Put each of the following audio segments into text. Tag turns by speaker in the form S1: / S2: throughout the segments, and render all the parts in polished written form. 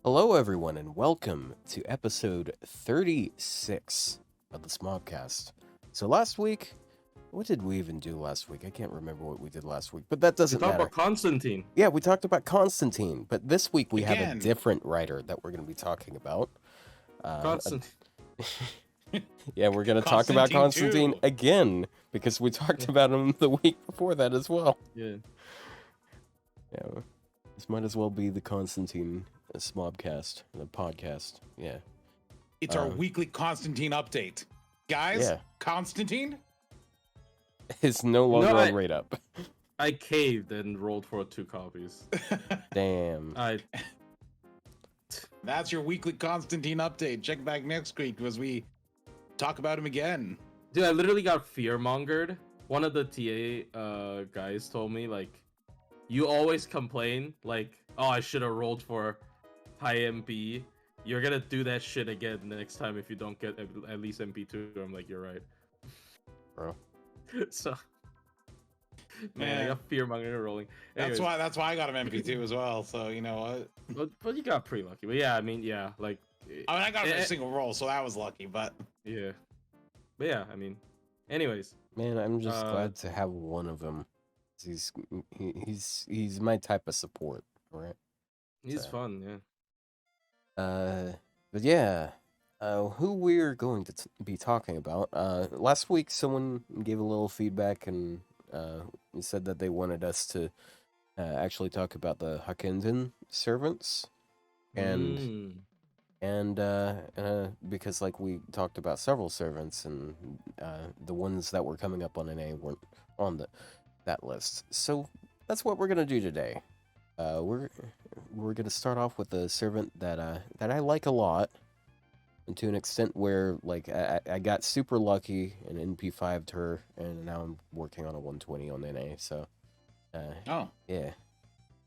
S1: Hello, everyone, and welcome to episode 36 of the smobcast. So, last week, what did we even do last week? I can't remember what we did last week, but that
S2: We
S1: doesn't
S2: talked
S1: matter.
S2: about Constantine.
S1: Yeah, we talked about Constantine, but this week we have a
S3: Again.
S1: different writer that we're going to be talking about.
S2: Constantine.
S1: Yeah, we're going to talk about Constantine
S3: 2.
S1: again because we talked
S2: Yeah.
S1: about him the week before that as well.
S2: Yeah.
S1: Yeah, this might as well be the Constantine smobcast, the podcast. Yeah.
S3: It's our weekly Constantine update. Guys,
S1: Yeah.
S3: Constantine?
S1: It's no longer
S2: I-
S1: on rate up.
S2: I caved and rolled for 2 copies.
S1: Damn.
S3: That's your weekly Constantine update. Check back next week as we talk about him again.
S2: Dude, I literally got fear-mongered. One of the TA guys told me, like, you always complain, like, oh, I should have rolled for high MP. You're gonna do that shit again next time if you don't get at least MP2. I'm like, you're right.
S1: Bro.
S2: So, man, I got fear-mongered rolling.
S3: That's why I got him MP2 as well. So you know what?
S2: But you got pretty lucky. But yeah, I mean, yeah, like...
S3: I got him in a single roll, so that was lucky. But
S2: Yeah. But yeah, I mean, anyways.
S1: Man, I'm just glad to have one of them. He's my type of support, right?
S2: He's
S1: So-
S2: fun, yeah.
S1: But yeah, who we're going to be talking about. Last week someone gave a little feedback and said that they wanted us to actually talk about the Hakkenden servants, and because like we talked about several servants and the ones that were coming up on NA weren't on that list. So that's what we're gonna do today. We're gonna start off with a servant that I like a lot, and to an extent where like I got super lucky and NP5'd her, and now I'm working on a 120 on NA. So yeah,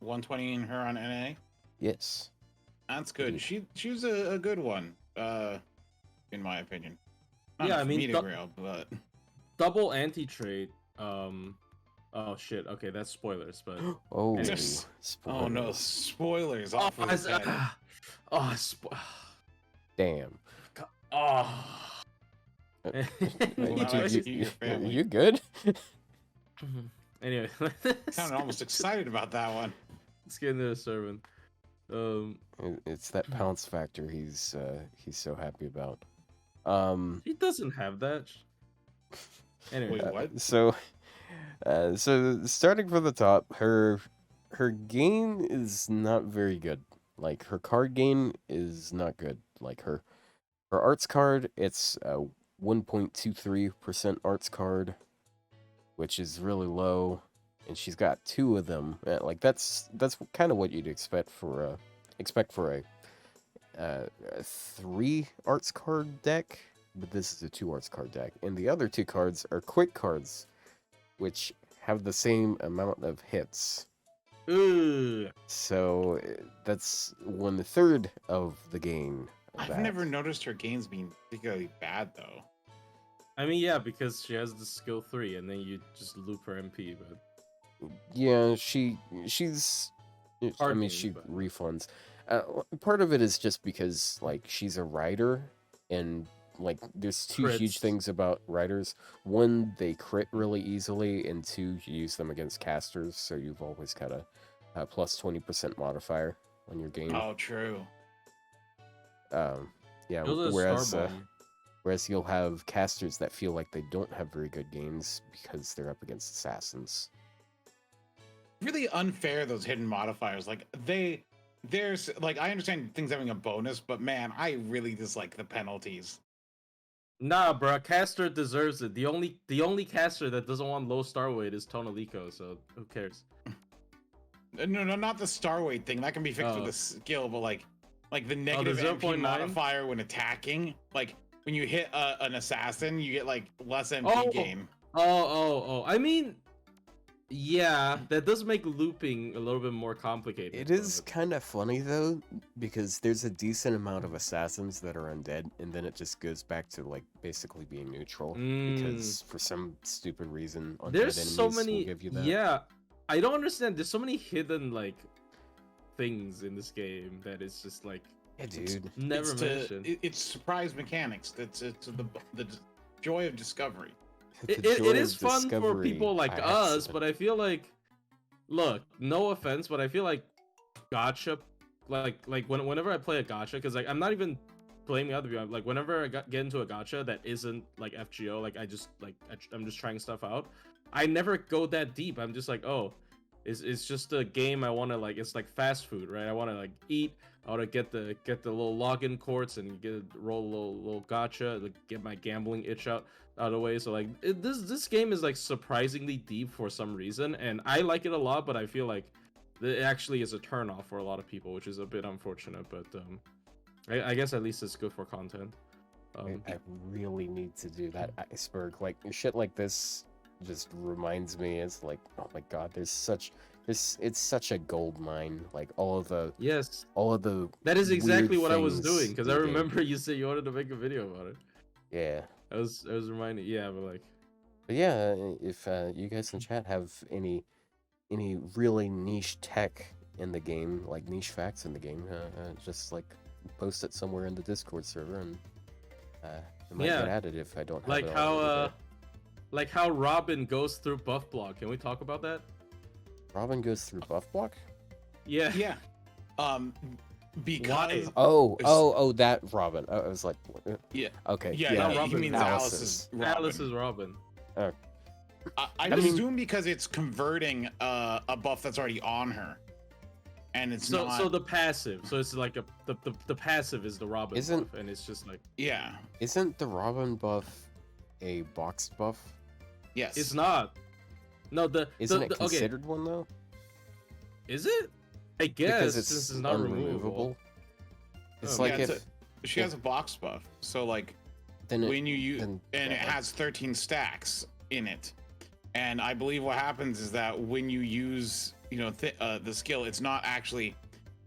S3: 120 in her on NA.
S1: yes.
S3: That's good. She was a good one, in my opinion. Not
S2: Yeah,
S3: enough
S2: I
S3: for
S2: mean,
S3: me to grail, but
S2: double anti-trait. Oh shit. Okay, that's spoilers, but
S1: Oh,
S3: Yes.
S1: spoilers.
S3: oh no, spoilers off of his head.
S1: Damn.
S2: Oh.
S3: Well,
S2: Anyways,
S3: your family.
S1: You good?
S2: Anyway,
S3: Sounded almost excited about that one.
S2: let's get into the servant.
S1: It's that pounce factor he's so happy about.
S2: He doesn't have that. Anyway,
S3: Wait, what?
S1: So starting from the top, her gain is not very good. Like her card gain is not good. Like her arts card, it's 1.23% arts card, which is really low, and she's got 2 of them. Like that's kind of what you'd expect for a 3 arts card deck, but this is a 2 arts card deck, and the other 2 cards are quick cards, which have the same amount of hits.
S2: ugh.
S1: So that's 1/3 of the gain. of
S3: I've
S1: that.
S3: never noticed her gains being particularly bad though.
S2: I mean, yeah, because she has the skill 3, and then you just loop her MP. But
S1: Yeah, she's. I
S2: Hard
S1: mean,
S2: gain,
S1: she
S2: but-
S1: refunds. Part of it is just because like she's a writer, and like there's 2 huge
S2: Crits.
S1: things about writers. One, they crit really easily, and 2, you use them against casters, so you've always got a plus 20% modifier on your game.
S3: Oh, true.
S1: Yeah.
S2: Those are
S1: Whereas
S2: star bomb.
S1: whereas you'll have casters that feel like they don't have very good gains because they're up against assassins.
S3: Really unfair, those hidden modifiers. Like there's like, I understand things having a bonus, but man, I really dislike the penalties.
S2: Nah, bro, caster deserves it. The only caster that doesn't want low star weight is Tonelico, so who cares?
S3: No, not the star weight thing. That can be fixed
S2: Oh.
S3: with a skill, but like the negative MP
S2: 0.9?
S3: modifier when attacking. Like when you hit an assassin, you get like less MP
S2: Oh.
S3: gain.
S2: Oh. I mean, yeah, that does make looping a little bit more complicated.
S1: It is kind of funny though, because there's a decent amount of assassins that are undead, and then it just goes back to like basically being neutral. Because for some stupid reason, undead
S2: There's
S1: enemies
S2: so many.
S1: will give you that.
S2: Yeah, I don't understand. There's so many hidden like things in this game that is just like
S1: Yeah, dude.
S2: never mentioned.
S3: It's surprise mechanics. It's the joy of discovery.
S1: The
S2: It
S1: joy
S2: is
S1: of
S2: fun for
S1: discovery
S2: people like
S1: by
S2: us,
S1: accident.
S2: but I feel like, look, no offense, but I feel like gacha, like whenever I play a gacha, because like I'm not even blaming other people. Like whenever I get into a gacha that isn't like FGO, like I'm just trying stuff out. I never go that deep. I'm just like, oh, it's just a game I want to like. It's like fast food, right? I want to like eat. I want to get the little login courts and roll a little gacha, like, get my gambling itch out of the way. So like this game is like surprisingly deep for some reason, and I like it a lot. But I feel like it actually is a turnoff for a lot of people, which is a bit unfortunate. But I guess at least it's good for content.
S1: I really need to do that iceberg. Like shit like this just reminds me. It's like, oh my god, it's such a gold mine. Like all of the
S2: that is exactly
S1: weird
S2: what I was
S1: things
S2: doing, because I
S1: in the game.
S2: remember you said you wanted to make a video about it.
S1: Yeah.
S2: I was reminded, yeah, but like,
S1: But yeah, if you guys in chat have any really niche tech in the game, like niche facts in the game, just like post it somewhere in the Discord server, and I might
S2: Yeah.
S1: get added if I don't have
S2: like
S1: it
S2: how
S1: already
S2: like how Robin goes through buff block. Can we talk about that?
S1: there. Robin goes through buff block.
S2: Yeah.
S3: Yeah. Because
S1: Oh, that Robin. I was like,
S3: yeah.
S1: okay,
S3: Yeah,
S2: no,
S3: he
S2: Robin,
S3: means
S1: Alice's.
S3: Alice's Robin.
S2: Alice is Robin.
S3: I
S1: mean-
S3: presume because it's converting a buff that's already on her, and it's
S2: So
S3: not.
S2: so the passive. So it's like the passive is the Robin
S1: Isn't-
S2: buff, and it's just like
S3: yeah.
S1: Isn't the Robin buff a boxed buff?
S3: Yes.
S2: it's not. No,
S1: Isn't it
S2: okay.
S1: considered one though?
S2: Is it? I guess
S1: Because
S2: since
S1: it's
S2: it's not
S1: unremovable.
S2: removable.
S1: It's
S2: Oh,
S1: like
S3: yeah,
S1: if
S3: she has a box buff, so like
S1: then
S3: when you use,
S1: then-
S3: and it has 13 stacks in it, and I believe what happens is that when you use, the skill, it's not actually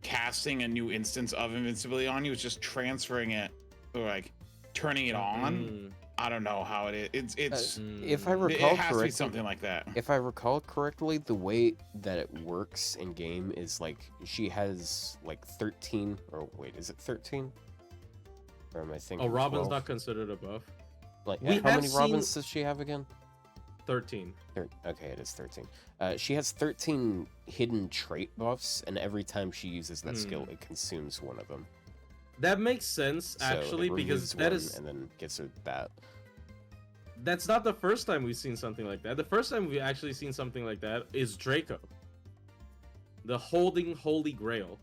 S3: casting a new instance of invincibility on you. It's just transferring it, or like turning it on.
S2: Mm.
S3: I don't know how it is. It's
S1: if I
S3: it
S1: recall
S3: has to be
S1: correctly,
S3: something like that.
S1: if I recall correctly, the way that it works in game is like she has like 13, or wait, is it 13? Or am I thinking?
S2: Oh, Robin's
S1: 12?
S2: not considered a buff.
S1: Like
S2: we
S1: how
S2: have
S1: many Robins does she have again?
S2: 13.
S1: Okay, it is 13. She has 13 hidden trait buffs, and every time she uses that skill, it consumes one of them.
S2: That makes sense
S1: So
S2: actually,
S1: it
S2: because
S1: removes one
S2: that is
S1: and then gives her that.
S2: that's not the first time we've seen something like that. The first time we've actually seen something like that is Draco, the holding Holy Grail.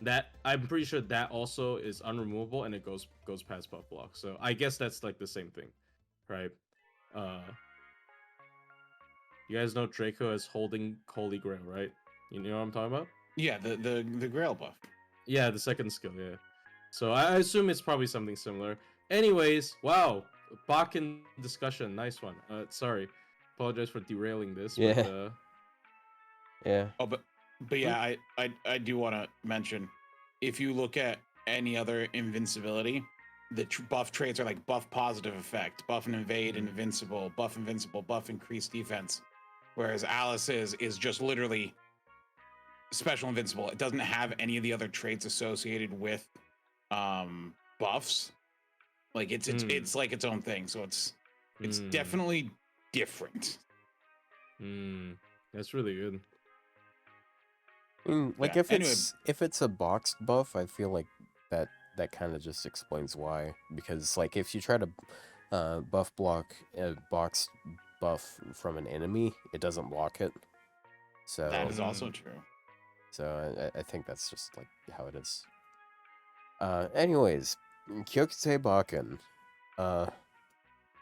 S2: That I'm pretty sure that also is unremovable, and it goes past buff block. So I guess that's like the same thing, right? You guys know Draco as holding Holy Grail, right? You know what I'm talking about?
S3: Yeah, the Grail buff.
S2: Yeah, the second skill, yeah. So I assume it's probably something similar. Anyways, wow, Bakin discussion, nice one. Sorry, apologize for derailing this.
S1: Yeah.
S2: But,
S1: Yeah.
S3: Oh, but yeah, I do want to mention, if you look at any other invincibility, the buff traits are like buff positive effect, buff and invade, invincible, buff increased defense, whereas Alice's is just literally special invincible. It doesn't have any of the other traits associated with buffs. Like it's like its own thing, so it's definitely different.
S2: That's really good.
S1: Like
S3: Yeah,
S1: if it's a boxed buff, I feel like that kind of just explains why. Because like if you try to buff block a boxed buff from an enemy, it doesn't block it. So
S3: That is also true.
S1: So I think that's just like how it is. Anyways, Kyokute Bakin.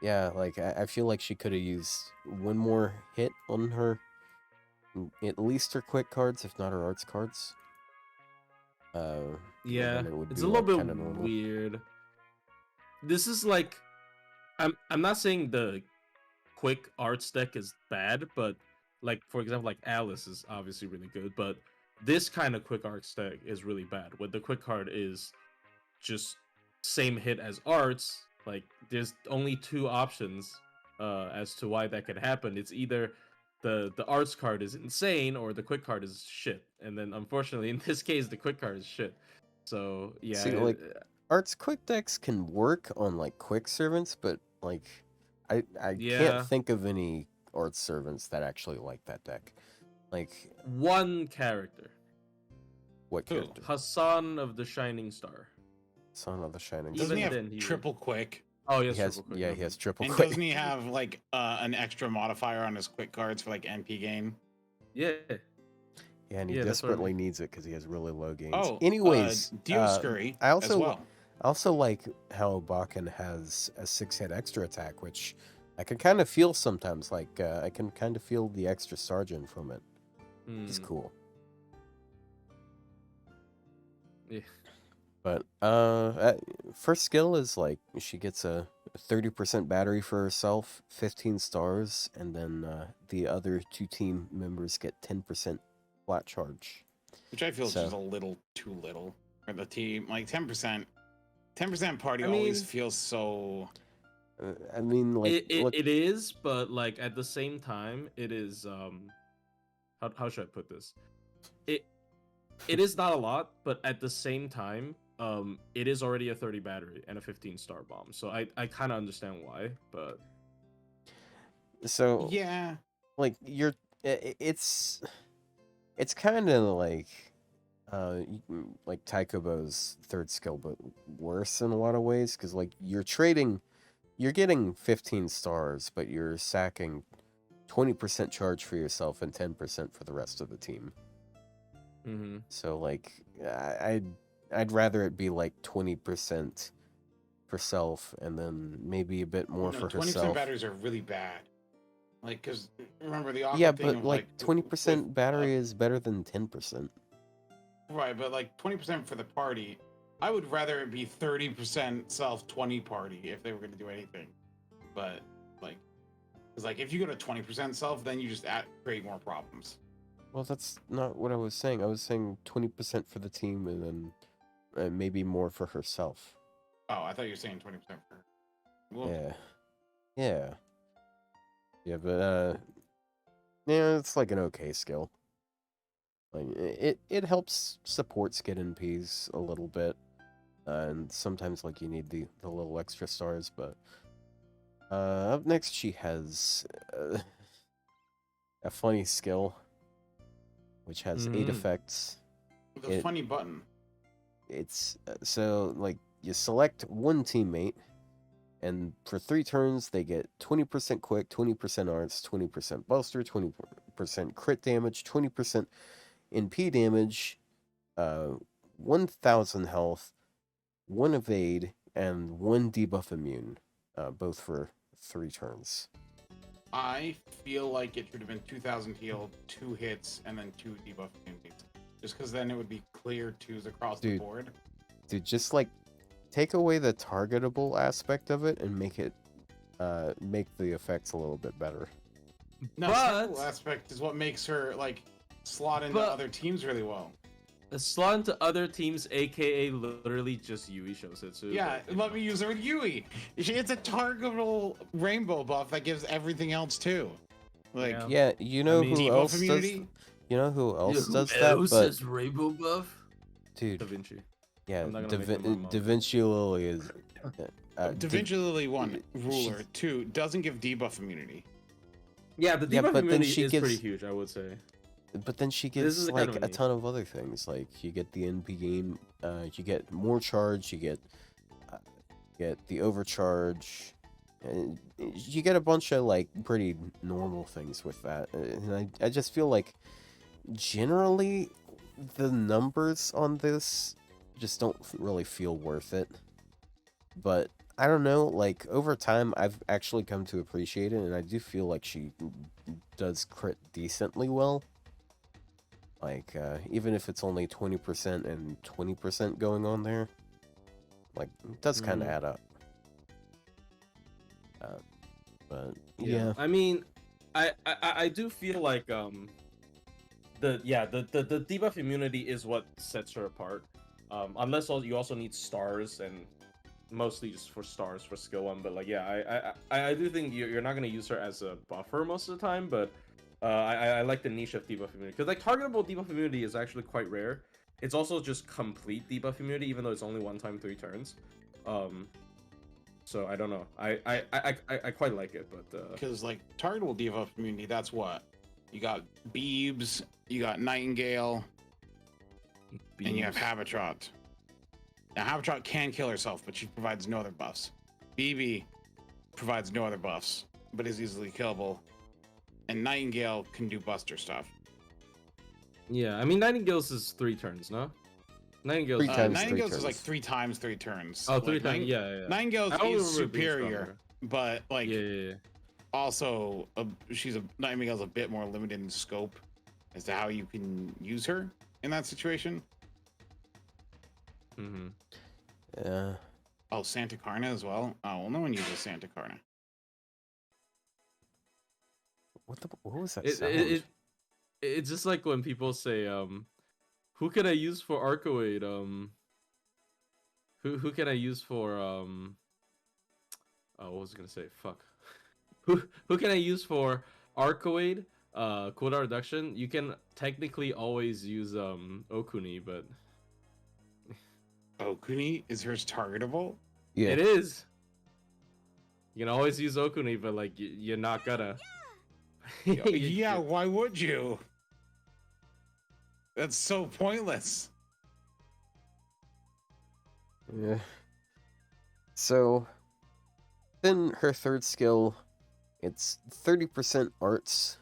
S1: Yeah, like I feel like she could have used one more hit on her, at least her quick cards, if not her arts cards.
S2: Yeah,
S1: then it would
S2: it's
S1: be,
S2: a little
S1: like,
S2: bit
S1: kinda normal.
S2: weird. This is like, I'm not saying the quick arts deck is bad, but like for example, like Alice is obviously really good, but this kind of quick arts deck is really bad. Where the quick card is just same hit as arts. Like there's only two options as to why that could happen. It's either the arts card is insane or the quick card is shit. And then unfortunately in this case the quick card is shit. So yeah,
S1: See, like, Art's quick decks can work on like quick servants, but like I can't
S2: Yeah.
S1: think of any art servants that actually like that deck. Like,
S2: one character,
S1: what
S3: Who?
S1: character?
S2: Hassan of the Shining Star.
S1: Son of the Shining
S2: Even
S3: Doesn't he
S1: Star.
S3: have
S2: then he-
S3: triple quick?
S2: Oh,
S1: He
S2: yes,
S1: has,
S2: triple quick,
S1: yeah,
S2: my
S1: he has
S2: bad.
S1: triple
S3: And
S1: quick.
S3: doesn't he have like an extra modifier on his quick cards for like NP gain?
S2: Yeah.
S1: Yeah, and he
S2: Yeah, that's what I
S1: desperately
S2: mean.
S1: needs it because he has really low gains.
S3: Oh,
S1: anyways,
S3: Dioscuri
S1: I also
S3: as well.
S1: I also like how Bakin has a 6-hit extra attack, which I can kind of feel sometimes. Like, I can kind of feel the extra sergeant from it. It's
S2: Hmm.
S1: cool.
S2: Yeah.
S1: But first skill is like she gets a 30% battery for herself, 15 stars, and then the other 2 team members get 10% flat charge.
S3: Which I feel is
S1: So-
S3: just a little too little for the team. Like 10%. 10% party
S2: I
S3: always
S2: mean-
S3: feels so.
S1: I mean, like, look,
S2: It is, but like at the same time, it is how should I put this? It is not a lot, but at the same time, it is already a 30 battery and a 15-star bomb. So I kind of understand why, but
S1: so
S3: Yeah.
S1: like it's kind of like like Taikobo's third skill, but worse in a lot of ways, because like you're getting 15 stars, but you're sacking 20% charge for yourself and 10% for the rest of the team.
S2: mhm.
S1: So like I'd rather it be like 20% for self and then maybe a bit more
S3: No,
S1: for
S3: 20%
S1: herself.
S3: batteries are really bad. Like, because remember the awkward
S1: Yeah,
S3: thing
S1: but
S3: of,
S1: like 20%
S3: with,
S1: battery is better than 10%.
S3: right, but like 20% for the party, I would rather it be 30% self, 20 party if they were going to do anything. But like, because like if you go to 20% self, then you just create more problems.
S1: Well, that's not what I was saying. I was saying 20% for the team and then maybe more for herself.
S3: Oh, I thought you were saying 20% for. Well,
S1: Yeah. Yeah. Yeah, but yeah, it's like an okay skill. Like it helps support skid and peas a little bit. And sometimes like you need the little extra stars, but up next she has a funny skill which has 8
S2: Mhm.
S1: effects.
S3: the funny button.
S1: It's so like you select one teammate, and for 3 turns they get 20% quick, 20% arts, 20% buster, 20% crit damage, 20% NP damage, 1000 health, 1 evade, and 1 debuff immune, both for 3 turns.
S3: I feel like it should have been 2000 heal, 2 hits, and then 2 debuff immunities. Just because then it would be clear 2s across the
S1: Dude.
S3: board.
S1: Dude, just like take away the targetable aspect of it and make the effects a little bit better.
S3: No,
S2: But-
S3: the aspect is what makes her like slot into
S2: But-
S3: other teams really well.
S2: A slot into other teams, aka literally just Yui shows it. So
S3: Yeah,
S2: like,
S3: let me use her with Yui. It's a targetable rainbow buff that gives everything else too. Like,
S2: Yeah.
S1: Yeah, you know
S2: mean,
S1: who
S3: debuff
S1: else
S3: immunity.
S1: does? You know who else
S2: Who
S1: does that?
S2: else
S1: But
S2: has rainbow buff?
S1: dude,
S2: Da Vinci.
S1: yeah,
S2: I'm not gonna make them my
S1: Da Vinci Lily is.
S3: Da Vinci Lily 1, ruler. 2, doesn't give debuff immunity.
S2: Yeah, the
S1: Yeah,
S2: debuff
S1: but then
S2: immunity
S1: she
S2: is
S1: gives-
S2: pretty huge, I would say.
S1: But then she
S2: This
S1: gets
S2: is
S1: like
S2: kind of
S1: a
S2: neat.
S1: ton of other things. Like you get the NP game, you get more charge, you get the overcharge, and you get a bunch of like pretty normal things with that. And I just feel like generally the numbers on this just don't really feel worth it. But I don't know, like over time I've actually come to appreciate it, and I do feel like she does crit decently well. Like, even if it's only 20% and 20% going on there, like, it does kind of
S2: Mhm.
S1: add up. But, yeah.
S2: I mean, I do feel like the debuff immunity is what sets her apart. Unless you also need stars, and mostly just for stars for skill 1. But like, yeah, I do think you're not gonna use her as a buffer most of the time. But I like the niche of debuff immunity because like targetable debuff immunity is actually quite rare. It's also just complete debuff immunity, even though it's only 1 time 3 turns. So I don't know. I quite like it, but
S3: because like targetable debuff immunity, that's what you got. Beebs, you got Nightingale, and you have Habitrot. Now Habitrot can kill herself, but she provides no other buffs. BB provides no other buffs, but is easily killable. And Nightingale can do buster stuff.
S2: yeah, I mean Nightingale's is 3 turns, no? Nightingale's
S1: Three times,
S3: Nightingale's
S1: three
S3: is like
S1: turns.
S3: 3 times 3 turns.
S2: Oh,
S3: Like,
S2: 3 times. Yeah.
S3: Nightingale's
S2: I don't
S3: is
S2: remember it being
S3: superior,
S2: stronger.
S3: but like
S2: Yeah.
S3: also Nightingale's a bit more limited in scope as to how you can use her in that situation.
S2: Mm-hmm.
S1: Yeah.
S3: Oh, Santa Carna as well. Oh well, no one uses Santa Carna.
S1: What was that
S2: It,
S1: sound?
S2: it, it it's just like when people say, who can I use for Arcoade? Who can I use for oh, what was I gonna say? Fuck. Who can I use for Arcoade? Cooldown reduction. You can technically always use Okuni, but
S3: Okuni is hers targetable?
S1: Yeah.
S2: it is. You can always use Okuni, but like you're not gonna.
S3: Yeah, why would you? That's so pointless.
S1: Yeah. So then her third skill, it's 30% arts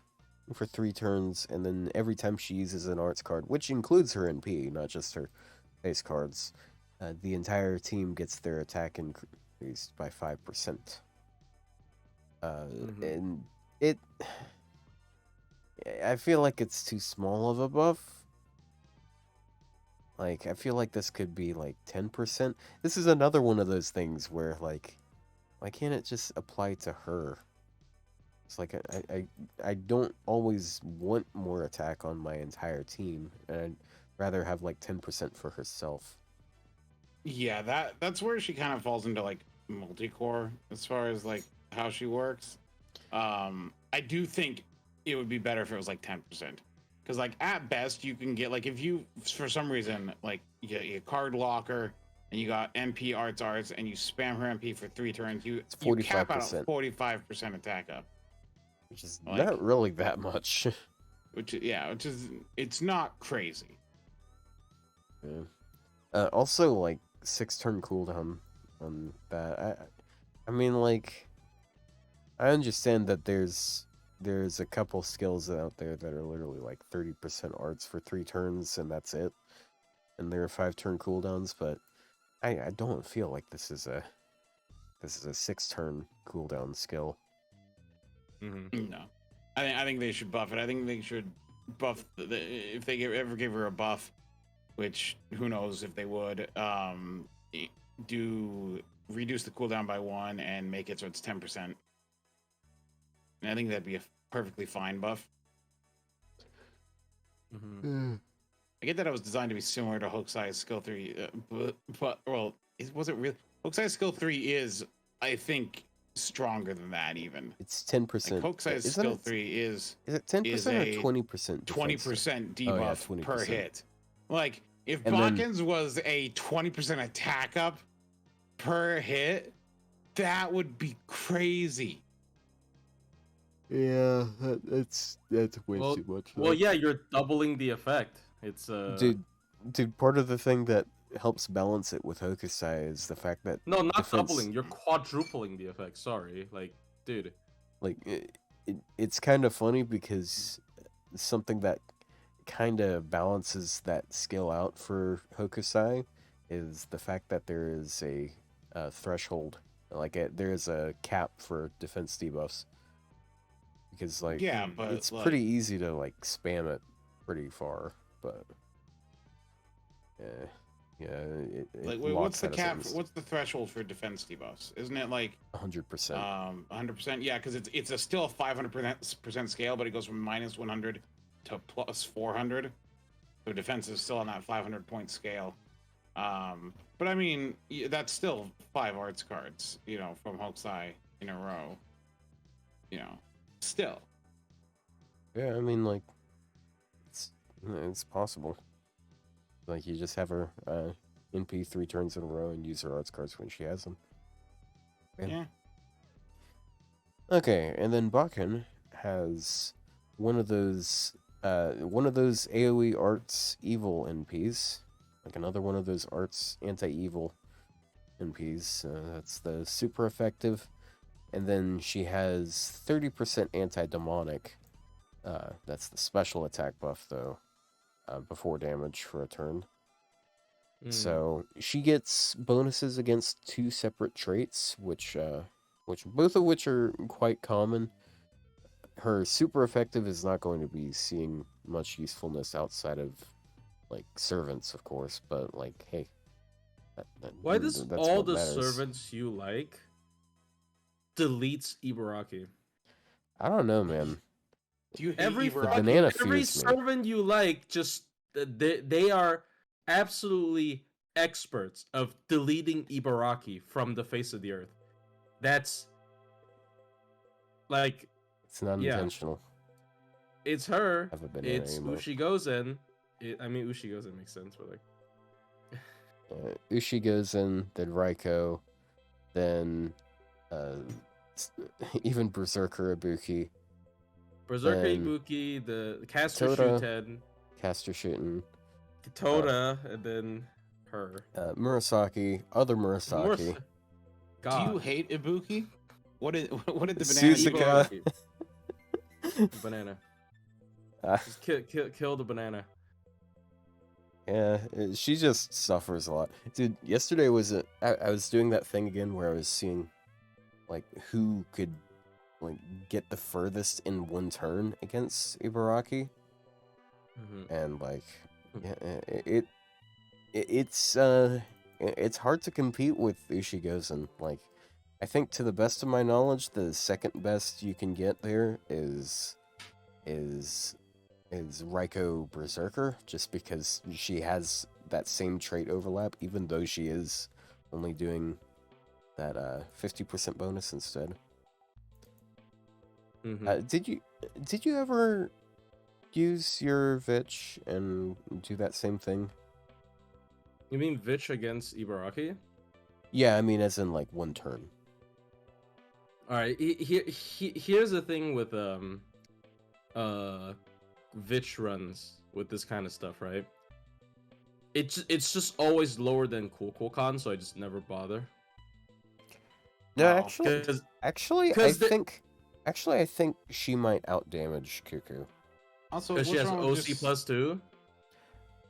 S1: for 3 turns, and then every time she uses an arts card, which includes her NP, not just her base cards, the entire team gets their attack increased by 5%. And it, I feel like it's too small of a buff. Like, I feel like this could be like 10%. This is another one of those things where, like, why can't it just apply to her? It's like I don't always want more attack on my entire team, and I'd rather have like 10% for herself.
S3: Yeah, that's where she kind of falls into like multi-core as far as like how she works. I do think it would be better if it was like 10%. Because like at best you can get like if you for some reason like you card locker and you got MP arts and you spam her MP for 3 turns, you cap out at 45% attack up.
S1: Which is
S3: Like,
S1: not really that much.
S3: which is it's not crazy.
S1: Yeah. Also, like 6-turn cooldown on that. I mean, like, I understand that there's a couple skills out there that are literally like 30% arts for 3 turns and that's it, and there are 5-turn cooldowns. But I don't feel like this is a 6-turn cooldown skill.
S3: No, I think they should buff it. I think they should buff if they ever give her a buff, which who knows if they would. Do reduce the cooldown by 1 and make it so it's 10%. And I think that'd be a perfectly fine buff. I get that it was designed to be similar to Hokusai's skill 3, but well, was it really? Hokusai's skill 3 is, I think, stronger than that even.
S1: It's 10%.
S3: Like Hokusai's skill 3 is
S1: it 10% or 20%?
S3: 20% debuff
S1: 20%.
S3: per hit. Like if
S1: And then-
S3: Bakin's was a 20% attack up per hit, that would be crazy.
S1: Yeah, that's way
S2: Well-
S1: too much.
S2: Well, yeah, you're doubling the effect. It's
S1: Dude, part of the thing that helps balance it with Hokusai is the fact that
S2: no, not
S1: defense-
S2: doubling. You're quadrupling the effect. Sorry, like, dude.
S1: like it's kind of funny because something that kind of balances that skill out for Hokusai is the fact that there is a threshold, like there is a cap for defense debuffs. Because like
S3: Yeah, but
S1: it's
S3: like,
S1: pretty easy to like spam it pretty far, but it
S3: like wait,
S1: locks
S3: what's the
S1: out as
S3: cap?
S1: almost
S3: What's the threshold for defense debuffs? Isn't it like
S1: 100%.
S3: 100%? Yeah, because it's a still a 500% scale, but it goes from minus 100 to plus 400. So defense is still on that 500-point scale. But I mean, that's still 5 arts cards, you know, from Hokusai in a row. You know, still.
S1: Yeah, I mean, like, it's possible. Like, you just have her NP 3 turns in a row and use her arts cards when she has them.
S3: Yeah.
S1: Okay, and then Bakin has one of those AoE arts evil NPs, like another one of those arts anti-evil NPs. That's the super effective, and then she has 30% anti-demonic. That's the special attack buff though, before damage for a turn. So she gets bonuses against 2 separate traits, which both of which are quite common. Her super effective is not going to be seeing much usefulness outside of like servants, of course. But like, hey,
S2: Why does
S1: that's
S2: all
S1: what
S2: the
S1: matters.
S2: servants you like deletes Ibaraki?
S1: I don't know, man.
S3: Do you hate
S2: Every
S3: Ibaraki?
S2: fucking
S1: banana
S2: every
S1: fears me.
S2: servant you like, just they are absolutely experts of deleting Ibaraki from the face of the earth. That's like,
S1: It's not
S2: yeah,
S1: intentional.
S2: it's her.
S1: Have a banana
S2: It's
S1: emote.
S2: Ushigozen. I mean, Ushigozen makes sense, but like,
S1: Ushigozen, then Raiko, then even Berserker Ibuki,
S2: Berserker
S1: then
S2: Ibuki, the Caster
S1: Toda.
S2: Shuten,
S1: Caster Shooten,
S2: Toda, and then her.
S1: Murasaki, other Murasaki.
S2: God.
S3: Do you hate Ibuki? What did the banana
S1: Suzuka.
S3: eat?
S2: Banana.
S1: Uh,
S2: Just kill the banana.
S1: Yeah, she just suffers a lot. Dude, yesterday I was doing that thing again where I was seeing, like, who could, like, get the furthest in one turn against Ibaraki. And, like, yeah, it's hard to compete with Ushigozen. Like, I think to the best of my knowledge, the second best you can get there is Raiko Berserker, just because she has that same trait overlap, even though she is only doing that 50% bonus instead. Did you ever use your Vitch and do that same thing?
S2: You mean Vitch against Ibaraki?
S1: Yeah, I mean as in like one turn.
S2: All right. Here's the thing with Vitch runs with this kind of stuff, right? It's just always lower than Kukulkan, so I just never bother.
S1: No,
S3: Oh.
S1: actually, I think she might outdamage Cuckoo.
S3: Also,
S2: Because
S3: what's
S2: she has
S3: wrong with
S2: OC
S3: just,
S2: +2.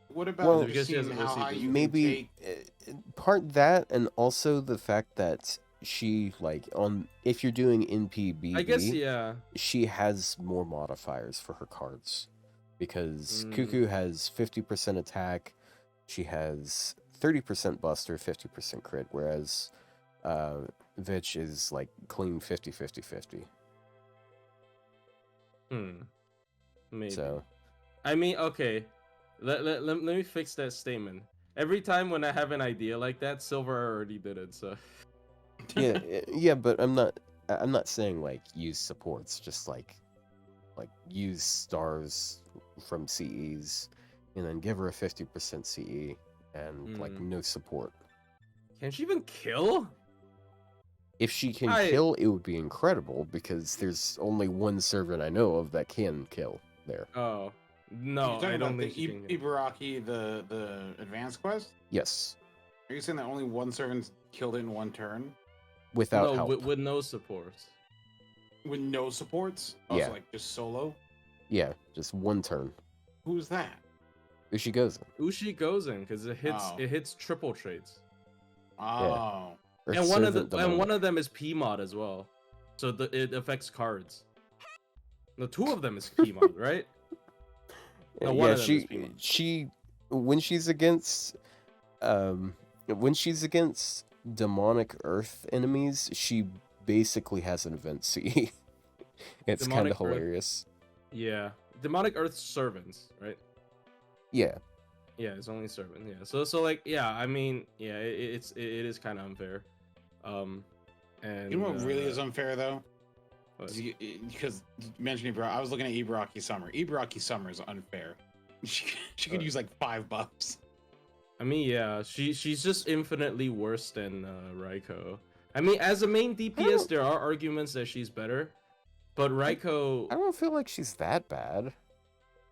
S3: what about
S1: Well,
S3: just
S2: because she has
S3: seeing how
S2: OC
S3: high you
S1: Maybe
S3: can take?
S1: part that, and also the fact that she, like, if you're doing NPBB,
S2: I guess, yeah.
S1: she has more modifiers for her cards. Because
S2: Mm.
S1: Cuckoo has 50% attack, she has 30% buster, 50% crit, whereas Vitch is like clean 50-50-50.
S2: Maybe.
S1: So
S2: I mean, okay. Let me fix that statement. Every time when I have an idea like that, Silver already did it, so.
S1: yeah, but I'm not saying like use supports, just like use stars from CEs and then give her a 50% CE and like no support.
S2: Can she even kill?
S1: If she can kill, it would be incredible, because there's only one servant I know of that can kill there.
S2: Oh, no, I don't think she can kill.
S3: Ibaraki, the advanced quest?
S1: Yes.
S3: Are you saying that only one servant's killed in one turn?
S1: Without help.
S2: With no supports.
S3: With no supports?
S1: Yeah.
S3: So like just solo?
S1: Yeah, just one turn.
S3: Who's that?
S1: Ushigozen.
S2: Ushigozen, because it hits triple traits.
S3: Oh.
S1: Yeah.
S2: And one of them is P-mod as well. So it affects cards. The two of them is P-mod, right? No, one of them is P-mod.
S1: She when she's against demonic earth enemies, she basically has an event CE. It's kind of hilarious.
S2: Yeah. Demonic Earth servants, right?
S1: Yeah.
S2: Yeah, it's only servant. Yeah. So like, yeah, I mean, yeah, it is kind of unfair. And
S3: you know what really is unfair though?
S2: But
S3: Because you mentioned Ibaraki, I was looking at Ibaraki Summer. Ibaraki Summer is unfair. She could use like 5 buffs.
S2: I mean, yeah, she's just infinitely worse than Raiko. I mean, as a main DPS, there are arguments that she's better, but Raiko.
S1: I don't feel like she's that bad.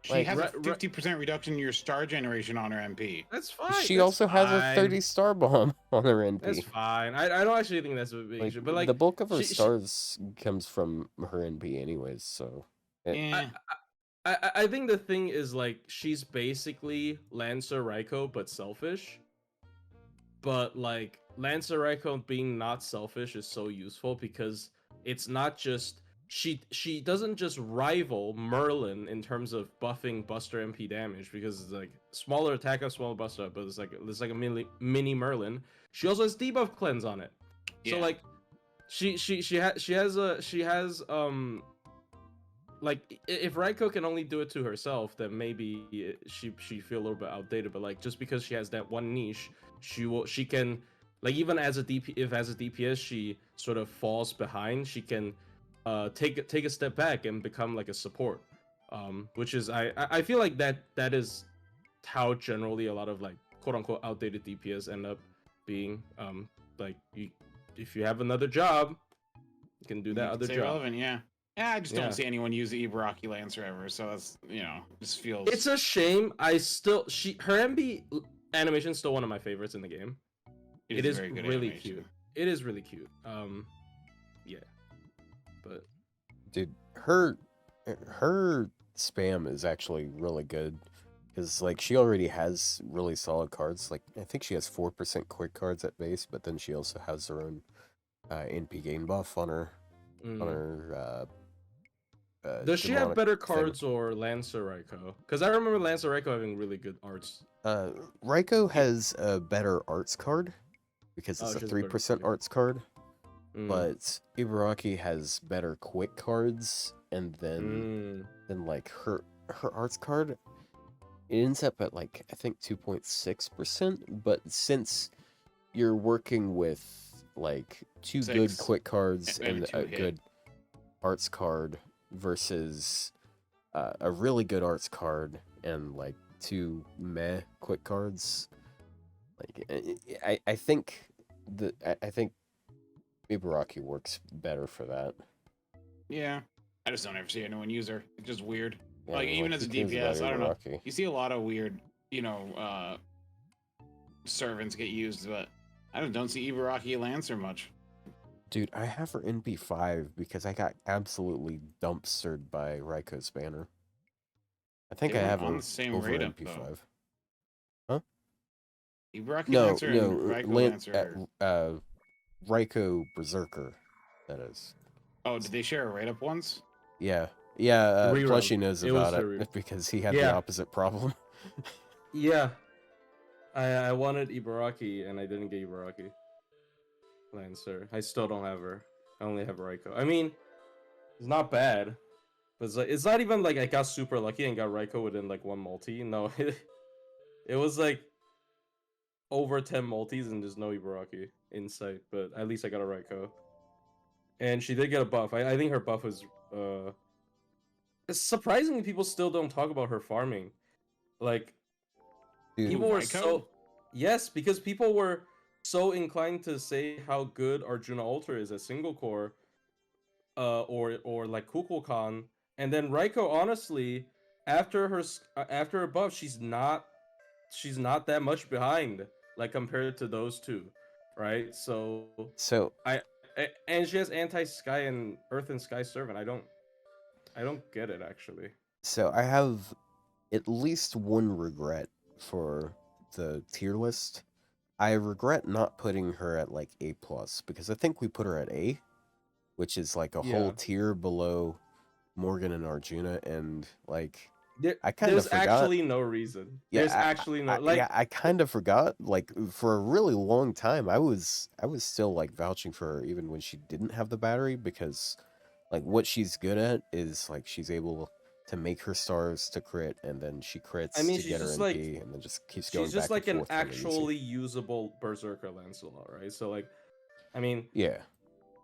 S3: She
S1: Like,
S3: has a 50% reduction in your star generation on her MP.
S2: That's fine.
S1: She
S2: that's
S1: also has a
S2: fine.
S1: 30 star bomb on her NP.
S2: That's fine. I don't actually think that's a big issue, but like
S1: the bulk of her stars comes from her NP anyways, so
S3: Yeah.
S2: I think the thing is like she's basically Lancer Raiko but selfish. But like Lancer Raiko being not selfish is so useful because it's not just she doesn't just rival Merlin in terms of buffing Buster MP damage because it's like smaller attack up, smaller Buster up, but it's like a mini Merlin. She also has debuff cleanse on it. So like she has like if Raiko can only do it to herself, then maybe she feel a little bit outdated. But like just because she has that one niche, she can like even as a DPS she sort of falls behind, she can take a step back and become like a support, which is I feel like that is how generally a lot of like quote unquote outdated DPS end up being. Like if you have another job, you can do that other job.
S3: Relevant, yeah. Yeah, I just don't see anyone use the Ibaraki Lancer ever, so that's just feels.
S2: It's a shame. Her MB animation is still one of my favorites in the game. It is really cute. It is really cute. Yeah. But
S1: dude, her spam is actually really good because like she already has really solid cards. Like I think she has 4% quick cards at base, but then she also has her own NP gain buff on her
S2: does she have better cards or Lancer Raiko? Because I remember Lancer Raiko having really good arts.
S1: Raiko has a better arts card because it's a 3% arts card. But Ibaraki has better quick cards, and then like her arts card, it ends up at like I think 2.6%. But since you're working with like 2 good quick cards and a good arts card versus a really good arts card and like 2 meh quick cards, like I think Ibaraki works better for that.
S3: Yeah, I just don't ever see anyone use her. It's just weird.
S1: Yeah,
S3: like even as a DPS, I don't know. You see a lot of weird, servants get used, but I don't see Ibaraki Lancer much.
S1: Dude, I have her NP5 because I got absolutely dumpstered by Raiko's banner. I think I have her
S3: on the same
S1: over
S3: rate
S1: NP5. Huh?
S3: Ibaraki Lancer and Raiko Lancer.
S1: Raiko Berserker, that is.
S3: Oh, did they share a rate up once?
S1: Yeah. Plushy knows about it because he had the opposite problem.
S2: Yeah. I wanted Ibaraki and I didn't get Ibaraki Lancer. I still don't have her. I only have Raiko. I mean, it's not bad. But it's not even like I got super lucky and got Raiko within like 1 multi. No, it was like over 10 multis and there's no Ibaraki in sight. But at least I got a Raiko. And she did get a buff. I think her buff was surprisingly people still don't talk about her farming. Like people were so because people were so inclined to say how good Arjuna Alter is at single core or like Kukulkan, and then Raiko honestly after her buff she's not that much behind like compared to those two, right? So and she has anti-sky and earth and sky servant. I don't get it actually.
S1: So I have at least one regret for the tier list. I regret not putting her at like A+, because I think we put her at A, which is like a whole tier below Morgan and Arjuna, and like I kind of forgot.
S2: There's actually no reason. There's actually no like.
S1: Yeah, I kind of forgot. Like for a really long time, I was still like vouching for her even when she didn't have the battery, because like what she's good at is like she's able to make her stars to crit, and then she crits to get her MP, and then just keeps going back and forth.
S2: She's just like an actually usable Berserker Lancelot, right? So like, I mean,
S1: yeah.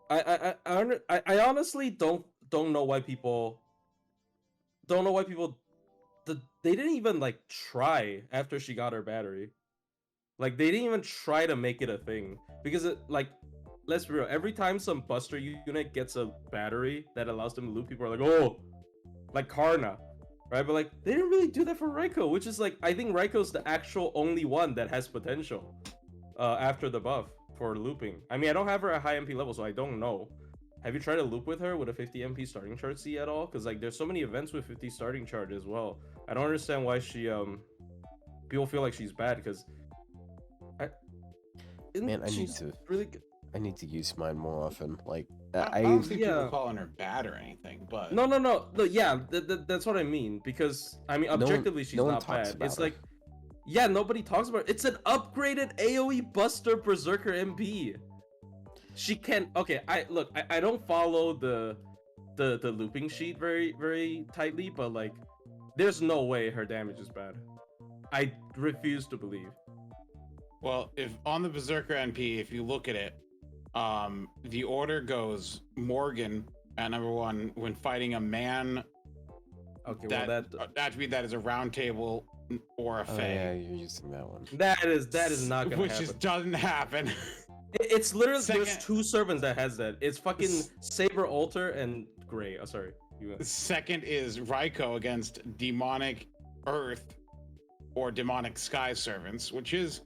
S2: I honestly don't know why people they didn't even like try after she got her battery. Like they didn't even try to make it a thing because it like let's be real. Every time some Buster unit gets a battery that allows them to loop, people are like, oh, like Karna, right? But like they didn't really do that for Raikou, which is like I think Raikou's the actual only one that has potential after the buff for looping. I mean, I don't have her at high MP level, so I don't know. Have you tried to loop with her with a 50 MP starting charge C at all? Because like there's so many events with 50 starting charge as well. I don't understand why she people feel like she's bad because
S1: Man, I need
S2: she's
S1: to
S2: really good.
S1: I need to use mine more often. Like
S3: I don't see people
S2: yeah.
S3: calling her bad or anything, but
S2: No. Yeah, that's what I mean. Because I mean, objectively, she's
S1: no one
S2: not
S1: talks
S2: bad.
S1: about
S2: It's
S1: her.
S2: like, yeah, nobody talks about it. It's an upgraded AOE Buster Berserker MP. She can. Okay, I don't follow the looping sheet very tightly, but like, there's no way her damage is bad. I refuse to believe.
S3: well, if on the Berserker NP, if you look at it, the order goes Morgan at number 1 when fighting a man
S2: Okay,
S3: that
S2: well that
S3: attribute that is a round table or a
S1: Oh
S3: Fae,
S1: yeah, you're using that one.
S2: that is not gonna
S3: which
S2: happen.
S3: just doesn't happen.
S2: It's literally there's
S3: Second-
S2: 2 servants that has that. It's fucking Saber Altar and Gray. Oh, sorry.
S3: Second is Raikou against demonic Earth or demonic Sky servants, which is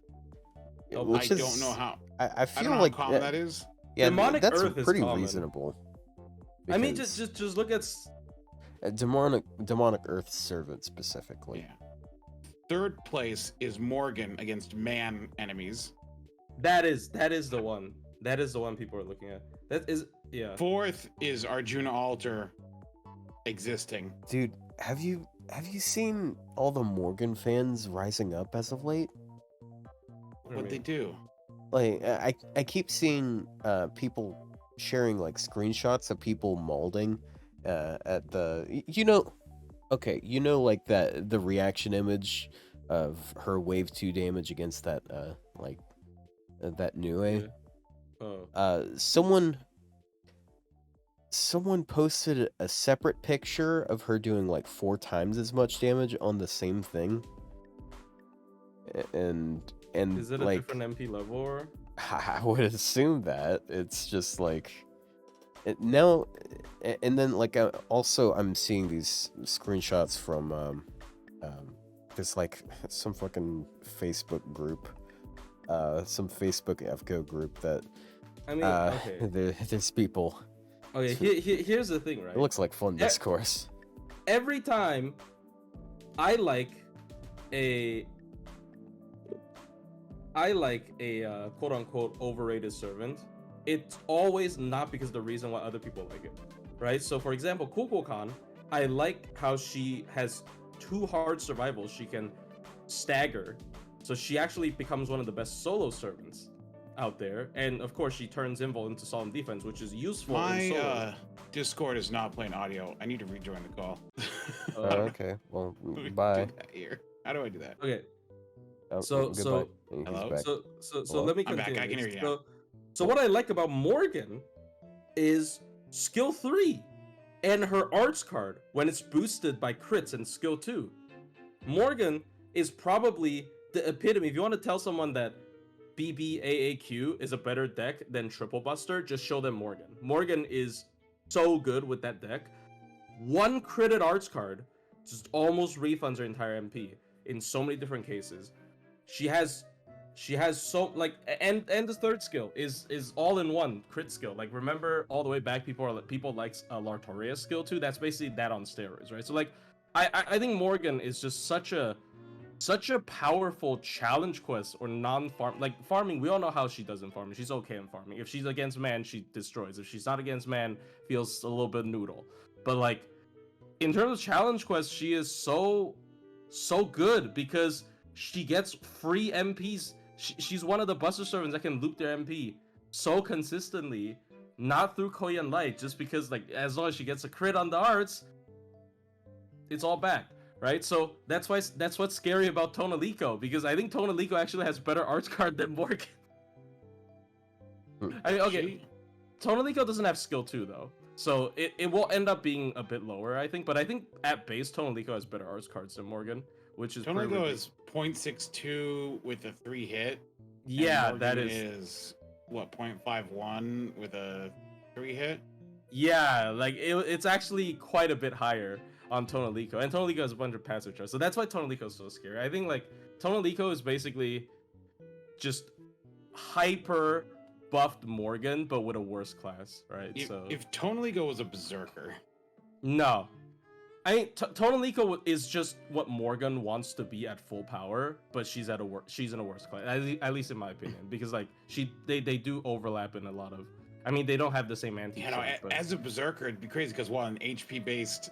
S1: Which
S3: I
S1: is-
S3: don't know how.
S1: I
S3: I
S1: feel
S3: don't know
S1: like
S3: how common that is.
S1: yeah,
S2: Demonic
S1: that's
S2: Earth is
S1: pretty
S2: common.
S1: reasonable.
S2: I mean,
S1: because-
S2: just look at
S1: demonic Earth servant specifically.
S3: Yeah. Third place is Morgan against man enemies.
S2: that is the one. That is the one people are looking at. That is yeah.
S3: Fourth is Arjuna Altar existing.
S1: Dude, have you seen all the Morgan fans rising up as of late?
S3: What'd they do?
S1: Like I keep seeing people sharing like screenshots of people mauling at the like that the reaction image of her wave 2 damage against that that Nue.
S2: Yeah. Oh.
S1: Someone posted a separate picture of her doing like 4 times as much damage on the same thing. And
S2: Is it a
S1: like
S2: different MP level or?
S1: I would assume that it's just like now, and then like also I'm seeing these screenshots from there's like some fucking Facebook group, some Facebook FGO group that
S2: I mean, okay.
S1: there's people.
S2: Okay, here's the thing, right?
S1: It looks like fun discourse.
S2: Every time I like a quote unquote overrated servant, it's always not because of the reason why other people like it, right? So for example, Kukulkan, I like how she has 2 hard survivals she can stagger, so she actually becomes one of the best solo servants out there, and of course she turns invul into solemn defense, which is useful in solo.
S3: My Discord is not playing audio. I need to rejoin the call.
S1: Okay, well,
S3: How do we
S1: bye.
S3: do that here? How do I do that?
S2: Okay,
S1: Oh,
S2: So-
S1: goodbye.
S2: so-
S1: He's
S3: Hello?
S1: back.
S2: so
S1: Hello?
S2: let me
S3: I'm back.
S2: continue.
S3: I can hear you
S2: So,
S3: now.
S2: so what I like about Morgan is skill 3 and her arts card when it's boosted by crits and skill 2. Morgan is probably the epitome. If you want to tell someone that BBAAQ is a better deck than Triple Buster, just show them Morgan. Morgan is so good with that deck. 1 critted arts card just almost refunds her entire MP in so many different cases. She has so like, and the third skill is all in one crit skill. Like, remember all the way back, people like Lartoria's skill too. That's basically that on steroids, right? So like, I think Morgan is just such a powerful challenge quest or non-farm. Like farming, we all know how she does in farming. She's okay in farming. If she's against man, she destroys. If she's not against man, feels a little bit noodle. But like, in terms of challenge quests, she is so good because she gets free MPs. She's one of the Buster servants that can loop their MP so consistently, not through Koyan Light, just because like as long as she gets a crit on the arts, it's all back, right? So that's what's scary about Tonelico, because I think Tonelico actually has better arts card than Morgan. I mean, okay, Tonelico doesn't have skill 2 though, so it will end up being a bit lower, I think. But I think at base Tonelico has better arts cards than Morgan, which is
S3: Tonelico is 0.62 with a 3 hit.
S2: Yeah,
S3: and
S2: that
S3: Morgan
S2: is
S3: what 0.51 with a 3 hit.
S2: Yeah, like it's actually quite a bit higher on Tonelico, and Tonelico has a bunch of passive charts, so that's why Tonelico is so scary. I think like Tonelico is basically just hyper buffed Morgan, but with a worse class, right?
S3: If Tonelico was a berserker,
S2: no, I mean Tonelico is just what Morgan wants to be at full power, but she's in a worse class, at least in my opinion, because like they do overlap in a lot of. I mean, they don't have the same anti.
S3: As a berserker, it'd be crazy because an HP based,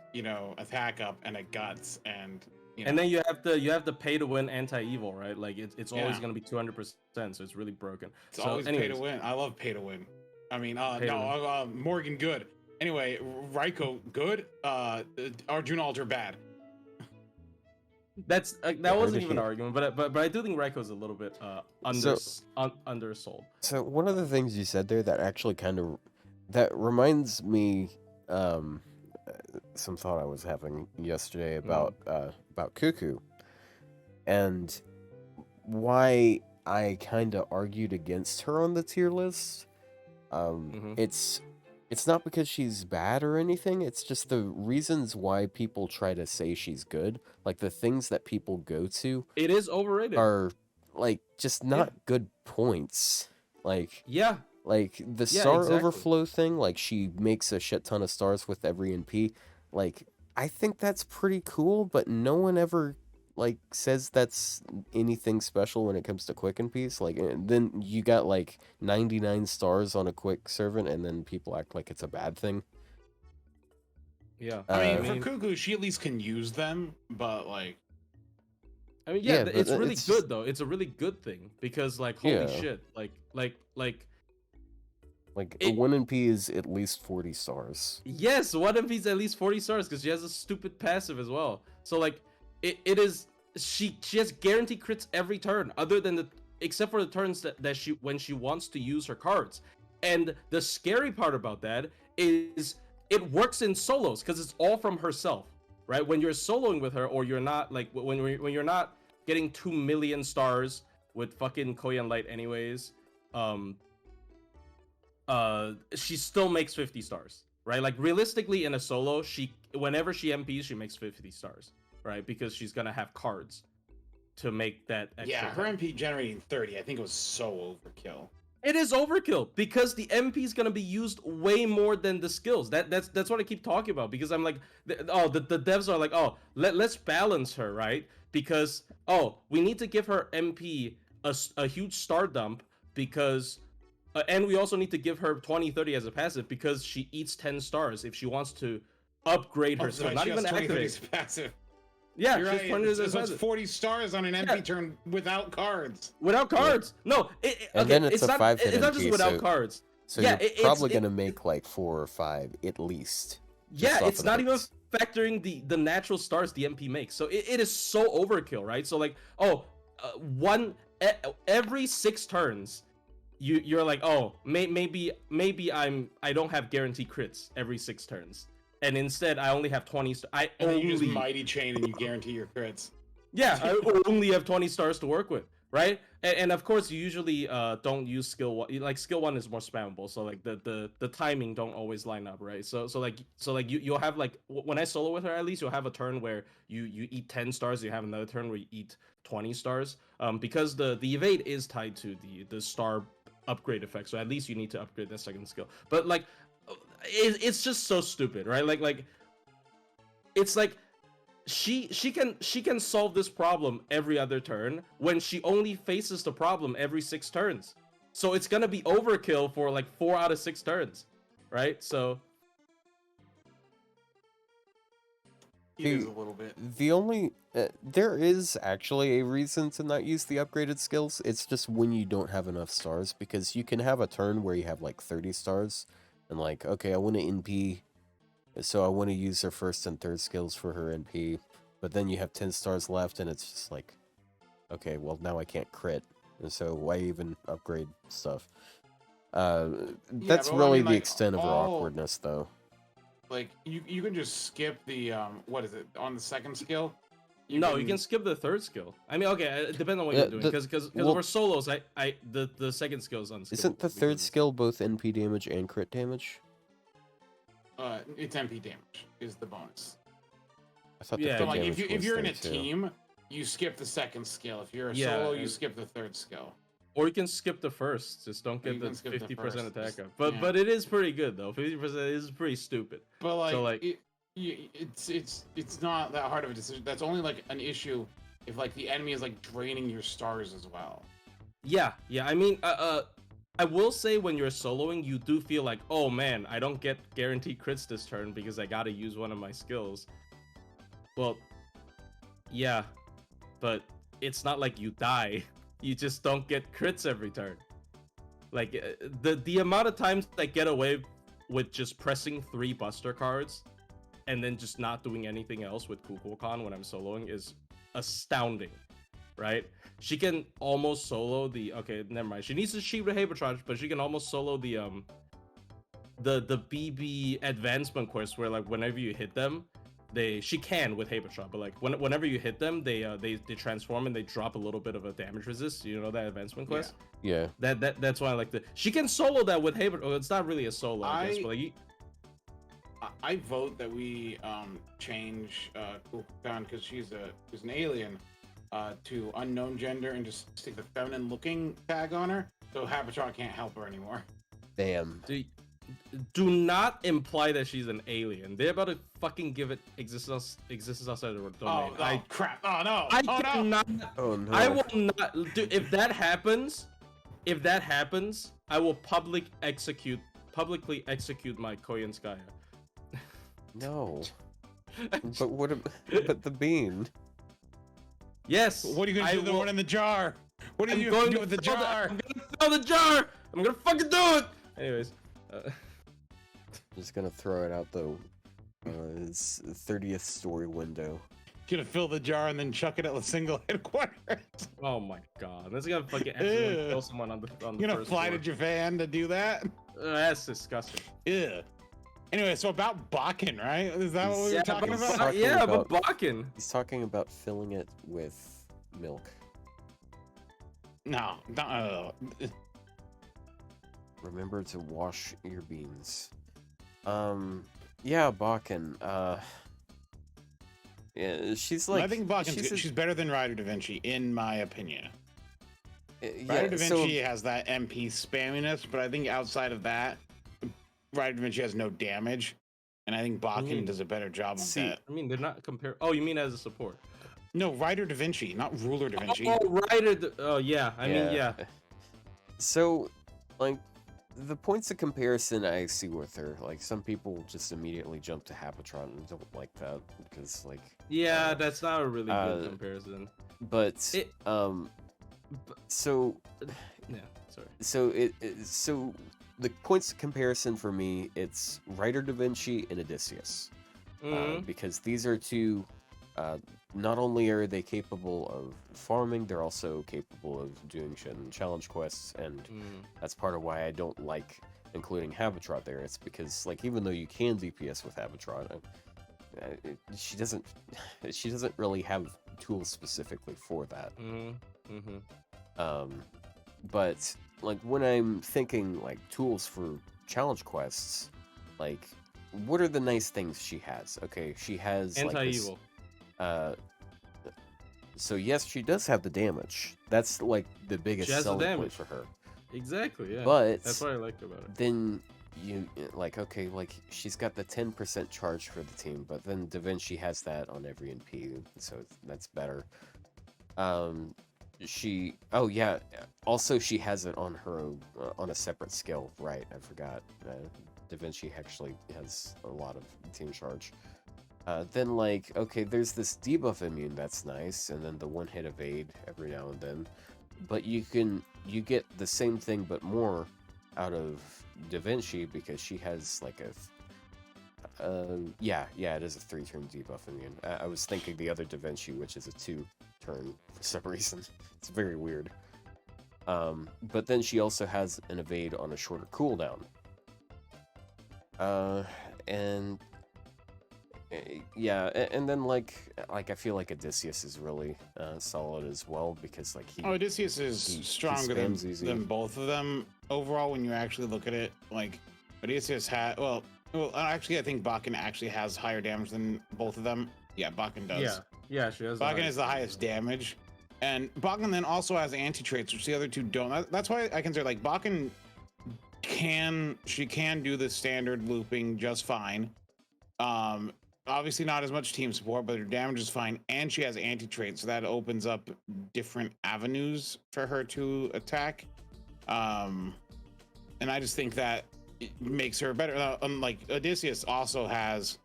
S3: attack up and a guts and.
S2: And then you have the pay to win anti-eval, right? Like it's always gonna be 200%, so it's really broken.
S3: It's always pay to win. I love pay to win. I mean, Morgan good. Anyway, Ryou good. Arjuna Alter bad.
S2: That wasn't even an argument, but I do think Ryu's a little bit undersold.
S1: So one of the things you said there that actually that reminds me some thought I was having yesterday about Cuckoo, and why I kind of argued against her on the tier list. It's not because she's bad or anything, it's just the reasons why people try to say she's good, like the things that people go to.
S2: It is overrated.
S1: Are like just not good points. Like like the star overflow thing, like she makes a shit ton of stars with every NP. Like I think that's pretty cool, but no one ever like says that's anything special when it comes to quick NPs. Like then you got like 99 stars on a quick servant, and then people act like it's a bad thing.
S2: Yeah,
S3: I mean, for Cuckoo, she at least can use them, but like.
S2: I mean, it's really good though. It's a really good thing because, like, holy shit, like
S1: a 1 NP is at least 40 stars.
S2: Yes, 1 NP is at least 40 stars because she has a stupid passive as well. So like, it is she has guaranteed crits every turn, except for the turns that she when she wants to use her cards. And the scary part about that is it works in solos because it's all from herself. Right, when you're soloing with her, or you're not like when you're not getting 2 million stars with fucking Koyan Light anyways, she still makes 50 stars, right? Like realistically in a solo, whenever she MPs, she makes 50 stars, right? Because she's gonna have cards to make that extra.
S3: Yeah, her MP generating 30, I think it was so overkill.
S2: It is overkill because the MP is gonna be used way more than the skills. That's what I keep talking about, because I'm like, the devs are like, let's balance her, right? Because we need to give her MP a huge star dump because, and we also need to give her 20-30 as a passive because she eats 10 stars if she wants to upgrade her skill. Not even activate
S3: passive.
S2: Yeah,
S3: you're right. It's 40 stars on an MP turn without cards.
S2: Without cards, no.
S1: Then it's a 5-hit.
S2: It's not just without cards.
S1: So you're probably gonna make like 4 or 5 at least.
S2: Yeah, it's not even factoring the natural stars the MP makes. So it is so overkill, right? So like, every 6 turns, you're like, maybe I don't have guaranteed crits every 6 turns. And instead, I only have 20.
S3: You use Mighty Chain and you guarantee your crits.
S2: Yeah, I only have 20 stars to work with, right? And of course, you usually don't use skill 1. Like skill 1 is more spammable, so like the timing don't always line up, right? So you'll have like, when I solo with her, at least you'll have a turn where you eat 10 stars. You have another turn where you eat 20 stars. Because the evade is tied to the star upgrade effect, so at least you need to upgrade that second skill. But like, it's just so stupid, right? Like it's like she can solve this problem every other turn when she only faces the problem every 6 turns. So it's gonna be overkill for like 4 out of 6 turns, right? So
S3: it is a little bit.
S1: The only there is actually a reason to not use the upgraded skills. It's just when you don't have enough stars, because you can have a turn where you have like 30 stars. And like, okay, I want to NP, so I want to use her first and third skills for her NP. But then you have 10 stars left, and it's just like, okay, well, now I can't crit. And so why even upgrade stuff? That's
S3: but,
S1: really
S3: I mean,
S1: the
S3: like,
S1: extent of her
S3: all-
S1: awkwardness, though.
S3: Like you can just skip the what is it on the second skill?
S2: You can skip the third skill. I mean, okay, it depends on what
S1: Yeah,
S2: you're doing. Because
S1: well-
S2: for solos, the second skill is unskippable.
S1: Isn't the third
S2: because-
S1: skill both NP damage and crit damage?
S3: It's MP damage is the bonus.
S1: I thought
S2: Yeah,
S1: the
S3: So
S1: crit
S3: like
S1: damage
S3: if
S1: was
S3: you're in
S1: there,
S3: a
S1: too.
S3: team, you skip the second skill. If you're a
S2: Yeah,
S3: solo, you
S2: and-
S3: skip the third skill.
S2: Or you can skip the first. Just don't
S3: You
S2: get the
S3: can skip the
S2: 50%
S3: first,
S2: attack
S3: just-
S2: up. But
S3: yeah.
S2: but it is pretty good though. 50% is pretty stupid.
S3: But like,
S2: So, like-
S3: it's not that hard of a decision. That's only like an issue if like the enemy is like draining your stars as well.
S2: Yeah. I mean, I will say when you're soloing, you do feel like, oh man, I don't get guaranteed crits this turn because I gotta use one of my skills. Well, yeah, but it's not like you die. You just don't get crits every turn. Like the amount of times I get away with just pressing 3 Buster cards and then just not doing anything else with Kukulkan when I'm soloing is astounding, right? She can almost solo the never mind. She needs to cheat with Habertrach, but she can almost solo the BB advancement quest where like whenever you hit them, she can with Habertrach, but like whenever you hit them, they transform and they drop a little bit of a damage resist. You know that advancement quest?
S1: Yeah.
S2: That's why I like the. She can solo that with Habertrach. Well, it's not really a solo, I guess, but like
S3: I vote that we change Kukulkan because she's an alien to unknown gender and just stick the feminine looking tag on her, so Habertrach can't help her anymore.
S1: Damn.
S2: do not imply that she's an alien. They're about to fucking give it existence outside of the domain.
S3: Crap! Oh no!
S2: I
S3: oh,
S2: cannot.
S1: Oh no.
S2: I will not. Dude, if that happens, I will publicly execute my Koyanskaya.
S1: No. But what? But the bean.
S2: Yes.
S3: What are you gonna do with the one in the jar? What are you
S2: going
S3: gonna do with the
S2: fill
S3: jar?
S2: I'm gonna fill the jar. I'm gonna fucking do it. Anyways.
S1: Just gonna throw it out though. It's 30th story window.
S3: Gonna fill the jar and then chuck it at a single headquarters.
S2: Oh my god, that's gonna fucking accidentally kill someone on the
S3: You're gonna
S2: first
S3: fly
S2: floor.
S3: to Japan to do that?
S2: That's disgusting.
S3: Ew. Anyway, so about Bakin, right? Is that what we were talking
S1: he's
S3: about?
S1: talking
S2: Yeah,
S1: about-
S2: but Bakin.
S1: He's talking about filling it with milk.
S3: No.
S1: Remember to wash your beans. Yeah, Bakin. Yeah, she's like.
S3: I think Bakin's
S1: she's
S3: good. She's better than Ryder Da Vinci, in my opinion.
S1: yeah,
S3: Ryder Da
S1: so-
S3: Vinci has that MP spamminess, but I think outside of that, Ryder Da Vinci has no damage, and I think Bakin does a better job of
S1: See,
S3: that.
S2: I mean, they're not compare. Oh, you mean as a support?
S3: No, Ryder Da Vinci, not Ruler Da Vinci.
S2: Oh, right. Oh, yeah. I mean, yeah.
S1: So, like, the points of comparison I see with her, like, some people just immediately jump to Habatron and don't like that because, like,
S2: Yeah, that's not a really good comparison.
S1: but
S2: It-
S1: so
S2: Yeah, sorry.
S1: so the points of comparison for me, it's Ryder Da Vinci and Odysseus, because these are two. Not only are they capable of farming, they're also capable of doing challenge quests, and that's part of why I don't like including Habatron there. It's because, like, even though you can DPS with Habatron, she doesn't really have tools specifically for that. But like when I'm thinking like tools for challenge quests, like what are the nice things she has? Okay, she has
S2: Anti-eval.
S1: So yes, she does have the damage. That's like the biggest
S2: She has the
S1: selling point
S2: damage.
S1: for her.
S2: Exactly. Yeah.
S1: But
S2: that's what I liked about it.
S1: then you like, okay, like she's got the 10% charge for the team, but then Da Vinci has that on every NP, so that's better. Also she has it on her on a separate skill, right? I forgot. Da Vinci actually has a lot of team charge. Then like, okay, there's this debuff immune that's nice, and then the one-hit evade every now and then. But you get the same thing but more out of Da Vinci because she has like a it is a 3-turn debuff immune. I was thinking the other Da Vinci, which is a 2-turn for some reason. It's very weird. But then she also has an evade on a shorter cooldown. And yeah, and then like I feel like Odysseus is really solid as well because like
S3: Odysseus is stronger than both of them overall when you actually look at it. Like Odysseus had well actually I think Bakin actually has higher damage than both of them. Yeah, Bakin does.
S2: Yeah, she has.
S3: Bakin is the highest damage, and Bakin then also has anti traits, which the other two don't. That's why I consider like Bakin can do the standard looping just fine. Obviously not as much team support, but her damage is fine, and she has anti traits, so that opens up different avenues for her to attack. And I just think that it makes her better. Like Odysseus also has,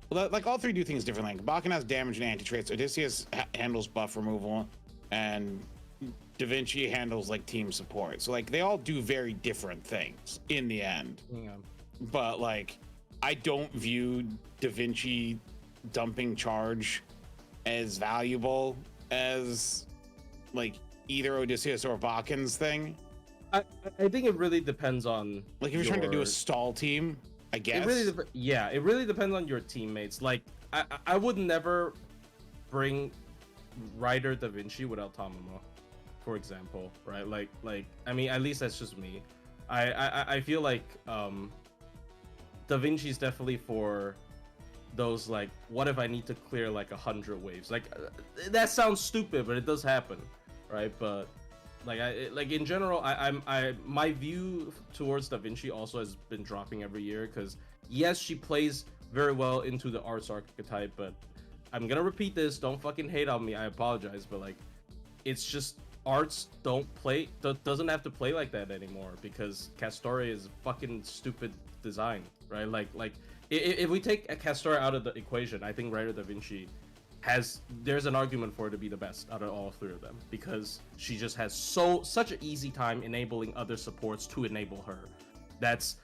S3: like all three do things differently. Like Bakin has damage and anti traits. Odysseus handles buff removal, and Da Vinci handles like team support. So like they all do very different things in the end.
S2: Yeah.
S3: But like I don't view Da Vinci dumping charge as valuable as like either Odysseus or Bakin's thing.
S2: I think it really depends on
S3: like if you're trying to do a stall team, I guess.
S2: It really depends on your teammates. Like I would never bring Ryder Da Vinci without Tamamo, for example, right? Like I mean, at least that's just me. I feel like Da Vinci's definitely for those like, what if I need to clear like 100 waves? Like that sounds stupid, but it does happen, right? But like in general, I my view towards Da Vinci also has been dropping every year because yes, she plays very well into the arts archetype, but I'm gonna repeat this. Don't fucking hate on me. I apologize, but like, it's just arts doesn't have to play like that anymore because Castoria is fucking stupid design, right? Like if we take a Castoria out of the equation, I think Ryder Da Vinci there's an argument for her to be the best out of all three of them because she just has such an easy time enabling other supports to enable her. That's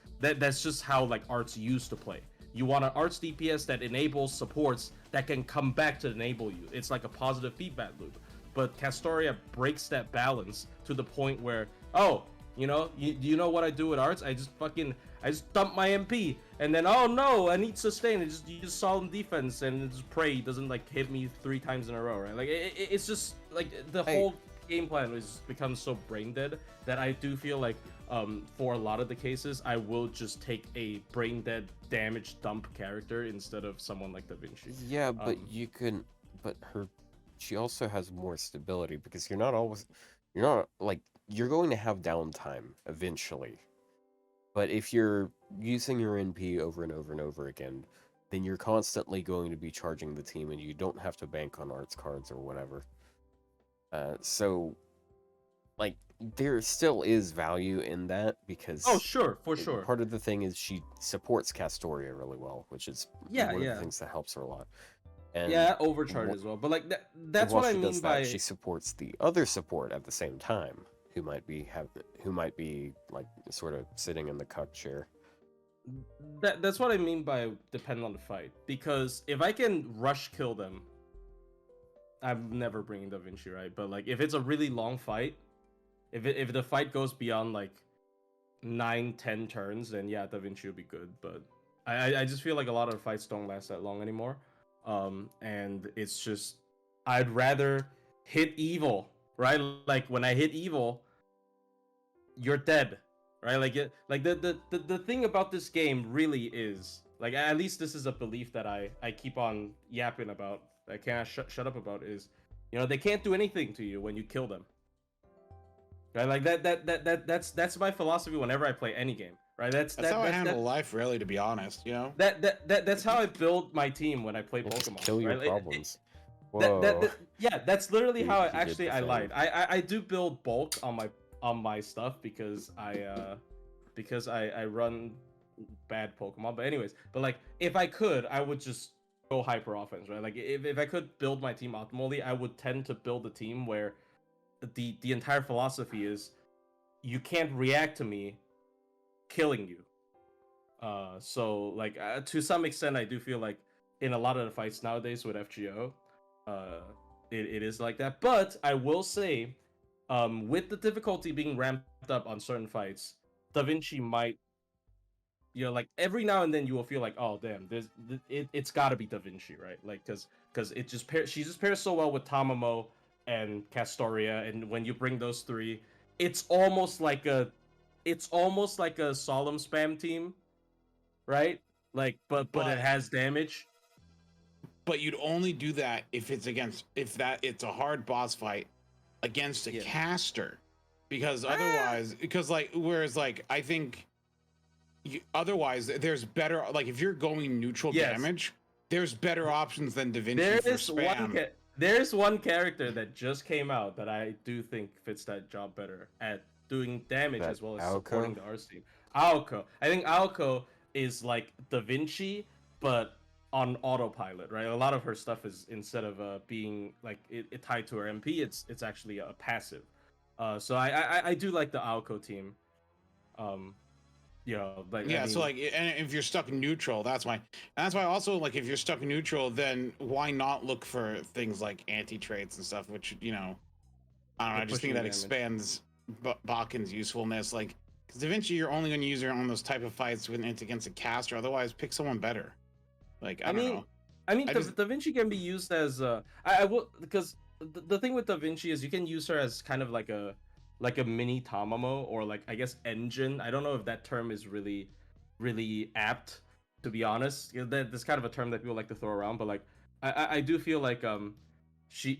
S2: just how like arts used to play. You want an arts DPS that enables supports that can come back to enable you. It's like a positive feedback loop. But Castoria breaks that balance to the point where, oh, you know, you know what I do with arts? I just dump my MP, and then oh no, I need sustain. You just solemn defense and just pray it doesn't like hit me 3 times in a row, right? Like it's just like the whole game plan has become so brain dead that I do feel like for a lot of the cases I will just take a brain dead damage dump character instead of someone like Da Vinci.
S1: Yeah, but she also has more stability because you're not like you're going to have downtime eventually. But if you're using your NP over and over and over again, then you're constantly going to be charging the team and you don't have to bank on arts cards or whatever. So, like, there still is value in that because...
S2: Oh, sure, for sure.
S1: Part of the thing is she supports Castoria really well, which is one of the things that helps her a lot. And
S2: overcharge as well. But, like, that's what I mean by...
S1: She supports the other support at the same time. Who might be like sort of sitting in the cuck chair.
S2: That's what I mean by depend on the fight. Because if I can rush kill them, I'm never bringing Da Vinci, right? But like if it's a really long fight, if the fight goes beyond like 9-10 turns, then yeah, Da Vinci would be good. But I just feel like a lot of the fights don't last that long anymore. And it's just I'd rather hit evil, right? Like when I hit evil, you're dead, right? Like the thing about this game really is like, at least this is a belief that I keep on yapping about. I can't shut up about is, you know, they can't do anything to you when you kill them, right? Like that's my philosophy whenever I play any game, right? That's
S3: how I handle life, really, to be honest. You know,
S2: that's how I build my team when I play Pokemon.
S1: Kill your
S2: right?
S1: problems.
S2: That's literally how I lied. I do build bulk on my stuff because I run bad Pokemon. But anyways, like if I could, I would just go hyper offense, right? Like if I could build my team optimally, I would tend to build a team where the entire philosophy is you can't react to me killing you. So like to some extent, I do feel like in a lot of the fights nowadays with FGO, it is like that. But I will say, With the difficulty being ramped up on certain fights, Da Vinci might, like every now and then you will feel like, oh damn, it's got to be Da Vinci, right? Like because she just pairs so well with Tamamo and Castoria, and when you bring those three, it's almost like a solemn spam team, right? Like, but it has damage.
S3: But you'd only do that if it's it's a hard boss fight against a caster, because otherwise, whereas I think otherwise there's better, like if you're going neutral damage, there's better options than Da Vinci for spam.
S2: There's one character that just came out that I do think fits that job better at doing damage as well as supporting the Ars team. Aoko. I think Aoko is like Da Vinci, but on autopilot, right? A lot of her stuff is, instead of being like it tied to her MP, it's actually a passive. So I do like the Aoko team.
S3: So and if you're stuck neutral, that's why also, like, if you're stuck neutral, then why not look for things like anti-traits and stuff, which, I don't know, I just think that damage expands Bakin's usefulness. Like, because Da Vinci, you're only going to use her on those type of fights when it's against a caster. Otherwise, pick someone better. Like, I don't know.
S2: I mean, Da Vinci can be used as I will, because the thing with Da Vinci is you can use her as kind of like a mini Tamamo, or like, I guess, engine. I don't know if that term is really apt, to be honest. That's kind of a term that people like to throw around, but like I do feel like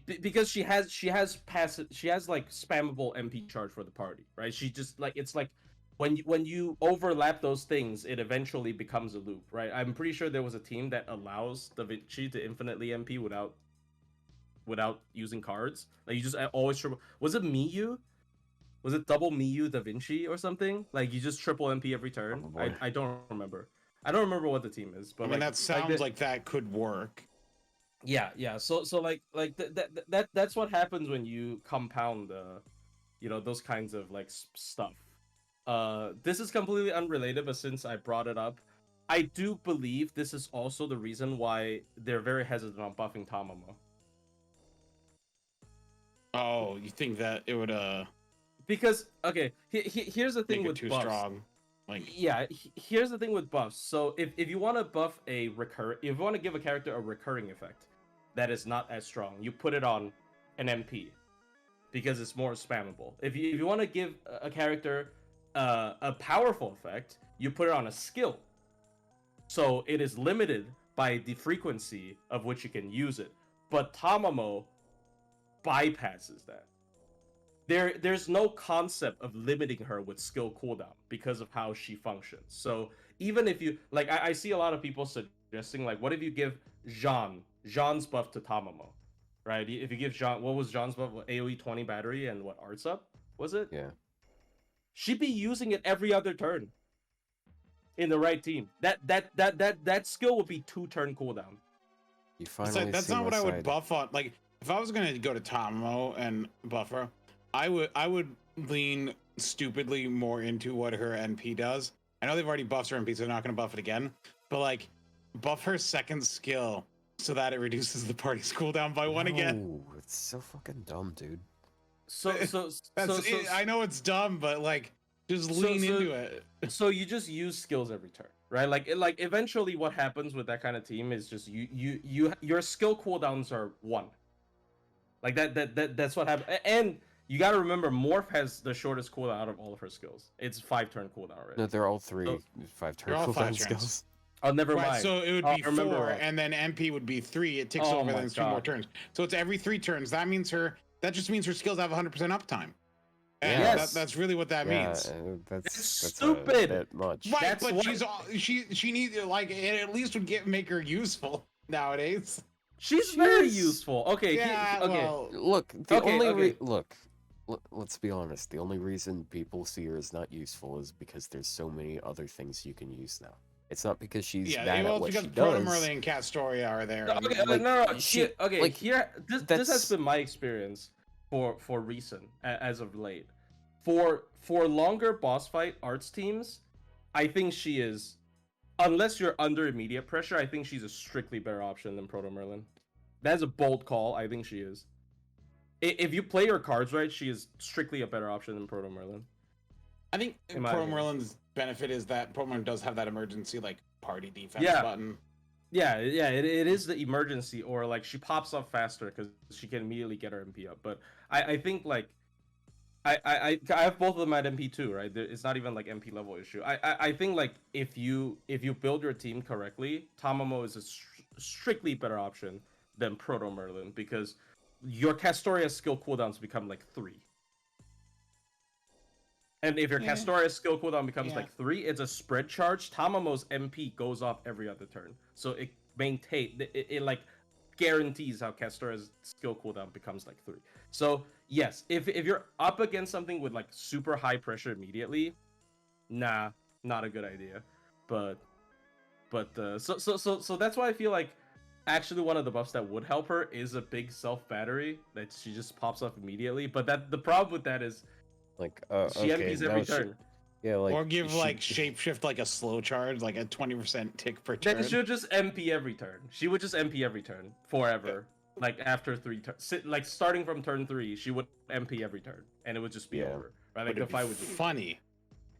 S2: because she has like spammable MP charge for the party, right? She just, like, it's like when you overlap those things, it eventually becomes a loop, right? I'm pretty sure there was a team that allows Da Vinci to infinitely MP without using cards. Like, you just always triple. Was it Miyu? Was it double Miyu Da Vinci or something? Like, you just triple MP every turn. I don't remember. I don't remember what the team is, but
S3: that sounds like that could work.
S2: Yeah. So that's what happens when you compound those kinds of like stuff. This is completely unrelated, but since I brought it up, I do believe this is also the reason why they're very hesitant on buffing Tamamo.
S3: Oh, you think that it would
S2: Because, okay, here's the thing with
S3: too
S2: buffs.
S3: strong.
S2: Here's the thing with buffs. So if you want to buff if you want to give a character a recurring effect that is not as strong, you put it on an MP because it's more spammable. If you want to give a character a powerful effect, you put it on a skill, so it is limited by the frequency of which you can use it. But Tamamo bypasses that. There's no concept of limiting her with skill cooldown because of how she functions. So even if you, like, I see a lot of people suggesting, like, what if you give Jean's buff to Tamamo, right? If you give Jean, what was Jean's buff? AoE 20 battery and what, arts up? Was it?
S1: Yeah.
S2: She'd be using it every other turn in the right team. That skill would be 2-turn cooldown.
S1: You finally
S3: that's not what I would buff on. Like, if I was gonna go to Tamamo and buff her, I would lean stupidly more into what her NP does. I know they've already buffed her NP, so they're not going to buff it again. But, like, buff her second skill so that it reduces the party's cooldown by 1 again.
S1: Oh, it's so fucking dumb, dude.
S3: I know it's dumb, but, like, just lean into it.
S2: So you just use skills every turn, right? Like eventually, what happens with that kind of team is just your skill cooldowns are 1. Like that's what happens. And you got to remember, Morph has the shortest cooldown out of all of her skills. It's 5-turn cooldown already.
S1: No, they're all 5-turn cooldown skills.
S2: Oh, never mind.
S3: So it would be 4, and then MP would be 3. It ticks over, then 2 more turns. So it's every 3 turns. That just means her skills have 100% uptime. And
S2: yes.
S3: That's really what that means.
S1: That's
S2: stupid.
S1: A bit much.
S3: Right, but she needs, like, it at least would make her useful nowadays.
S2: She's very useful. Okay.
S3: Yeah,
S2: okay.
S3: Well,
S1: look, let's be honest. The only reason people see her as not useful is because there's so many other things you can use now. It's not because she's bad at what she does.
S3: Proto Merlin and Castoria are there.
S2: This has been my experience for recent, as of late. For longer boss fight arts teams, I think she is, unless you're under immediate pressure, I think she's a strictly better option than Proto Merlin. That's a bold call. I think she is. If you play her cards right, she is strictly a better option than Proto Merlin.
S3: I think
S2: In my
S3: Pro
S2: opinion.
S3: Merlin's benefit is that Pro Merlin does have that emergency like party defense
S2: Yeah.
S3: button.
S2: Yeah, it is the emergency, or like she pops up faster because she can immediately get her MP up. But I think like I have both of them at MP too, right? It's not even like MP level issue. I think like if you build your team correctly, Tamamo is a strictly better option than Proto Merlin because your Castoria skill cooldowns become like 3. And if your
S3: Yeah.
S2: Castoria skill cooldown becomes
S3: Yeah.
S2: like 3, it's a spread charge. Tamamo's MP goes off every other turn, so it it like guarantees how Castoria's skill cooldown becomes like 3. So yes, if you're up against something with like super high pressure immediately, nah, not a good idea. But so that's why I feel like actually one of the buffs that would help her is a big self battery that she just pops up immediately. But that the problem with that is
S1: Like,
S2: she
S1: okay,
S2: MPs every
S1: now
S2: turn.
S1: yeah, like
S3: or give
S1: she-
S3: like shapeshift like a slow charge, like a 20% tick per
S2: Then
S3: turn.
S2: she'll just MP every turn. She would just MP every turn forever. Like after 3 turns, like starting from turn 3, she would MP every turn, and it would just be
S1: Yeah.
S2: over. Right? Like
S3: But
S2: the
S3: it'd be
S2: fight would just
S3: funny.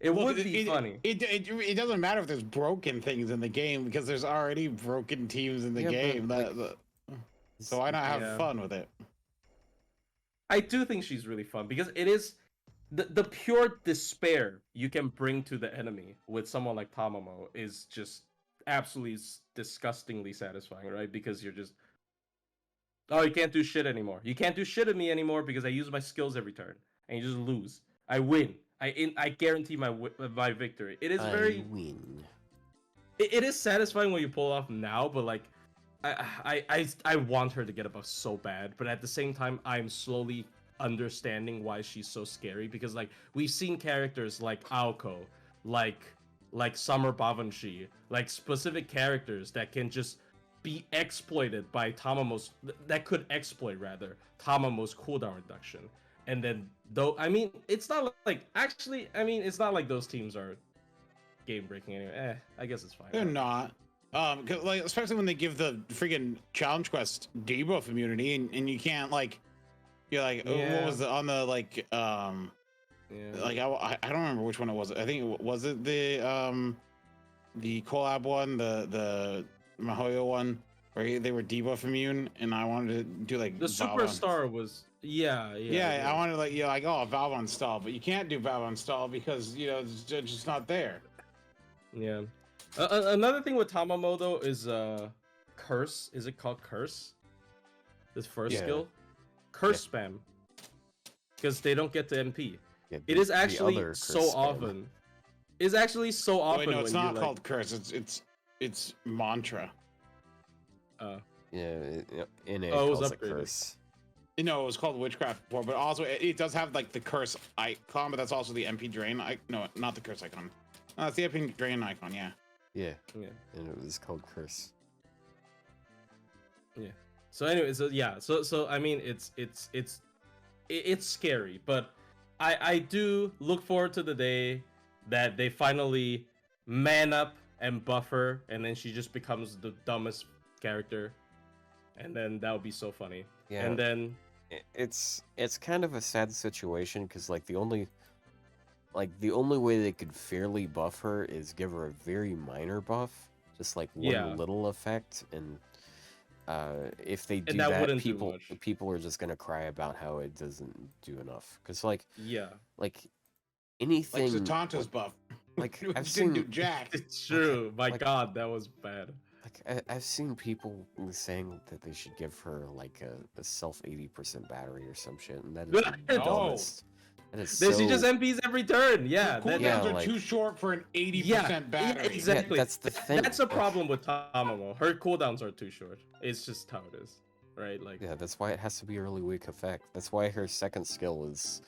S2: It
S3: Look,
S2: would be funny.
S3: It doesn't matter if there's broken things in the game because there's already broken teams in the
S1: Yeah, but,
S3: game.
S1: like,
S3: So why not have
S2: Yeah.
S3: fun with it?
S2: I do think she's really fun because it is the pure despair you can bring to the enemy with someone like Tamamo is just absolutely disgustingly satisfying, right? Because you're just, oh, you can't do shit anymore. You can't do shit at me anymore because I use my skills every turn, and you just lose. I win. I guarantee my victory. It is very.
S1: I win.
S2: It is satisfying when you pull it off now, but like, I want her to get a buff so bad, but at the same time, I'm slowly understanding why she's so scary because like we've seen characters like Aoko, like Summer Bavanshi, like specific characters that can just be exploited by Tamamo's that could exploit rather Tamamo's cooldown reduction. And then though I mean it's not like actually I mean it's not like those teams are game breaking anyway. I guess it's fine.
S3: They're not. 'Cause, like especially when they give the freaking challenge quest debuff immunity, and you can't like, you're like, oh,
S2: Yeah.
S3: what was the on the like
S2: Yeah.
S3: like I don't remember which one it was. I think was it the collab one, the Mahoyo one, where they were debuff immune, and I wanted to do like
S2: The
S3: Valve
S2: superstar was
S3: yeah, I wanted to like like oh Valve on stall, but you can't do Valve on stall because it's just not there.
S2: Yeah. Another thing with Tamamo though is curse. Is it called curse? This first
S1: Yeah.
S2: skill, curse spam, because they don't get to MP.
S1: Yeah,
S2: It
S1: the-
S2: is
S1: the
S2: actually
S1: other
S2: so
S1: curse spam.
S2: often. It's actually so often.
S3: Wait, no, it's
S2: when
S3: not
S2: you,
S3: called curse. It's mantra.
S1: Yeah, NA
S2: Oh, it was
S1: calls it
S2: upgraded.
S1: curse.
S3: No, it was called witchcraft before, but also it does have like the curse icon, but that's also the MP drain. No, not the curse icon. No, it's the MP drain icon. Yeah.
S1: Yeah,
S2: Yeah.
S1: and it was called curse.
S2: So anyway, so I mean it's scary, but I do look forward to the day that they finally man up and buff her, and then she just becomes the dumbest character, and then that would be so funny.
S1: Yeah,
S2: And then
S1: it's kind of a sad situation because like the only way they could fairly buff her is give her a very minor buff, just like one
S2: Yeah.
S1: little effect, and if they do
S2: that
S1: that,
S2: wouldn't do
S1: people
S2: much.
S1: are just gonna cry about how it doesn't do enough. Because like
S2: yeah,
S1: anything
S3: Like Zatanta's buff.
S1: like
S3: Which
S1: I've
S3: didn't do
S1: seen
S3: jack.
S2: it's true. My
S1: like-
S2: God, that was bad.
S1: like I've seen people saying that they should give her like a self 80% battery or some shit, and that is the
S2: No.
S1: dumbest. That is
S2: Then
S1: so...
S2: she just MPs every turn. Yeah,
S3: Cooldowns
S1: Yeah,
S3: are
S1: like-
S3: too short for an 80%
S2: Yeah,
S3: battery.
S2: yeah, exactly.
S1: Yeah, that's the thing.
S2: That's a problem with Tamamo. Her cooldowns are too short. It's just how it is, right? Like,
S1: Yeah, that's why it has to be early weak effect. That's why her second skill is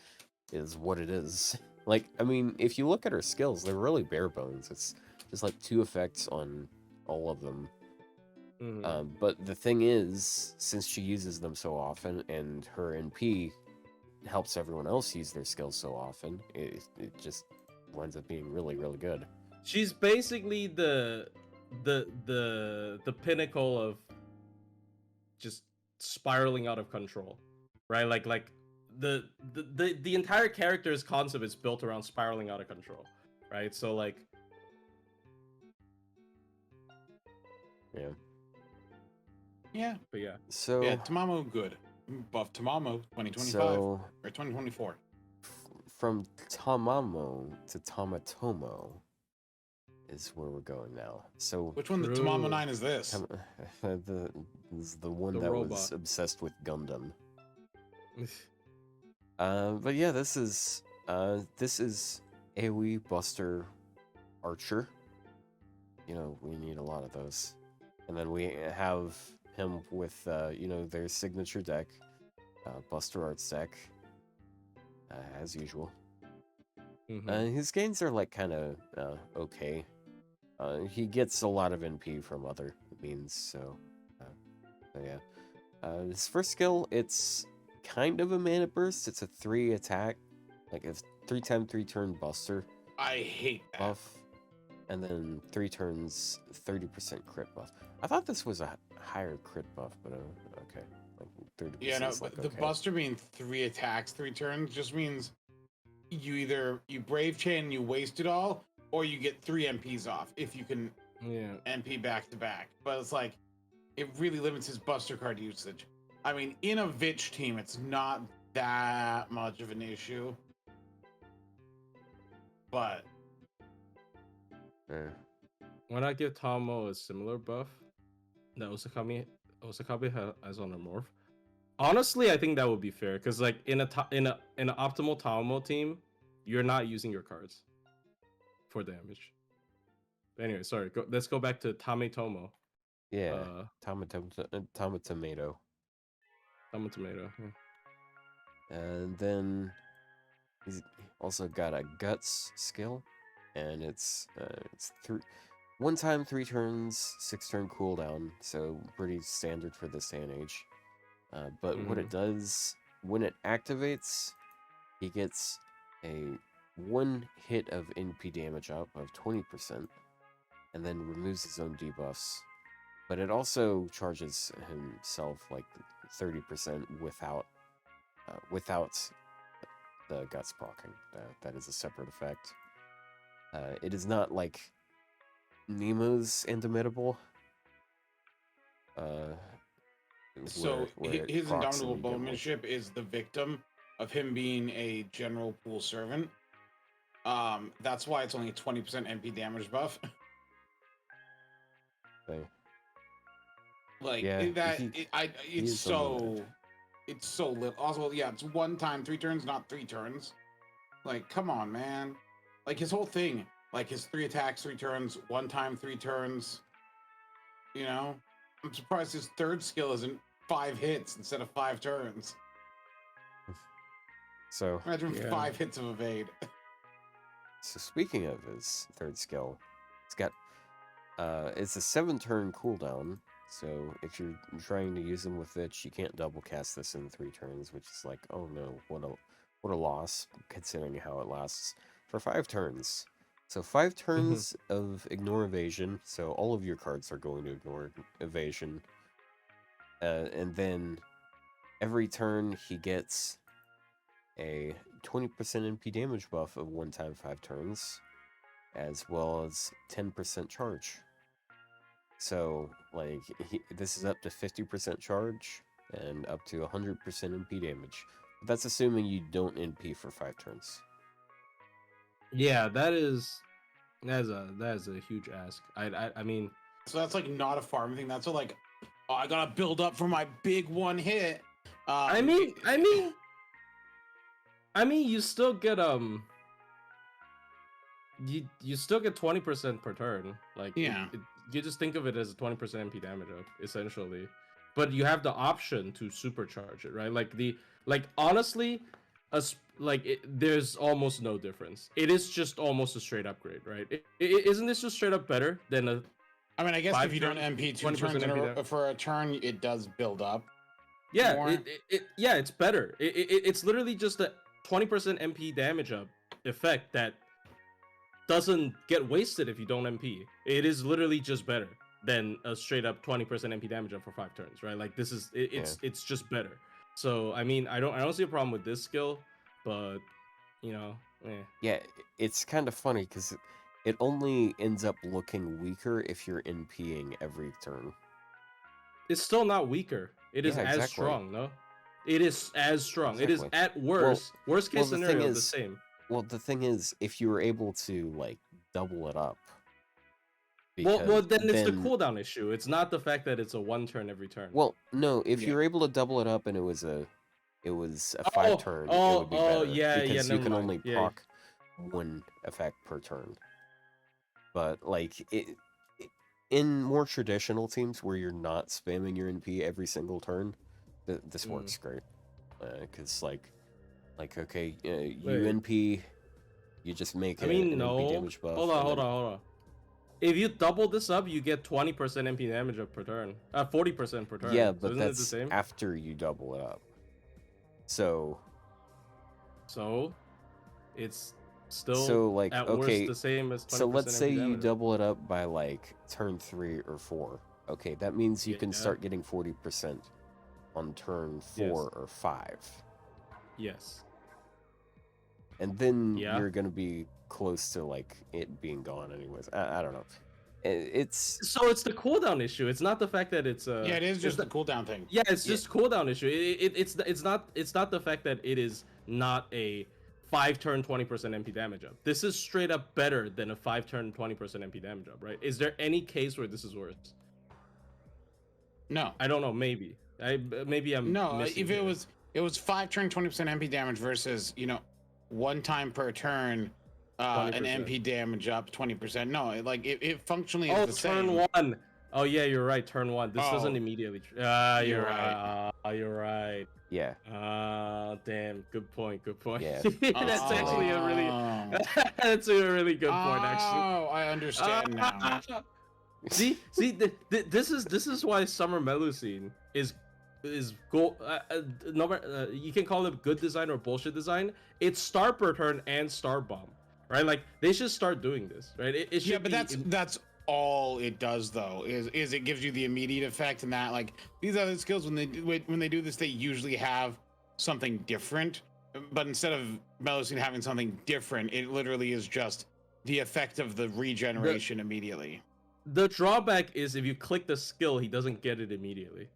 S1: what it is. Like, I mean, if you look at her skills, they're really bare bones. It's just like 2 effects on all of them.
S2: mhm.
S1: But the thing is, since she uses them so often, and her NP helps everyone else use their skills so often, it just winds up being really, really good.
S2: She's basically the pinnacle of just spiraling out of control. right? Like the entire character's concept is built around spiraling out of control, right? So like,
S1: Yeah.
S3: Yeah.
S2: but yeah,
S1: So
S3: Yeah, Tamamo good. Buff Tamamo 2025
S1: so
S3: or 2024.
S1: from Tamamo to Tametomo is where we're going now. So
S3: Which one? The
S2: True.
S3: Tamamo 9 is this?
S1: the this is the one
S2: The
S1: that was
S2: robot.
S1: obsessed with Gundam. But yeah, this is AoE Buster Archer. You know, we need a lot of those. And then we have him with their signature deck, Buster Arts deck, as usual.
S2: Mhm.
S1: His gains are like kind of okay. He gets a lot of NP from other means, so yeah. His first skill, it's kind of a mana burst. It's a 3 attack, like a 3x3 turn Buster
S3: I hate that.
S1: buff, and then 3 turns 30% crit buff. I thought this was a higher crit buff, but okay, like 30%.
S3: Yeah, no,
S1: is
S3: but
S1: like,
S3: the
S1: okay.
S3: Buster being 3 attacks, 3 turns just means you Brave Chain and you waste it all, or you get 3 MPs off if you can
S2: Yeah.
S3: MP back to back. But it's like, it really limits his Buster card usage. I mean, in a Vich team, it's not that much of an issue. But
S1: Yeah.
S2: Why not give Tamamo a similar buff that Osakabe has on her morph? Honestly, I think that would be fair because like in an optimal Tamamo team, you're not using your cards for damage. But anyway, sorry. Let's go back to Tametomo.
S1: Yeah, Tamatomato.
S2: Tomato. Yeah.
S1: And then he's also got a guts skill, and it's 1 time 3 turns, 6 turn cooldown, so pretty standard for this day and age. But what it does when it activates, he gets a 1 hit of NP damage up of 20%, and then removes his own debuffs. But it also charges himself like 30% without the guts proccing. That is a separate effect. It is not like Nemo's Indomitable.
S3: so
S1: where it
S3: his
S1: procs and
S3: indomitable
S1: you get one.
S3: bowmanship is the victim of him being a general pool servant. That's why it's only a 20% MP damage buff.
S1: Okay.
S3: Like
S1: Yeah,
S3: it's
S1: is unlimited.
S3: so it's so little. Also, yeah, it's 1 time 3 turns, not 3 turns. Like, come on, man. Like his whole thing, like his 3 attacks, 3 turns, 1 time 3 turns. You know, I'm surprised his third skill isn't 5 hits instead of 5 turns.
S1: So
S3: Imagine
S2: Yeah.
S3: 5 hits of evade.
S1: So speaking of his third skill, it's got it's a 7 turn cooldown. So if you're trying to use him with it, you can't double cast this in 3 turns, which is like, oh no, what a loss considering how it lasts for 5 turns. So 5 turns of ignore evasion. So all of your cards are going to ignore evasion, and then every turn he gets a 20% NP damage buff of 1 time 5 turns, as well as 10% charge. So, like, this is up to 50% charge and up to 100% NP damage. That's assuming you don't NP for 5 turns.
S2: Yeah, that is a huge ask. I mean,
S3: So that's like not a farm thing. That's a like, oh, I gotta build up for my big 1 hit.
S2: I mean, you still get you still get 20% per turn. Like,
S3: Yeah.
S2: you just think of it as a 20% MP damage up, essentially. But you have the option to supercharge it, right? Like honestly, there's almost no difference. It is just almost a straight upgrade, right? Isn't this just straight up better than a?
S3: I mean, I guess
S2: 5
S3: if you don't
S2: turn,
S3: MP 2
S2: 20%
S3: turns in
S2: MP
S3: for a turn, it does build up.
S2: Yeah,
S3: more.
S2: yeah, it's better. It's literally just a 20% MP damage up effect that doesn't get wasted if you don't MP. It is literally just better than a straight up 20% MP damage up for 5 turns, right? Like this is it's just better. So I mean, I don't see a problem with this skill, but you know,
S1: Yeah, it's kind of funny because it only ends up looking weaker if you're NPing every turn.
S2: it's still not weaker. It is
S1: Yeah,
S2: as
S1: exactly.
S2: strong, no? It is as strong. It is
S1: Exactly.
S2: at worst case
S1: the thing
S2: scenario the
S1: is-
S2: same.
S1: Well, the thing is, if you were able to like double it up,
S2: Well, then it's the
S1: then
S2: cooldown issue. It's not the fact that it's a one turn every turn.
S1: well, no, if
S3: Yeah.
S1: you were able to double it up and it was a
S2: Oh,
S1: 5-turn, it
S2: oh,
S1: would be
S2: oh,
S1: better
S2: yeah,
S1: because you
S2: never
S1: can
S2: mind.
S1: only
S2: Yeah.
S1: proc one effect per turn. But like in more traditional teams where you're not spamming your NP every single turn, this works great. Because like okay, you
S2: Wait.
S1: NP, you just make
S2: I mean,
S1: an
S2: no.
S1: NP damage buff.
S2: Hold on. If you double this up, you get 20% MP damage up per turn. 40% per turn.
S1: Yeah,
S2: So
S1: but
S2: isn't it the
S1: that's
S2: same?
S1: after you double it up. So
S2: It's still
S1: so like
S2: at
S1: okay,
S2: worst the same as 20%
S1: so let's say
S2: MP
S1: you
S2: damage.
S1: double it up by like turn 3 or 4. Okay, that means you can
S2: Yeah.
S1: start getting 40% on turn 4
S2: Yes.
S1: or 5.
S2: Yes.
S1: And then
S2: Yeah.
S1: you're gonna be close to like it being gone anyways. I don't know. It's
S2: So it's the cooldown issue. It's not the fact that it's
S3: Yeah, it is just the cooldown thing.
S2: Yeah, it's just cooldown issue. It's not the fact that it is not a 5-turn 20% MP damage up. This is straight up better than a 5-turn 20% MP damage up, right? Is there any case where this is worse?
S3: No.
S2: I don't know. Maybe I'm
S3: No,
S2: missing
S3: if
S2: here.
S3: it was 5-turn 20% MP damage versus, one time per turn, an
S2: 20%.
S3: MP damage up 20%. No, it functionally
S2: Oh,
S3: is the
S2: turn
S3: same.
S2: 1. Oh yeah, you're right. Turn 1. This doesn't
S3: Oh,
S2: immediately.
S3: you're right.
S2: You're right.
S1: yeah.
S2: Damn. Good point.
S1: Yeah.
S2: That's actually a really.
S3: Oh.
S2: That's a really good point, actually.
S3: Oh, I understand now.
S2: See, this is why Summer Melusine is gold. You can call it good design or bullshit design. It's star per turn and star bomb, right? Like they should start doing this, right? It should
S3: Yeah, but
S2: be
S3: that's all it does though. Is it gives you the immediate effect, and that like these other skills when they do this, they usually have something different. But instead of Melusine having something different, it literally is just the effect of the regeneration immediately.
S2: The drawback is if you click the skill, he doesn't get it immediately.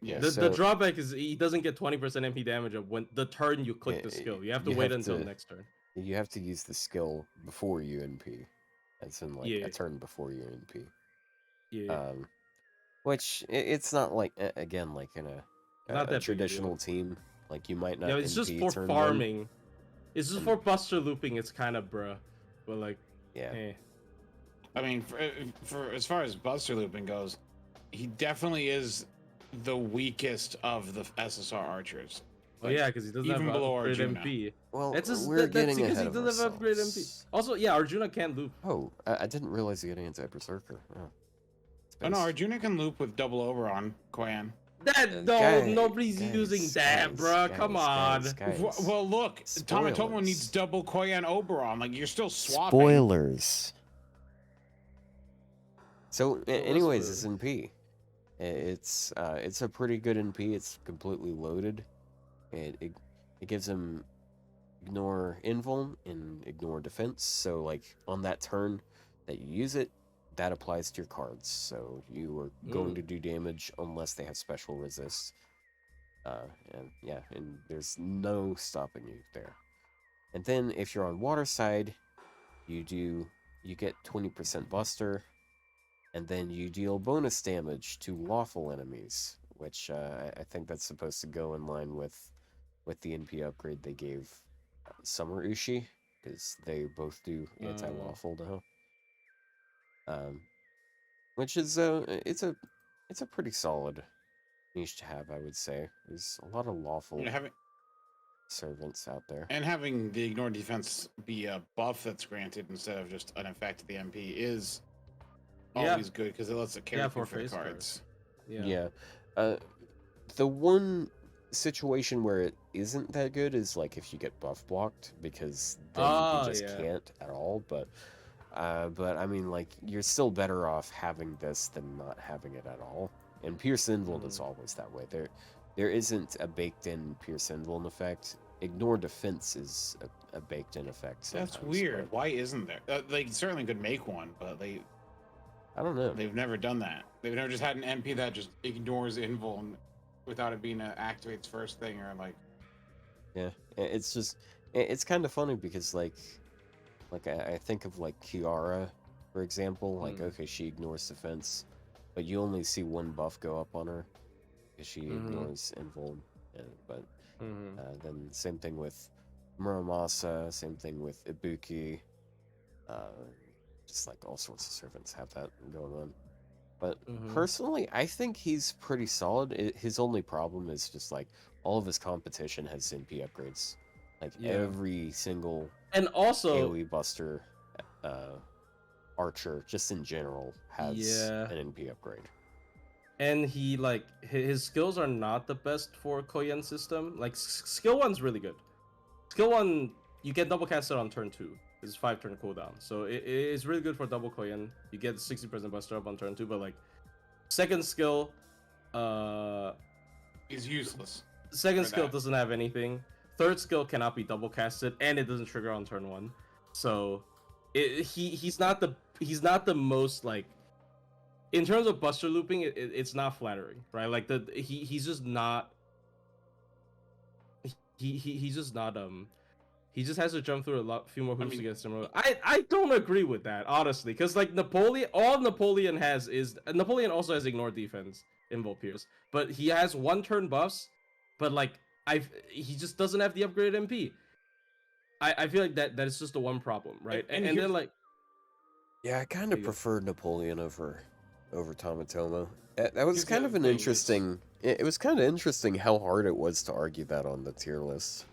S1: Yeah.
S2: The drawback is he doesn't get 20% MP damage of when the turn you click the skill. You have to wait until next turn.
S1: You have to use the skill before you NP. As in like a turn before you NP.
S2: Yeah.
S1: Which it's not like again like in a traditional team, like you might not.
S2: Yeah, it's just for farming. It's just for buster looping. It's kind of bruh, but like
S1: yeah.
S3: I mean, for as far as buster looping goes, he definitely is the weakest of the SSR archers.
S2: Oh yeah, because he doesn't
S3: even
S2: have
S3: below
S2: upgrade
S3: Arjuna.
S2: MP.
S1: Well,
S2: We're getting ahead of ourselves. Have upgrade MP. Also, yeah, Arjuna can't loop.
S1: Oh, I didn't realize he had anti-berserker.
S3: Oh no, Arjuna can loop with double Oberon, Koyan.
S2: Nobody's using that, bruh. Come on.
S3: Well, look, Tametomo needs double Koyan Oberon. Like you're still swapping.
S1: Spoilers. So, anyways, it's NP. It's a pretty good NP. It's completely loaded. It gives him ignore invuln and ignore defense. So, like on that turn that you use it, that applies to your cards. So you are going to do damage unless they have special resist. And there's no stopping you there. And then if you're on water side, you get 20% buster. And then you deal bonus damage to lawful enemies, which I think that's supposed to go in line with the NP upgrade they gave Summer Ushi, because they both do anti-lawful now. Which is it's a pretty solid niche to have, I would say. There's a lot of lawful servants out there,
S3: and having the ignore defense be a buff that's granted instead of just an effect of the MP is always good because it lets it carry for the cards.
S1: Yeah. The one situation where it isn't that good is like if you get buff blocked, because then you just can't at all. But I mean, like you're still better off having this than not having it at all. And Pierce Invuln is always that way. there isn't a baked-in Pierce Invuln effect. Ignore defense is a baked-in effect.
S3: That's weird. Why isn't there? They certainly could make one, but
S1: I don't know.
S3: they've never done that. They've never just had an MP that just ignores Invuln without it being activates first thing or like.
S1: Yeah, it's just it's kind of funny because like I think of like Kiara, for example. Like okay, she ignores defense, but you only see one buff go up on her because she ignores Invuln. But then same thing with Muramasa, same thing with Ibuki. Just like all sorts of servants have that going on. But personally, I think he's pretty solid. His only problem is just like all of his competition has MP upgrades. Like every single
S2: and also
S1: AoE buster, archer, just in general, has an MP upgrade.
S2: And he like his skills are not the best for Koyan system. Like skill 1's really good. Skill 1 you get double cast it on turn 2. It's 5 turn cooldown, so it is really good for double Koyan. You get 60% buster up on turn 2, but like second skill,
S3: is useless.
S2: Second skill doesn't have anything. Third skill cannot be double casted, and it doesn't trigger on turn 1. So he's not the most like. In terms of buster looping, it's not flattering, right? Like he's just not. He's just not He just has to jump through few more hoops to get similar. I don't agree with that honestly, because like Napoleon, all Napoleon has is Napoleon also has ignored defense in Pierce, but he has 1 turn buffs, but like he just doesn't have the upgraded MP. I feel like that is just the one problem, right? And then like.
S1: Yeah, I kind of prefer Napoleon over Tametomo. That was kind of an interesting. It was kind of interesting how hard it was to argue that on the tier list.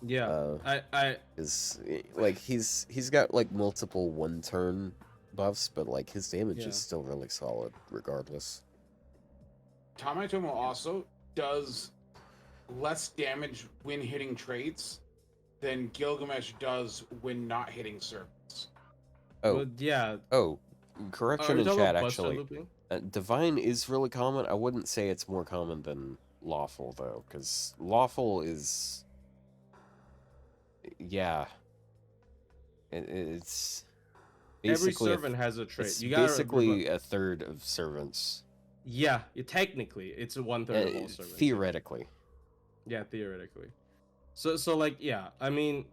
S2: Yeah, I
S1: is like he's got like multiple 1-turn buffs, but like his damage is still really solid regardless.
S3: Tametomo also does less damage when hitting traits than Gilgamesh does when not hitting servants.
S1: Oh
S2: well, yeah.
S1: Oh, correction in chat actually. Divine is really common. I wouldn't say it's more common than lawful though, because lawful is it's basically
S2: every servant has a trait.
S1: It's basically a third of servants.
S2: Yeah, technically it's 1/3 of all servants.
S1: Theoretically.
S2: Yeah, theoretically. So like I mean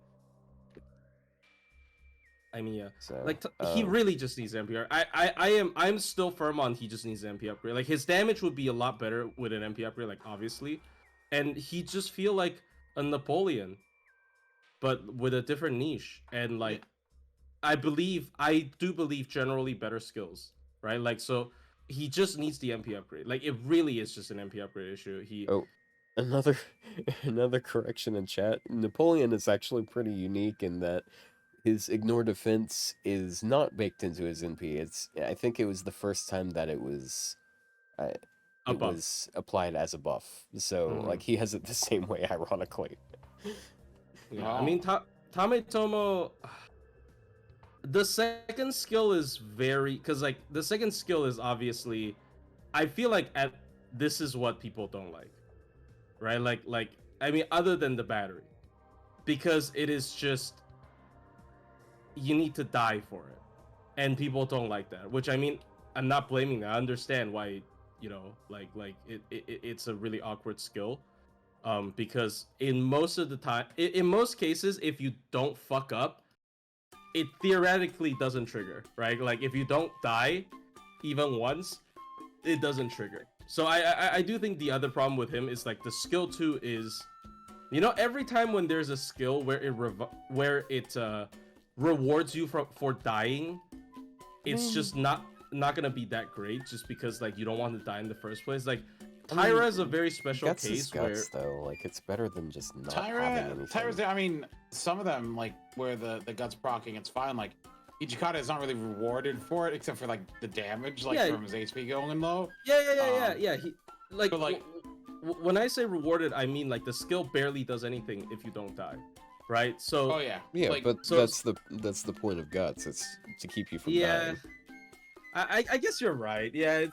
S2: yeah. So, like he really just needs MP. I'm still firm on he just needs an MP upgrade. Like his damage would be a lot better with an MP upgrade, like obviously, and he just feel like a Napoleon, but with a different niche. And like I do believe generally better skills, right? Like so he just needs the MP upgrade. Like it really is just an MP upgrade issue.
S1: Another correction in chat. Napoleon is actually pretty unique in that his ignore defense is not baked into his NP. I think it was the first time that it was applied as a buff. So like he has it the same way, ironically.
S2: Yeah, I mean Tametomo. The second skill is because like the second skill is obviously, I feel like this is what people don't like, right? Like I mean other than the battery, because it is just. You need to die for it, and people don't like that, which I mean I'm not blaming that. I understand why, like it's a really awkward skill, because in most of the time, in most cases, if you don't fuck up, it theoretically doesn't trigger, right? Like if you don't die even once, it doesn't trigger. So I do think the other problem with him is like the skill 2 is, every time when there's a skill where it rewards you for dying, it's just not gonna be that great, just because like you don't want to die in the first place. Like Tyra is a very special case where
S1: though, like it's better than just not having anything.
S3: Tyra's, I mean, some of them like where the guts procking, it's fine. Like Ichikata is not really rewarded for it except for like the damage, like from his HP going low.
S2: Yeah. He like when I say rewarded, I mean like the skill barely does anything if you don't die. Right, so
S1: like, but so that's the point of guts. It's to keep you from dying.
S2: I guess you're right. Yeah,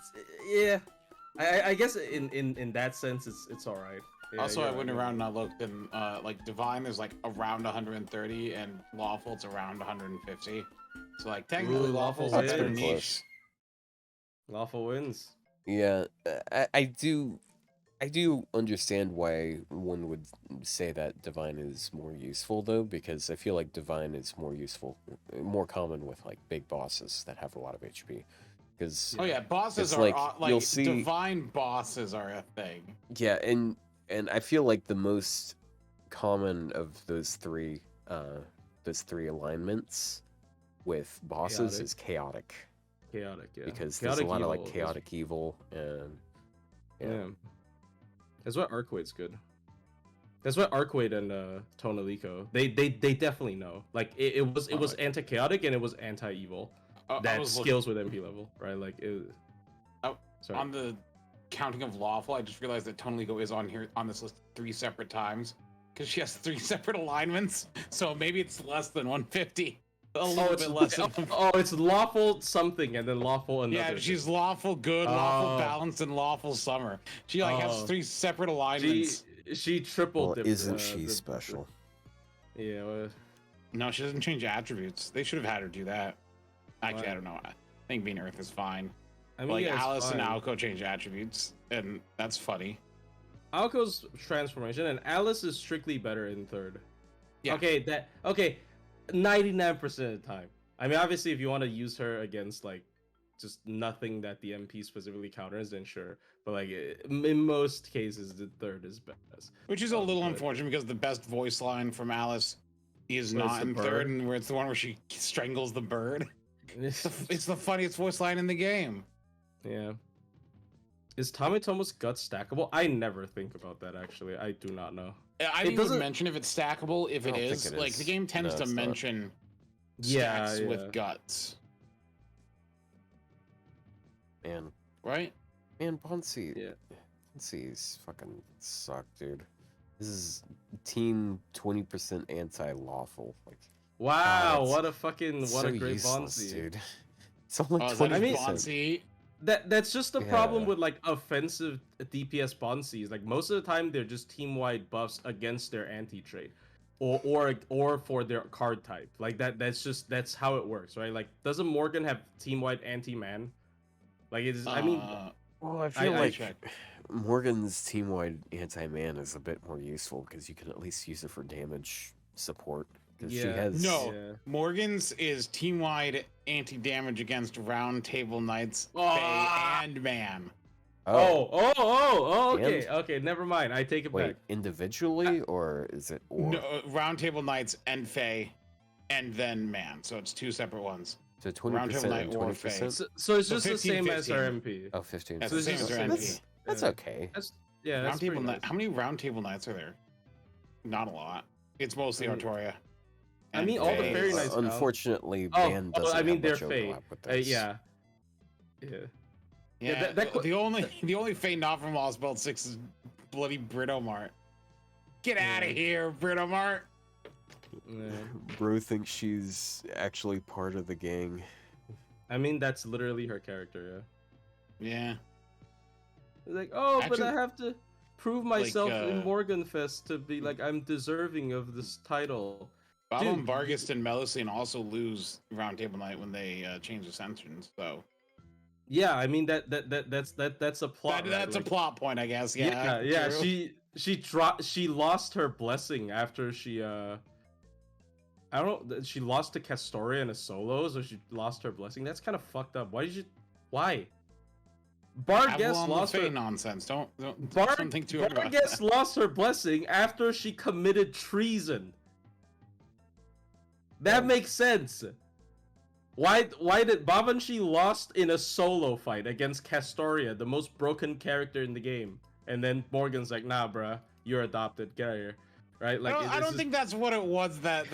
S2: I guess in that sense it's all right. Yeah,
S3: Also,
S2: you're
S3: I went
S2: right.
S3: around and I looked, and like divine is like around 130, and lawful it's around 150. So like technically,
S2: Ooh,
S3: lawful's
S2: lawful
S3: a better
S1: pretty
S2: wins.
S3: niche.
S1: close.
S2: Lawful wins.
S1: Yeah, I do understand why one would say that divine is more useful though, because I feel like divine is more useful, more common with like big bosses that have a lot of HP. Because
S3: Oh yeah, bosses
S1: it's
S3: are
S1: like
S3: like
S1: you'll see,
S3: divine bosses are a thing.
S1: yeah, and I feel like the most common of those three alignments with bosses
S2: Chaotic.
S1: is chaotic,
S2: Chaotic, yeah.
S1: because there's a
S2: Chaotic
S1: lot of like
S2: evil is-
S1: chaotic evil and
S2: Yeah. That's why Arcwade's good. That's why Arcwade and Tonelico, they definitely know. Like it was anti-chaotic and it was anti-evil.
S3: I
S2: That
S3: was
S2: skills with MP level, right? Like it.
S3: Oh,
S2: Sorry.
S3: on the counting of lawful, I just realized that Tonelico is on here on this list 3 separate times because she has 3 separate alignments. So maybe it's less than 150. A little bit less than.
S2: It's lawful something and then lawful another.
S3: Yeah, she's lawful good, lawful balanced, and lawful summer. She like has 3 separate alignments.
S2: She tripled.
S1: well, isn't she special?
S2: Yeah.
S3: No, she doesn't change attributes. They should have had her do that. Actually, I don't know. I think being Earth is fine.
S2: I mean,
S3: Like
S2: yeah, it's
S3: Alice
S2: fine.
S3: and Alco change attributes, and that's funny.
S2: Alco's transformation and Alice is strictly better in third.
S3: Yeah.
S2: Okay, 99% of the time. I mean, obviously, if you want to use her against like just nothing that the MP specifically counters, then sure. But like in most cases, the third is best.
S3: Which is a little unfortunate because the best voice line from Alice is
S2: Where it's
S3: not
S2: the
S3: in
S2: bird?
S3: third, and where it's the one where she strangles the bird. It's the funniest voice line in the game.
S2: Yeah. Is Tametomo's gut stackable? I never think about that actually. I do not know.
S3: I didn't even mention if it's stackable. If
S1: I
S3: it
S1: don't think
S3: is,
S1: it
S3: like
S1: is.
S3: the game tends
S1: No,
S3: to
S1: it's not.
S3: mention
S2: Yeah,
S3: stacks
S2: yeah.
S3: with guts,
S1: Man,
S3: right?
S1: Bonsi.
S2: Yeah.
S1: Bonsi's fucking suck, dude. This is team 20% anti-lawful. Like,
S2: Wow,
S1: it's
S2: what a fucking
S1: it's
S2: what
S1: so
S2: a great
S1: useless,
S2: Bonsi.
S1: dude. It's only
S3: Oh, is that
S1: 20%.
S3: his Bonsi?
S2: That's just the problem
S1: Yeah.
S2: with like offensive DPS Bonsies. Like most of the time they're just team-wide buffs against their anti-trait. Or for their card type. Like that's how it works, right? Like doesn't Morgan have team-wide anti-man? Like it's I mean
S1: Well, I feel
S2: I
S1: like
S3: checked.
S1: Morgan's team-wide anti-man is a bit more useful because you can at least use it for damage support. Because she
S2: Yeah.
S1: has
S3: No,
S2: Yeah.
S3: Morgan's is team-wide anti-damage against Round Table Knights,
S2: Ah!
S3: Fae, and Man.
S2: Okay,
S1: And-
S2: okay, never mind. I take it
S1: Wait,
S2: back.
S1: individually or is it or?
S3: No, Round Table Knights and Fae, and then Man. So it's 2 separate ones.
S1: So
S3: Round
S1: 20%
S3: Table
S1: and
S3: Knight or Fae.
S1: 20%?
S2: So it's
S3: So
S2: just the
S3: 15,
S2: same as
S3: 15.
S2: our MP.
S1: Oh, 15.
S3: That's
S2: So
S3: the
S2: it's
S3: same
S2: just
S3: as
S2: the
S3: our
S2: same
S3: MP.
S2: as-
S1: That's
S2: Yeah.
S1: okay.
S2: That's
S3: Round Table
S2: pretty
S3: Knight.
S2: nice.
S3: How many Round Table Knights are there? Not a lot. It's mostly
S2: I mean-
S3: Artoria.
S2: I mean,
S3: and
S2: all the
S3: Fae.
S2: fairy knights.
S1: Unfortunately,
S2: Oh,
S1: Ban
S2: oh,
S1: doesn't
S2: I mean
S1: have
S2: they're
S1: much
S2: Fae.
S1: overlap with this.
S2: Yeah.
S3: Yeah, the only Fae not from Lost Belt 6 is bloody Britomart. Get out of here, Britomart!
S2: Yeah.
S1: Bro thinks she's actually part of the gang.
S2: I mean, that's literally her character. Yeah.
S3: Yeah.
S2: It's like, oh, but I
S3: Actually,
S2: have to prove myself in
S3: uh,
S2: Morganfest to be like I'm deserving of this title.
S3: Baba
S2: Dude,
S3: Bargist and Melusine also lose Round Table Knight when they change ascensions, so
S2: Yeah, I mean that's a plot. right?
S3: that's
S2: Like,
S3: a plot point, I guess. Yeah,
S2: yeah.
S3: true.
S2: She lost her blessing after she I don't know. She lost to Castoria in a solo, so she lost her blessing. That's kind of fucked up. Why? Barguest
S3: Avalon
S2: lost
S3: Lefay
S2: her.
S3: nonsense. Don't think too hard about
S2: Barguest
S3: that.
S2: lost her blessing after she committed treason. That makes sense. Why did Babanshi lost in a solo fight against Castoria, the most broken character in the game, and then Morgan's like, nah, bruh, you're adopted. Get out of here. Right? Like
S3: I don't think that's what it was that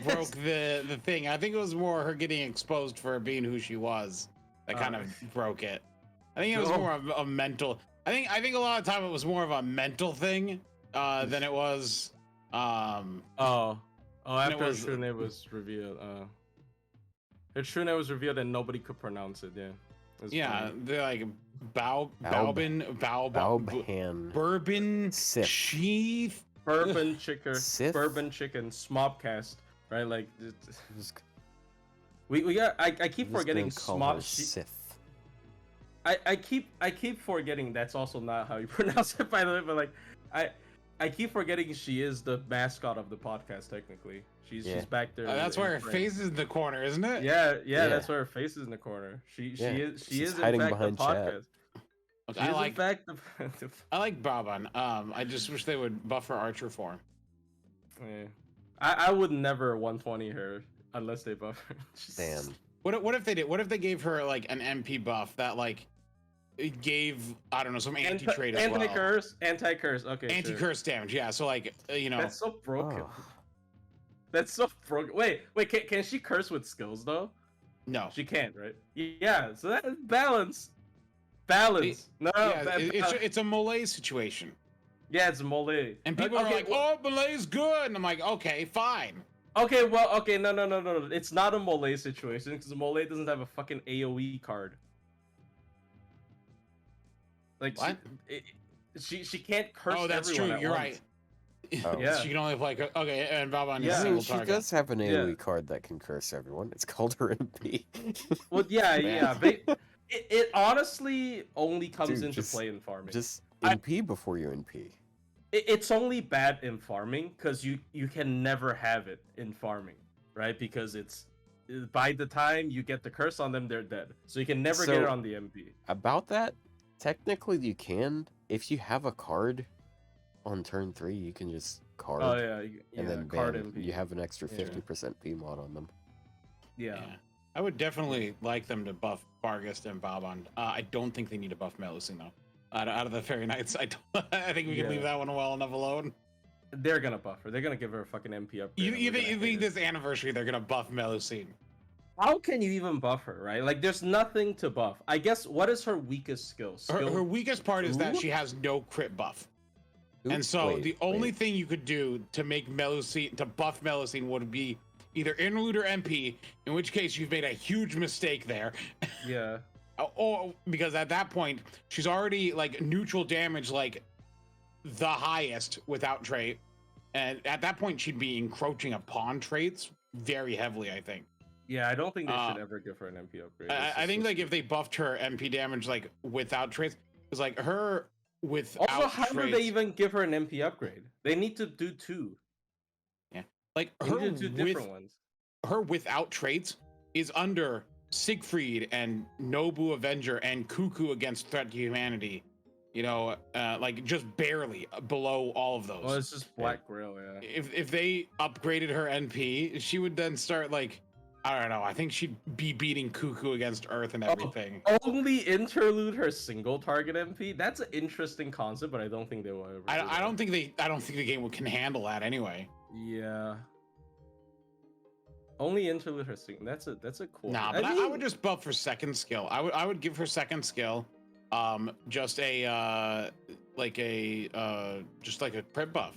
S3: broke the thing. I think it was more her getting exposed for being who she was that kind of broke it. I think it was more of a mental. I think a lot of time it was more of a mental thing than it was.
S2: After her
S3: was-
S2: true name was revealed. Her true name was revealed and nobody could pronounce it. Yeah. It's
S3: Yeah,
S2: funny.
S3: they're like
S1: Baub- Baubhan.
S3: bourbon,
S1: Sith.
S3: sheath.
S2: Bourbon chicken,
S1: Sith?
S2: smobcast, right? Like
S1: Just-
S2: we got. I keep
S1: I'm just
S2: forgetting
S1: gonna call her
S2: smob.
S1: Sith.
S2: I keep forgetting that's also not how you pronounce it, by the way. But like I keep forgetting she is the mascot of the podcast. Technically, she's back there.
S3: That's
S2: in
S3: why her
S2: frame.
S3: face is in the corner, isn't it?
S2: Yeah, that's why her face is in the corner. She
S1: She's
S2: is
S1: hiding
S2: in fact the
S1: behind chat.
S2: podcast.
S3: Look,
S2: She
S3: I
S2: is
S3: like
S2: in fact
S3: I like Baban. I just wish they would buff her archer form.
S2: yeah. I would never 120 her unless they buff her.
S1: Damn.
S3: What if they did? What if they gave her like an MP buff that like it gave, I don't know, some anti-trait as well?
S2: Anti-curse. Okay,
S3: Anti-curse damage. Yeah. So like you know.
S2: That's so broken.
S1: Oh.
S2: That's so broken. Wait. Can she curse with skills though?
S3: No.
S2: She can't, right? Yeah. So that is balance. Balance. No.
S3: Yeah, it's a Malay situation.
S2: Yeah, it's mole.
S3: And people are like, "Oh, Malay's good," and I'm like, "Okay, fine."
S2: Okay, no. It's not a mole situation because mole doesn't have a fucking AOE card. Like
S3: What?
S2: She can't curse.
S3: Oh, that's
S2: everyone
S3: true.
S2: at
S3: You're
S2: once.
S3: right.
S1: Oh.
S2: Yeah.
S3: She can only play. Okay, and Baban is
S2: Yeah.
S3: a
S1: I
S3: single
S1: mean, she
S3: target.
S1: does have an AoE
S2: Yeah.
S1: card that can curse everyone. It's called her MP.
S2: Well, yeah.
S3: Man.
S2: It honestly only comes
S1: Dude,
S2: into play in farming.
S1: Just NP before you NP.
S2: It's only bad in farming because you can never have it in farming, right? Because it's by the time you get the curse on them, they're dead. So you can never get it
S1: So-
S2: on the MP.
S1: About that, technically you can. If you have a card on turn 3, you can just card.
S2: Oh yeah,
S1: and then
S2: card
S1: bam,
S2: MP.
S1: you have an extra
S3: Yeah.
S1: 50% PMod on them.
S2: Yeah.
S3: I would definitely like them to buff Bargast and Baban. I don't think they need to buff Melusine though. Out of the Fairy Knights, I think we can leave that one well enough alone.
S2: They're gonna buff her. They're gonna give her a fucking MP upgrade.
S3: You
S2: and we're gonna hate
S3: think
S2: it.
S3: this anniversary they're gonna buff Melusine?
S2: How can you even buff her, right? Like, there's nothing to buff. I guess what is her weakest skill?
S3: Her weakest part is that
S2: Ooh.
S3: she has no crit buff.
S1: Oop,
S3: And so
S1: wait,
S3: the only
S1: wait.
S3: thing you could do to make Melusine, to buff Melusine, would be either interlude or MP, in which case you've made a huge mistake there.
S2: Yeah.
S3: Or because at that point she's already like neutral damage, like the highest without trait, and at that point she'd be encroaching upon traits very heavily. I think.
S2: Yeah, I don't think they should ever give her an MP upgrade.
S3: I think like if they buffed her MP damage like without traits, it's like her without
S2: also, how
S3: traits,
S2: do they even give her an MP upgrade? They need to do 2.
S3: like
S2: They
S3: her
S2: need to do different ones.
S3: her without traits is under Siegfried and Nobu Avenger and Cuckoo against Threat to Humanity, you know, like just barely below all of those.
S2: Well, it's just Black Grail, yeah.
S3: If they upgraded her NP, she would then start like, I don't know, I think she'd be beating Cuckoo against Earth and everything.
S2: Only interlude her single target MP? That's an interesting concept, but I don't think they will ever.
S3: I don't think the game can handle that anyway.
S2: Yeah. Only interlude her single. That's a cool.
S3: Nah, but I would just buff her second skill. I would give her second skill, just a just like a crit buff.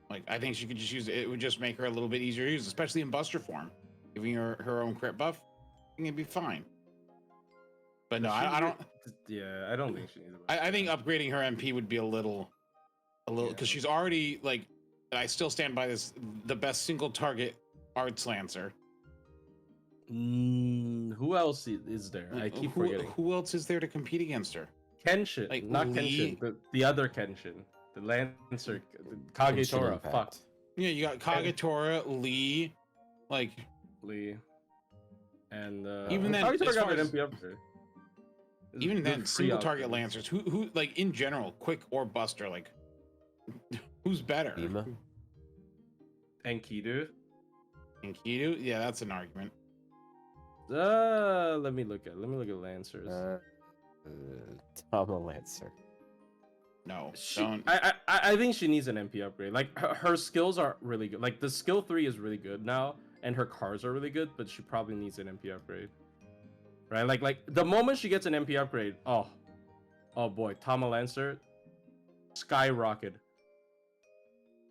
S3: Like I think she could just use it. It would just make her a little bit easier to use, especially in Buster form. Giving her own crit buff, I think it'd be fine. But no, I don't.
S2: Yeah, I don't think she needs.
S3: I think upgrading her MP would be a little, because she's already like. I still stand by this. The best single target Arts Lancer.
S2: Who else is there? I keep forgetting.
S3: Who else is there to compete against her?
S2: Kenshin,
S3: Like,
S2: not
S3: Lee?
S2: Kenshin, the other Kenshin, the Lancer, Kagetora.
S1: Impact.
S2: Fuck,
S3: Yeah, you got Kagetora, Lee, like
S2: Lee, and
S3: Even then,
S2: Kagetora
S3: as
S2: got
S3: far
S2: an
S3: as-
S2: MP upgrade. It's
S3: even
S2: good
S3: then,
S2: free
S3: single target
S2: upgrades.
S3: Lancers. Who like in general, quick or Buster, like who's better?
S1: Ema?
S2: And Kidu.
S3: And Kidu? Yeah, that's an argument.
S2: Let me look at Lancers.
S1: Tama Lancer.
S3: No,
S2: She,
S3: don't.
S2: I think she needs an MP upgrade. Like her skills are really good. Like the skill 3 is really good now, and her cards are really good, but she probably needs an MP upgrade. Right? Like the moment she gets an MP upgrade, oh boy, Tama Lancer, skyrocket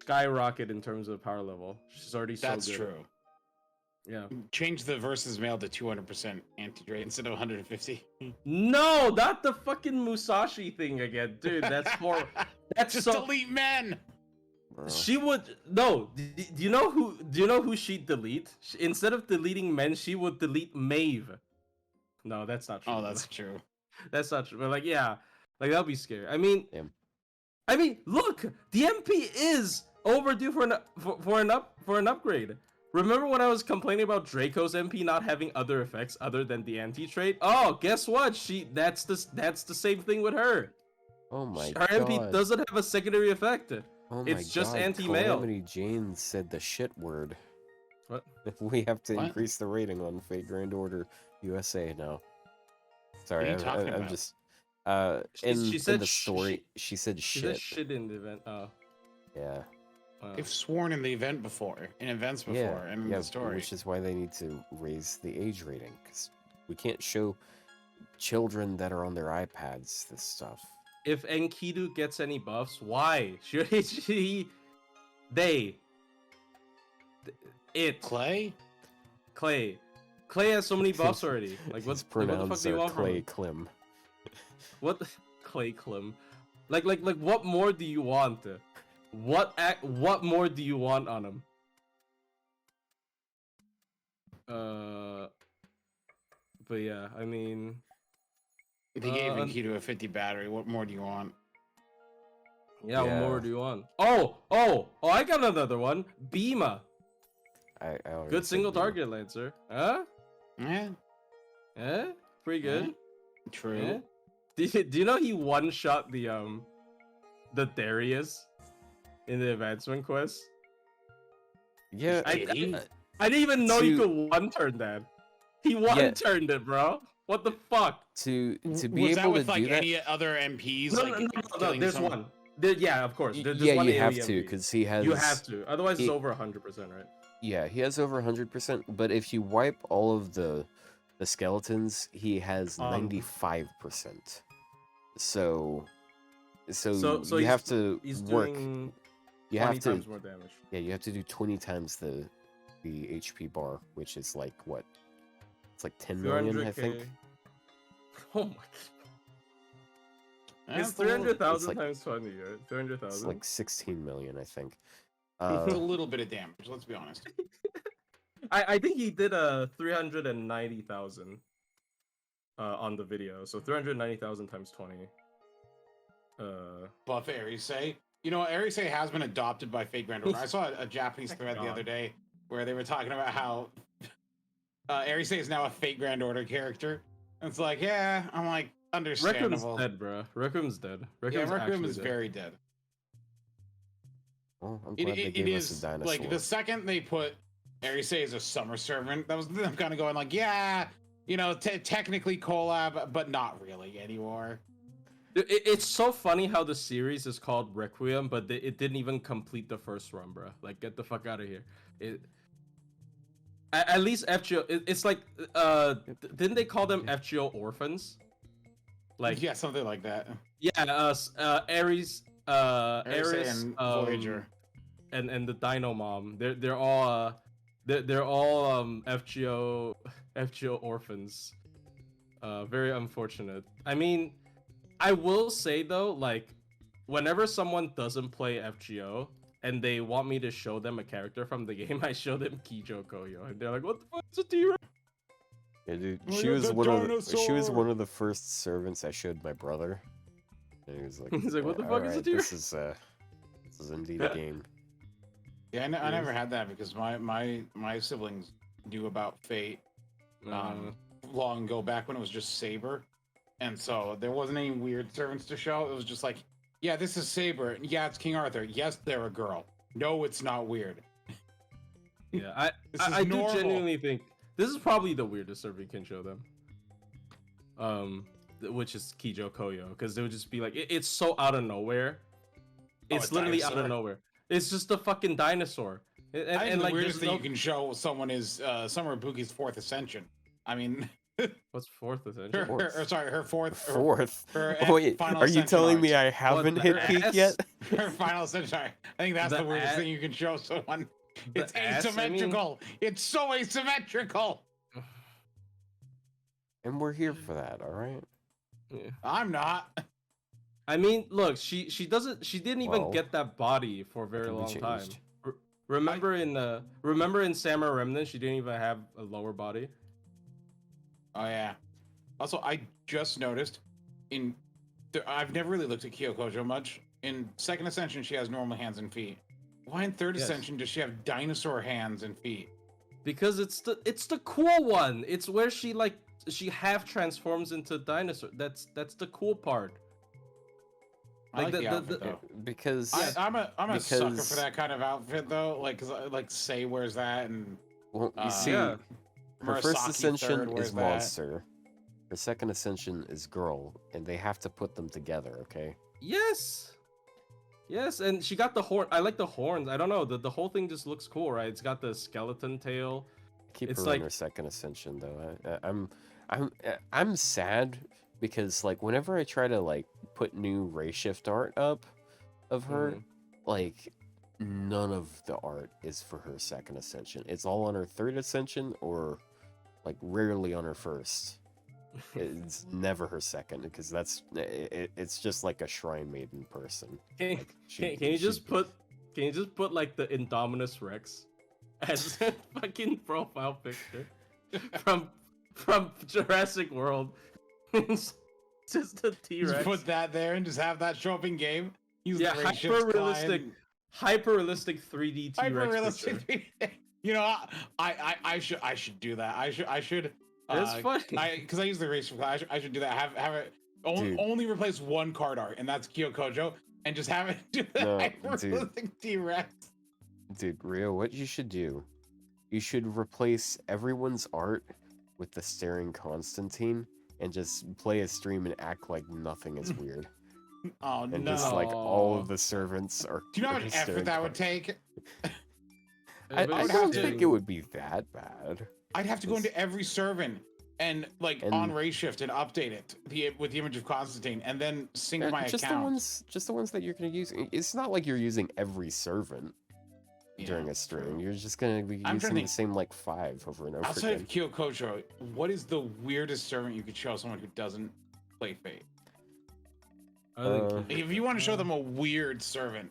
S2: in terms of power level. She's already so
S3: That's
S2: good.
S3: true.
S2: Yeah.
S3: Change the versus male to 200% anti-rate instead of 150.
S2: No, not the fucking Musashi thing again, dude. That's more. That's
S3: Just
S2: so.
S3: delete men.
S1: Bro.
S2: She would no. Do you know who? Do you know who she'd delete? Instead of deleting men, she would delete Maeve. No, that's not true.
S3: Oh, that's true.
S2: That's not true. But like, yeah, like that'd be scary. I mean,
S1: Damn.
S2: Look, the MP is overdue for an upgrade. Remember when I was complaining about Draco's MP not having other effects other than the anti trait? Oh, guess what? That's the same thing with her.
S1: Oh my
S2: Her
S1: god.
S2: MP doesn't have a secondary effect.
S1: Oh my
S2: It's just
S1: god.
S2: anti-male.
S1: Calamity Jane said the shit word.
S2: What?
S1: We have to
S3: What?
S1: increase the rating on Fate Grand Order USA now. Sorry,
S3: What are you talking
S1: I'm
S3: about?
S1: just
S2: She said
S1: in the story she said
S2: She
S1: shit.
S2: said shit in the event. Oh.
S1: Yeah.
S3: They've sworn in the event before, in events before, and in
S1: yeah,
S3: the story.
S1: which is why they need to raise the age rating, because we can't show children that are on their iPads this stuff.
S2: If Enkidu gets any buffs, why?
S3: Clay?
S2: Clay has so many buffs already. Like what
S1: It's
S2: the fuck
S1: pronounced
S2: do you want from
S1: Clay
S2: him?
S1: Klim.
S2: What Clay Clim? Like what more do you want? What more do you want on him? But yeah, I mean,
S3: They gave Enkidu a 50 battery. What more do you want?
S2: yeah, what
S1: Yeah.
S2: more do you want? Oh, I got another one. Bima.
S1: I already
S2: Good
S1: said
S2: single
S1: you.
S2: target lancer. Huh?
S3: Yeah,
S2: Pretty good.
S3: true.
S2: Do you know he one shot the Darius in the advancement quest?
S1: Yeah,
S2: I
S3: Did he?
S2: I didn't even know you
S1: To-
S2: could one turn that. He one turned it, bro. What the fuck?
S1: to be
S3: Was
S1: able
S3: that
S1: to
S3: with like
S1: do that.
S3: any other MPs?
S2: No,
S3: like,
S2: no.
S3: killing
S2: There's
S3: someone?
S2: one. Yeah, of course. There's
S1: Yeah,
S2: one
S1: you have
S2: AoE
S1: to,
S2: MP.
S1: because he has.
S2: You have to. Otherwise, it's
S1: he-
S2: over 100%, right?
S1: Yeah, he has over 100%. But if you wipe all of the skeletons, he has 95%. So
S2: So
S1: you
S2: he's-
S1: have to
S2: He's
S1: work.
S2: doing
S1: You
S2: 20
S1: have to.
S2: times more damage.
S1: Yeah, you have to do 20 times the HP bar, which is like what? It's like 10 million, I think.
S2: 300K. Oh my.
S3: That's
S2: It's
S3: a little-
S2: 300,000
S1: like-
S2: times 20, right?
S1: It's
S2: 300,000.
S1: like 16 million, I think.
S3: It's a little bit of damage. Let's be honest.
S2: I think he did 390,000 on the video. So 390,000 times 20.
S3: Buff Arisei. You know, Arisei has been adopted by Fate Grand Order. I saw a Japanese
S2: Thank
S3: thread the
S2: God.
S3: other day where they were talking about how Arisei is now a Fate Grand Order character. And it's like, yeah, I'm like,
S2: Requiem's
S3: understandable.
S2: dead, bro. Requiem's dead.
S3: Yeah,
S2: Requiem's
S3: Requiem
S2: actually
S3: is
S2: dead.
S3: very dead.
S1: Well, I'm
S3: It,
S1: glad they
S3: it
S1: gave us a
S3: is
S1: dinosaur.
S3: like the second they put Arisei as a summer servant, that was them kind of going like, yeah, you know, technically collab, but not really anymore.
S2: It's so funny how the series is called Requiem, but it didn't even complete the first run, bro. Like, get the fuck out of here. At least FGO, it's like, didn't they call them FGO orphans? Like,
S3: Yeah, something like that.
S2: yeah, Ares,
S3: Arisei
S2: Ares,
S3: and Voyager.
S2: and the Dino Mom. They're all FGO orphans. Very unfortunate. I mean, I will say though, like, whenever someone doesn't play FGO and they want me to show them a character from the game, I show them Kijo Koyo, and they're like, "What the fuck is a T-Rex?"
S1: Yeah, dude,
S3: Look
S1: she
S3: at
S1: was
S3: the
S1: one of the, she was
S3: dinosaur!
S1: one of the first servants I showed my brother. And he was like,
S2: He's like, "What the
S1: "Yeah,
S2: fuck is a
S1: alright,
S2: T-Rex?"
S1: this is indeed a game."
S3: Yeah, I never had that because my siblings knew about Fate long ago, back when it was just Saber, and so there wasn't any weird servants to show. It was just like, yeah, this is Saber. Yeah, it's King Arthur. Yes, they're a girl. No, it's not weird.
S2: Yeah,
S3: This
S2: I
S3: is
S2: do
S3: normal.
S2: genuinely think this is probably the weirdest server you can show them. Which is Kijo Koyo, because they would just be like, it's so out of nowhere. It's
S3: a
S2: literally out
S3: dinosaur?
S2: of nowhere. It's just a fucking dinosaur. And,
S3: I think
S2: and
S3: the
S2: like,
S3: weirdest
S2: there's
S3: thing
S2: no...
S3: you can show someone is Summer Ibuki's fourth ascension. I mean,
S2: What's fourth ascension?
S3: her fourth.
S1: Fourth.
S3: her
S1: Wait,
S3: final
S1: are you
S3: ascension
S1: telling me
S3: arc.
S1: I haven't
S2: the
S1: hit
S2: ass?
S1: peak yet?
S3: Her final ascension arc. I think that's
S2: The
S3: the weirdest
S2: ass-
S3: thing you can show someone. It's
S2: ass,
S3: asymmetrical. It's so asymmetrical.
S1: And we're here for that, all right?
S2: Yeah.
S3: I'm not.
S2: I mean, look, she didn't even
S1: Well,
S2: get that body for a very
S1: can be
S2: long time.
S1: changed.
S2: Remember in Samurai Remnant, she didn't even have a lower body.
S3: Oh yeah. Also, I just noticed I've never really looked at Kyokojo much. In Second Ascension, she has normal hands and feet. Why in Third
S2: Yes.
S3: Ascension does she have dinosaur hands and feet?
S2: Because it's the cool one. It's where she half transforms into dinosaur. That's the cool part.
S3: I
S2: Like
S3: like the
S2: the-
S3: outfit
S2: the-
S3: though.
S1: Because
S3: I'm a sucker
S1: because-
S3: for that kind of outfit though. Like, 'cause like Sei wears that, and
S1: well, you see,
S2: yeah.
S1: her first
S3: Murasaki
S1: ascension
S3: Third wears
S1: is
S3: that.
S1: monster. Her second ascension is girl, and they have to put them together, okay?
S2: Yes. Yes, and she got the horn. I like the horns. I don't know. The whole thing just looks cool, right? It's got the skeleton tail.
S1: Keep
S2: It's
S1: her
S2: like-
S1: on her second ascension though. I'm sad because like whenever I try to like put new ray shift art up of her,
S2: Mhm.
S1: like none of the art is for her second ascension. It's all on her third ascension or like rarely on her first. It's never her second because it's just like a shrine maiden person.
S2: Can,
S1: Like,
S2: can you just put like the Indominus Rex as a fucking profile picture from Jurassic World? It's just a T-Rex.
S3: Just put that there and just have that show up in game. Use
S2: Yeah,
S3: the ray shifts
S2: hyper realistic 3D T-Rex
S3: hyper realistic.
S2: picture.
S3: You know, I should do that. I should.
S2: It's funny.
S3: Because I use the ray shift. I should do that. Have it
S1: Dude.
S3: only replace one card art, and that's Kyokojo, and just have it do the
S1: No,
S3: hyper
S1: dude.
S3: realistic T-Rex.
S1: Dude, Ryou, what you should do, you should replace everyone's art with the staring Constantine and just play a stream and act like nothing is weird.
S3: Oh
S1: And
S3: no!
S1: just like all of the servants are.
S3: Do you know how
S1: are
S3: much
S1: staring
S3: effort that would
S1: Con-
S3: take?
S1: I
S3: would
S1: don't
S3: have
S1: think
S3: to-
S1: it would be that bad.
S3: I'd have to go
S1: It's-
S3: into every servant and like
S1: And-
S3: on ray shift and update it with the image of Constantine, and then sync my
S1: just
S3: account.
S1: the ones that you're gonna use. It's not like you're using every servant during
S3: Yeah,
S1: a stream.
S3: true.
S1: You're just gonna be
S3: I'm trying
S1: using
S3: to
S1: the
S3: think-
S1: same like 5 over and over
S3: Outside
S1: again.
S3: of Kyokojo, what is the weirdest servant you could show someone who doesn't play Fate? If you want to show them a weird servant,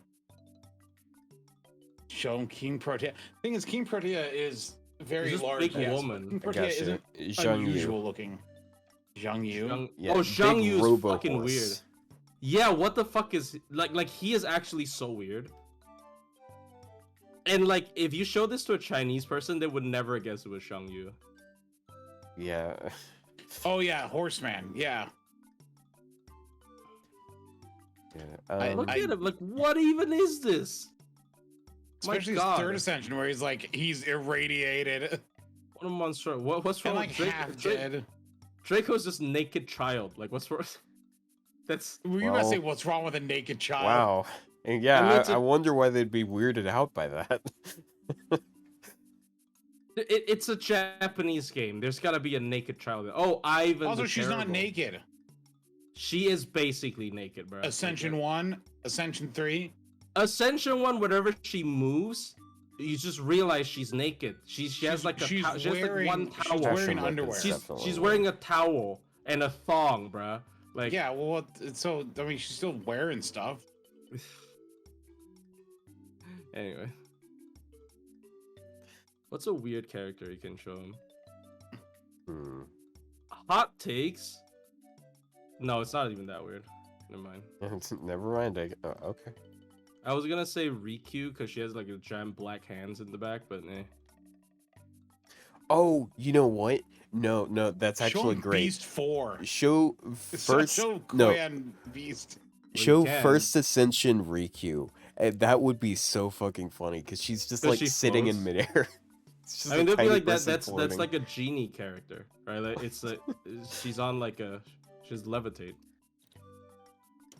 S3: show them King Protea. Thing is, King Protea is very
S2: He's just
S3: large.
S2: big
S3: yes,
S2: woman.
S3: but King
S1: I
S3: Protea
S1: gotcha.
S3: isn't
S1: Zhang Yu.
S3: unusual looking. Zhang Yu.
S1: Yeah,
S2: oh,
S1: big
S2: Zhang Yu is
S1: robo
S2: fucking
S1: horse.
S2: weird. Yeah, what the fuck is like he is actually so weird. And like if you show this to a Chinese person, they would never guess it was Zhang Yu.
S1: Yeah.
S3: Oh yeah, Horseman. Yeah.
S1: Yeah.
S2: Look at him, like what even is this? My
S3: Especially his
S2: God.
S3: third ascension, where he's irradiated
S2: What a monster! What's
S3: and
S2: wrong
S3: like
S2: with Drake?
S3: half dead.
S2: Draco's just naked child. Like what's wrong? That's
S3: Were you gonna say
S1: Well,
S3: what's wrong with a naked child?
S1: Wow. And yeah,
S2: I mean, it's
S1: I
S2: a-
S1: wonder why they'd be weirded out by that.
S2: it's a Japanese game. There's gotta be a naked child. Oh, Ivan.
S3: Also,
S2: the
S3: she's not
S2: Terrible.
S3: naked.
S2: She is basically naked, bro.
S3: Ascension 1, Ascension 3.
S2: Ascension 1, whenever she moves, you just realize she's naked. She has like
S3: she's
S2: she has like one
S3: she's
S2: towel.
S3: wearing
S1: Fashion
S3: underwear.
S1: weapons,
S2: She's
S1: definitely.
S2: wearing a towel and a thong, bruh. Like
S3: Yeah, well, so I mean, she's still wearing stuff.
S2: Anyway, what's a weird character you can show him?
S1: Hmm.
S2: Hot takes. No, it's not even that weird. Never mind.
S1: Never mind. Okay.
S2: I was gonna say Riku because she has like a giant black hands in the back, but eh.
S1: Oh, you know what? No, that's
S3: Show
S1: actually
S3: him
S1: great.
S3: Beast 4.
S1: Show first.
S3: Show
S1: No,
S3: Koyan Beast.
S1: show
S2: can.
S1: first ascension Riku. That would be so fucking funny because she's just
S2: Does
S1: like
S2: she
S1: sitting in
S2: floats?
S1: midair. It's just
S2: I mean,
S1: a
S2: they'd be
S1: tiny
S2: like that.
S1: person
S2: That's
S1: floating.
S2: like a genie character, right? Like it's like she's on like she's levitate.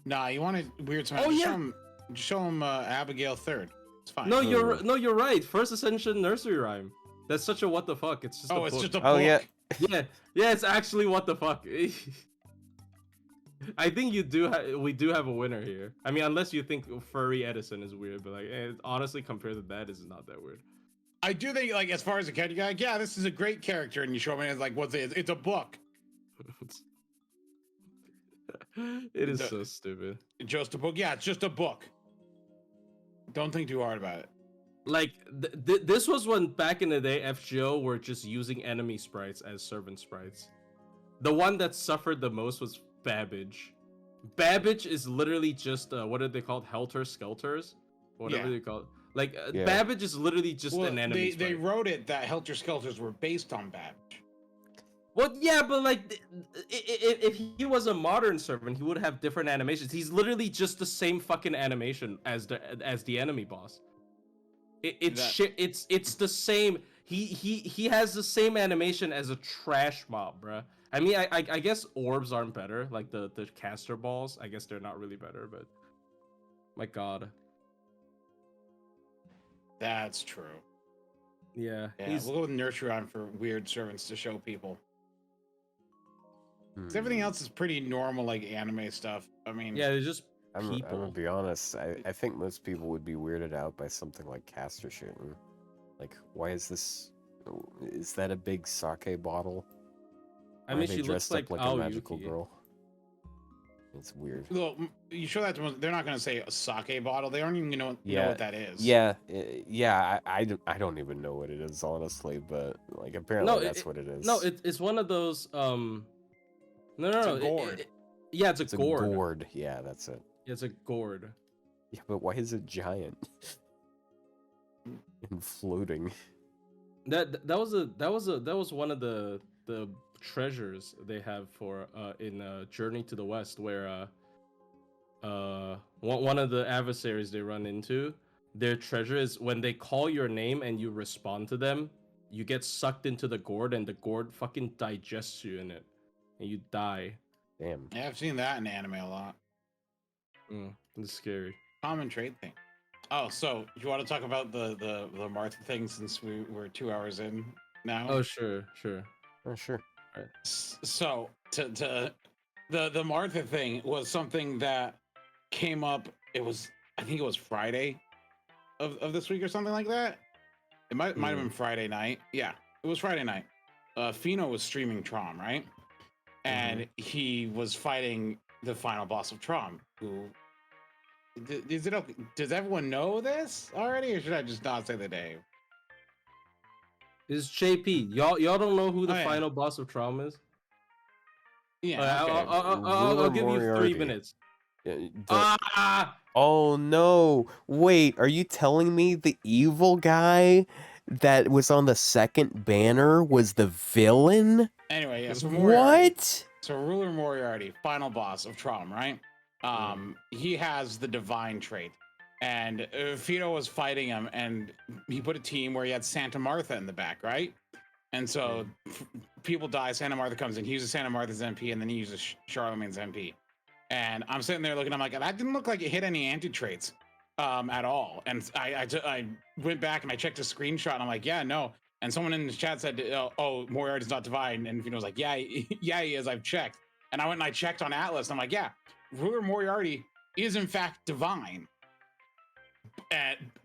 S3: Nah, you want a weird time?
S2: Oh,
S3: just
S2: yeah.
S3: show him Abigail 3rd. It's fine.
S2: No,
S1: Oh.
S2: you're right. First Ascension nursery rhyme. That's such a what the fuck. It's just
S3: Oh,
S2: a
S3: it's
S2: book.
S3: just a book.
S1: Oh, yeah.
S2: yeah, it's actually what the fuck. I think we do have a winner here. I mean, unless you think furry Edison is weird, but like honestly, compared to that, is not that weird.
S3: I do think, like, as far as a character, you're like, yeah, this is a great character, and you show me it's like, what's it? It's a book.
S2: It is so stupid.
S3: Just a book. Yeah, it's just a book. Don't think too hard about it.
S2: Like this was when back in the day, FGO were just using enemy sprites as servant sprites. The one that suffered the most was Babbage. Babbage is literally just what are they called? Helter Skelters, whatever they call it. Like Babbage is literally just an enemy.
S3: They wrote it that Helter Skelters were based on Babbage.
S2: Well, yeah, but like, if he was a modern servant, he would have different animations. He's literally just the same fucking animation as the enemy boss. It's the same. He has the same animation as a trash mob, bruh. I mean, I guess orbs aren't better. Like the caster balls, I guess they're not really better. But my god,
S3: that's true.
S2: Yeah,
S3: we'll go with Nurturon for weird servants to show people. Everything else is pretty normal, like anime stuff. I mean,
S2: yeah, they're just
S1: I'm
S2: people.
S1: gonna be honest. I think most people would be weirded out by something like caster shooting. Like, why is this? Is that a big sake bottle?
S2: I mean, she looks like
S1: a magical girl. It's weird.
S3: Well, you show that to them, they're not gonna say a sake bottle. They don't even know what that is.
S1: Yeah, I don't even know what it is, honestly. But like, apparently that's what it is.
S2: No, it's one of those. No.
S3: It's a gourd.
S2: Yeah, it's a gourd.
S1: A gourd. Yeah, that's it.
S2: Yeah, it's a gourd.
S1: Yeah, but why is it giant and floating?
S2: That was one of the treasures they have for in Journey to the West, where one of the adversaries they run into, their treasure is when they call your name and you respond to them, you get sucked into the gourd and the gourd fucking digests you in it. And you die.
S1: Damn.
S3: Yeah, I've seen that in anime a lot.
S2: It's scary.
S3: Common trait thing. Oh, so you want to talk about the Martha thing since we're 2 hours in now?
S2: Oh, sure.
S1: Oh, sure.
S2: All right.
S3: So the Martha thing was something that came up. I think it was Friday of this week or something like that. It might have been Friday night. Yeah, it was Friday night. Fino was streaming Trom, right? And he was fighting the final boss of Trom, who is it okay? Does everyone know this already, or should I just not say the name?
S2: It's JP. Y'all don't know who the final boss of Trom is?
S3: Yeah, okay.
S2: I'll give you 3 minutes.
S1: Oh no! Wait, are you telling me the evil guy that was on the second banner was the villain?
S3: Anyway, yeah. So
S1: what?
S3: So Ruler Moriarty, final boss of Trom, right? He has the divine trait, and Fido was fighting him, and he put a team where he had Santa Martha in the back, right? And so people die. Santa Martha comes in. He uses Santa Martha's MP, and then he uses Charlemagne's MP. And I'm sitting there looking. I'm like, that didn't look like it hit any anti traits at all. And I went back and I checked a screenshot, and I'm like, yeah, no. And someone in the chat said, "Oh, Moriarty's not divine," and Fino was like, "Yeah, yeah, he is. I've checked." And I went and I checked on Atlas. And I'm like, "Yeah, Ruler Moriarty is in fact divine."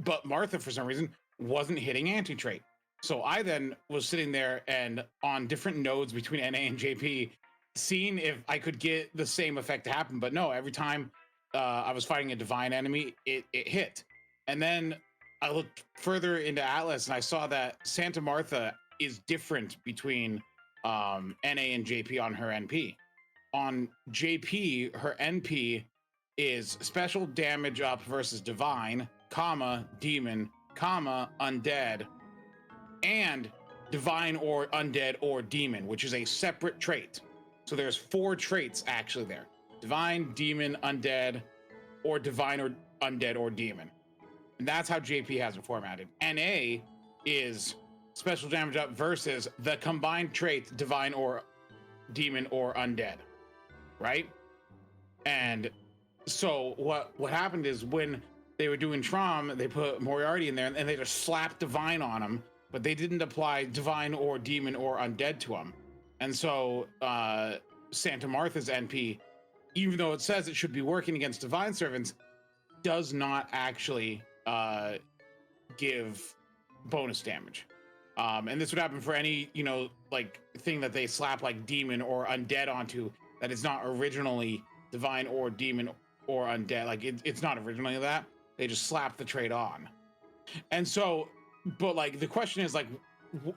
S3: But Martha, for some reason, wasn't hitting anti-trait. So I then was sitting there and on different nodes between NA and JP, seeing if I could get the same effect to happen. But no, every time I was fighting a divine enemy, it hit. And then I looked further into Atlas and I saw that Santa Martha is different between NA and JP on her NP. On JP, her NP is special damage up versus divine, comma, demon, comma, undead, and divine or undead or demon, which is a separate trait. So there's 4 traits actually there: divine, demon, undead, or divine or undead or demon. And that's how JP has it formatted. NA is special damage up versus the combined traits divine or demon or undead, right? And so what happened is when they were doing Trom, they put Moriarty in there and they just slapped divine on him, but they didn't apply divine or demon or undead to him. And so Santa Martha's NP even though it says it should be working against divine servants, does not actually give bonus damage. And this would happen for any, like thing that they slap like demon or undead onto that is not originally divine or demon or undead. Like it's not originally that. They just slap the trait on. And so, but like the question is like,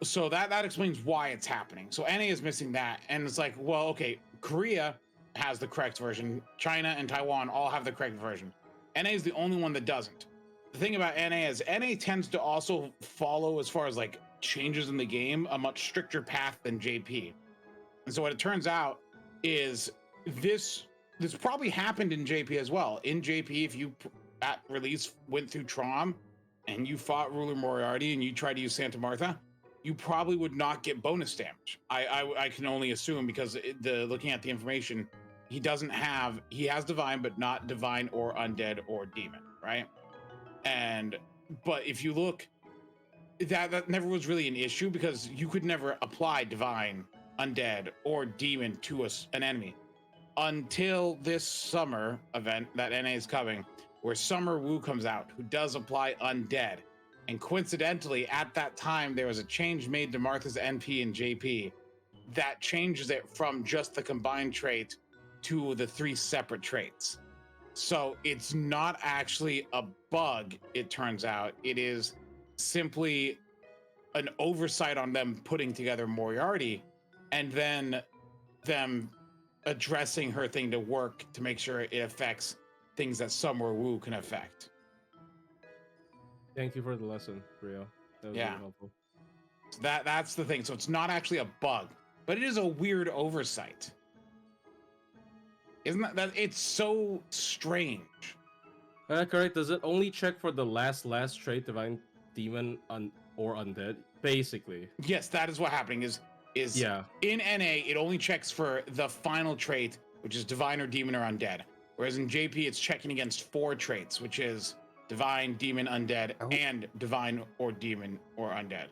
S3: so that explains why it's happening. So NA is missing that. And it's like, well, okay, Korea has the correct version. China and Taiwan all have the correct version. NA is the only one that doesn't. The thing about NA is NA tends to also follow, as far as like changes in the game, a much stricter path than JP. And so what it turns out is this probably happened in JP as well. In JP, if you at release went through Trom and you fought Ruler Moriarty and you tried to use Santa Martha, you probably would not get bonus damage. I can only assume, because looking at the information, he has divine, but not divine or undead or demon, right? But if you look, that never was really an issue, because you could never apply divine, undead, or demon to an enemy until this summer event that NA is coming, where Summer Wu comes out, who does apply undead. And coincidentally, at that time, there was a change made to Martha's NP and JP that changes it from just the combined trait to the 3 separate traits. So it's not actually a bug, it turns out. It is simply an oversight on them putting together Moriarty, and then them addressing her thing to work to make sure it affects things that Summer Wu can affect.
S2: Thank you for the lesson, Ryou. That was really helpful.
S3: So that's the thing. So it's not actually a bug, but it is a weird oversight. Isn't that it's so strange?
S2: Correct. Does it only check for the last trait, divine, demon, or undead? Basically.
S3: Yes, that is what happening is in NA it only checks for the final trait, which is divine or demon or undead. Whereas in JP it's checking against 4 traits, which is divine, demon, undead, and divine or demon or undead.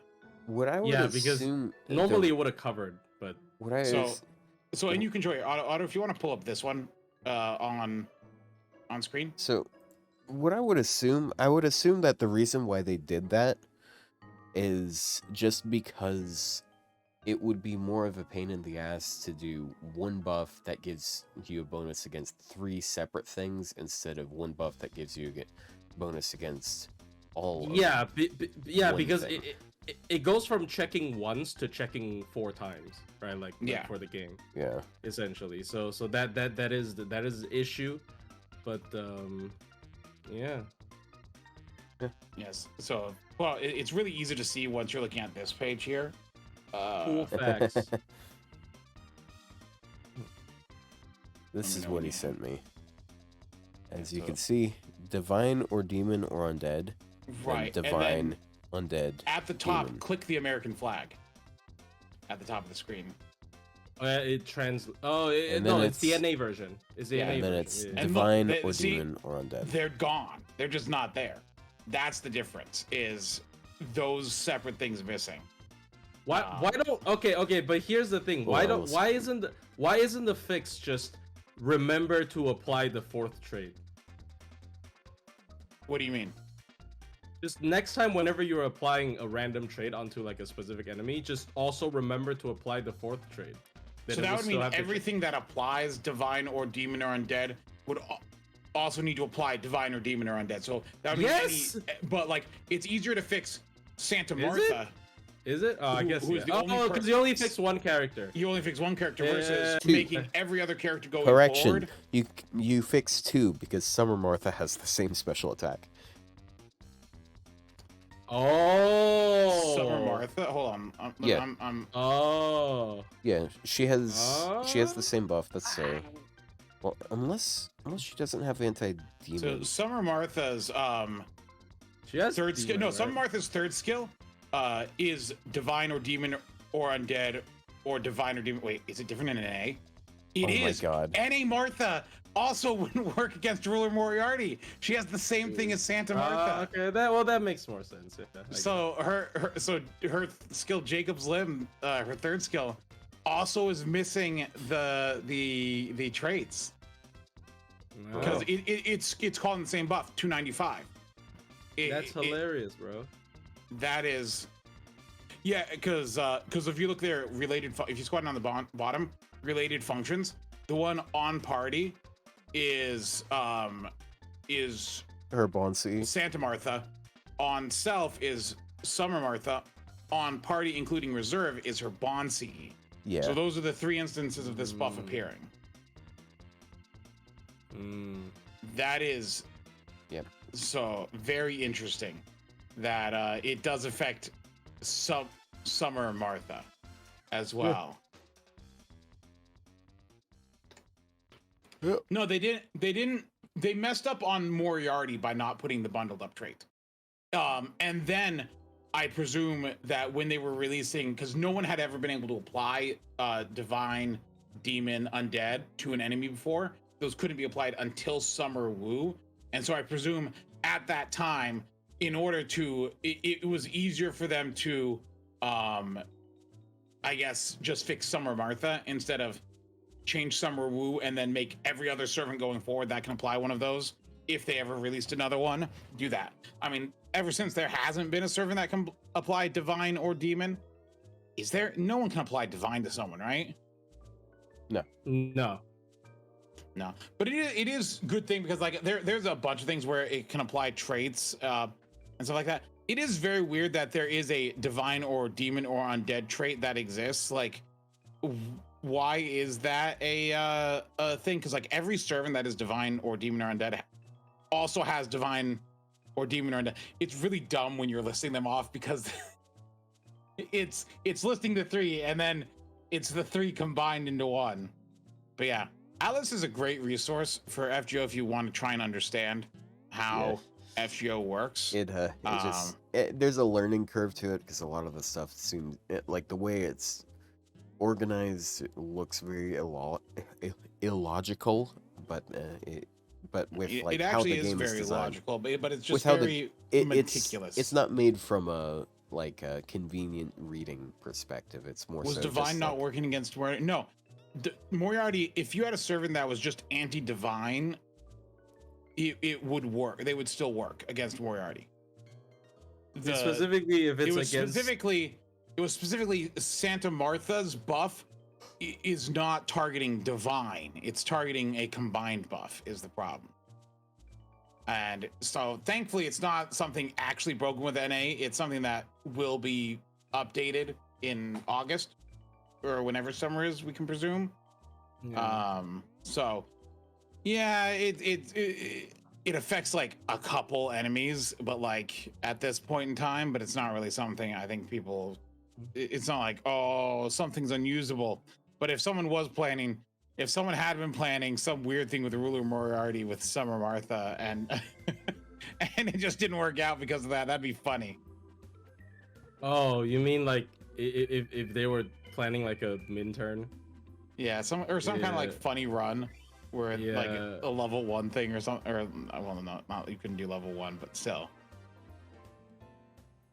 S1: What I would assume,
S2: because normally it would have covered, but
S3: so and you can show your Otto if you want to pull up this one on screen.
S1: So what I would assume that the reason why they did that is just because it would be more of a pain in the ass to do one buff that gives you a bonus against 3 separate things instead of one buff that gives you a bonus against all.
S2: Because it goes from checking once to checking 4 times, right? Like for the game.
S1: Yeah.
S2: Essentially. So that is the issue, but yeah.
S3: Yes. So it's really easy to see once you're looking at this page here.
S2: Cool facts.
S1: This is what he sent me. As you can see, divine or demon or undead.
S3: Right.
S1: Divine, undead.
S3: At the top,
S1: demon.
S3: click the American flag. At the top of the screen.
S2: It's the NA version. It's the NA
S1: and then
S2: version.
S1: it's divine or
S3: see,
S1: demon or undead.
S3: They're gone. They're just not there. That's the difference. Is those separate things missing?
S2: Why don't okay, but here's the thing. Why isn't the fix just remember to apply the 4th trait?
S3: What do you mean?
S2: Just next time whenever you're applying a random trait onto like a specific enemy, just also remember to apply the 4th trait.
S3: So that would mean everything that applies divine or demon or undead would also need to apply divine or demon or undead. So that would mean but like it's easier to fix Santa Martha.
S2: Is it? I guess. Because you only fix one character.
S3: You only fix one character versus making every other character go
S1: Correction.
S3: forward.
S1: You fix 2 because Summer Martha has the same special attack.
S2: Oh.
S3: Summer Martha. Hold on.
S1: Yeah, she has the same buff. That's so. Well, unless she doesn't have anti-demon.
S3: So Summer Martha's
S2: she has
S3: third skill.
S2: demon,
S3: No,
S2: right?
S3: Summer Martha's third skill is divine or demon or undead or divine or demon. Wait, is it different in an NA? It is.
S1: Oh my god.
S3: NA Martha also wouldn't work against Ruler Moriarty. She has the same thing as Santa Martha.
S2: Okay, that makes more sense. Yeah,
S3: so her skill Jacob's Limb, her third skill, also is missing the traits. because
S2: Oh,
S3: it's calling the same buff 295.
S2: that's hilarious, bro.
S3: That is, yeah, because if you look there, if you squat down the bottom, related functions, the one on party is
S1: Her Bonsi.
S3: Santa Martha, on self is Summer Martha, on party including reserve is her Bonsi.
S1: Yeah.
S3: So those are the 3 instances of this buff appearing. That is,
S1: Yep.
S3: so very interesting that it does affect Summer Martha as well.
S1: Yep.
S3: No, they didn't. They messed up on Moriarty by not putting the bundled up trait. And then I presume that when they were releasing, because no one had ever been able to apply Divine, Demon, Undead to an enemy before, those couldn't be applied until Summer Woo. And so I presume at that time, in order to, it was easier for them to, I guess, just fix Summer Martha instead of change Summer Woo and then make every other servant going forward that can apply one of those. If they ever released another one, do that. I mean, ever since there hasn't been a servant that can apply Divine or Demon, is there? No one can apply Divine to someone, right?
S2: No.
S3: No, but it is good thing because like there's a bunch of things where it can apply traits and stuff like that. It is very weird that there is a Divine or Demon or Undead trait that exists. Like, why is that a thing? Because like every servant that is Divine or Demon or Undead also has Divine or Demon or Undead. It's really dumb when you're listing them off because it's listing the 3 and then it's the 3 combined into one. But yeah, Atlas is a great resource for FGO if you want to try and understand how FGO works.
S1: There's a learning curve to it because a lot of the stuff seems like the way it's organized looks very illogical, but with like
S3: it
S1: how
S3: actually
S1: the
S3: is
S1: game is
S3: very
S1: designed,
S3: logical, but it's just
S1: how
S3: very
S1: it's
S3: meticulous.
S1: not made from a convenient reading perspective. It's more
S3: Was
S1: so
S3: Divine
S1: just
S3: not
S1: like,
S3: working against Moriarty? No. Moriarty, if you had a servant that was just anti-Divine, it would work. They would still work against Moriarty.
S2: Specifically, if it's against...
S3: It was specifically Santa Martha's buff is not targeting Divine. It's targeting a combined buff is the problem. And so thankfully it's not something actually broken with NA. It's something that will be updated in August or whenever summer is, we can presume.
S2: Yeah.
S3: So yeah, it affects like a couple enemies, but like at this point in time, but it's not really something I think people, it's not like, oh, something's unusable. But if someone had been planning some weird thing with the Ruler Moriarty with Summer Martha and and it just didn't work out because of that, that'd be funny.
S2: Oh, you mean like if they were planning like a min-turn?
S3: Yeah, some kind of like funny run where like a level 1 thing or something, or well, not you couldn't do level 1, but still.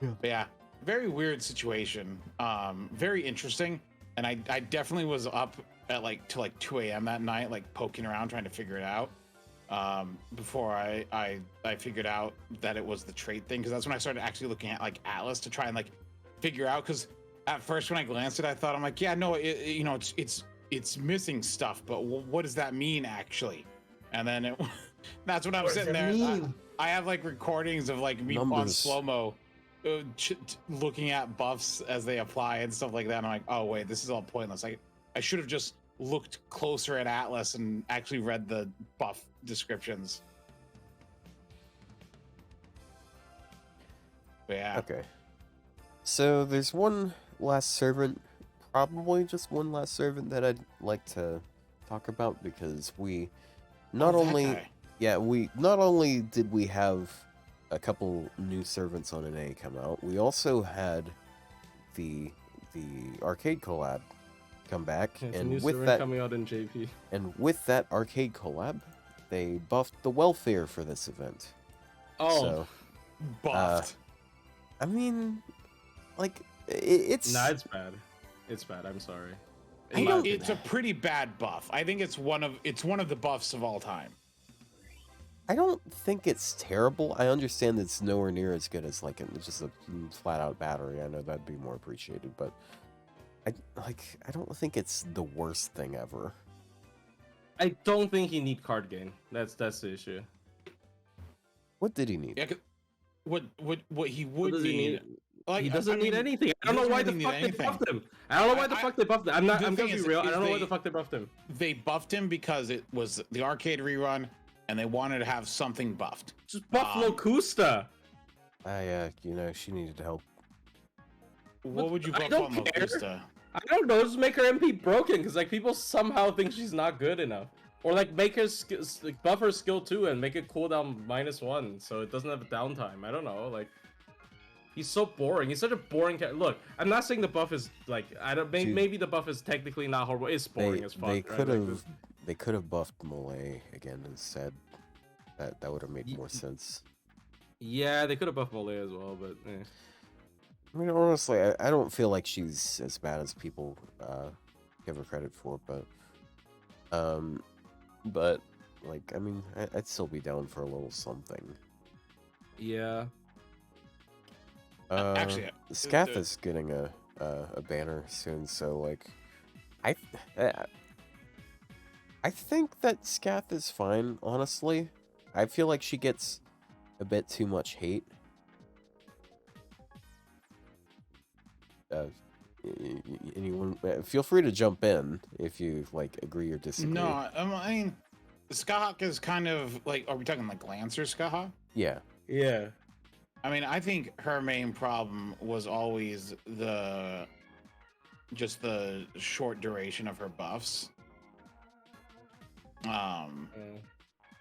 S1: Yeah.
S3: But yeah, very weird situation. Very interesting, and I definitely was up at till 2 a.m. that night, like poking around trying to figure it out. Before I figured out that it was the trait thing, because that's when I started actually looking at like Atlas to try and like figure out. Because at first when I glanced at it, I thought, I'm like, yeah, no, it's missing stuff, but what does that mean actually? And then that's when I'm sitting there. I have like recordings of like me on slow-mo looking at buffs as they apply and stuff like that. And I'm like, oh wait, this is all pointless. I should have just looked closer at Atlas and actually read the buff descriptions. But yeah.
S1: Okay. So there's one last servant, probably just one last servant that I'd like to talk about, because we not only did we have a couple new servants on an A come out, we also had the arcade collab come back, and with that
S2: coming out in JP.
S1: And with that arcade collab, they buffed the welfare for this event.
S2: Oh,
S1: so,
S3: buffed.
S1: I mean, like it's
S2: it's bad. It's bad. I'm sorry.
S3: It's a pretty bad buff. I think it's one of the buffs of all time.
S1: I don't think it's terrible. I understand it's nowhere near as good as like just a flat out battery. I know that'd be more appreciated, but I don't think it's the worst thing ever.
S2: I don't think he need card gain. That's the issue.
S1: What did he need?
S3: Yeah, what he
S2: What
S3: would
S2: does he
S3: need?
S2: need?
S3: Like,
S2: He doesn't need anything. I don't know why the fuck they buffed him. I don't know why the fuck they buffed him. I'm
S3: The
S2: gonna
S3: thing
S2: be
S3: is-
S2: real. I
S3: is
S2: don't know why
S3: they-
S2: the fuck they buffed him.
S3: They buffed him because it was the arcade rerun, and they wanted to have something buffed.
S2: Just buff Locusta.
S1: She needed help.
S3: What would you
S2: I
S3: buff
S2: don't
S3: on
S2: care.
S3: Locusta?
S2: I don't know. Just make her MP broken, because like people somehow think she's not good enough, or like make her buff her skill 2 and make it cooldown -1, so it doesn't have downtime. I don't know. Like, he's so boring. He's such a boring character. Look, I'm not saying the buff is like
S1: Dude,
S2: maybe the buff is technically not horrible. It's boring as fuck.
S1: They
S2: right?
S1: could
S2: Like,
S1: have they could have buffed Malay again instead. That would have made more sense.
S2: yeah, they could have buffed Molay as well, but eh.
S1: I mean, honestly, I don't feel like she's as bad as people give her credit for, but like, I mean, I'd still be down for a little something.
S2: Yeah.
S3: Actually,
S1: Scath is getting a banner soon, so like, I think that Scath is fine. Honestly, I feel like she gets a bit too much hate. Anyone, feel free to jump in if you like agree or disagree.
S3: No, I mean, Scathach is kind of like, are we talking like Lancer Scathach?
S1: Yeah.
S2: Yeah.
S3: I mean, I think her main problem was always just the short duration of her buffs.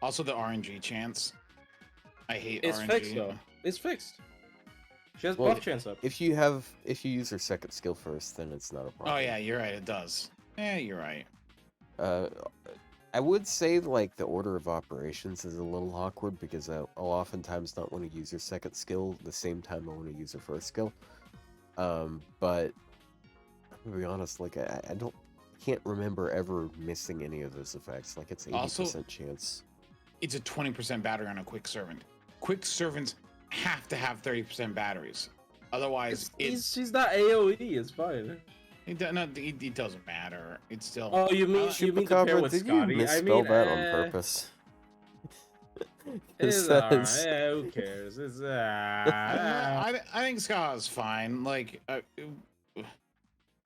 S3: Also the RNG chance. I hate
S2: It's
S3: RNG.
S2: fixed though. It's fixed. She has
S1: Well,
S2: buff chance up.
S1: If you use her second skill first, then it's not a problem.
S3: Oh yeah, you're right. It does. Yeah, you're right.
S1: I would say like the order of operations is a little awkward because I'll oftentimes not want to use her second skill the same time I want to use her first skill. But to be honest, like I can't remember ever missing any of those effects. Like it's 80% chance.
S3: It's a 20% battery on a quick servant. Quick servants have to have 30% batteries. Otherwise,
S2: She's not AoE. It's fine.
S3: it doesn't matter. It's still.
S2: Oh, you mean to pair with
S1: did
S2: Scotty?
S1: you misspell that on purpose?
S2: It's
S1: It
S2: alright.
S1: says-
S2: Yeah, who cares? It's
S3: I think Ska is fine. Like, I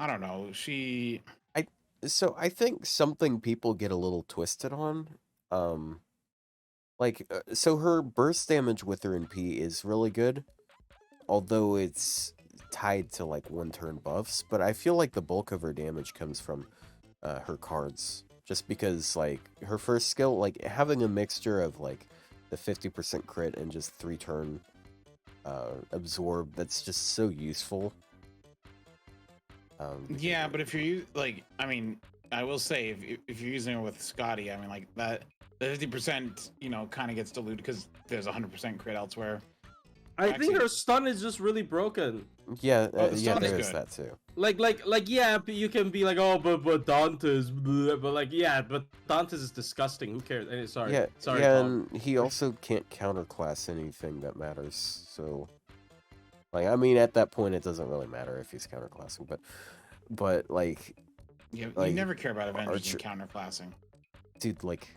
S3: don't know.
S1: So I think something people get a little twisted on, so her burst damage with her NP is really good, although it's tied to like one turn buffs, but I feel like the bulk of her damage comes from her cards, just because like her first skill, like having a mixture of like the 50% crit and just 3-turn absorb, that's just so useful.
S3: Yeah, but if you're I mean, I will say if you're using it with Scotty, I mean, like that, the 50%, kind of gets diluted because there's 100% crit elsewhere.
S2: I think her stun is just really broken.
S1: Yeah,
S3: the
S1: yeah,
S3: stun is
S1: there is
S3: good.
S1: that too.
S2: Yeah, you can be like, oh, but Dante's, but like, yeah, but Dante's is disgusting. Who cares? Sorry,
S1: Yeah,
S2: sorry.
S1: yeah,
S2: Paul.
S1: and he also can't counterclass anything that matters. So, like, I mean, at that point, it doesn't really matter if he's counterclassing, but like,
S3: You
S1: like,
S3: never care about Avengers
S1: Archer-
S3: and counterclassing.
S1: dude, like,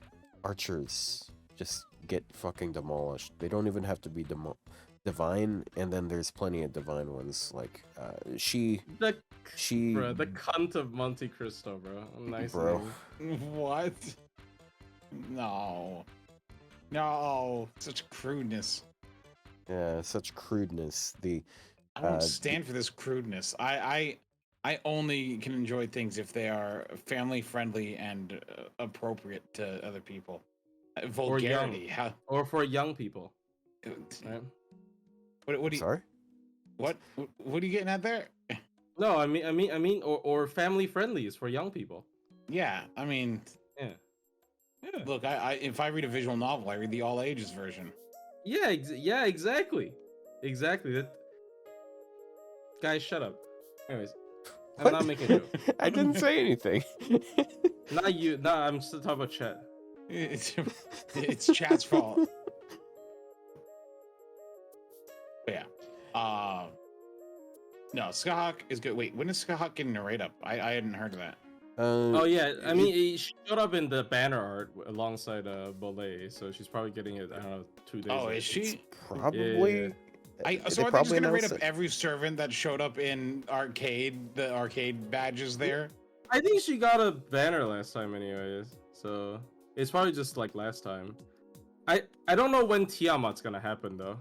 S1: archers just get fucking demolished. They don't even have to be divine, and then there's plenty of divine ones. Like,
S2: The
S1: she,
S2: bro, the cunt of Monte Cristo, bro. Nice
S1: bro.
S2: name.
S3: What? No, such crudeness.
S1: Yeah, such crudeness.
S3: I won't
S1: Uh,
S3: stand for this crudeness. I only can enjoy things if they are family friendly and appropriate to other people. Vulgarity. How?
S2: Or for young people. Right?
S3: What do you?
S1: Sorry.
S3: What are you getting at there?
S2: No, I mean, or family friendly is for young people.
S3: Yeah, I mean,
S2: Yeah. Yeah.
S3: look, I if I read a visual novel, I read the all ages version.
S2: Yeah, yeah, exactly. That. Guys, shut up. Anyways, I'm not making a joke.
S1: I didn't say anything.
S2: Not you. Nah, I'm still talking about chat.
S3: It's chat's fault. But yeah. No, Scathach is good. Wait, when is Scathach getting a rate up? I hadn't heard of that.
S2: Oh yeah, I mean, he showed up in the banner art alongside Belay, so she's probably getting it. I don't know, 2 days.
S3: Oh,
S2: ago.
S3: is she?
S1: Probably.
S3: So are they just gonna rate up every servant that showed up in arcade, the arcade badges there?
S2: I think she got a banner last time, anyways. So it's probably just like last time. I don't know when Tiamat's gonna happen though.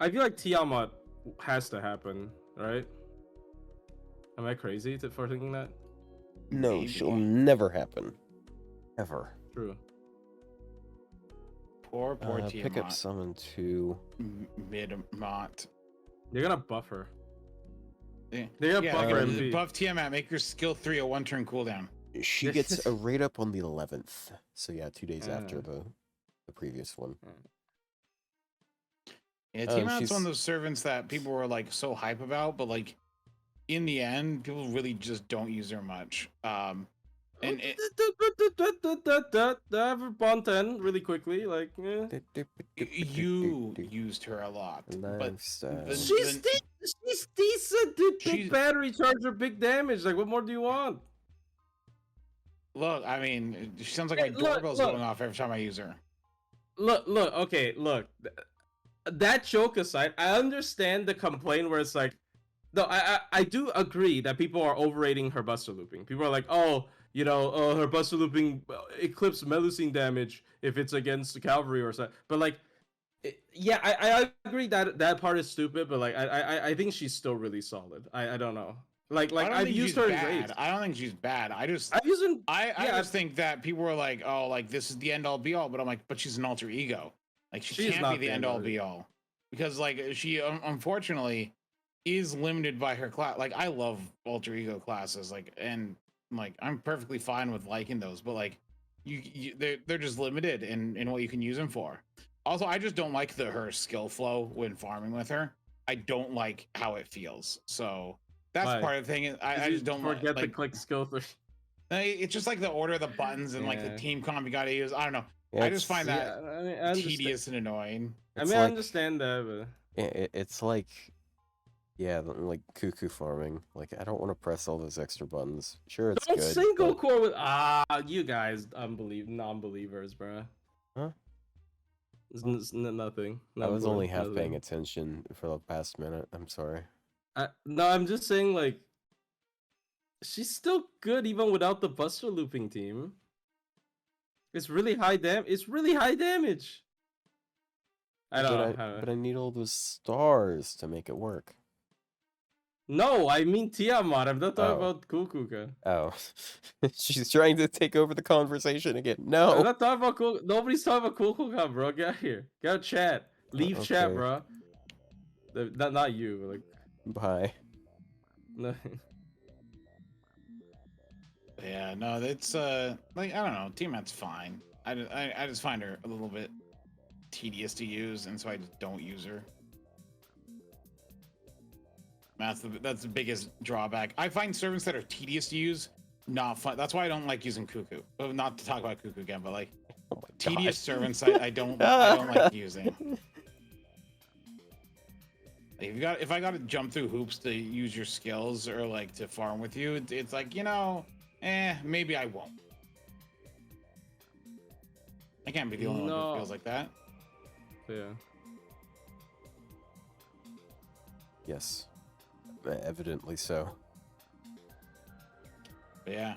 S2: I feel like Tiamat has to happen, right? Am I crazy for thinking that?
S1: No,
S3: Maybe.
S1: she'll never happen. Ever.
S2: True.
S3: Poor Tiamat.
S1: Pick up summon 2.
S3: Mid-mont.
S2: You're gonna buff her.
S3: Yeah.
S2: They're gonna buff her MP.
S3: Buff Tiamat, make your skill 3 a 1-turn cooldown.
S1: She gets a rate up on the 11th. So yeah, 2 days after the previous one.
S3: Yeah, Tiamat's one of those servants that people were like so hype about, but like in the end, people really just don't use her much. And
S2: Bond 10 really quickly, like
S3: you used her a lot, but
S2: she's decent, dude. Big battery charger, big damage. Like, what more do you want?
S3: Look, I mean, she sounds like my doorbell's going off every time I use her.
S2: Look. That joke aside, I understand the complaint where it's like, no, I do agree that people are overrating her buster looping. People are like, oh, you know, her buster looping eclipse Melusine damage if it's against the cavalry or something. But like, yeah, I agree that that part is stupid. But like, I think she's still really solid. I don't know. Like I've used her in raids.
S3: I don't think she's bad. I just think that people were like, oh, like this is the end all be all. But I'm like, but she's an alter ego. Like she can't be the end all be all, because like she unfortunately is limited by her class. Like I love alter ego classes, like, and like I'm perfectly fine with liking those, but like they're just limited in what you can use them for. Also, I just don't like her skill flow when farming with her. I don't like how it feels. So that's part of the thing. I just don't
S2: forget the click skill 3.
S3: It's just like the order of the buttons and like the team comp you gotta use. I don't know. I just find that tedious and annoying.
S2: I mean, I understand that, but
S1: it's like, yeah, like cuckoo farming. Like, I don't want to press all those extra buttons. Sure, it's
S2: don't
S1: good.
S2: Single core with you guys, non-believers, bro.
S1: Huh?
S2: It's nothing.
S1: I was only half paying attention for the past minute. I'm sorry.
S2: No, I'm just saying, like, she's still good even without the buster looping team. It's really high damage. I don't know.
S1: But I need all those stars to make it work.
S2: No, I mean Tiamat. I'm not talking about Kukuka.
S1: Oh. She's trying to take over the conversation again. No.
S2: I'm not talking about Kukuka. Nobody's talking about Kukuka, bro. Get out here. Get out chat. Leave chat, bro. Not you. Like.
S1: Bye.
S2: No.
S3: Yeah, no, it's like I don't know, Tiamat's fine. I just find her a little bit tedious to use, and so I just don't use her. That's the biggest drawback. I find servants that are tedious to use not fun. That's why I don't like using Cuckoo. Well, not to talk about Cuckoo again, but like tedious servants I don't like using. If I got to jump through hoops to use your skills or like to farm with you, it's like, you know, maybe I won't. I can't be the only one who feels like that.
S2: Yeah.
S1: Yes. Evidently so.
S3: But yeah.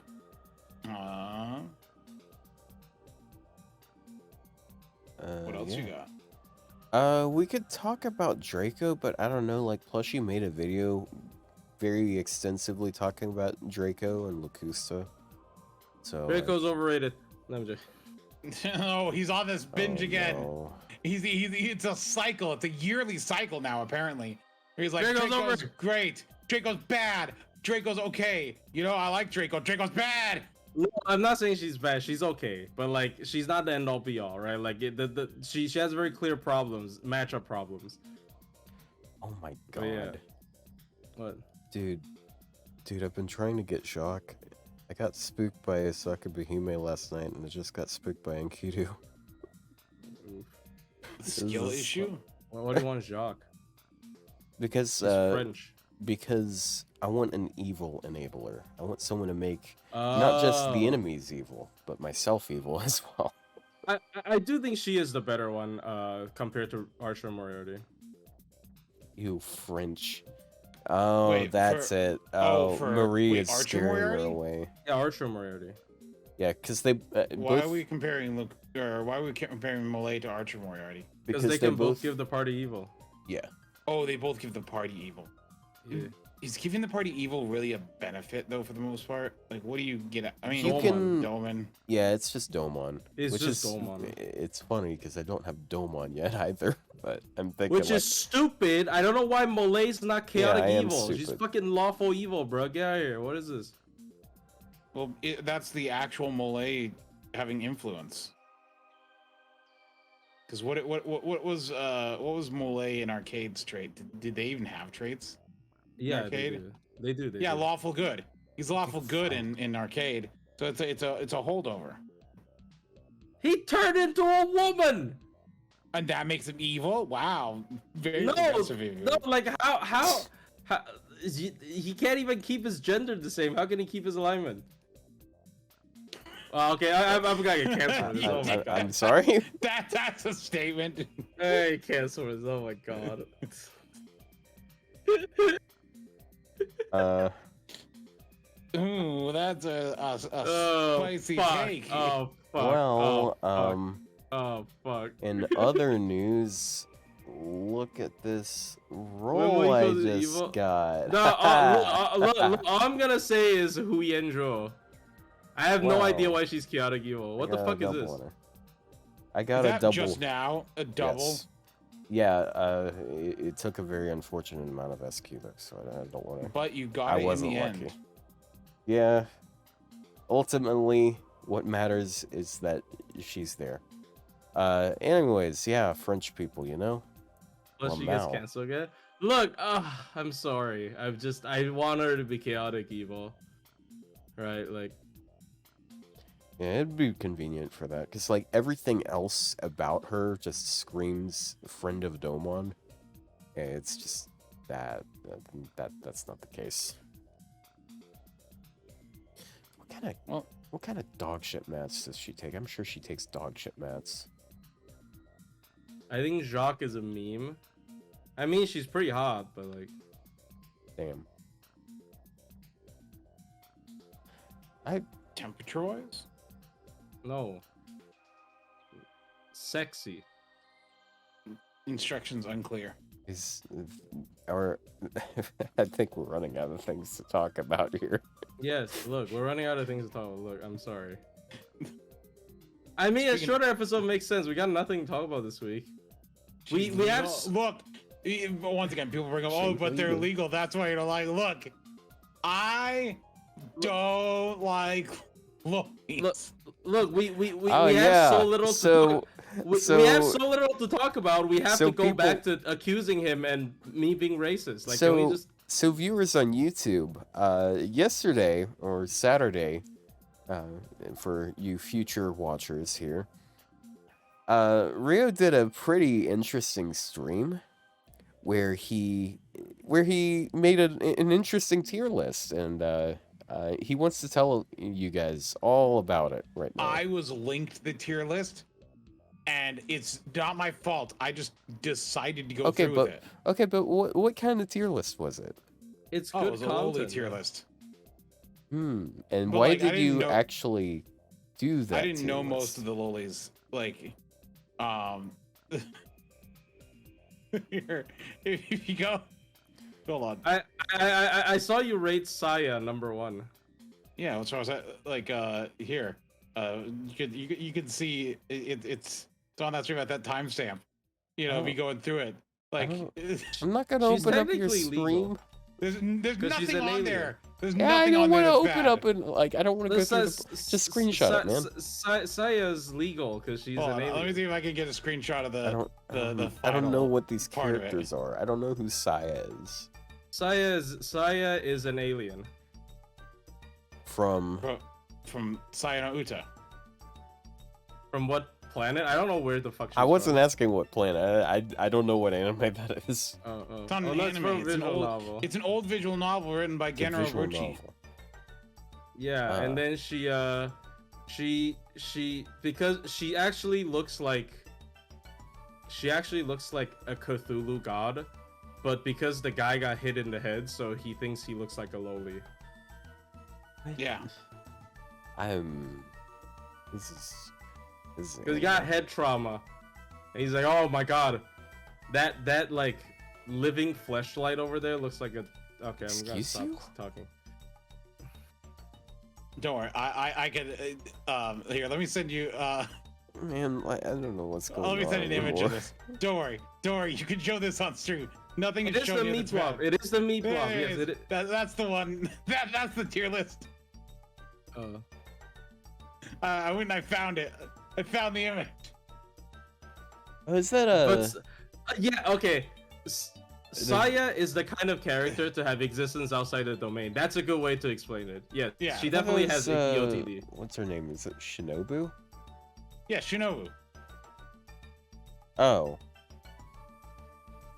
S3: What else you got?
S1: We could talk about Draco, but I don't know, like Plushy made a video very extensively talking about Draco and Locusta. So
S2: Draco's overrated. No, I'm just...
S3: No, he's on this binge again.
S1: No.
S3: It's a cycle. It's a yearly cycle now, apparently. He's like,
S2: Draco's
S3: great. Draco's bad. Draco's okay. You know, I like Draco. Draco's bad.
S2: No, I'm not saying she's bad. She's okay, but like she's not the end all be all, right? Like she has very clear problems, matchup problems.
S1: Oh my god.
S2: Yeah. What?
S1: Dude, I've been trying to get Shock, I got spooked by Asakabehume last night, and I just got spooked by Enkidu.
S2: Oof.
S3: Skill
S1: is-
S3: issue?
S2: What do you want, Jacques?
S1: Because
S2: He's French.
S1: because I want an evil enabler. I want someone to make not just the
S2: Oh.
S1: enemies evil, but myself evil as well.
S2: I do think she is the better one compared to Archer Moriarty.
S1: You French. Oh,
S3: Wait,
S1: that's it. Oh, Marie
S3: wait,
S1: is
S3: Archer
S1: scaring her
S3: Moriarty?
S1: away.
S2: Yeah, Archer Moriarty.
S1: Yeah, because they
S3: Why
S1: both
S3: are we comparing Luke, or why are we comparing Molay to Archer Moriarty?
S2: Because they can both give the party evil.
S1: Yeah.
S3: Oh, they both give the party evil.
S2: Yeah.
S3: Is giving the party evil really a benefit though, for the most part? Like, what do you get? I mean,
S1: You can-
S3: Doman.
S1: Yeah, it's just Domon.
S2: It's
S1: which
S2: just
S1: is,
S2: Domon.
S1: It's funny because I don't have Domon yet either, but I'm thinking
S2: Which is stupid. I don't know why Molay's not chaotic
S1: I am
S2: evil. She's
S1: stupid.
S2: fucking lawful evil, bro. Get out of here. What is this?
S3: Well, that's the actual Molay having influence. Because what was Molay in Arcade's trait? Did they even have traits?
S2: Yeah,
S3: Arcade?
S2: they do.
S3: Yeah,
S2: do.
S3: lawful good. He's lawful good in Arcade, so it's a holdover,
S2: He turned into a woman.
S3: and that makes him evil. Wow, very
S2: No,
S3: progressive of you.
S2: no, like how he can't even keep his gender the same. How can he keep his alignment? Okay, I'm gonna get canceled. Oh my god.
S1: I'm sorry.
S3: That's a statement.
S2: Hey, cancel. Oh my god.
S3: Ooh, that's a
S2: Oh,
S3: spicy
S2: fuck.
S3: take.
S2: Oh fuck.
S1: Well,
S2: Oh fuck.
S1: in other news, look at this roll
S2: When
S1: I
S2: we go to
S1: just
S2: evil-
S1: got.
S2: Look, all I'm gonna say is Huyenjo. I have no
S1: Wow.
S2: idea why she's chaotic evil. What
S1: I
S2: the
S1: got a
S2: fuck is
S1: double
S2: this?
S1: on her. I got
S3: Is
S1: a
S3: that
S1: double.
S3: just now? A double?
S1: Yes. Yeah, it took a very unfortunate amount of SQ though, so I don't want to.
S3: But you got
S1: I
S3: it
S1: wasn't
S3: in the
S1: lucky.
S3: end.
S1: Yeah. Ultimately, what matters is that she's there. Anyways, yeah, French people, you know?
S2: Unless
S1: Well,
S2: she gets
S1: now.
S2: canceled again. Look, I'm sorry. I want her to be chaotic evil. Right, like.
S1: Yeah, it'd be convenient for that, because, like, everything else about her just screams friend of Domon. Yeah, it's just that's not the case. What kind of dog shit mats does she take? I'm sure she takes dog shit mats.
S2: I think Jacques is a meme. I mean, she's pretty hot, but like.
S1: Damn.
S3: Temperature-wise?
S2: No. Sexy.
S3: Instructions unclear.
S1: Is our I think we're running out of things to talk about here.
S2: Yes, look, we're running out of things to talk about. Look, I'm sorry. I mean, a
S3: Speaking-
S2: shorter episode makes sense. We got nothing to talk about this week. We have
S3: Look, once again, people bring up, oh, but they're
S1: legal.
S3: legal. That's why you don't like. Look, I don't like lollies.
S2: look. We
S1: Oh,
S2: have
S1: yeah.
S2: so little to
S1: So-
S2: talk. We
S1: so-
S2: have so little to talk about. We have
S1: so
S2: to go
S1: people-
S2: back to accusing him and me being racist. Like,
S1: So-
S2: can we just?
S1: So viewers on YouTube, yesterday or Saturday, for you future watchers here, Ryou did a pretty interesting stream where he made an interesting tier list, and he wants to tell you guys all about it right now.
S3: I was linked to the tier list, and it's not my fault. I just decided to go
S1: Okay,
S3: through
S1: but
S3: with it.
S1: okay, but what kind of tier list was it?
S2: It's
S3: Oh,
S2: good
S3: it was a
S2: content.
S3: lowly tier list.
S1: And
S3: But,
S1: why
S3: like, I
S1: did
S3: didn't
S1: you
S3: know-
S1: actually do that?
S3: I didn't
S1: tier
S3: know
S1: list?
S3: most of the lollies. Like, here, if you go, hold on.
S2: I saw you rate Saya #1.
S3: Yeah, that's what I was at. Like, here, you could see it's on that stream at that timestamp. You know,
S1: Oh.
S3: me going through it. Like,
S1: I'm not gonna
S2: She's
S1: open up your
S2: technically
S1: stream.
S2: legal.
S3: there's
S2: 'Cause she's
S3: nothing
S2: an
S3: on
S2: alien.
S3: there. There's
S1: Yeah, I
S3: nothing
S1: don't
S3: on there.
S1: want to
S3: that's
S1: open
S3: bad.
S1: up and like I don't want to go through. Just screenshot it, man.
S2: Saya's legal because she's
S3: Hold
S2: an
S3: on, let me
S2: alien.
S3: see if I can get a screenshot of the.
S1: I don't know
S3: final
S1: what these
S3: part of it.
S1: characters are. I don't know who Saya is.
S2: Saya is an alien.
S1: from
S3: from Sayano Uta.
S2: From what planet? I don't know where the fuck she's
S1: I wasn't
S2: from.
S1: asking what planet. I don't know what anime that is.
S3: It's on an
S2: no, it's
S3: anime.
S2: from
S3: It's an
S2: visual
S3: old
S2: novel.
S3: It's an old visual novel written by
S1: It's a
S3: Genro
S1: visual
S3: Rochi.
S1: novel.
S2: Yeah, and then she because she actually looks like a Cthulhu god, but because the guy got hit in the head, so he thinks he looks like a loli.
S3: Yeah.
S1: This is
S2: Because he got head trauma. And he's like, oh my god. That like living fleshlight over there looks like a okay, I'm gonna stop talking.
S3: Don't worry, I can here, let me send you
S1: Man, I don't know what's going on.
S3: let me send you an image
S1: anymore.
S3: of this. Don't worry, you can show this on stream. Nothing
S2: It
S3: is
S2: is the
S3: shown
S2: meat blob. It is the meat blob. Yes, it is.
S3: That's the one. That's the tier list. I went and I found it. I found the image.
S1: Oh, is that a?
S2: Yeah, okay. Saya is the kind of character to have existence outside the domain. That's a good way to explain it. Yeah,
S3: Yeah,
S2: she definitely has EOTD.
S1: What's her name? Is it Shinobu?
S3: Yeah, Shinobu.
S1: Oh.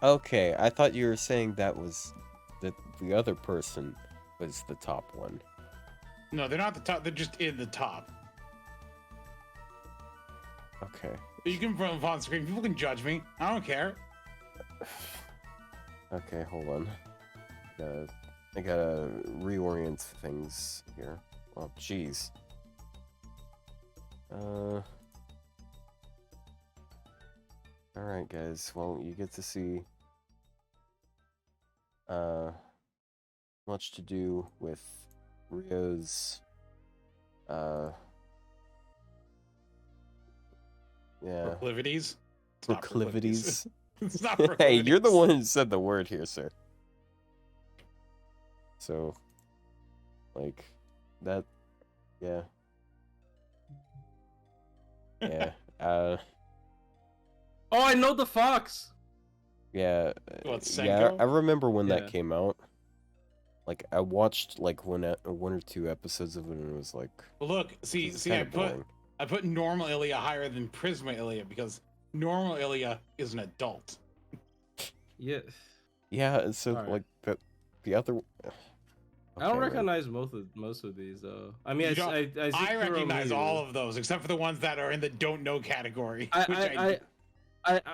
S1: Okay, I thought you were saying that was that the other person was the top one.
S3: No, they're not the top. They're just in the top.
S1: Okay.
S3: You can put them on screen. People can judge me. I don't care.
S1: Okay, hold on. I gotta reorient things here. Oh, jeez. Alright, guys. Well, you get to see much to do with Ryou's yeah,
S3: Proclivities. It's not
S1: proclivities.
S3: It's not
S1: Hey,
S3: proclivities.
S1: you're the one who said the word here, sir. So, like, that, yeah. Yeah,
S2: Oh, I know the fox.
S1: yeah.
S3: What,
S1: Yeah,
S3: Senko?
S1: I remember when
S2: Yeah.
S1: that came out. Like, I watched, like, one or two episodes of it, and it was like,
S3: Look, see,
S1: it's
S3: I
S1: kinda boring.
S3: put normal Ilya higher than Prisma Ilya because normal Ilya is an adult.
S2: Yeah.
S1: Yeah, and so,
S2: Alright.
S1: like, the other...
S2: I don't
S1: Okay, man.
S2: recognize most of these though. I mean,
S3: You don't-
S2: I see
S3: I recognize
S2: Kuromiyu.
S3: all of those except for the ones that are in the don't know category. which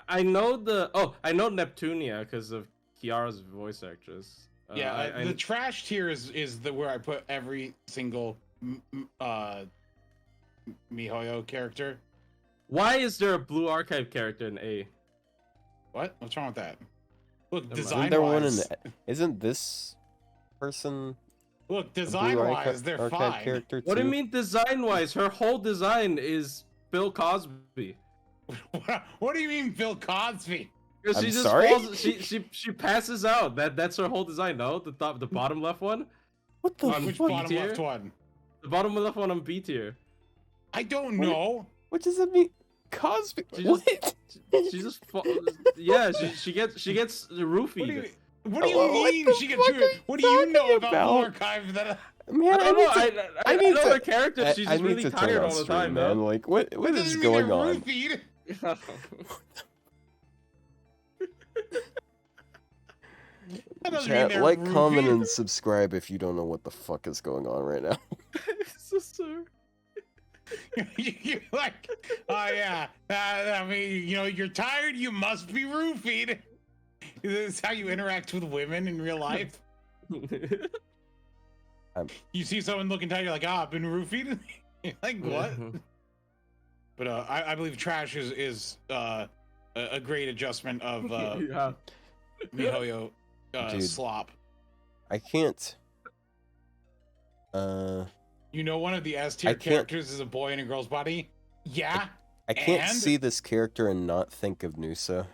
S2: I know I know Neptunia because of Kiara's voice actress.
S3: Yeah, the trash tier is the where I put every single Mihoyo character.
S2: Why is there a blue archive character in A?
S3: What? What's wrong with that? Look,
S2: Never mind.
S3: design
S1: Isn't there one in
S3: wise,
S1: isn't this person
S3: look,
S1: a blue
S3: design wise, they're
S1: archive
S3: fine.
S1: character
S2: What do you
S1: too?
S2: mean design wise? Her whole design is Bill Cosby.
S3: What do you mean, Bill Cosby?
S2: Because
S1: I'm
S2: she just
S1: sorry?
S2: falls. She passes out. That's her whole design. No, the bottom left one,
S1: What the
S2: On
S3: Which
S1: fuck?
S3: bottom
S2: tier?
S3: left one?
S2: the bottom left one on B tier.
S3: I don't
S1: What?
S3: know.
S1: What does that mean? Cosby?
S2: She
S1: What?
S2: She just yeah. She gets roofied.
S3: What do you
S1: What
S3: mean?
S1: the
S3: She
S1: fuck
S3: gets
S1: are
S3: you.
S1: you
S3: What do you know
S1: talking
S3: about
S1: about?
S3: archive that?
S1: Man,
S2: I don't know. I
S1: need
S2: know
S1: to-
S2: the character. She's
S1: I
S2: just
S1: need
S2: really
S1: to turn
S2: tired
S1: on
S2: all the
S1: stream,
S2: time,
S1: man.
S2: man.
S1: Like, what
S3: That
S1: is
S3: doesn't mean
S1: going
S3: they're
S1: on?
S3: roofied. That doesn't mean
S1: Chat,
S3: they're
S1: like, comment,
S3: roofied.
S1: and subscribe if you don't know what the fuck is going on right now.
S2: Sister.
S3: You're like, oh yeah. I mean, you know, you're tired. You must be roofied. This is how you interact with women in real life. You see someone looking tired, you're like, ah, I've been roofied. You're like, what? But I believe trash is a great adjustment of
S2: Yeah.
S3: Mihoyo
S1: Dude.
S3: slop.
S1: I can't.
S3: You know, one of the S tier
S1: I can't-
S3: characters is a boy in a girl's body. Yeah.
S1: I can't
S3: And-
S1: see this character and not think of Nusa.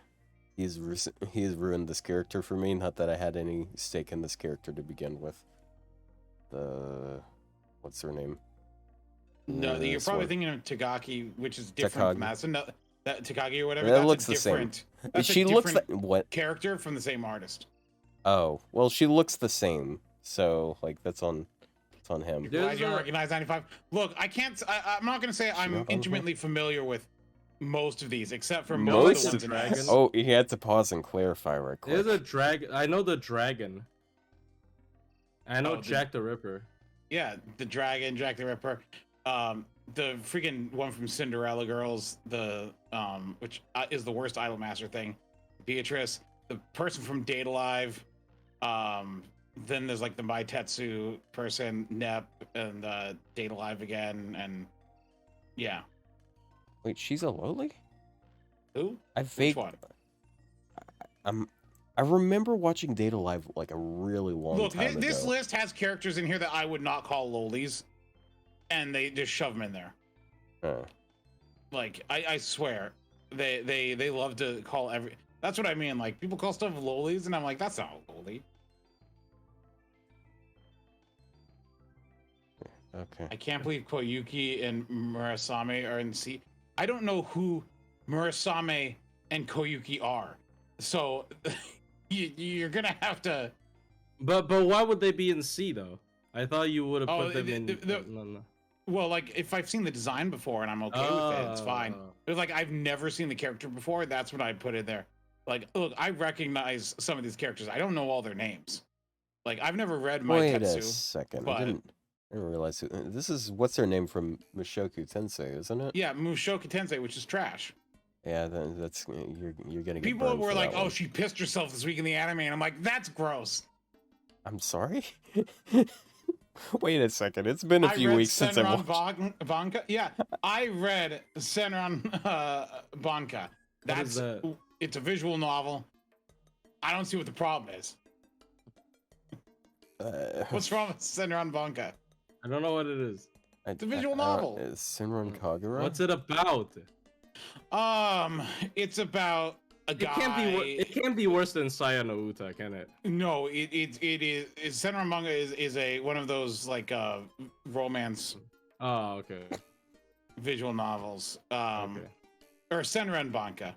S1: He has ruined this character for me. Not that I had any stake in this character to begin with. What's her name?
S3: No,
S1: Yeah,
S3: you're
S1: this
S3: probably
S1: one.
S3: thinking of Tagaki, which is different from
S1: Takagi.
S3: that. So no, that Takagi or whatever.
S1: That
S3: That's
S1: looks
S3: a
S1: the same.
S3: different. That's
S1: She
S3: a
S1: looks like
S3: different
S1: what?
S3: character from the same artist.
S1: Oh, well, she looks the same. So like that's on on him.
S2: There's
S3: Glad you don't
S2: a-
S3: recognize 95. Look, I can't. I'm not gonna say I'm
S1: not on
S3: intimately familiar with most of these, except for
S1: Most?
S3: most of the ones in
S2: Dragon?
S3: S.
S1: Oh, he had to pause and clarify right quick.
S2: There's a dragon. I know the dragon. I know
S3: Oh, the-
S2: Jack the Ripper.
S3: Yeah, the dragon, Jack the Ripper, the freaking one from Cinderella Girls, the which is the worst Idolmaster thing, Beatrice, the person from Date Alive, then there's like the Mai Tetsu person, Nep, and Date Alive again, and yeah.
S1: Wait, she's a lowly?
S3: Who?
S1: I
S3: Which
S1: vague.
S3: one?
S1: I remember watching Data Live like a really long
S3: Look,
S1: time
S3: this
S1: ago.
S3: list has characters in here that I would not call lowlies, and they just shove them in there. Like I swear, they love to call every. That's what I mean. Like people call stuff lowlies, and I'm like, that's not a lowly.
S1: Okay.
S3: I can't believe Koyuki and Murasame are in C. I don't know who Murasame and Koyuki are, so you're gonna have to.
S2: But why would they be in C though? I thought you would have
S3: Oh,
S2: put them in. No.
S3: Well, like if I've seen the design before and I'm okay with it, it's fine.
S2: Oh.
S3: But like I've never seen the character before, that's what I'd put in there. Like, look, I recognize some of these characters. I don't know all their names. Like I've never read Mai
S1: Wait a
S3: Tetsu.
S1: second.
S3: but-
S1: I didn't realize this is what's her name from Mushoku Tensei, isn't it?
S3: Yeah, Mushoku Tensei, which is trash.
S1: Yeah, that's you're gonna get
S3: People
S1: burned
S3: were
S1: for
S3: like,
S1: that
S3: "Oh,
S1: one.
S3: she pissed herself this week in the anime," and I'm like, "That's gross."
S1: I'm sorry. Wait a second. It's been a few weeks since I watched.
S3: Banka. Yeah, I read Senran Banka.
S2: What is that?
S3: It's a visual novel. I don't see what the problem is. What's wrong with Senran Banka?
S2: I don't know what it is.
S3: It's a visual novel.
S1: Is Senran Kagura?
S2: What's it about?
S3: It's about a guy.
S2: It can't be worse than Saya no Uta, can it?
S3: No, it is. Senran Manga is a one of those like romance
S2: Oh, okay.
S3: visual novels.
S2: Okay.
S3: Or Senran Banka.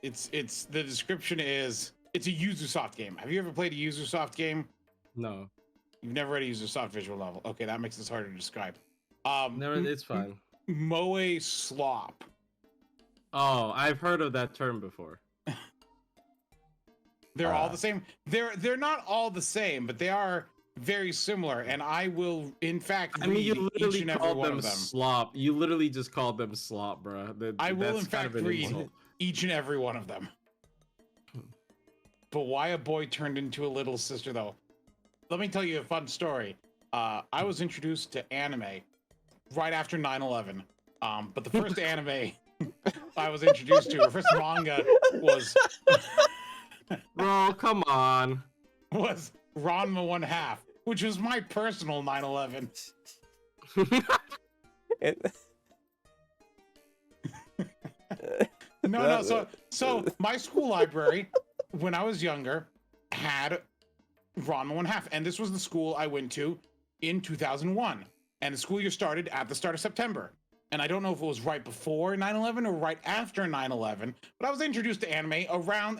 S3: It's the description is it's a Ubisoft game. Have you ever played a Ubisoft game?
S2: No.
S3: You've never read a Ubisoft visual novel. Okay, that makes this harder to describe.
S2: Never. It's fine.
S3: Moe slop.
S2: Oh, I've heard of that term before.
S3: They're all the same. They're not all the same, but they are very similar. And I will, in fact,
S2: I mean, you
S3: read each
S2: literally
S3: and every
S2: called
S3: one
S2: them
S3: of them.
S2: slop. You literally just called them slop, bro.
S3: I will, in
S2: That's kind
S3: fact,
S2: of an
S3: read
S2: insult.
S3: each and every one of them. But why a boy turned into a little sister, though? Let me tell you a fun story. I was introduced to anime right after 9/11. But the first anime I was introduced to, or first manga, was
S2: Bro, come on.
S3: was Ranma 1/2, which was my personal 9/11. No. So my school library, when I was younger, had Ranma 1/2, and this was the school I went to in 2001, and the school year started at the start of September. And I don't know if it was right before 9/11 or right after 9/11, but I was introduced to anime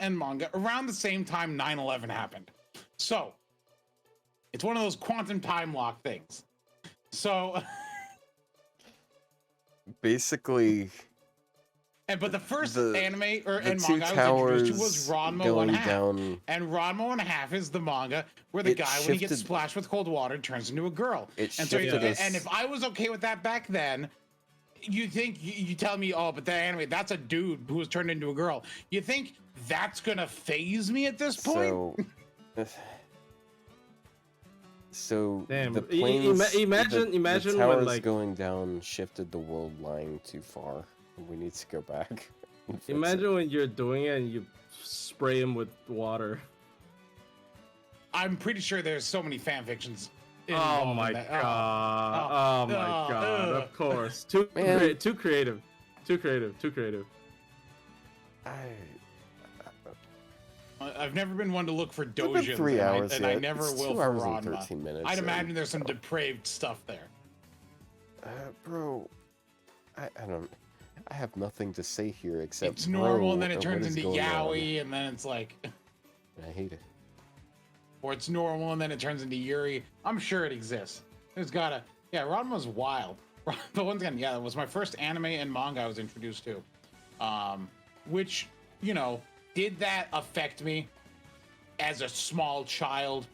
S3: and manga around the same time 9/11 happened. So it's one of those quantum time lock things. So
S1: Basically,
S3: but the first anime
S1: the
S3: and
S1: two
S3: manga I was
S1: towers
S3: introduced to was Ranma
S1: going
S3: 1/2.
S1: down.
S3: And Ranma 1/2 is the manga where the
S1: It
S3: guy, when he gets
S1: shifted-
S3: splashed with cold water, turns into a girl.
S1: It
S3: And so,
S1: shifted us-
S3: and if I was okay with that back then, you think you tell me, oh, but that anime, that's a dude who was turned into a girl. You think that's gonna phase me at this point?
S1: So
S2: Damn,
S1: the
S2: i-
S1: planes,
S2: imagine
S1: the
S2: when,
S1: towers
S2: like-
S1: going down shifted the world lying too far. We need to go back. and fix it.
S2: Imagine when you're doing it and you spray him with water.
S3: I'm pretty sure there's so many fan fictions.
S2: Oh
S3: involved
S2: my
S3: in that.
S2: god. Oh my god.
S3: ugh.
S2: Of course. Too
S1: Man.
S2: too creative. Too creative.
S3: I've never been one to look for
S1: It's been
S3: dojins,
S1: 3 hours
S3: and
S1: yet.
S3: I never
S1: It's
S3: will
S1: 2
S3: for
S1: hours and
S3: Ranma.
S1: 13 minutes.
S3: I'd
S1: in.
S3: imagine there's some depraved stuff there.
S1: Bro, I don't. I have nothing to say here except
S3: It's normal,
S1: bro,
S3: and then it
S1: what
S3: turns
S1: is
S3: into
S1: going on?
S3: yaoi, and then it's like,
S1: I hate it.
S3: or it's normal and then it turns into Yuri. I'm sure it exists. There's gotta, yeah, Ranma's wild. But once again, yeah, it was my first anime and manga I was introduced to. Which, you know, did that affect me as a small child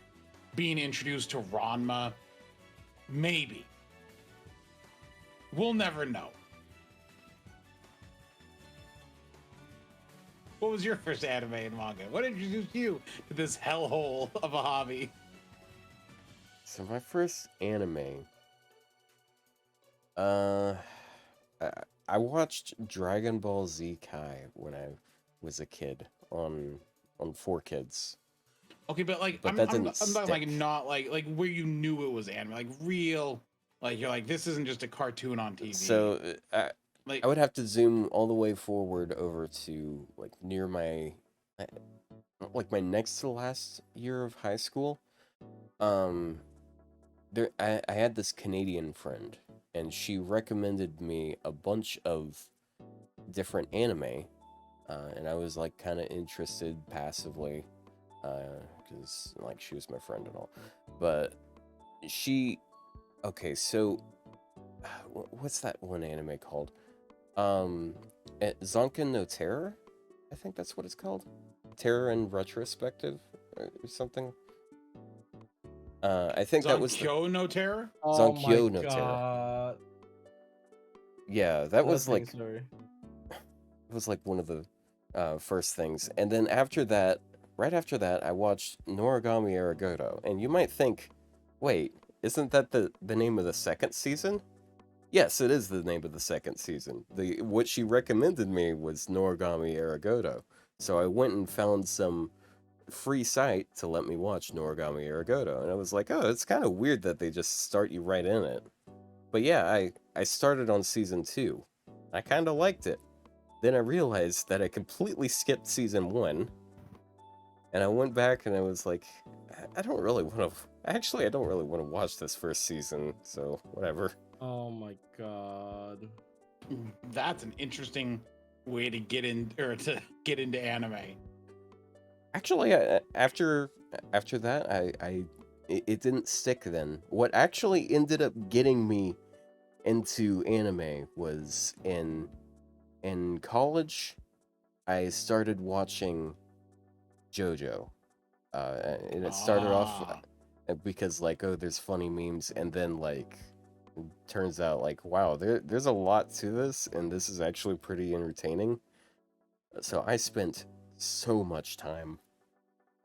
S3: being introduced to Ranma? Maybe. We'll never know. What was your first anime and manga? What introduced you to this hellhole of a hobby?
S1: So my first anime, I watched Dragon Ball Z Kai when I was a kid on 4Kids.
S3: Okay, but like
S1: But
S3: I'm
S1: that
S3: talking
S1: didn't
S3: like
S1: stick.
S3: not like where you knew it was anime, like real, like you're like this isn't just a cartoon on TV.
S1: So
S3: like
S1: I would have to zoom all the way forward over to like near my like my next to last year of high school. There I had this Canadian friend, and she recommended me a bunch of different anime, and I was like kind of interested passively, because like she was my friend and all. But she, okay, so what's that one anime called? Zonken no Terror, I think that's what it's called. Terror in Retrospective or something. I think that was
S3: Zonkyo no Terror?
S2: Oh
S1: Zonkyo
S2: my
S1: no Terror.
S2: god.
S1: Yeah, that was like
S2: Sorry.
S1: it was like one of the first things. And then after that, right after that, I watched Noragami Arigoto. And you might think, wait, isn't that the name of the second season? Yes, it is the name of the second season. What she recommended me was Noragami Arigoto. So I went and found some free site to let me watch Noragami Arigoto. And I was like, oh, it's kind of weird that they just start you right in it. But yeah, I started on season 2. I kind of liked it. Then I realized that I completely skipped season 1. And I went back and I was like, I don't really want to... Actually, I don't really want to watch this first season, so whatever.
S2: Oh my god.
S3: That's an interesting way to get in or to get into anime.
S1: Actually, after that, it didn't stick then. What actually ended up getting me into anime was in college, I started watching JoJo. And it started off because like, oh, there's funny memes, and then like turns out like, wow, there's a lot to this, and this is actually pretty entertaining. So I spent so much time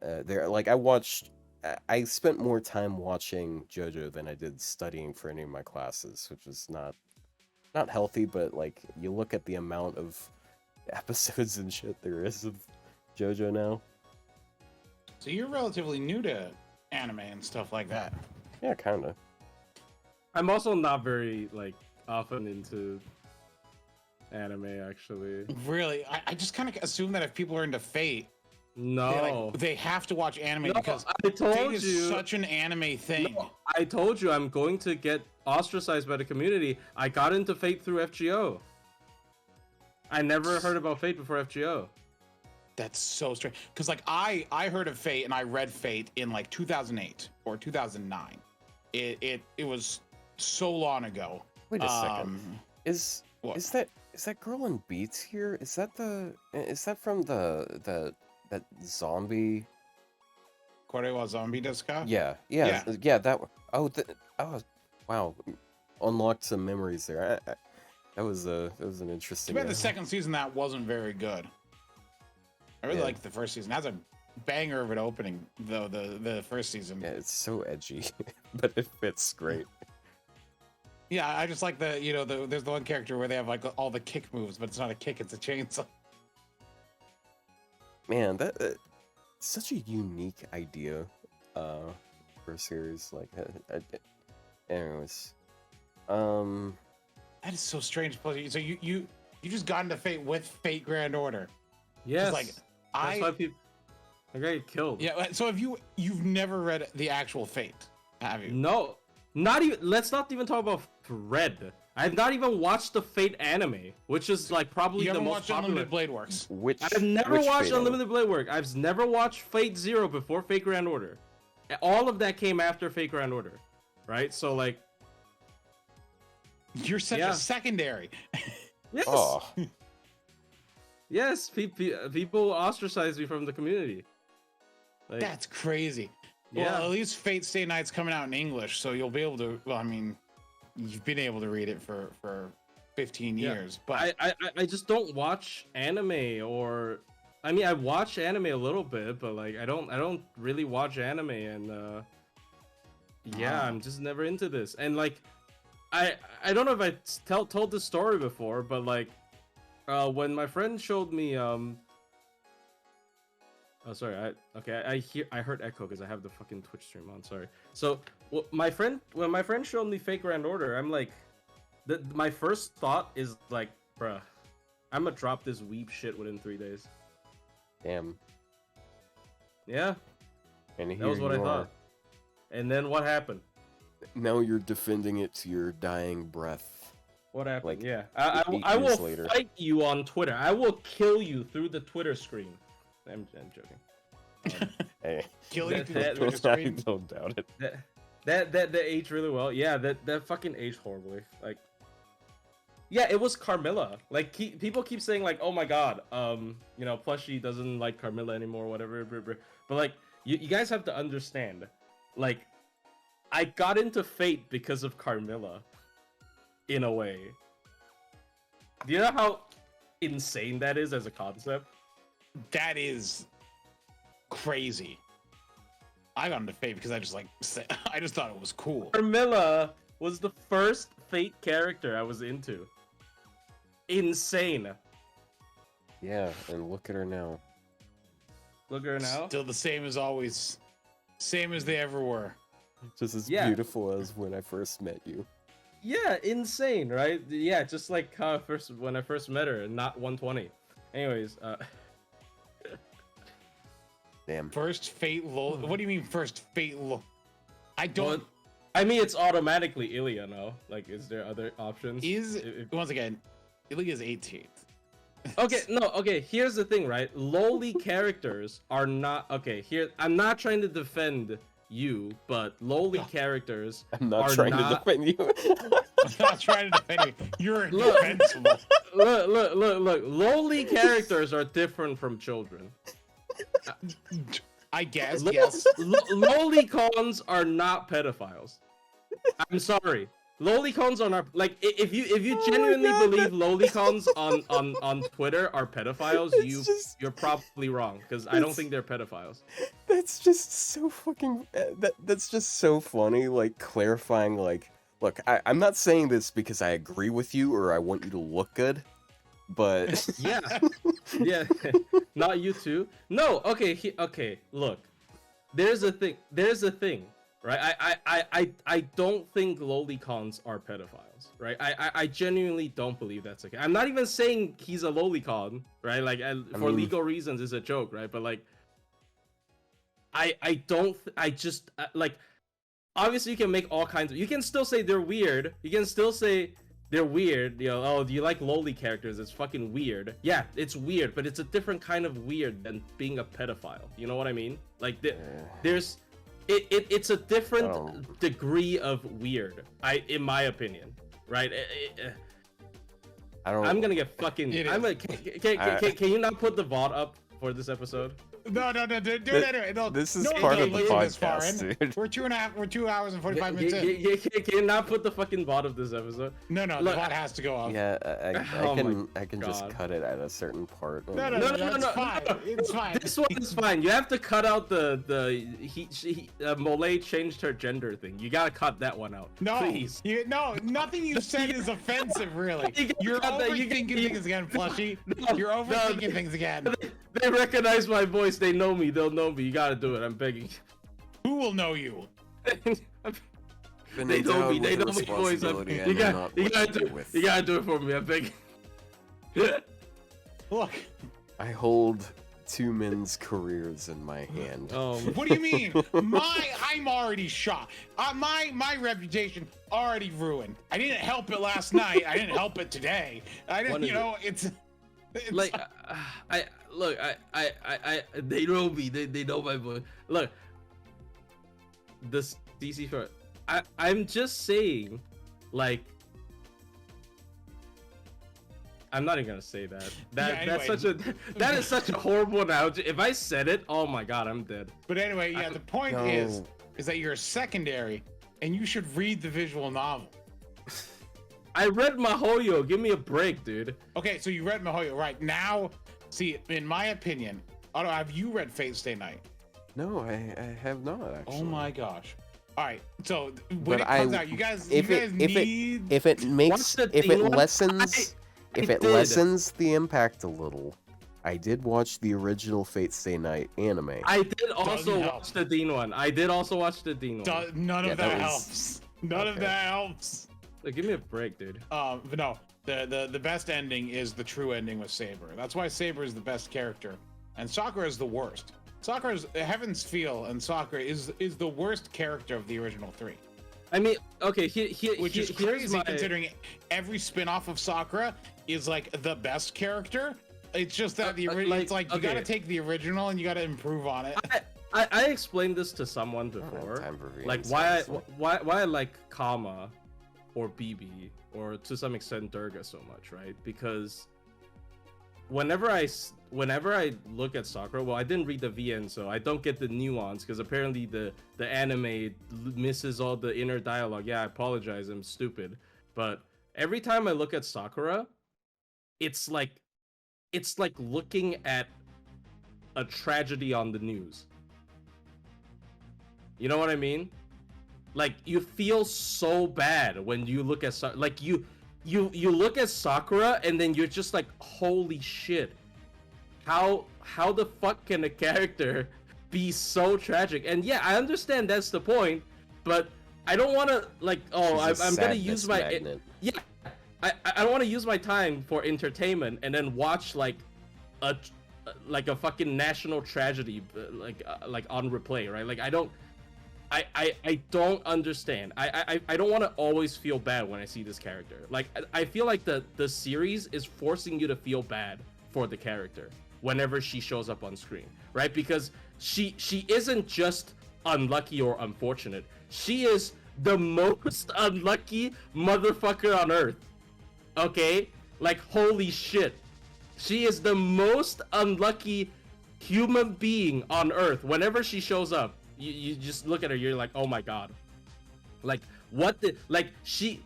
S1: there. Like I spent more time watching JoJo than I did studying for any of my classes, which was not healthy. But like, you look at the amount of episodes and shit there is of JoJo now.
S3: So you're relatively new to anime and stuff like that.
S1: Yeah, kind of.
S2: I'm also not very like often into anime actually.
S3: Really, I just kind of assume that if people are into Fate,
S2: No.
S3: they have to watch anime
S2: No,
S3: because
S2: I told
S3: Fate is
S2: you.
S3: such an anime thing.
S2: No, I told you I'm going to get ostracized by the community. I got into Fate through FGO. I never heard about Fate before FGO.
S3: That's so strange. Because like I heard of Fate and I read Fate in like 2008 or 2009. It was so long ago.
S1: Wait a second. Is
S3: What?
S1: that girl in Beats here? Is that from the that zombie?
S3: Korewa Zombie desu ka?
S1: Yeah. That one. Oh, wow. Unlocked some memories there. That was an
S3: Too
S1: interesting.
S3: bad the second season that wasn't very good. I really liked the first season. That's a banger of an opening, though. The first season.
S1: Yeah, it's so edgy, but it fits great.
S3: Yeah, I just like there's the one character where they have like all the kick moves, but it's not a kick, it's a chainsaw.
S1: Man, that such a unique idea for a series like anyways.
S3: That is so strange. So you just got into Fate with Fate Grand Order.
S2: Yes.
S3: Like
S2: That's why people are getting killed.
S3: Yeah. So have you've never read the actual Fate, have you?
S2: No, not even. Let's not even talk about Thread. I've not even watched the Fate anime, which is like probably
S3: You
S2: the
S3: haven't
S2: most
S3: watched
S2: popular.
S3: Unlimited Blade Works.
S1: Which
S2: I've never
S1: which
S2: watched
S1: Fate
S2: Unlimited Blade Work. I've never watched Fate Zero before Fate Grand Order. all of that came after Fake Grand Order, right? So like,
S3: You're such
S2: Yeah.
S3: a secondary.
S2: yes,
S1: Oh,
S2: yes, people ostracize me from the community. Like,
S3: That's crazy.
S2: yeah,
S3: Well, at least Fate Stay Night's coming out in English, so you'll be able to. Well, I mean, you've been able to read it for 15
S2: Yeah.
S3: years, but
S2: I just don't watch anime, or I mean I watch anime a little bit, but like I don't really watch anime, and yeah,
S3: Ah.
S2: I'm just never into this. And like I don't know if I told this story before, but like when my friend showed me oh sorry, I heard echo because I have the fucking Twitch stream on. Sorry. So when my friend showed me Fake Grand Order, I'm like, my first thought is like, bruh, I'm gonna drop this weeb shit within 3 days.
S1: damn.
S2: Yeah,
S1: And
S2: that
S1: here
S2: was what I
S1: you are.
S2: thought. And then what happened?
S1: Now you're defending it to your dying breath.
S2: What happened?
S1: Like,
S2: Yeah,
S1: 8
S2: I
S1: years
S2: will
S1: later.
S2: fight you on Twitter. I will kill you through the Twitter screen. I'm joking.
S1: Hey,
S3: kill you
S2: that-
S3: through the
S2: that-
S3: Twitter
S1: I
S3: screen.
S1: don't doubt it.
S2: That aged really well. Yeah, that fucking aged horribly. Like, yeah, it was Carmilla. Like, people keep saying like, oh my god, you know, plushie doesn't like Carmilla anymore, whatever. But like, you guys have to understand, like, I got into Fate because of Carmilla, in a way. Do you know how insane that is as a concept?
S3: That is crazy. I got into Fate because I just I just thought it was cool.
S2: Carmilla was the first Fate character I was into. Insane.
S1: Yeah, and look at her now.
S2: Look at her now.
S3: Still the same as always. Same as they ever were.
S1: Just as
S2: Yeah.
S1: beautiful as when I first met you.
S2: Yeah, insane, right? Yeah, just like how when I first met her, not 120. Anyways,
S1: Damn.
S3: First Fate lol. What do you mean first Fate lol? I don't.
S2: well, I mean it's automatically Ilya now. Like, is there other options?
S3: Once again, Ilya's 18th.
S2: Okay, here's the thing, right? Lowly characters are not okay. Here, I'm not trying to defend you, but lowly characters
S1: I'm not
S2: are
S1: trying to
S2: not-
S1: defend you.
S3: I'm not trying to defend you. You're
S2: Look.
S3: indefensible.
S2: Look. Lowly characters are different from children.
S3: I guess.
S2: Lo-
S3: Yes.
S2: Lowly cons are not pedophiles. I'm sorry. Lolicons are not like if you
S1: Oh my
S2: genuinely
S1: God,
S2: believe
S1: that-
S2: lolicons on Twitter are pedophiles,
S1: It's just-
S2: you're probably wrong because I don't
S1: It's-
S2: think they're pedophiles.
S1: That's just so fucking. That's just so funny. Like clarifying. Like, look, I'm not saying this because I agree with you or I want you to look good, but
S2: Yeah, yeah, not you too. No, okay, okay. Look, there's a thing, right? I don't think lolicons are pedophiles, right? I genuinely don't believe that's okay. I'm not even saying he's a lolicon, right? Like, for
S1: mean-
S2: legal reasons, it's a joke, right? But like, I don't. I just like. Obviously, you can make all kinds of. You can still say they're weird. You can still say they're weird. You know, oh, do you like lowly characters? It's fucking weird. Yeah, it's weird, but it's a different kind of weird than being a pedophile. You know what I mean? Like, there's. It's a different
S1: Oh.
S2: degree of weird. In my opinion, right?
S1: I don't.
S2: I'm gonna get fucking.
S3: It
S2: I'm
S3: is.
S2: can you not put the VOD up for this episode?
S3: No, do it anyway. No,
S1: This is
S3: no,
S1: part
S3: no,
S1: of the
S3: listen this far
S1: podcast,
S3: in.
S1: dude.
S3: We're 2 hours and 45 minutes in.
S2: Can you not put the fucking VOD of this episode?
S3: No, the
S2: Look,
S3: VOD has to go off.
S1: Yeah,
S2: Oh my
S1: I can just
S2: God.
S1: cut it at a certain part.
S3: No,
S1: and-
S3: that's fine. It's fine.
S2: This one is fine. You have to cut out the Molay changed her gender thing. You gotta cut that one out.
S3: No,
S2: Please.
S3: no, nothing you said is offensive, really. You're overthinking things again, Plushy. You're overthinking things again.
S2: They recognize my voice. They know me. They'll know me. You gotta do it. I'm begging.
S3: Who will know you?
S1: Been
S2: They know me.
S1: endowed
S2: They
S1: with
S2: know
S1: a
S2: me, boys.
S1: responsibility I
S2: You
S1: know
S2: got.
S1: not
S2: You
S1: what
S2: gotta
S1: to
S2: do.
S1: do with.
S2: You gotta do it for me. I'm begging.
S3: Look,
S1: I hold two men's careers in my hand.
S3: what do you mean? I'm already shot. My reputation already ruined. I didn't help it last night. I didn't help it today. I didn't.
S2: What is
S3: You know, it's
S2: like I look. I they know me. They know my voice. Look. this DC for. I'm just saying, like. I'm not even gonna say that. That's such a horrible analogy. If I said it, oh my god, I'm dead.
S3: But anyway, yeah, the point is that you're a secondary, and you should read the visual novel.
S2: I read Mihoyo. Give me a break, dude.
S3: Okay, so you read Mihoyo, right? Now, see, in my opinion, Otto, have you read Fate Stay Night?
S1: No, I have not actually.
S3: Oh my gosh. All right, so when it comes out, you guys need.
S1: If it lessens the impact a little, I did watch the original Fate Stay Night anime.
S2: I did also watch the Dean one.
S3: None of that helps. None of that helps.
S2: Like, give me a break, dude.
S3: But no, the best ending is the true ending with Saber. That's why Saber is the best character, and Sakura is the worst. Sakura's Heaven's Feel and Sakura is the worst character of the original three.
S2: I mean, okay,
S3: which is crazy considering every spin-off of Sakura is like the best character. It's just that the original. It's like you gotta take the original and you gotta improve on it.
S2: I explained this to someone before, like why I like Kama, or BB, or to some extent Durga so much, right? Because whenever I look at Sakura, well, I didn't read the VN, so I don't get the nuance, because apparently the anime misses all the inner dialogue. Yeah, I apologize, I'm stupid. But every time I look at Sakura, it's like looking at a tragedy on the news. You know what I mean? Like, you feel so bad when you look at like you look at Sakura and then you're just like, holy shit. How the fuck can a character be so tragic? And yeah, I understand that's the point, but I don't want to like, I'm gonna use my I don't want to use my time for entertainment and then watch like a fucking national tragedy like on replay, right? Like I don't understand. I don't want to always feel bad when I see this character. Like I feel like the series is forcing you to feel bad for the character whenever she shows up on screen, right? Because she isn't just unlucky or unfortunate. She is the most unlucky motherfucker on earth. Okay? Like, holy shit. She is the most unlucky human being on earth. Whenever she shows up, you just look at her, you're like, oh my god. Like, what the, like, she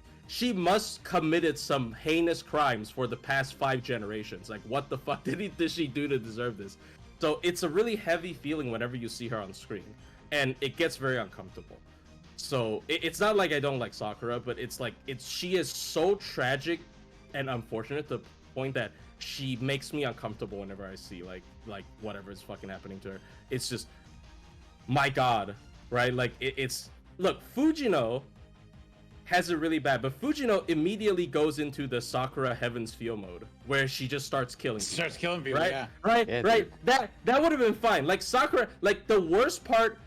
S2: must committed some heinous crimes for the past 5 generations. Like, what the fuck did she do to deserve this? So it's a really heavy feeling whenever you see her on screen, and it gets very uncomfortable. So it's not like I don't like Sakura, but it's like she is so tragic and unfortunate to the point that she makes me uncomfortable whenever I see like whatever is fucking happening to her. It's just, my god, right? Like it's look, Fujino has it really bad, but Fujino immediately goes into the Sakura Heaven's Feel mode where she just starts killing people.
S3: Starts killing people,
S2: right?
S3: Yeah.
S2: Right,
S1: yeah,
S2: right. Dude. That would have been fine. Like Sakura, like the worst part,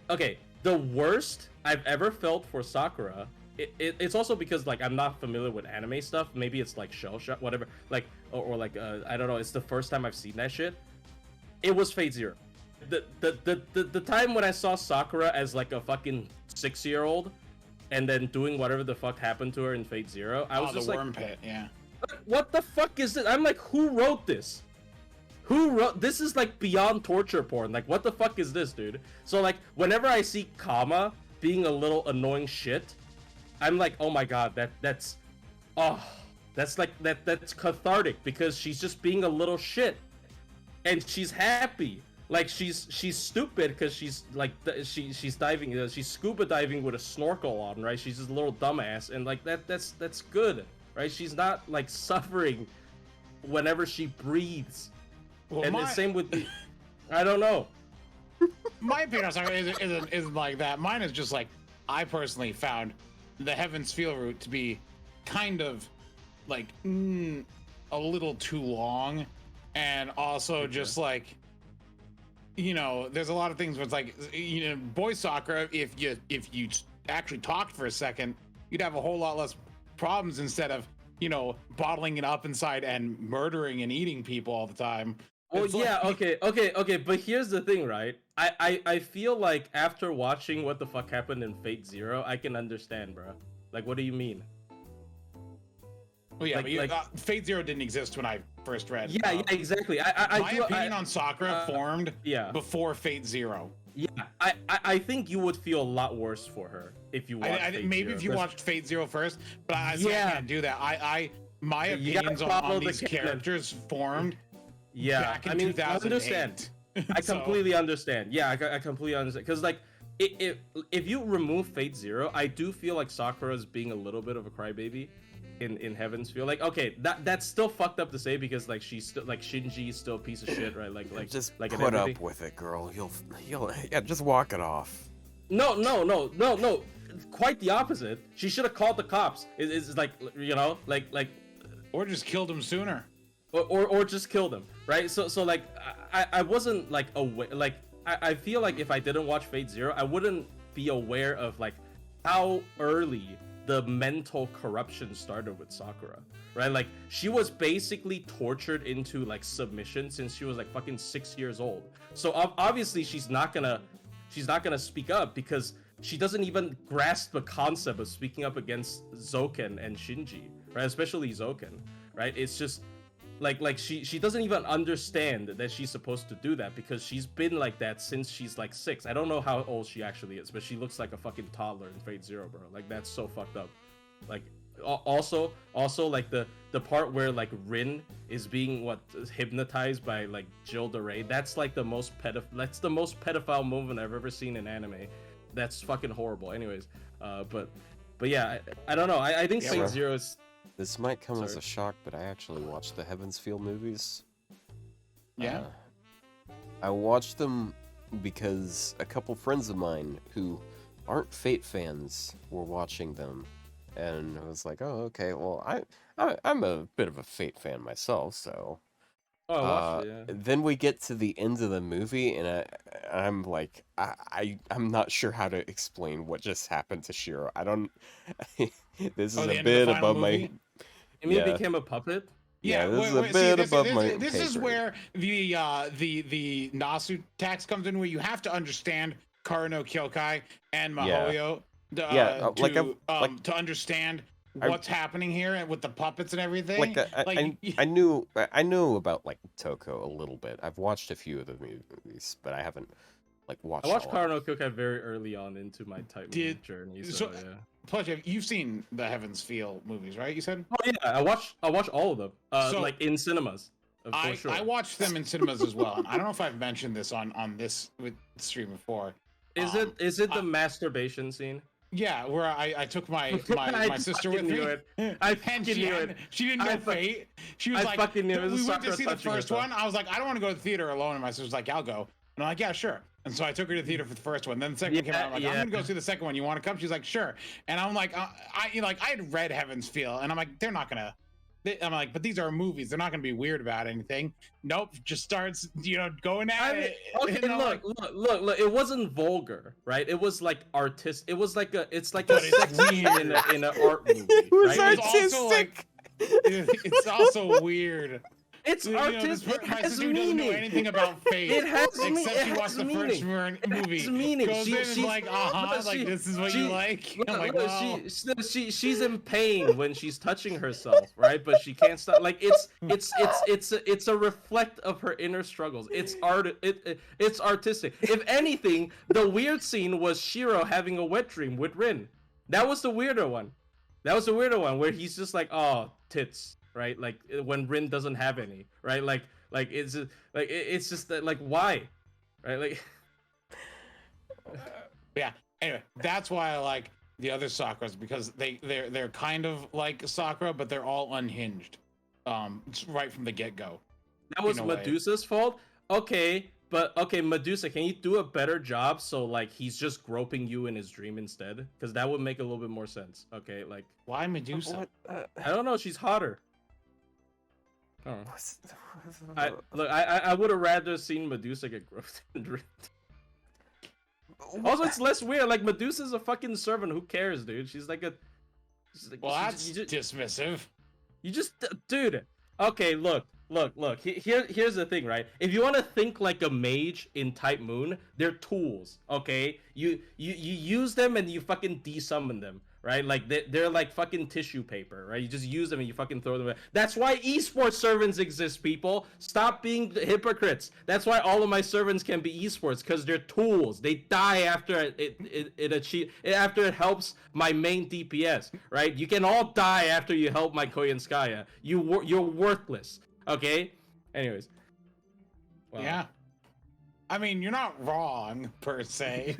S2: okay, the worst I've ever felt for Sakura, it's also because like I'm not familiar with anime stuff. Maybe it's like shell shock, whatever. Like or like I don't know. It's the first time I've seen that shit. It was Fate Zero. The time when I saw Sakura as like a fucking 6-year-old, and then doing whatever the fuck happened to her in Fate Zero, I was just
S3: the
S2: like,
S3: worm pit, yeah.
S2: What the fuck is this? I'm like, who wrote this? Who wrote this? Is like beyond torture porn. Like, what the fuck is this, dude? So like, whenever I see Kama being a little annoying shit, I'm like, oh my god, that's cathartic, because she's just being a little shit, and she's happy. Like she's stupid because she's like she's diving, she's scuba diving with a snorkel on, right? She's just a little dumbass, and like that's good, right? She's not like suffering whenever she breathes. Well, and the same with the, I don't know.
S3: My opinion isn't like that. Mine is just like, I personally found the Heaven's Feel route to be kind of like a little too long, and also just like, you know, there's a lot of things where it's like, you know, boy Sakura, if you actually talked for a second, you'd have a whole lot less problems instead of, you know, bottling it up inside and murdering and eating people all the time.
S2: Well,
S3: It's
S2: yeah,
S3: like-
S2: okay, but here's the thing, right? I feel like after watching what the fuck happened in Fate Zero, I can understand, bro. Like, what do you mean?
S3: Well, yeah,
S2: like-
S3: but Fate Zero didn't exist when I first read.
S2: Yeah, exactly.
S3: My opinion on Sakura formed
S2: yeah.
S3: before Fate Zero.
S2: Yeah, I think you would feel a lot worse for her if you watched Fate
S3: Maybe
S2: Zero,
S3: if you
S2: 'cause-
S3: watched Fate Zero first, but I
S2: Yeah.
S3: can't do that. My
S2: You gotta
S3: opinions
S2: follow
S3: on
S2: the
S3: these
S2: canon.
S3: characters formed
S2: Yeah,
S3: back in
S2: I mean,
S3: 2008.
S2: I understand. I
S3: So-
S2: completely understand. Yeah, I completely understand. Because, like, if you remove Fate Zero, I do feel like Sakura's being a little bit of a crybaby in Heaven's Feel. Like, okay, that's still fucked up to say because, like, she's still, like, Shinji's still a piece of shit, right? Like
S1: just
S2: like in
S1: put up
S2: everything.
S1: with it, girl. You'll yeah, just walk it off.
S2: No. Quite the opposite. She should have called the cops. It's like, you know, like
S3: or just killed him sooner.
S2: or just kill them, right? So like I wasn't like aware. Like I feel like if I didn't watch Fate Zero, I wouldn't be aware of like how early the mental corruption started with Sakura, right? Like she was basically tortured into like submission since she was like fucking 6 years old. So obviously she's not gonna speak up because she doesn't even grasp the concept of speaking up against Zoken and Shinji, right? Especially Zoken, right? It's just like she doesn't even understand that she's supposed to do that because she's been like that since she's like 6. I don't know how old she actually is, but she looks like a fucking toddler in Fate Zero, bro. Like that's so fucked up. Like also like the part where like Rin is being hypnotized by like Jill DeRay. That's like the most pedophile movement I've ever seen in anime. That's fucking horrible. Anyways, but yeah, I don't know. I think
S3: Yeah,
S2: Fate
S3: well,
S2: Zero is.
S1: This might come as
S2: Sorry.
S1: a shock, but I actually watched the Heaven's Feel movies.
S3: Yeah.
S1: I watched them because a couple friends of mine who aren't Fate fans were watching them, and I was like, "Oh, okay. Well, I'm a bit of a Fate fan myself, so."
S2: Oh, I watched it. Yeah.
S1: Then we get to the end of the movie, and I'm like, I'm not sure how to explain what just happened to Shiro. I don't. This is
S3: Oh, the
S1: a
S3: end of the
S1: bit
S3: final
S1: above
S3: movie?
S1: my.
S2: You mean
S1: Yeah.
S2: it became a puppet?
S1: Yeah, this is
S3: wait,
S1: a
S3: wait,
S1: bit
S3: this,
S1: above
S3: this,
S1: my
S3: this
S1: pay
S3: is
S1: grade.
S3: where the Nasu tax comes in, where you have to understand Karano Kyokai and Mahoyo to understand what's happening here and with the puppets and everything.
S1: Like I knew about like Toko a little bit. I've watched a few of the movies, but I haven't like watched.
S2: I watched
S1: all of them.
S2: Karano Kyokai very early on into my Titan journey. So yeah.
S3: Plus, you've seen the Heaven's Feel movies, right? You said.
S2: Oh yeah, I watched all of them.
S3: So,
S2: like in cinemas.
S3: I watched them in cinemas as well. And I don't know if I've mentioned this on this stream before.
S2: Is it the masturbation scene?
S3: Yeah, where I took my sister with
S2: fucking
S3: me.
S2: knew it. I fucking knew it.
S3: She didn't know Fate. She was
S2: I
S3: like,
S2: fucking knew it. It was
S3: we went to
S2: Sakura
S3: see the
S2: touching
S3: first
S2: herself.
S3: one. I was like, I don't want to go to the theater alone. And my sister was like, I'll go. And I'm like, yeah, sure. And so I took her to the theater for the first one. Then the second one came out. I'm like, I'm gonna go see the second one. You want to come? She's like, sure. And I'm like, I had read Heaven's Feel, and I'm like, they're not gonna. I'm like, but these are movies. They're not gonna be weird about anything. Nope. Just starts, going at it.
S2: Okay,
S3: and I'm like,
S2: look. It wasn't vulgar, right? It was like artist. It was like it's like
S3: But
S2: a
S3: it's
S2: sex scene
S3: weird.
S2: in an art movie.
S1: It was
S2: right?
S3: It's also like- it's also weird.
S2: It's artistic. It
S3: My
S2: has
S3: sister who doesn't know
S2: meaning.
S3: anything about Fate.
S2: It has
S3: except
S2: meaning.
S3: she watched the first movie.
S2: It has meaning.
S3: Goes in and is like,
S2: no,
S3: like this is what you like. I'm like,
S2: look,
S3: wow.
S2: she's in pain when she's touching herself, right? But she can't stop. Like it's a reflect of her inner struggles. It's art. It's artistic. If anything, the weird scene was Shiro having a wet dream with Rin. That was the weirder one. Where he's just like, oh, tits. Right, like when Rin doesn't have any, right? Like it's just that, like, why, right? Like,
S3: Yeah. Anyway, that's why I like the other Sakuras, because they're kind of like Sakura, but they're all unhinged, right from the get go.
S2: that was
S3: in a way.
S2: Medusa's fault. Okay, but Medusa, can you do a better job so like he's just groping you in his dream instead? Because that would make a little bit more sense. Okay, like
S3: Why Medusa?
S2: I don't know, she's hotter. Oh. I would have rather seen Medusa get groped in dream. Also, it's less weird. Like Medusa's a fucking servant. Who cares, dude? She's like a.
S3: Well, that's dismissive.
S2: You just, dude. Okay, look. Here's the thing, right? If you want to think like a mage in Type Moon, they're tools, okay? You use them and you fucking desummon them, right? Like they're like fucking tissue paper, right? You just use them and you fucking throw them away. That's why esports servants exist, people. Stop being hypocrites. That's why all of my servants can be esports, because they're tools. They die after after it helps my main DPS, right? You can all die after you help my Koyanskaya. You're worthless. Okay. Anyways.
S3: Wow. Yeah. I mean, you're not wrong per se.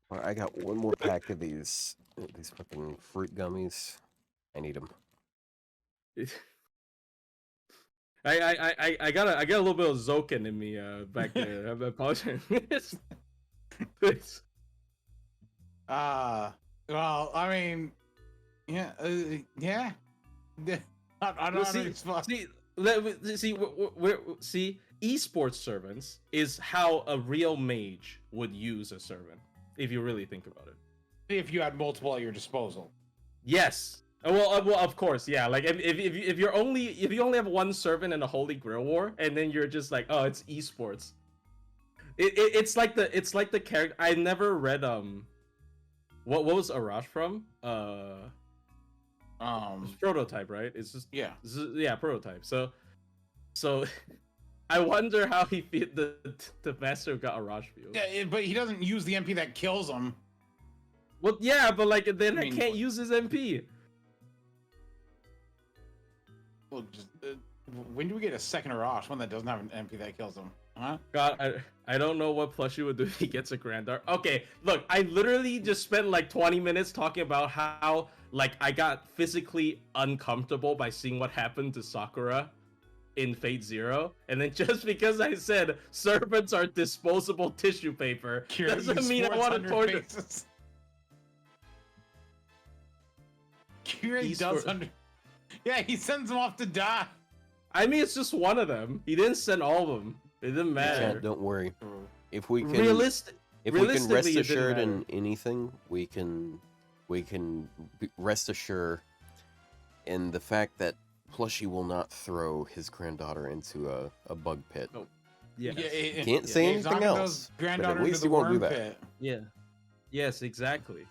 S1: Well, I got one more pack of these fucking fruit gummies. I need them.
S2: I got a little bit of Zoken in me back there. I'm apologizing.
S3: Well, I mean, yeah, yeah. I don't
S2: see, esports servants is how a real mage would use a servant, if you really think about it.
S3: If you had multiple at your disposal.
S2: Yes. Well, of course, yeah. Like if you only have one servant in a Holy Grail War, and then you're just like, oh, it's esports. It's like the character. I never read what was Arash from? It's Prototype, right? It's just yeah, Prototype. So I wonder how he the master who got Arash feel.
S3: Yeah, but he doesn't use the MP that kills him.
S2: Well, yeah, but like then I can't use his MP.
S3: Well, just, when do we get a second Arash, one that doesn't have an MP that kills him? Huh?
S2: God, I don't know what plushie would do if he gets a Grandar. Okay, look, I literally just spent like 20 minutes talking about how like I got physically uncomfortable by seeing what happened to Sakura in Fate Zero, and then just because I said servants are disposable tissue paper doesn't mean I want to torture.
S3: Kira does under. Yeah, he sends them off to die.
S2: I mean, it's just one of them. He didn't send all of them. It didn't matter.
S1: Yeah, don't worry. If we can, if we can rest assured in anything, we can rest assured in the fact that Plushie will not throw his granddaughter into a bug pit.
S2: Oh, yeah.
S1: Can't say anything else. But at least he won't do that.
S3: Pit.
S2: Yeah. Yes, exactly.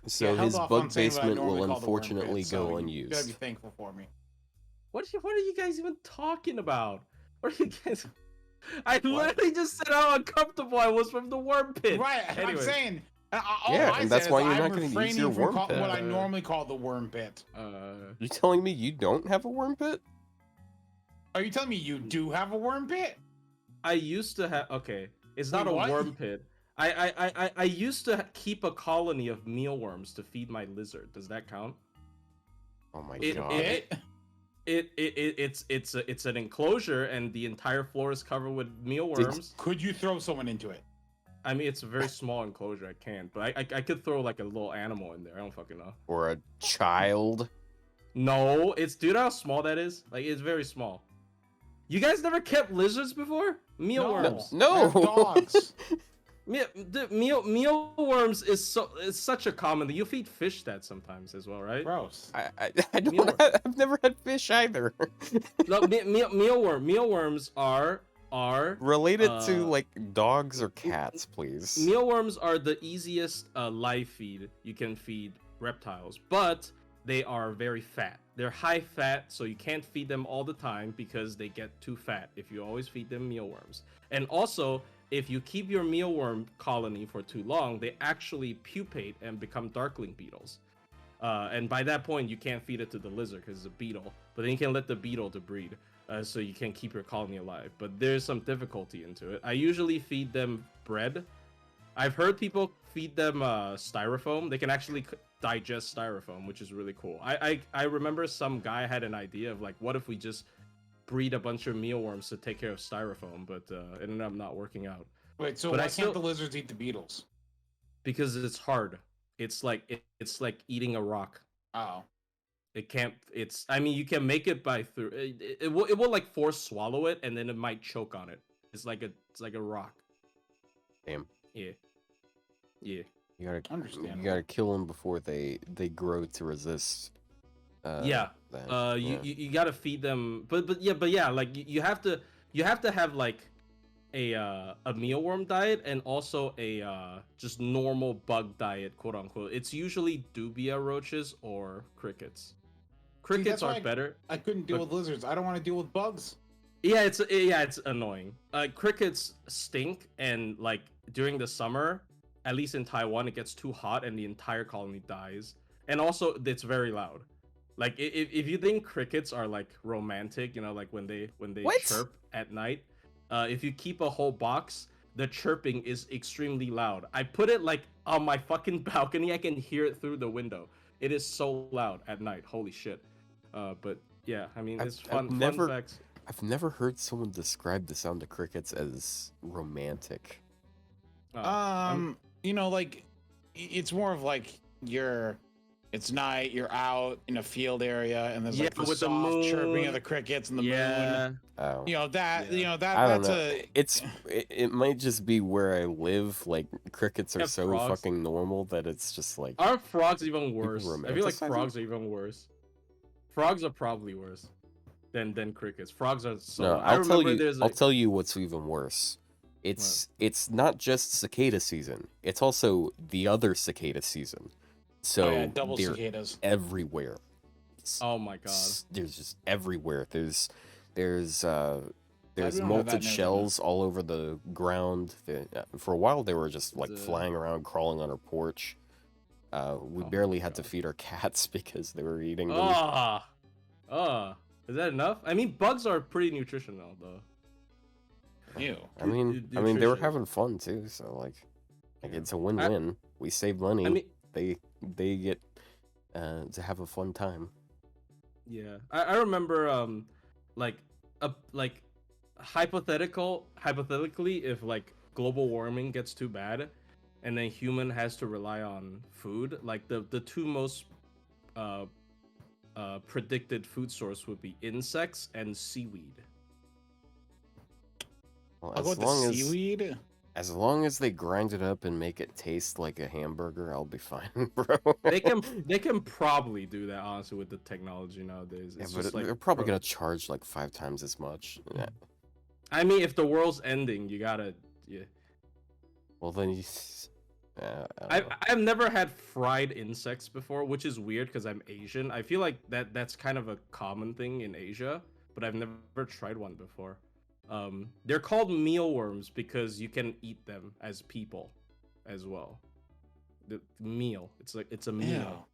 S1: So his bug basement will unfortunately go unused.
S3: You gotta be thankful for me.
S2: What are you guys even talking about? What are you guys? I literally just said how uncomfortable I was from the worm pit.
S3: Right, anyway. I'm saying.
S1: And that's why you're not going to use your worm pit.
S3: What I normally call the worm pit.
S1: You're telling me you don't have a worm pit?
S3: Are you telling me you do have a worm pit?
S2: I used to have. Okay, it's not a worm pit. I used to keep a colony of mealworms to feed my lizard. Does that count?
S1: Oh my god.
S2: It's an enclosure, and the entire floor is covered with mealworms.
S3: Could you throw someone into it?
S2: I mean, it's a very small enclosure. I can't, but I could throw like a little animal in there. I don't fucking know.
S1: Or a child.
S2: No, do you know how small that is? Like, it's very small. You guys never kept lizards before? Mealworms.
S1: No.
S3: Dogs.
S2: Mealworms is such a common thing. You feed fish that sometimes as well, right?
S3: Gross.
S1: I don't. I've never had fish either.
S2: No, mealworms are
S1: related to like dogs or cats, please.
S2: Mealworms are the easiest live feed you can feed reptiles, but they are very fat. They're high fat, so you can't feed them all the time because they get too fat if you always feed them mealworms. And also, if you keep your mealworm colony for too long, they actually pupate and become darkling beetles. And by that point, you can't feed it to the lizard because it's a beetle. But then you can let the beetle to breed, so you can keep your colony alive. But there's some difficulty into it. I usually feed them bread. I've heard people feed them styrofoam. They can actually digest styrofoam, which is really cool. I remember some guy had an idea of like, what if we just breed a bunch of mealworms to take care of styrofoam, but it ended up not working out.
S3: Wait, so why can't the lizards eat the beetles?
S2: Because it's hard. It's like eating a rock.
S3: Oh.
S2: It can't. I mean, you can make it by through. It will like force swallow it, and then it might choke on it. It's like a rock.
S1: Damn.
S2: Yeah.
S1: You gotta kill them before they grow to resist.
S2: Yeah.
S1: That, yeah.
S2: You gotta feed them, but yeah, like you have to have like a mealworm diet and also a just normal bug diet, quote unquote. It's usually dubia roaches or crickets. Crickets are better.
S3: I couldn't deal with lizards. I don't want to deal with bugs.
S2: Yeah, it's annoying. Crickets stink, and like during the summer, at least in Taiwan, it gets too hot and the entire colony dies. And also, it's very loud. Like if you think crickets are like romantic, you know, like when they
S1: What?
S2: chirp at night, if you keep a whole box, the chirping is extremely loud. I put it like on my fucking balcony. I can hear it through the window. It is so loud at night. Holy shit. But yeah, I mean, it's fun facts.
S1: I've never heard someone describe the sound of crickets as romantic.
S3: You know, like it's more of like it's night, you're out in a field area, and there's like the
S2: with
S3: soft
S2: the moon.
S3: chirping of the crickets and the moon.
S1: Oh.
S3: You know that.
S2: Yeah.
S3: You know that.
S1: I don't
S3: That's
S1: know. It might just be where I live. Like crickets are
S2: Yeah,
S1: so
S2: frogs.
S1: fucking normal that it's just like.
S2: Aren't frogs even worse? I feel like
S1: romanticize
S2: frogs are even worse. Frogs are probably worse than crickets. Frogs are so.
S1: No,
S2: I remember there's
S1: I'll tell you what's even worse. It's not just cicada season. It's also the other cicada season. So
S3: double
S1: they're
S3: cicadas
S1: everywhere.
S2: Oh my god.
S1: There's just everywhere. There's
S3: don't have that
S1: molted
S3: near
S1: shells all over the ground. For a while, they were just like
S2: The-
S1: flying around, crawling on our porch. We
S2: Oh
S1: barely
S2: my
S1: had to
S2: God.
S1: feed our cats because they were eating them.
S2: Is that enough? I mean, bugs are pretty nutritional though.
S3: Ew.
S1: I mean, they were
S2: nutrition.
S1: having fun too. So like
S2: Yeah.
S1: it's a win-win. We save money.
S2: I mean,
S1: They get to have a fun time.
S2: yeah. I remember like hypothetically, if like global warming gets too bad, and then human has to rely on food, like the two most predicted food source would be insects and seaweed.
S1: Well,
S3: I'll go with the seaweed.
S1: as long as they grind it up and make it taste like a hamburger, I'll be fine, bro.
S2: They can probably do that, honestly, with the technology nowadays.
S1: Yeah,
S2: It's
S1: but
S2: just like
S1: they're probably gonna charge like 5 times as much. Yeah.
S2: I mean, if the world's ending, you gotta. Yeah.
S1: Well, then you.
S2: I've never had fried insects before, which is weird because I'm Asian. I feel like that's kind of a common thing in Asia, but I've never tried one before. They're called mealworms because you can eat them as people, as well. The meal. It's a meal.
S3: Ew.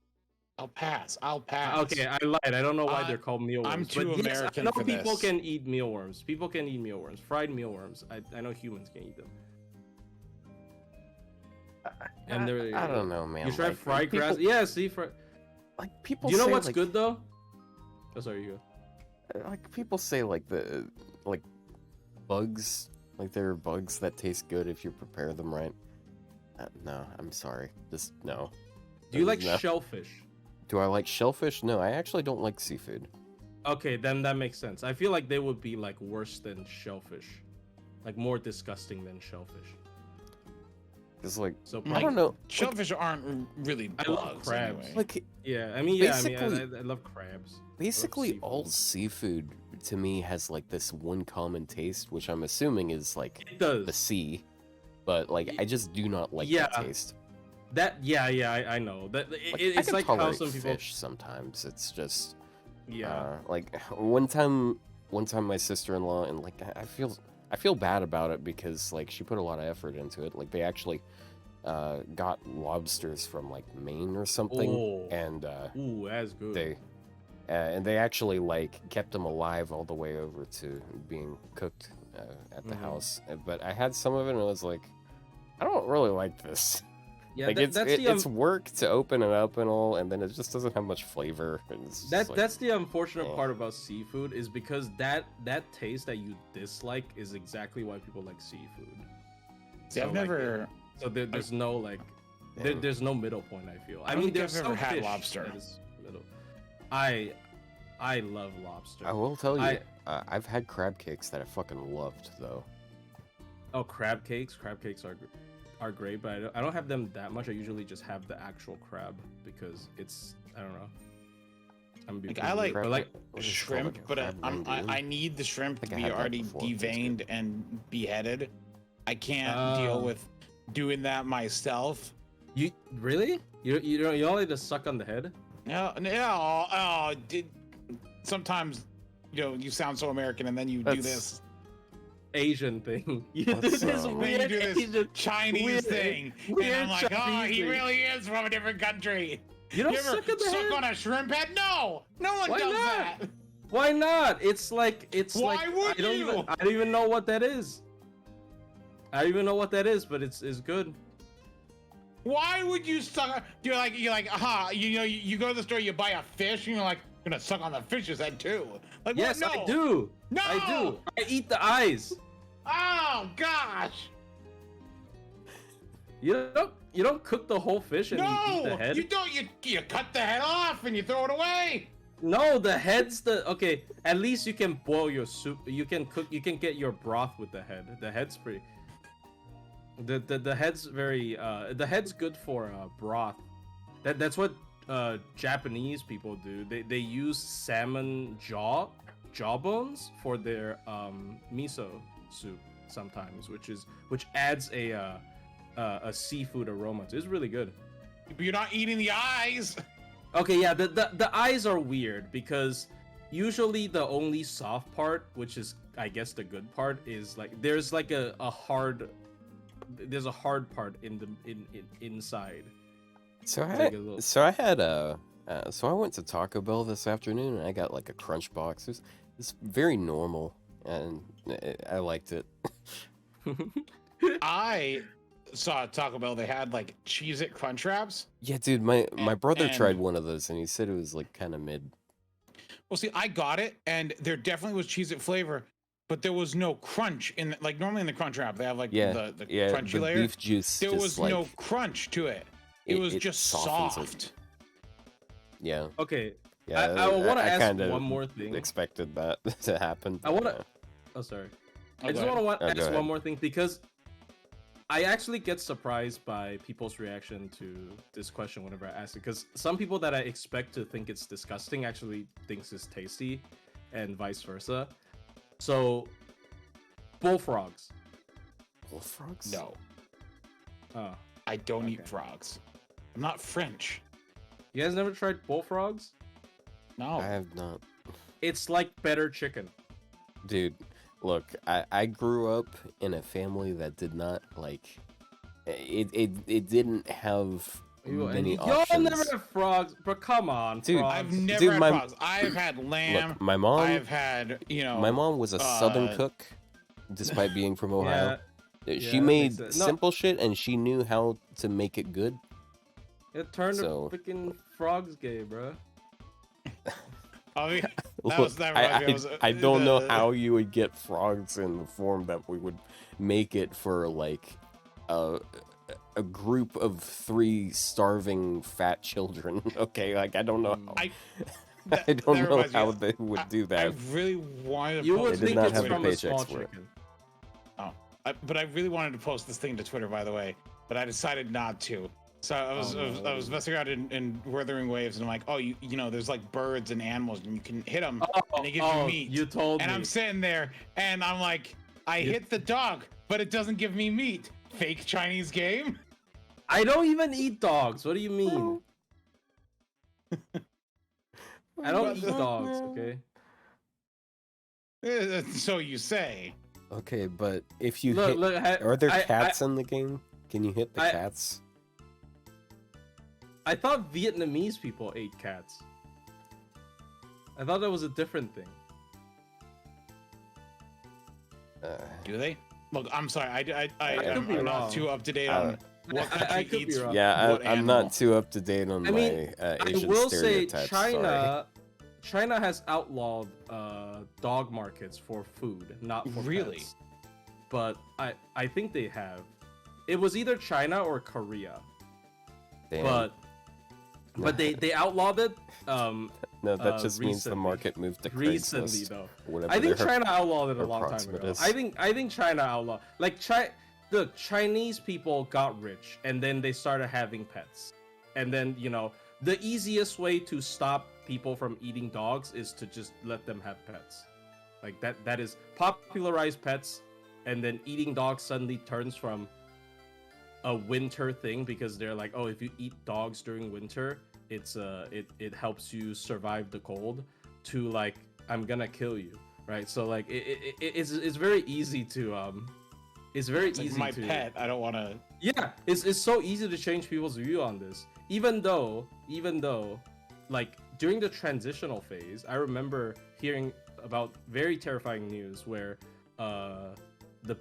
S3: I'll pass.
S2: Okay, I lied. I don't know why they're called mealworms.
S3: I'm too
S2: but yes,
S3: American
S2: I know
S3: for
S2: people
S3: this.
S2: can eat mealworms. People can eat mealworms. Fried mealworms. I know humans can eat them. And they're.
S1: I don't know, man.
S2: You tried
S1: like,
S2: fried
S1: people,
S2: grass? Yeah, see,
S1: Like people.
S2: do you know
S1: say,
S2: what's
S1: like,
S2: good though? Oh, sorry, you go.
S1: Like people say, like bugs. Like there are bugs that taste good if you prepare them right. No, I'm sorry. Just no.
S2: Do you like
S1: No.
S2: shellfish?
S1: Do I like shellfish? No, I actually don't like seafood.
S2: Okay, then that makes sense. I feel like they would be like worse than shellfish, like more disgusting than shellfish.
S1: It's like
S2: So
S1: I don't know.
S3: Shellfish aren't really bugs.
S2: I love crabs.
S3: Anyway.
S1: Like
S2: yeah, I mean, I love crabs.
S1: basically all
S2: seafood.
S1: seafood to me has like this one common taste, which I'm assuming is like
S2: It does.
S1: the sea. But like I just do not like
S2: Yeah.
S1: that taste.
S2: I know that
S1: Like,
S2: it's
S1: I can
S2: like how
S1: tolerate
S2: some people.
S1: fish sometimes. It's just
S2: Yeah.
S1: like one time my sister-in-law, and like I feel bad about it because like she put a lot of effort into it. Like they actually got lobsters from like Maine or something,
S2: Oh.
S1: and
S2: Ooh, that's good.
S1: they actually like kept them alive all the way over to being cooked at the
S2: Mhm.
S1: house. But I had some of it and I was like, I don't really like this.
S2: Yeah,
S1: Like it's work to open it up and all, and then it just doesn't have much flavor. And it's just like,
S2: that's the unfortunate
S1: eh.
S2: part about seafood is because that taste that you dislike is exactly why people like seafood.
S3: See,
S2: So,
S3: I've
S2: like,
S3: never.
S2: there's no like
S1: damn.
S2: there's no middle point. I feel.
S3: I don't think
S2: there's
S3: I've ever
S2: some
S3: had
S2: fish
S3: lobster.
S2: that is middle. I love lobster.
S1: I will tell you,
S2: I-
S1: I've had crab cakes that I fucking loved though.
S2: Oh, crab cakes. Crab cakes are great, but I don't have them that much. I usually just have the actual crab because it's I don't know.
S3: Like, I like
S2: but like
S1: what is it called,
S3: shrimp,
S1: like a
S3: but
S1: crab rangoon?
S3: I need the shrimp to
S1: think I
S3: be
S1: had that
S3: already
S1: before, it tastes good.
S3: deveined and beheaded. I can't deal with doing that myself.
S2: you really you only just suck on the head.
S3: No, sometimes, you sound so American, and then you do
S1: That's-
S3: this.
S2: Asian thing. You do
S1: What's,
S2: this
S1: um,
S3: Then you
S2: weird
S3: do this
S2: Asian
S3: Chinese
S2: weird-
S3: thing,
S2: weird
S3: and I'm like,
S2: Chinese
S3: he
S2: thing.
S3: really is from a different country.
S2: You don't
S3: You ever
S2: suck on the
S3: suck
S2: head?
S3: on a shrimp head? No one
S2: Why
S3: does
S2: not?
S3: that.
S2: Why not? It's like
S3: Why
S2: like
S3: would you?
S2: I don't even know what that is. I don't even know what that is, but it's good.
S3: Why would you suck? You're like, you go to the store, you buy a fish, and you're like, I'm gonna suck on the fish's head too. Like,
S2: Yes,
S3: what? No.
S2: I do.
S3: No.
S2: I do. I eat the eyes.
S3: Oh gosh.
S2: You don't cook the whole fish and you eat the
S3: No,
S2: head.
S3: you don't. You cut the head off and you throw it away.
S2: No, the head's okay. At least you can boil your soup. You can cook. You can get your broth with the head. The head's pretty. The head's very. The head's good for broth. That's what Japanese people do. They use salmon jawbones for their miso soup sometimes, which adds a seafood aroma to it. It's really good.
S3: But you're not eating the eyes.
S2: Okay, yeah, the eyes are weird because usually the only soft part, which is I guess the good part, is like there's like a hard part inside.
S1: So I
S2: It's
S1: had,
S2: like a little-
S1: so I went to Taco Bell this afternoon and I got like a crunch box. It's very normal and I liked it.
S3: I saw at Taco Bell they had like Cheez-It Crunch Wraps.
S1: Yeah, dude, my brother tried
S3: and-
S1: one of those and he said it was like kind of mid.
S3: Well, see, I got it, and there definitely was Cheez-It flavor, but there was no crunch in like normally in the Crunch Wrap they have like
S1: Yeah,
S3: the
S1: yeah,
S3: crunchy
S1: the
S3: layer.
S1: beef juice.
S3: There
S1: just,
S3: was
S1: like,
S3: no crunch to it. It was just
S1: softens
S3: soft.
S1: it. Yeah,
S2: Okay,
S1: yeah.
S2: I want to ask
S1: kinda
S2: one more thing.
S1: expected that to happen.
S2: I want
S1: but,
S2: to. Oh, sorry.
S3: Oh,
S2: I just
S3: go
S2: want to
S1: Oh, go
S2: ask
S1: ahead.
S2: one more thing because I actually get surprised by people's reaction to this question whenever I ask it. Because some people that I expect to think it's disgusting actually thinks it's tasty, and vice versa. So, bullfrogs.
S1: bullfrogs?
S3: No,
S2: Oh,
S3: I don't eat
S2: Okay.
S3: frogs. I'm not French.
S2: you guys never tried bullfrogs?
S3: No.
S1: I have not.
S2: It's like better chicken.
S1: Dude, look, I grew up in a family that did not like it didn't have many
S2: Y'all
S1: options.
S2: never had frogs, but come on,
S1: Dude,
S2: frogs.
S3: I've never
S1: Dude,
S3: had
S1: my-
S3: frogs. I've had lamb.
S1: Look, my mom
S3: I've had,
S1: my mom was a southern
S3: uh,
S1: cook despite being from Ohio.
S2: Yeah,
S1: She
S2: that
S1: made
S2: makes sense. No.
S1: simple shit and she knew how to make it good.
S2: It turned
S1: So-
S2: the freaking frogs gay, bro.
S3: I mean,
S1: Look,
S3: was that right? It was,
S1: I don't know
S3: the-
S1: how you would get frogs in the form that we would make it for like a group of 3 starving fat children. Okay, like I don't know. How,
S3: I,
S1: I don't know
S3: reminds me
S1: how
S3: of-
S1: they would
S3: I-
S1: do
S3: I
S1: that.
S3: really wanted to
S2: You
S3: post
S2: would
S1: They did
S2: think
S1: not
S2: it's
S1: have the
S2: from a small
S1: paychecks for it.
S2: chicken.
S3: but I really wanted to post this thing to Twitter, by the way, but I decided not to. So I was messing around in Wuthering Waves, and I'm like, oh, you know, there's like birds and animals, and you can hit them, and they give you meat.
S2: You told
S3: And
S2: me.
S3: I'm sitting there, and I'm like, I hit the dog, but it doesn't give me meat. Fake Chinese game.
S2: I don't even eat dogs. What do you mean? I don't eat dogs, okay?
S3: So you say.
S1: Okay, but if you
S2: Look,
S1: hit, are there
S2: I-
S1: cats in the game? Can you hit the
S2: I-
S1: cats?
S2: I thought Vietnamese people ate cats. I thought that was a different thing.
S3: Do they? Look, I'm sorry.
S2: could
S3: I'm
S2: be
S3: not
S2: wrong.
S3: too up to date on what
S2: I
S3: country
S2: could be
S3: eats.
S2: wrong.
S1: Yeah,
S3: what
S1: I'm
S3: animal?
S1: not too up to date on
S2: I mean,
S1: my
S2: I
S1: Asian
S2: will say
S1: stereotypes. sorry.
S2: China has outlawed dog markets for food, not for
S3: Really?
S2: pets. But I think they have. It was either China or Korea,
S1: Damn.
S2: but they outlawed it
S1: no, that just means the
S2: recently.
S1: market moved to
S2: recently
S1: Craigslist.
S2: though.
S1: Whatever
S2: I think
S1: their-
S2: China outlawed it a
S1: their
S2: long time
S1: approximate
S2: ago.
S1: is.
S2: I think China outlawed Look, Chinese people got rich and then they started having pets, and then the easiest way to stop people from eating dogs is to just let them have pets. Like that is popularize pets, and then eating dogs suddenly turns from a winter thing because they're like, oh, if you eat dogs during winter, it helps you survive the cold, to like, I'm gonna kill you, right? So like it's very easy to it's very
S3: It's like
S2: easy
S3: my
S2: to
S3: pet. I don't want to.
S2: yeah, it's so easy to change people's view on this. Even though, like during the transitional phase, I remember hearing about very terrifying news where the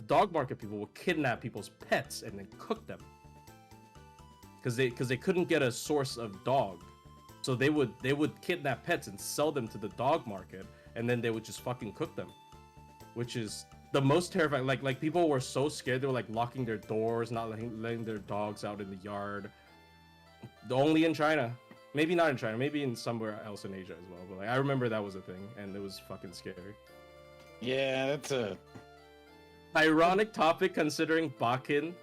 S2: dog market people will kidnap people's pets and then cook them because they couldn't get a source of dog, so they would kidnap pets and sell them to the dog market, and then they would just fucking cook them, which is the most terrifying. Like people were so scared, they were like locking their doors, not letting their dogs out in the yard. Only in China, maybe not in China, maybe in somewhere else in Asia as well. But like I remember that was a thing, and it was fucking scary.
S3: Yeah, that's a
S2: Ironic topic considering Bakin.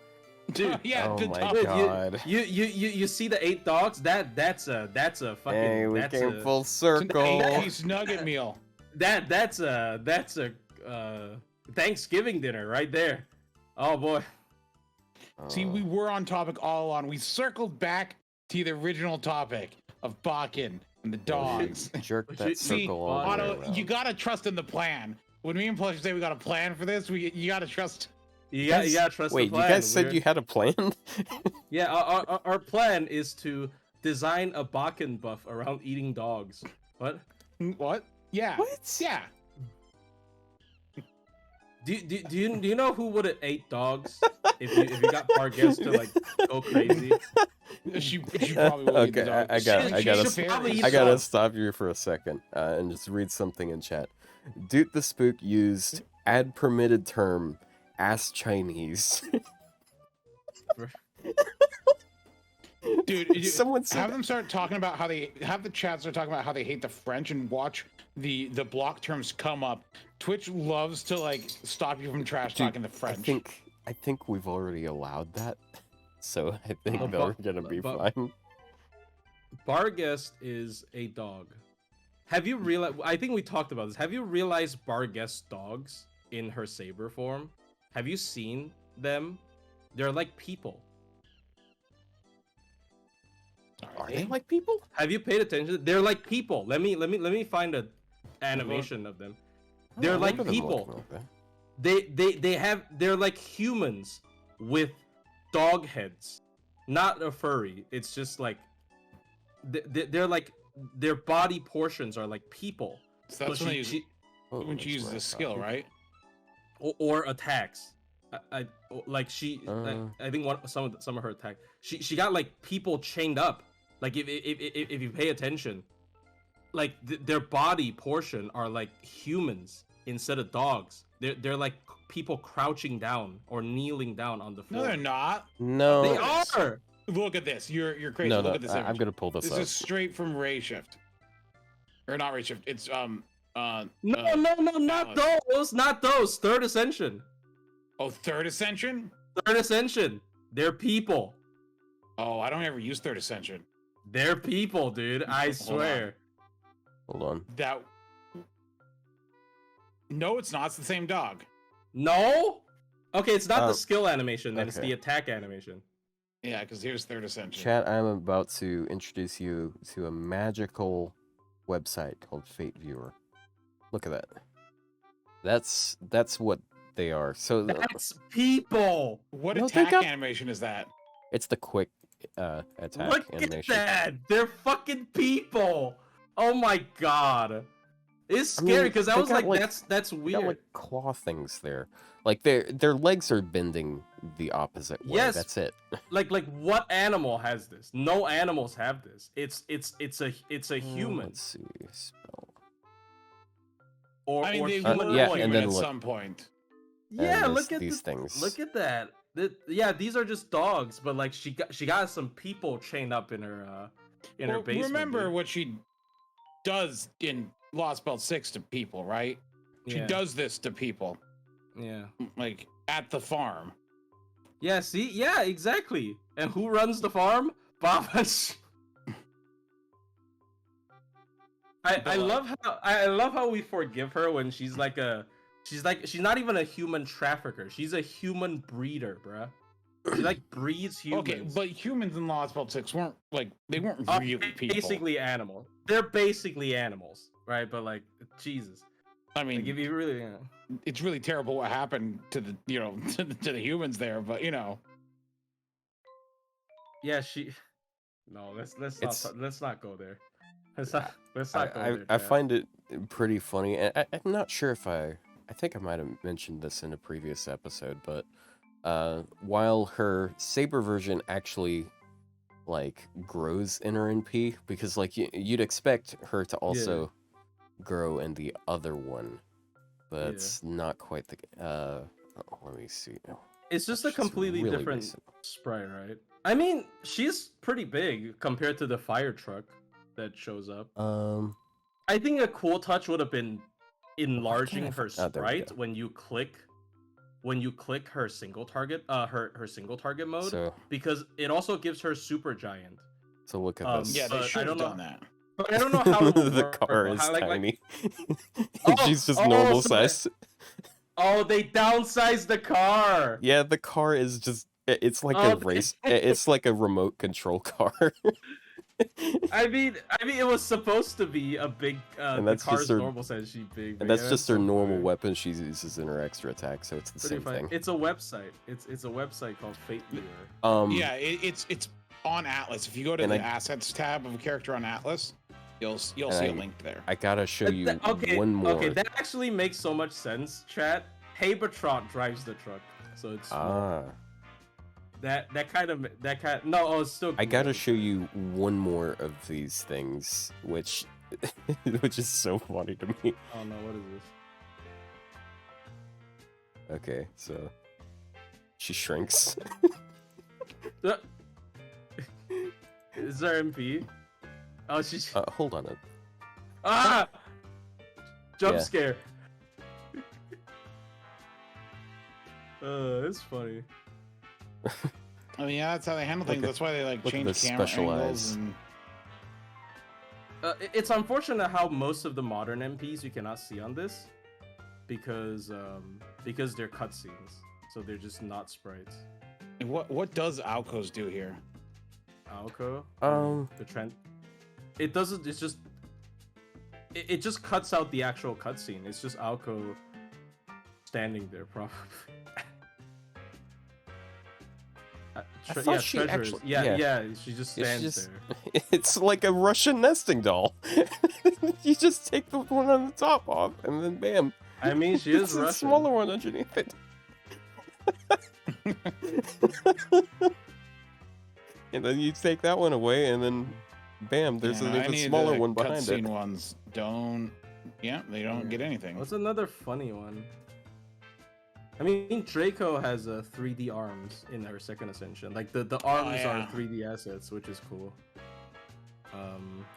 S2: Dude,
S3: yeah.
S1: Oh
S3: the
S1: my
S3: topic-
S1: God.
S2: you see the 8 dogs? That's a fucking
S1: Hey, we
S2: that's
S1: came
S2: a,
S1: full
S3: It's an
S1: circle.
S3: 8-piece nugget meal.
S2: that's a Thanksgiving dinner right there. Oh boy.
S3: See, we were on topic all along. We circled back to the original topic of Bakin and the dogs.
S1: Jerk that
S3: See,
S1: circle all the way
S3: Otto,
S1: around.
S3: you gotta trust in the plan. When me and Plush say we got a plan for this, you gotta trust.
S2: You gotta trust
S1: Wait,
S2: the plan.
S1: you guys said
S2: We're-
S1: you had a plan?
S2: Yeah, our plan is to design a Bakin buff around eating dogs. What?
S3: What? Yeah.
S1: What?
S3: Yeah.
S2: Do you know who would have ate dogs if you got Pargues to like go crazy?
S3: She probably will eat the
S1: Okay,
S3: dog.
S1: I
S3: She
S2: probably eat
S1: I gotta
S2: dogs.
S1: stop you for a second and just read something in chat. Dude the Spook used ad permitted term ass Chinese.
S3: Dude,
S1: Someone said
S3: have them start talking about how they have the chat start talking about how they hate the French and watch the block terms come up. Twitch loves to like stop you from trash
S1: Dude,
S3: talking the French.
S1: I think we've already allowed that. So I think
S3: Oh,
S1: they're gonna be fine.
S2: Barghest is a dog. Have you realized? I think we talked about this. Have you realized Barghest dogs in her saber form? Have you seen them? They're like people.
S1: Are they like people?
S2: Have you paid attention? They're like people. Let me find a animation of them.
S1: I
S2: They're
S1: don't
S2: like
S1: remember them
S2: people.
S1: looking like that.
S2: They're like humans with dog heads, not a furry. It's just like they're like their body portions are like people.
S3: So that's
S2: But
S3: when,
S1: Oh,
S3: when she
S1: that's
S3: uses
S1: what I
S3: the skill,
S1: thought.
S3: right?
S2: Or attacks. I like she.
S1: Uh.
S2: I think some of her attack. She got like people chained up. Like if you pay attention, like their body portion are like humans instead of dogs. They're like people crouching down or kneeling down on the floor.
S3: No, they're not.
S1: No.
S2: They
S3: Yes.
S2: are.
S3: Look at this. You're crazy.
S1: No,
S3: Look
S1: no.
S3: at this.
S1: I'm
S3: image.
S1: gonna pull this
S3: This
S1: up.
S3: is straight from Ray Shift, or not Ray Shift. It's
S2: No,
S3: Atlas.
S2: not those. Third Ascension.
S3: Oh, Third Ascension.
S2: Third Ascension. They're people.
S3: Oh, I don't ever use Third Ascension.
S2: They're people, dude. I
S3: Hold on.
S2: swear.
S1: Hold on.
S3: That. No, it's not. It's the same dog.
S2: No? Okay, it's not
S1: Oh,
S2: the skill animation, then it's
S1: okay.
S2: the attack animation.
S3: Yeah, because here's Third Ascension.
S1: Chat, I'm about to introduce you to a magical website called Fate Viewer. Look at that. That's what they are. So
S2: That's people.
S3: What
S1: No, they
S3: attack
S1: got-
S3: animation is that?
S1: it's the quick attack
S2: Look
S1: animation.
S2: at that. They're fucking people. Oh my god. It's
S1: I mean,
S2: scary because I
S1: they
S2: was
S1: got,
S2: like,
S1: like-
S2: that's
S1: They
S2: weird.
S1: got like claw things there. Like their legs are bending the opposite way.
S2: Yes.
S1: That's it.
S2: like what animal has this? No animals have this. It's a human
S1: Let's see. Spell.
S2: or
S3: I mean,
S2: or
S3: they
S2: human
S3: were
S1: yeah,
S2: boy.
S1: and
S3: human
S1: then
S3: at
S1: look.
S3: some point.
S2: Yeah,
S1: And
S2: look
S1: there's
S2: at
S1: these things.
S2: Look at that. Yeah, these are just dogs, but like she got some people chained up in her
S3: Well,
S2: basement.
S3: remember
S2: dude.
S3: what she does in Lost Belt 6 to people, right? She
S2: Yeah.
S3: does this to people,
S2: Yeah.
S3: like at the farm.
S2: Yeah, see? Yeah, exactly. And who runs the farm? Baba. I love how we forgive her when she's she's not even a human trafficker. She's a human breeder, bruh. She like breeds humans.
S3: Okay, but humans in Lost Belt 6 weren't they weren't really people.
S2: Basically animals. They're basically animals, right? But like Jesus.
S3: I mean,
S2: like, if you really,
S3: it's really terrible what happened to the to the humans there, but
S2: yeah, she. No, let's not go there. Let's not go there.
S1: I find it pretty funny, and I'm not sure if I think I might have mentioned this in a previous episode, but while her saber version actually like grows in her NP, because like you'd expect her to also grow in the other one, but it's not quite the let me see.
S2: It's just a completely
S1: really
S2: different
S1: recent.
S2: sprite, right? I mean, she's pretty big compared to the fire truck that shows up. I think a cool touch would have been enlarging her sprite when you click her single target her single target mode, because it also gives her super giant.
S1: So look at this.
S3: Yeah, they should have done that.
S2: But I don't know how
S1: the car is tiny. She's just normal size.
S2: Oh, they downsized the car.
S1: Yeah, the car is just it's like a race. It's like a remote control car.
S2: I mean, it was supposed to be a big.
S1: And that's
S2: the car's
S1: just her
S2: normal size. She's big.
S1: And that's just her normal weapon she uses in her extra attack. So it's the same thing.
S2: It's a website. It's a website called Fate Viewer.
S3: Yeah, it's on Atlas. If you go to the assets tab of a character on Atlas, you'll see a link there.
S1: I gotta show you one more.
S2: Okay, that actually makes so much sense, chat. Habertrot drives the truck, so it's that kind of it's still.
S1: I gotta show you one more of these things, which is so funny to me.
S2: Oh no, what is this?
S1: Okay, so she shrinks.
S2: Is there MP? Oh, she's.
S1: Hold on.
S2: Jump scare. It's funny.
S3: I mean, yeah, that's how they handle things. That's why they change camera angles. And...
S2: it's unfortunate how most of the modern MPs you cannot see on this, because they're cutscenes, so they're just not sprites.
S3: And what does Alcos do here?
S2: Alco? The trend. It doesn't. It's just. It just cuts out the actual cutscene. It's just Alco standing there, probably.
S1: She actually,
S2: she just stands there.
S1: It's like a Russian nesting doll. You just take the one on the top off, and then bam.
S2: I mean, she is Russian.
S1: A smaller one underneath it. And then you take that one away, and then bam, there's a smaller one behind it.
S3: Ones don't. Yeah, they don't get anything.
S2: What's another funny one? I mean, Draco has 3D arms in her second ascension. Like the arms are 3D assets, which is cool.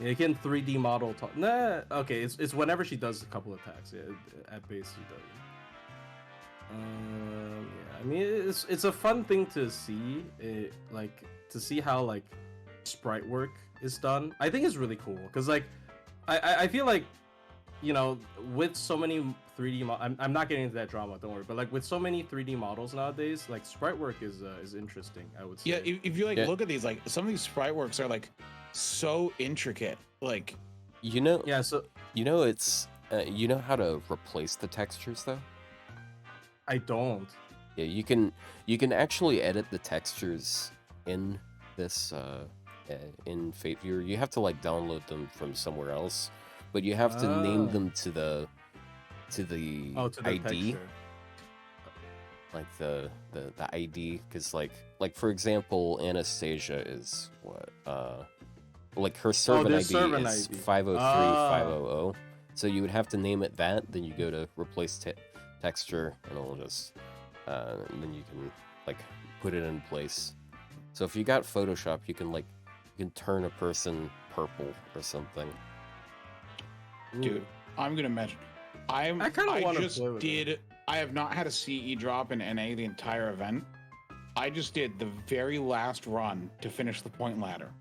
S2: You can 3D model. Okay, it's whenever she does a couple attacks. Yeah, at base she does. Yeah, I mean it's a fun thing to see. To see how sprite work is done. I think it's really cool because I feel like, with so many 3D I'm not getting into that drama, don't worry, but with so many 3D models nowadays, sprite work is interesting, I would say.
S3: Yeah, if you look at these, some of these sprite works are so intricate,
S1: yeah, so it's you know how to replace the textures though?
S2: I don't.
S1: Yeah, you can actually edit the textures in this in Fate Viewer. You have to download them from somewhere else, but you have to name them to the ID,
S2: texture.
S1: the ID, because for example, Anastasia is what her servant ID is 503500. So you would have to name it that, then you go to replace texture, and it'll just and then you can put it in place. So if you got Photoshop, you can turn a person purple or something.
S3: Dude, I'm gonna mention. I kind of want to play with it. I have not had a CE drop in NA the entire event, I just did the very last run to finish the point ladder,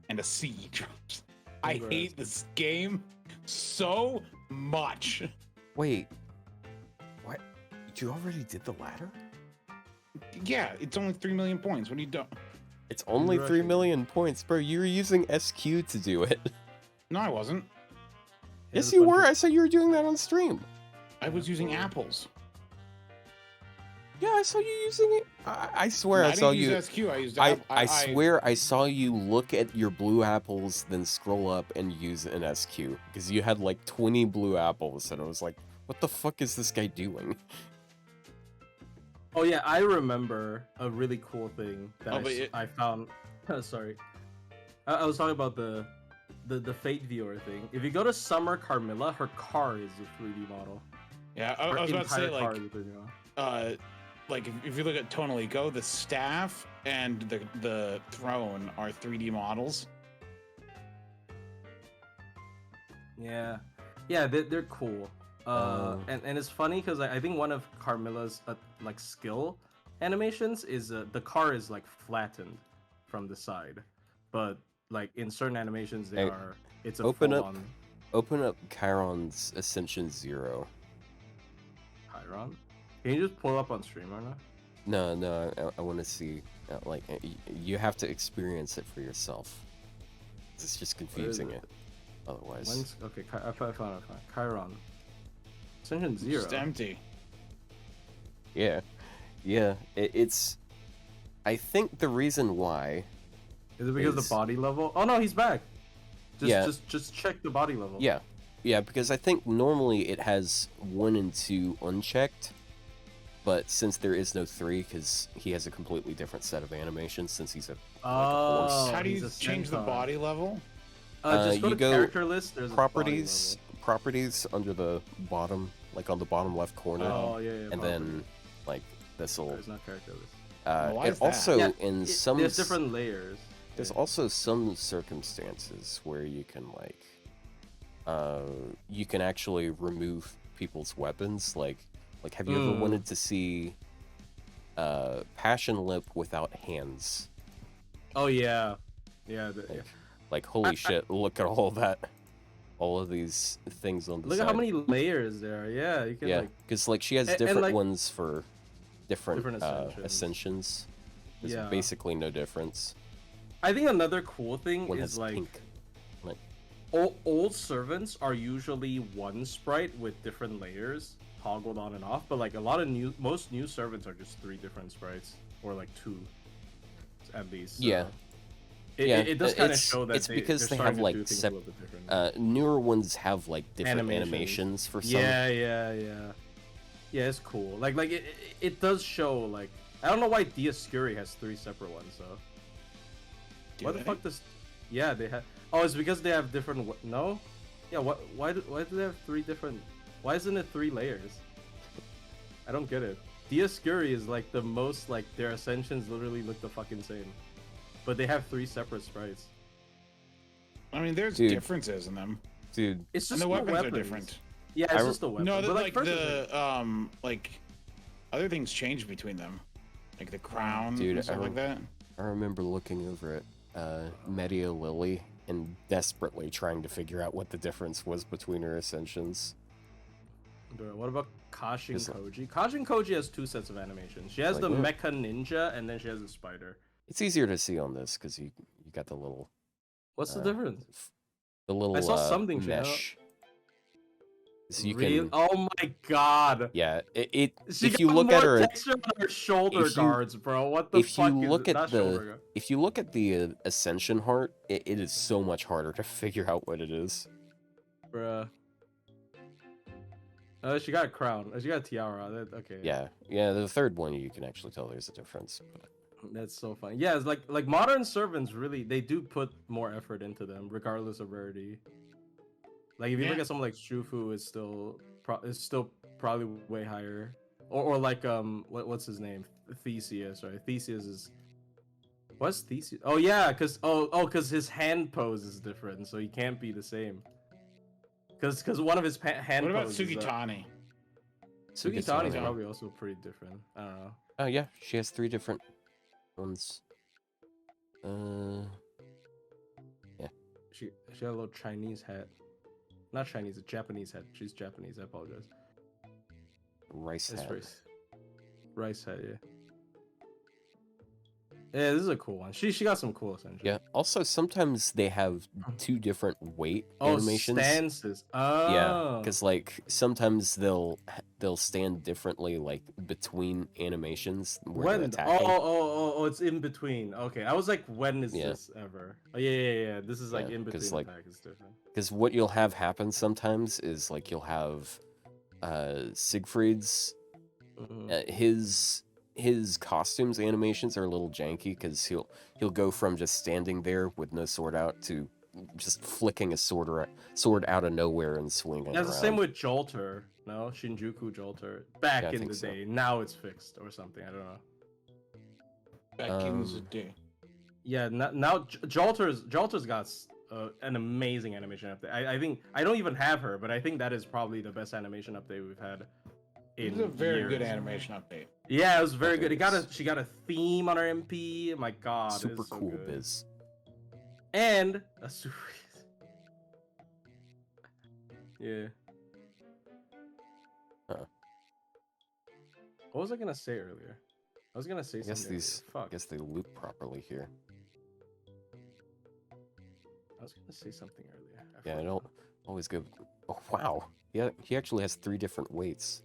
S3: and a C drops. I hate this game so much.
S1: Wait, what? You already did the ladder?
S3: Yeah, it's only 3 million points. What are you doing?
S1: It's only 3 million points, bro. You were using SQ to do it.
S3: No, I wasn't.
S1: Yes, you were. I saw you were doing that on stream.
S3: I was using apples.
S1: Yeah, I saw you using it. I swear I saw you.
S3: SQ. I used.
S1: I swear I saw you look at your blue apples, then scroll up and use an SQ because you had like 20 blue apples, and I was like, "What the fuck is this guy doing?"
S2: Oh yeah, I remember a really cool thing that I found. Sorry, I was talking about the Fate viewer thing. If you go to Summer Carmilla, her car is a 3D model.
S3: Yeah, I was about to say like if you look at Tonelico, the staff and the throne are 3D models.
S2: Yeah, they're cool. And it's funny because I think one of Carmilla's like skill animations is the car is like flattened from the side, but like in certain animations it's a
S1: open up Chiron's Ascension 0.
S2: Chiron? Can you just pull up on stream or not?
S1: No, I want to see you have to experience it for yourself. It's just confusing it otherwise.
S2: Okay, I found it. Chiron. Ascension 0.
S3: It's empty.
S1: Yeah. It's. I think the reason why.
S2: Is it because the body level? Oh no, he's back. Just check the body level.
S1: Yeah, because I think normally it has 1 and 2 unchecked, but since there is no 3, because he has a completely different set of animations since he's a horse.
S3: How do you change the body level?
S2: Just go
S1: you
S2: to character list. There's
S1: properties under the bottom, like on the bottom left corner.
S2: Oh yeah.
S1: And then like this will.
S2: There's not character list.
S1: And also some
S2: there's different layers.
S1: There's also some circumstances where you can you can actually remove people's weapons. Like have you ever wanted to see Passion Lip without hands?
S2: Oh yeah.
S1: Like holy shit! Look at all that. All of these things on the side.
S2: Look at how many layers there are. Yeah, you can
S1: because she has different ones for different ascensions. There's basically no difference.
S2: I think another cool thing is
S1: pink.
S2: Old servants are usually one sprite with different layers toggled on and off, but like most new servants are just 3 different sprites or like 2 at least. So. It does kind of show that
S1: it's because they have like newer ones have like different animations for some.
S2: Yeah, it's cool. Like it does show like I don't know why Dioscuri has 3 separate ones though. Why the fuck does? Yeah, they have. Oh, it's because they have different. No, yeah. Why do they have 3 different? Why isn't it 3 layers? I don't get it. Dioscuri is like the most like their ascensions literally look the fucking same. But they have 3 separate sprites.
S3: I mean, there's differences in them.
S1: Dude,
S2: it's just
S3: and the weapons are different.
S2: Yeah, it's just the weapons.
S3: No, like other things change between them, like the crown and stuff like that.
S1: I remember looking over at Media Lily and desperately trying to figure out what the difference was between her ascensions.
S2: Bro, what about Kashin Koji? Kashin Koji has 2 sets of animations. She has the Mecha Ninja, and then she has the spider.
S1: It's easier to see on this because you got the little.
S2: What's the difference?
S1: The little
S2: I saw something
S1: mesh. So you
S2: can. Oh my god.
S1: Yeah, if you look at her,
S2: texture on her shoulder guards, bro. What the fuck?
S1: If you look at the Ascension heart, it is so much harder to figure out what it is.
S2: Bruh. She got a crown. She got a tiara. Okay.
S1: Yeah. The third one you can actually tell there's a difference. But...
S2: That's so funny. Yeah, it's like modern servants really they do put more effort into them regardless of rarity. Like if you look at someone like Shufu, is still probably way higher. Or like what's his name? Theseus, right? Theseus is what's Theseus? Oh yeah, cause his hand pose is different, so he can't be the same. Cause one of his hand.
S3: What about
S2: poses,
S3: Sugitani?
S2: Sugitani's probably also pretty different. I don't know.
S1: Oh yeah, she has 3 different One's
S2: She had a little Chinese hat. Not Chinese, a Japanese hat. She's Japanese. I apologize.
S1: rice
S2: It's
S1: hat.
S2: rice hat. Yeah. Yeah, this is a cool one. She got some cool essentials.
S1: Yeah. Also, sometimes they have two different weight animations.
S2: Stances. Oh.
S1: Yeah, because like sometimes they'll stand differently, like between animations where they're
S2: When?
S1: attacking.
S2: Oh, it's in between. Okay, I was like, when is
S1: Yeah.
S2: this ever? Oh, yeah. This is like
S1: Yeah,
S2: in
S1: 'cause,
S2: between
S1: like,
S2: attack is different.
S1: Because what you'll have happen sometimes is like you'll have Siegfried's his costumes animations are a little janky because he'll go from just standing there with no sword out to just flicking a sword out of nowhere and swinging
S2: That's
S1: around.
S2: the same with Jolter. No, Shinjuku Jolter. Back
S1: Yeah, I
S2: in
S1: think
S2: the
S1: so.
S2: day. Now it's fixed or something. I don't know.
S3: Back in the day.
S2: Yeah, now Jolter's got an amazing animation update. I think I don't even have her, but I think that is probably the best animation update we've had.
S3: It's a very
S2: years.
S3: good animation update.
S2: Yeah, it was very
S1: Okay,
S2: good. She got a theme on her MP. My God,
S1: super
S2: it's so
S1: cool
S2: good.
S1: biz.
S2: And a super. Yeah.
S1: Huh.
S2: What was I gonna say earlier? I was gonna say
S1: I guess
S2: something.
S1: these.
S2: Fuck.
S1: I guess they loop properly here.
S2: I was gonna say something earlier.
S1: Yeah, I don't always go. Oh wow. Yeah, he actually has 3 different weights.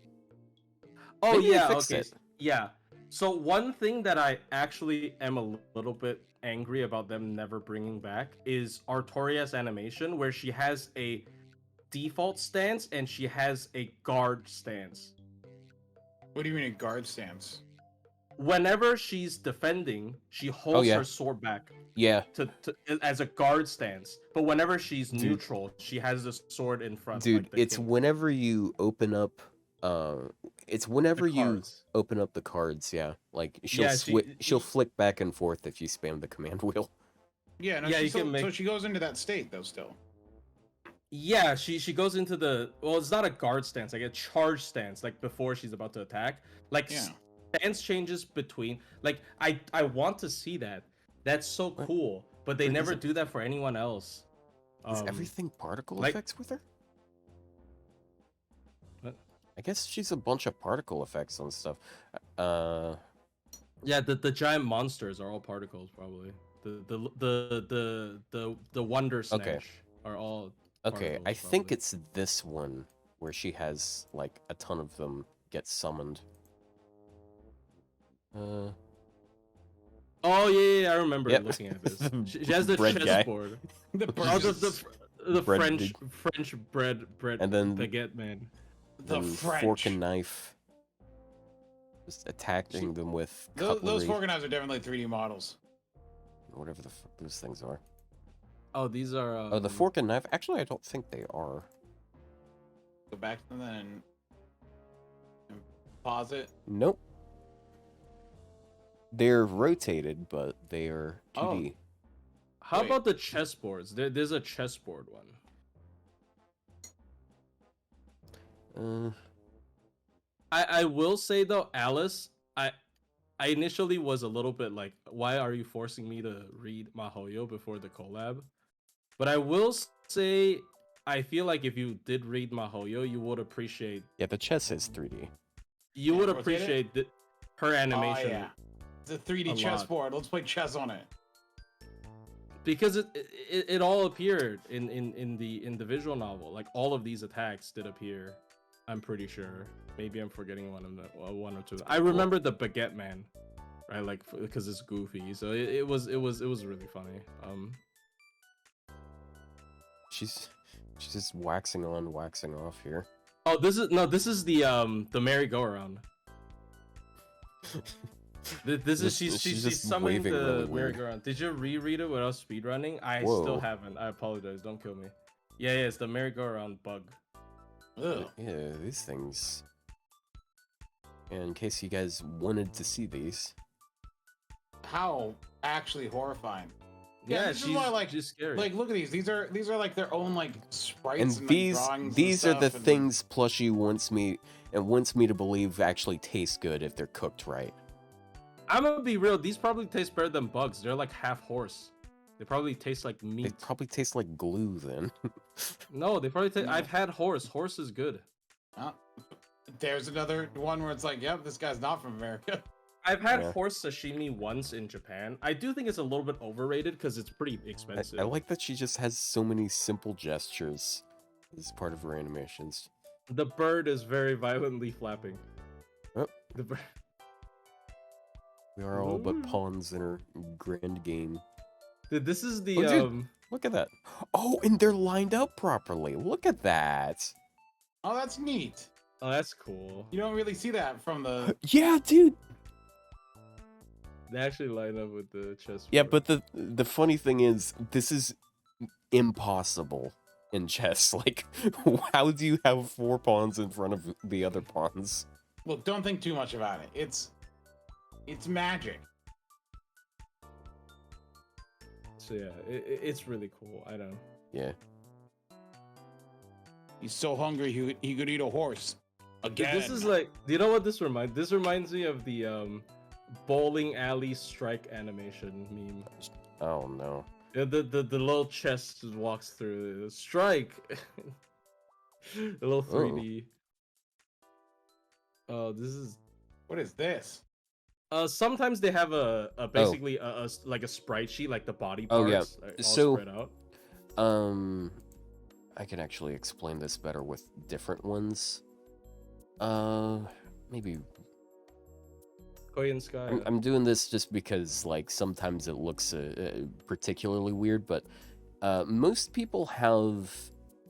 S2: Oh
S1: Maybe they
S2: yeah,
S1: fixed
S2: okay.
S1: it.
S2: Yeah. So one thing that I actually am a little bit angry about them never bringing back is Artorias animation, where she has a default stance and she has a guard stance.
S3: What do you mean a guard stance?
S2: Whenever she's defending, she holds
S1: yeah.
S2: her sword back
S1: Yeah,
S2: to as a guard stance. But whenever she's neutral, she has the sword in front.
S1: dude,
S2: like the
S1: it's
S2: king.
S1: whenever you open up. It's whenever you
S2: cards.
S1: open up the cards. Yeah, like she'll
S2: Yeah,
S1: she'll flick back and forth if you spam the command wheel.
S3: Yeah, no,
S2: Yeah,
S3: she
S2: you
S3: still,
S2: can make-
S3: so she goes into that state though still.
S2: Yeah, she goes into the it's not a guard stance, like a charge stance, like before she's about to attack. Like
S3: Yeah.
S2: stance changes between. Like I want to see that. That's so
S1: What?
S2: cool, but they
S1: Where is
S2: never
S1: it?
S2: do that for anyone else.
S1: Is everything particle
S2: like-
S1: effects with her?
S2: What?
S1: I guess she's a bunch of particle effects on stuff.
S2: Yeah, the giant monsters are all particles probably. The wonder snatch
S1: Okay.
S2: are all.
S1: Okay,
S2: particles,
S1: I think
S2: probably.
S1: it's this one where she has like a ton of them get summoned.
S2: Oh yeah, I remember
S1: Yep.
S2: looking at this.
S1: The
S2: She has the
S1: bread guy.
S2: chessboard.
S3: The
S2: Oh, the
S1: Bread
S2: French bread
S1: And then-
S2: baguette man.
S3: The
S1: then
S3: French.
S1: fork and knife. Just attacking them with
S3: Those
S1: cutlery,
S3: fork and knives are definitely 3D models.
S1: whatever the fuck those things are.
S2: Oh, these are.
S1: Oh, the fork and knife. Actually, I don't think they are.
S3: Go back to them and pause it.
S1: Nope. They're rotated, but they are 2D.
S2: How
S3: Wait.
S2: about the chessboards? There's a chessboard one. I will say though, Alice, I initially was a little bit like, why are you forcing me to read Mahoyo before the collab? But I will say, I feel like if you did read Mahoyo, you would appreciate.
S1: Yeah, the chess is 3D.
S2: You
S3: Yeah,
S2: would
S3: rotate it?
S2: appreciate her animation.
S3: Oh, yeah. It's a 3D
S2: a lot.
S3: chessboard. Let's play chess on it.
S2: Because it all appeared in the visual novel. Like all of these attacks did appear. I'm pretty sure. Maybe I'm forgetting one or two. I remember the baguette man, right? Like because it's goofy. So it was really funny.
S1: She's just waxing on, waxing off here.
S2: Oh, this is the merry-go-round. This is
S1: She's
S2: she's
S1: just
S2: summoning
S1: waving
S2: the
S1: really weird.
S2: merry-go-round. Did you reread it without speedrunning? I
S1: Whoa.
S2: still haven't. I apologize. Don't kill me. Yeah, it's the merry-go-round bug.
S3: Ugh.
S1: Yeah, these things. And in case you guys wanted to see these,
S3: How actually horrifying.
S2: Yeah,
S3: this is
S2: she's
S3: why, like,
S2: just scary.
S3: Like, look at these. These are like their own like sprites
S1: and
S3: and
S1: these
S3: like, drawings.
S1: these
S3: and
S1: are the
S3: stuff, and-
S1: things Plushie wants me to believe actually taste good if they're cooked right.
S2: I'm gonna be real. These probably taste better than bugs. They're like half horse. They probably taste like
S1: They
S2: meat.
S1: probably taste like glue then.
S2: No, they probably taste.
S3: No.
S2: I've had horse. Horse is good.
S3: There's another one where it's like, yep, this guy's not from America.
S2: I've had
S1: Yeah.
S2: horse sashimi once in Japan. I do think it's a little bit overrated because it's pretty expensive.
S1: I like that she just has so many simple gestures as part of her animations.
S2: The bird is very violently flapping.
S1: Oh.
S2: The bird.
S1: We are all but
S2: Ooh.
S1: pawns in her grand game.
S2: Dude, this is the
S1: Oh, dude. Look at that. Oh, and they're lined up properly. Look at that.
S3: Oh, that's neat.
S2: Oh, that's cool.
S3: You don't really see that from the.
S1: Yeah, dude.
S2: They actually line up with the chess.
S1: Yeah, but the funny thing is, this is impossible in chess. Like, how do you have 4 pawns in front of the other pawns?
S3: Look, don't think too much about it. It's magic.
S2: So yeah, it's really cool. I don't.
S1: Yeah.
S3: He's so hungry he could eat a horse.
S2: Dude,
S3: Again.
S2: this is like, do you know what this reminds? This reminds me of the bowling alley strike animation meme.
S1: Oh no.
S2: Yeah, the little chest just walks through. Strike. A little 3D. Oh, this is.
S3: What is this?
S2: Sometimes they have a basically like a sprite sheet, like the body
S1: Oh,
S2: parts.
S1: yeah.
S2: All
S1: So-
S2: spread out.
S1: I can actually explain this better with different ones. Maybe
S2: Koi and Sky.
S1: I'm doing this just because, like, sometimes it looks particularly weird, but most people have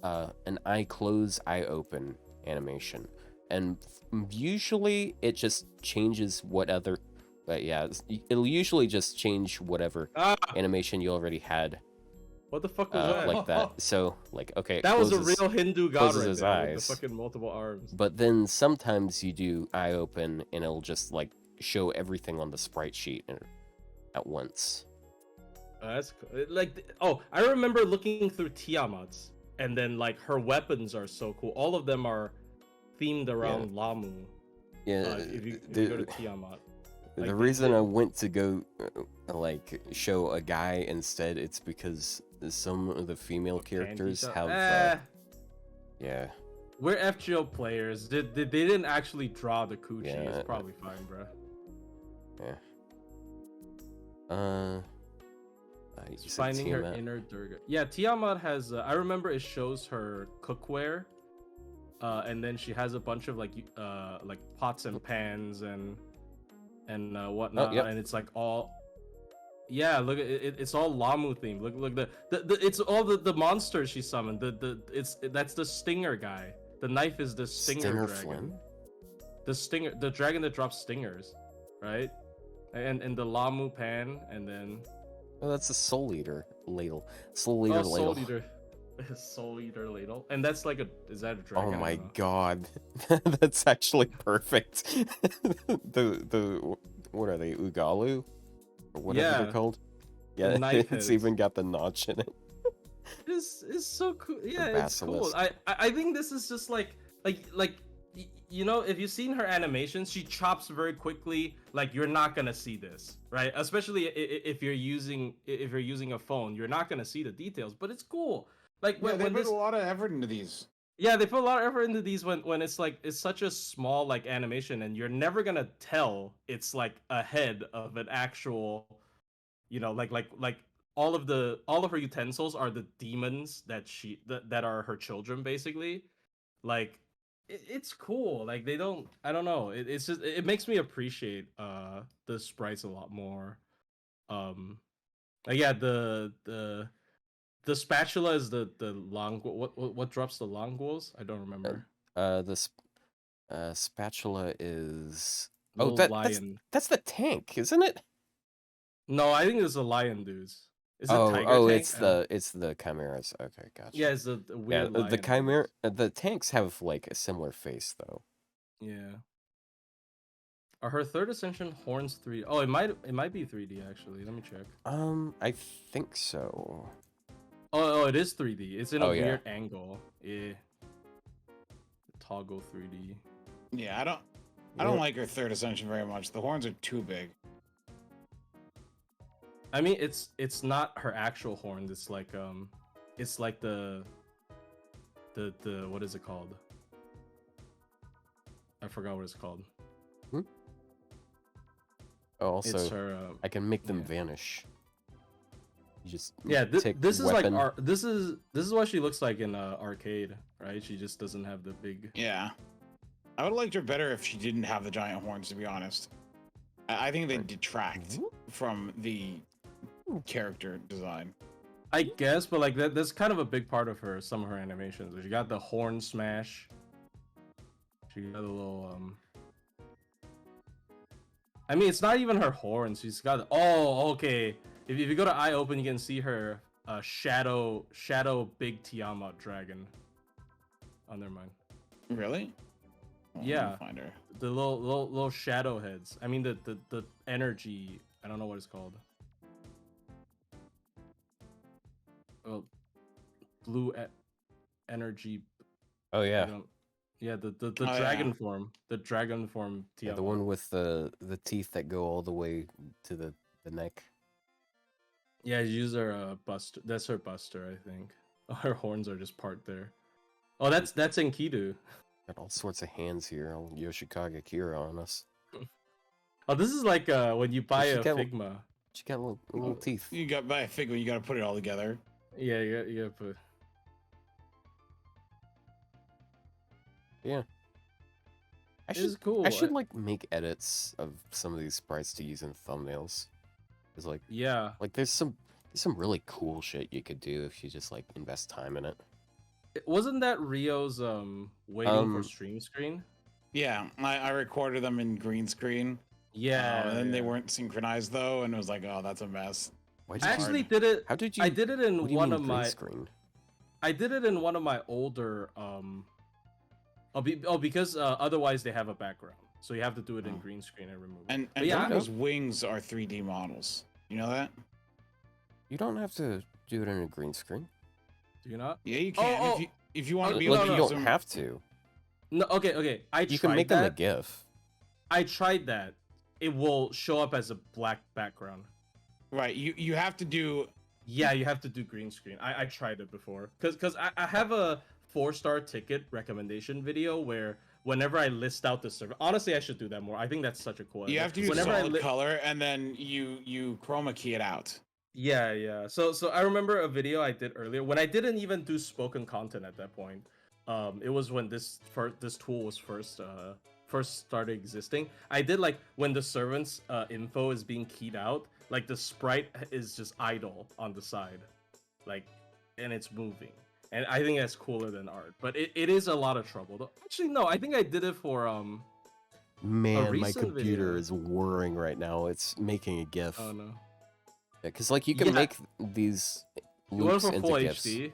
S1: an eye close, eye open animation, and usually it just changes what other. But yeah, it'll usually just change whatever
S2: Ah,
S1: animation you already had,
S2: what the fuck was that?
S1: like that. So, like, okay, it
S2: That was a
S1: closes-
S2: real Hindu god
S1: closes
S2: right
S1: his
S2: there
S1: eyes.
S2: with the fucking multiple arms.
S1: But then sometimes you do eye open, and it'll just like show everything on the sprite sheet at once.
S2: That's cool. Like, oh, I remember looking through Tiamat's, and then like her weapons are so cool. All of them are themed around Lamu.
S1: Yeah,
S2: If you go to Tiamat.
S1: the
S2: like,
S1: reason I went to go like show a guy instead, it's because some of the female characters have yeah.
S2: We're FGO players. They didn't actually draw the coochie.
S1: Yeah.
S2: It's probably fine, bro.
S1: You said
S2: Finding her
S1: Tiamat.
S2: inner Durga. Yeah, Tiamat has. I remember it shows her cookware, and then she has a bunch of like pots and pans and whatnot,
S1: yep.
S2: and it's like all. Yeah, look, it's all Lamu themed. Look, the it's all the monsters she summoned. That's the stinger guy. The knife is the stinger dragon.
S1: Flynn?
S2: The dragon that drops stingers, right? And the Lamu pan, and then
S1: Oh, that's a soul eater ladle. Soul eater ladle.
S2: soul eater, soul eater ladle, and that's like is that a dragon?
S1: Oh
S2: I
S1: my
S2: don't know.
S1: god, that's actually perfect. the what are they, Ugalu, or whatever
S2: Yeah.
S1: they're called?
S2: The
S1: Yeah,
S2: knife
S1: it's
S2: heads.
S1: even got the notch in it.
S2: It's so cool. Yeah, it's cool.
S1: basilisk.
S2: I think this is just like you know, if you've seen her animations, she chops very quickly. Like, you're not gonna see this, right? Especially if you're using a phone, you're not gonna see the details. But it's cool. Like
S3: Yeah, they
S2: when
S3: put
S2: this,
S3: a lot of effort into these.
S2: yeah, they put a lot of effort into these when it's like it's such a small like animation, and you're never gonna tell it's like ahead of an actual, you know, like all of her utensils are the demons that are her children basically. Like it's cool. Like they don't, I don't know. It's just it makes me appreciate the sprites a lot more. Like, yeah, the spatula is the long. What drops the longuos? I don't remember.
S1: Spatula is
S2: Little lion.
S1: that's the tank, isn't it?
S2: No, I think it's the lion dudes. Is it
S1: Oh,
S2: tiger tank?
S1: it's the chimeras. Okay, gotcha.
S2: Yeah, it's the
S1: Yeah,
S2: weird lion
S1: the chimera,
S2: dudes.
S1: the tanks have like a similar face though.
S2: Yeah. Are her third ascension horns 3D? Oh, it might be 3D actually. Let me check.
S1: I think so.
S2: Oh, it is 3D. It's in a
S1: Oh, yeah.
S2: weird angle. Yeah. Toggle 3D.
S3: Yeah, I don't like her third ascension very much. The horns are too big.
S2: I mean, it's not her actual horn. It's like the what is it called? I forgot what it's called.
S1: Oh, also,
S2: It's her.
S1: I can make them
S2: yeah.
S1: vanish. You just
S2: Yeah,
S1: take
S2: this is
S1: weapon.
S2: like this is what she looks like in arcade, right? She just doesn't have the big.
S3: Yeah. I would have liked her better if she didn't have the giant horns, to be honest. I think they detract from the character design.
S2: I guess, but like that's kind of a big part of some of her animations. She got the horn smash. She got a little I mean, it's not even her horns. She's got. Oh, okay. If you go to eye open, you can see her shadow big Tiamat dragon. Oh, never mind.
S3: Really? Well,
S2: Yeah.
S3: let me find her.
S2: The little shadow heads. I mean the energy. I don't know what it's called. Oh, blue energy.
S1: Oh
S2: I
S1: yeah,
S2: don't- Yeah, the
S3: Oh,
S2: dragon
S3: yeah.
S2: form. The dragon form
S1: yeah,
S2: Tiamat.
S1: the one with the teeth that go all the way to the neck.
S2: Yeah, you use her buster. That's her buster, I think. Her horns are just part there. Oh, that's Enkidu.
S1: Got all sorts of hands here. All Yoshikage Kira on us.
S2: Oh, this is like when you buy
S1: she
S2: a
S1: got-
S2: Figma.
S1: She got little teeth.
S3: You got by a figure, you got to put it all together.
S2: Yeah, you gotta put.
S1: Yeah. I
S2: It's
S1: should
S2: cool.
S1: I should like make edits of some of these sprites to use in thumbnails. Cause
S2: Yeah.
S1: like there's some really cool shit you could do if you just like invest time in it.
S2: Wasn't that Rio's waiting for
S1: Um,
S2: stream screen?
S3: Yeah, I recorded them in green screen.
S2: Yeah.
S3: And then they
S2: yeah.
S3: weren't synchronized though, and it was like, oh, that's a mess.
S1: Why
S2: I
S1: did you,
S2: actually did it.
S1: how did you?
S2: I did it
S1: what
S2: in
S1: do you
S2: one
S1: mean
S2: of
S1: green
S2: my.
S1: screen?
S2: I did it in one of my older because otherwise they have a background, so you have to do it in
S3: Oh.
S2: green screen and remove it.
S3: And
S2: But yeah,
S3: Draco's wings are 3D models. You know that?
S1: You don't have to do it in a green screen.
S2: do you not?
S3: Yeah, you can.
S2: Oh,
S3: If you want to be
S1: Like
S3: able to
S1: you
S3: use
S1: don't
S3: them-
S1: have to.
S2: No. Okay. I
S1: You
S2: tried
S1: can make
S2: that.
S1: them a GIF.
S2: I tried that. It will show up as a black background.
S3: Right, you have to do.
S2: Yeah, you have to do green screen. I tried it before. Cause I have a 4-star ticket recommendation video where whenever I list out the server, honestly I should do that more. I think that's such a cool
S3: You
S2: idea.
S3: have to use
S2: Whenever I
S3: solid
S2: li-
S3: color, and then you chroma key it out.
S2: Yeah. So I remember a video I did earlier when I didn't even do spoken content at that point. It was when this tool was first started existing. I did like when the servant's info is being keyed out, like the sprite is just idle on the side, like, and it's moving. And I think that's cooler than art, but it is a lot of trouble. Though. Actually, no, I think I did it for
S1: Man, my
S2: recent
S1: computer
S2: video.
S1: is whirring right now. It's making a GIF.
S2: Oh no,
S1: Because like you can
S2: Yeah.
S1: make these
S2: you went
S1: loops
S2: for
S1: into
S2: full
S1: GIFs.
S2: HD.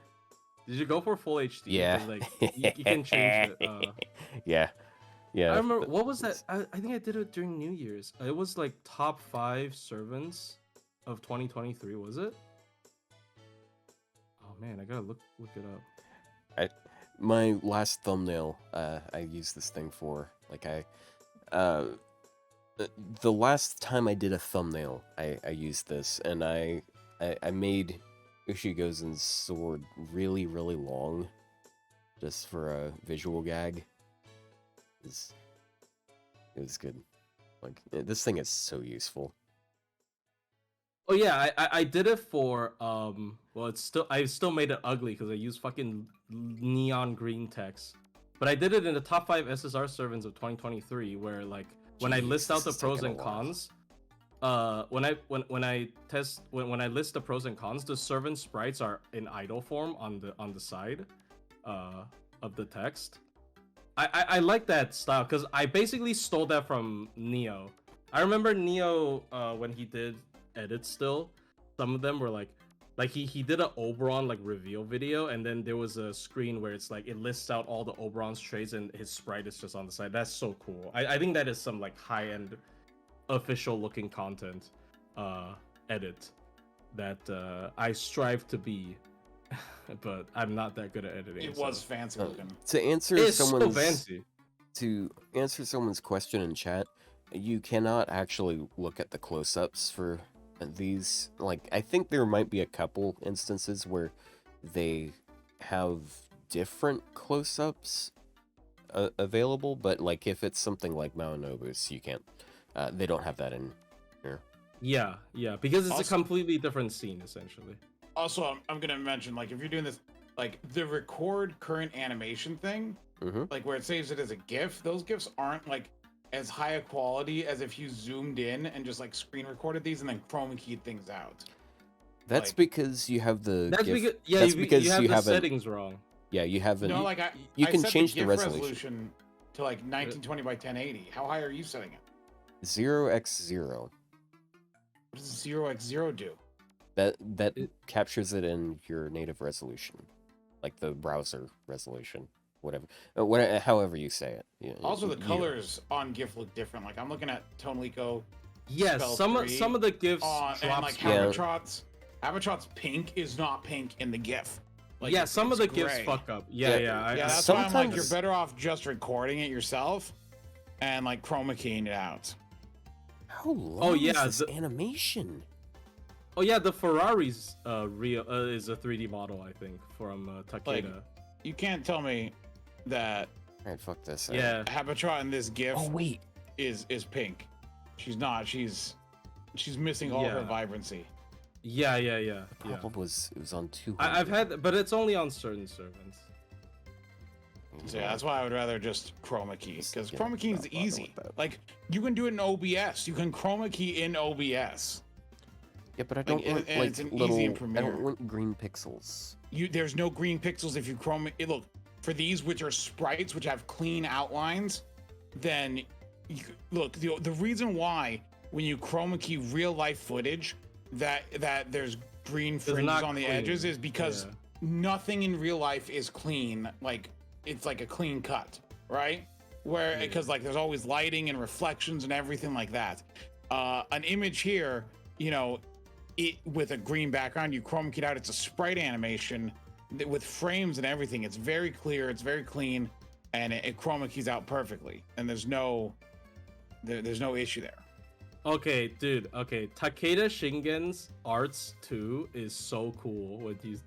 S2: Did you go for full HD?
S1: Yeah.
S2: 'Cause, like you can change it.
S1: Yeah. Yeah.
S2: I remember
S1: but
S2: what was that?
S1: it's-
S2: I think I did it during New Year's. It was like top 5 servants of 2023. Was it? Oh man, I gotta look it up.
S1: My last thumbnail, I used this thing for. Like the last time I did a thumbnail, I used this, and I made Ushigozen's sword really, really long, just for a visual gag. It was good. Like this thing is so useful.
S2: Oh yeah, I did it for well I still made it ugly because I used fucking neon green text. But I did it in the top 5 SSR servants of 2023 where like when I
S1: Jeez,
S2: list out
S1: this
S2: the
S1: is
S2: pros
S1: taking
S2: and
S1: a while.
S2: cons, when I list the pros and cons, the servant sprites are in idle form on the side of the text. I like that style because I basically stole that from Neo. I remember Neo when he did edits still, some of them were like he did an Oberon like reveal video, and then there was a screen where it's like it lists out all the Oberon's traits and his sprite is just on the side. That's so cool. I think that is some like high-end official looking content edit that I strive to be, but I'm not that good at editing.
S3: It was
S2: so.
S3: fancy looking.
S1: To answer
S2: It's so
S1: someone's
S2: fancy.
S1: to answer someone's question in chat, you cannot actually look at the close-ups for these, like, I think there might be a couple instances where they have different close-ups available, but like if it's something like Maonobus, you can't. They don't have that in here.
S2: Yeah, because it's
S3: Also-
S2: a completely different scene essentially.
S3: Also, I'm gonna mention, like, if you're doing this, like the record current animation thing,
S1: Mm-hmm.
S3: like where it saves it as a GIF, those GIFs aren't like as high a quality as if you zoomed in and just like screen recorded these and then chroma keyed things out.
S1: That's
S3: Like-
S1: because you have the
S2: That's
S1: GIF.
S2: because yeah,
S1: that's
S2: you,
S1: because
S2: you have
S1: you
S2: the
S1: haven't.
S2: settings wrong.
S1: Yeah, you haven't.
S3: No, like
S1: you
S3: I
S1: can
S3: set
S1: change the
S3: GIF
S1: resolution.
S3: to like 1920 by 1080. How high are you setting it?
S1: 0x0.
S3: What does 0x0 do?
S1: That
S2: It-
S1: captures it in your native resolution, like the browser resolution, whatever, however you say it. Yeah,
S3: Also, the
S1: you-
S3: colors on GIF look different. Like I'm looking at Tonelico
S2: Yes,
S3: Spell
S2: some
S3: 3
S2: of the gifs
S3: and
S2: drop
S3: like
S1: Yeah.
S3: Habitrot's pink is not pink in the GIF. Like,
S2: yeah,
S3: it's-
S2: some of
S3: it's
S2: the gifs
S3: gray.
S2: fuck up.
S1: Yeah,
S2: Yeah.
S3: Yeah, that's why I'm like, you're
S1: Sometimes-
S3: better off just recording it yourself and like chroma keying it out.
S1: How long
S2: yeah,
S1: is this animation?
S2: Oh yeah, the Ferrari's real is a 3D model, I think, from Takeda.
S3: You can't tell me that
S1: Alright, fuck this.
S2: Yeah.
S3: Habitrot in this GIF
S1: Oh wait.
S3: is pink. She's not. She's missing all her
S2: Yeah.
S3: vibrancy.
S2: Yeah.
S1: The problem was it was on 200.
S2: I've had, but it's only on certain servants.
S3: So yeah, that's why I would rather just chroma key, because
S1: Yeah,
S3: chroma key
S1: not
S3: is
S1: bothering
S3: easy.
S1: with that.
S3: Like you can do it in OBS. You can chroma key in OBS.
S1: Yeah, but I don't
S3: and-
S1: want
S3: and
S1: like
S3: it's an
S1: little.
S3: easy in
S1: I
S3: Premiere.
S1: don't want green pixels.
S3: There's no green pixels if you chroma. Look, for these which are sprites which have clean outlines, then look, the reason why when you chroma key real life footage that there's green fringes
S2: not
S3: on the
S2: clean.
S3: edges is because
S2: Yeah.
S3: nothing in real life is clean. Like it's like a clean cut, right? Where because like there's always lighting and reflections and everything like that. An image here, it with a green background, you chroma keyed out. It's a sprite animation with frames and everything. It's very clear, it's very clean, and it chroma keys out perfectly. And there's no issue there.
S2: Okay, dude. Okay, Takeda Shingen's arts 2 is so cool when you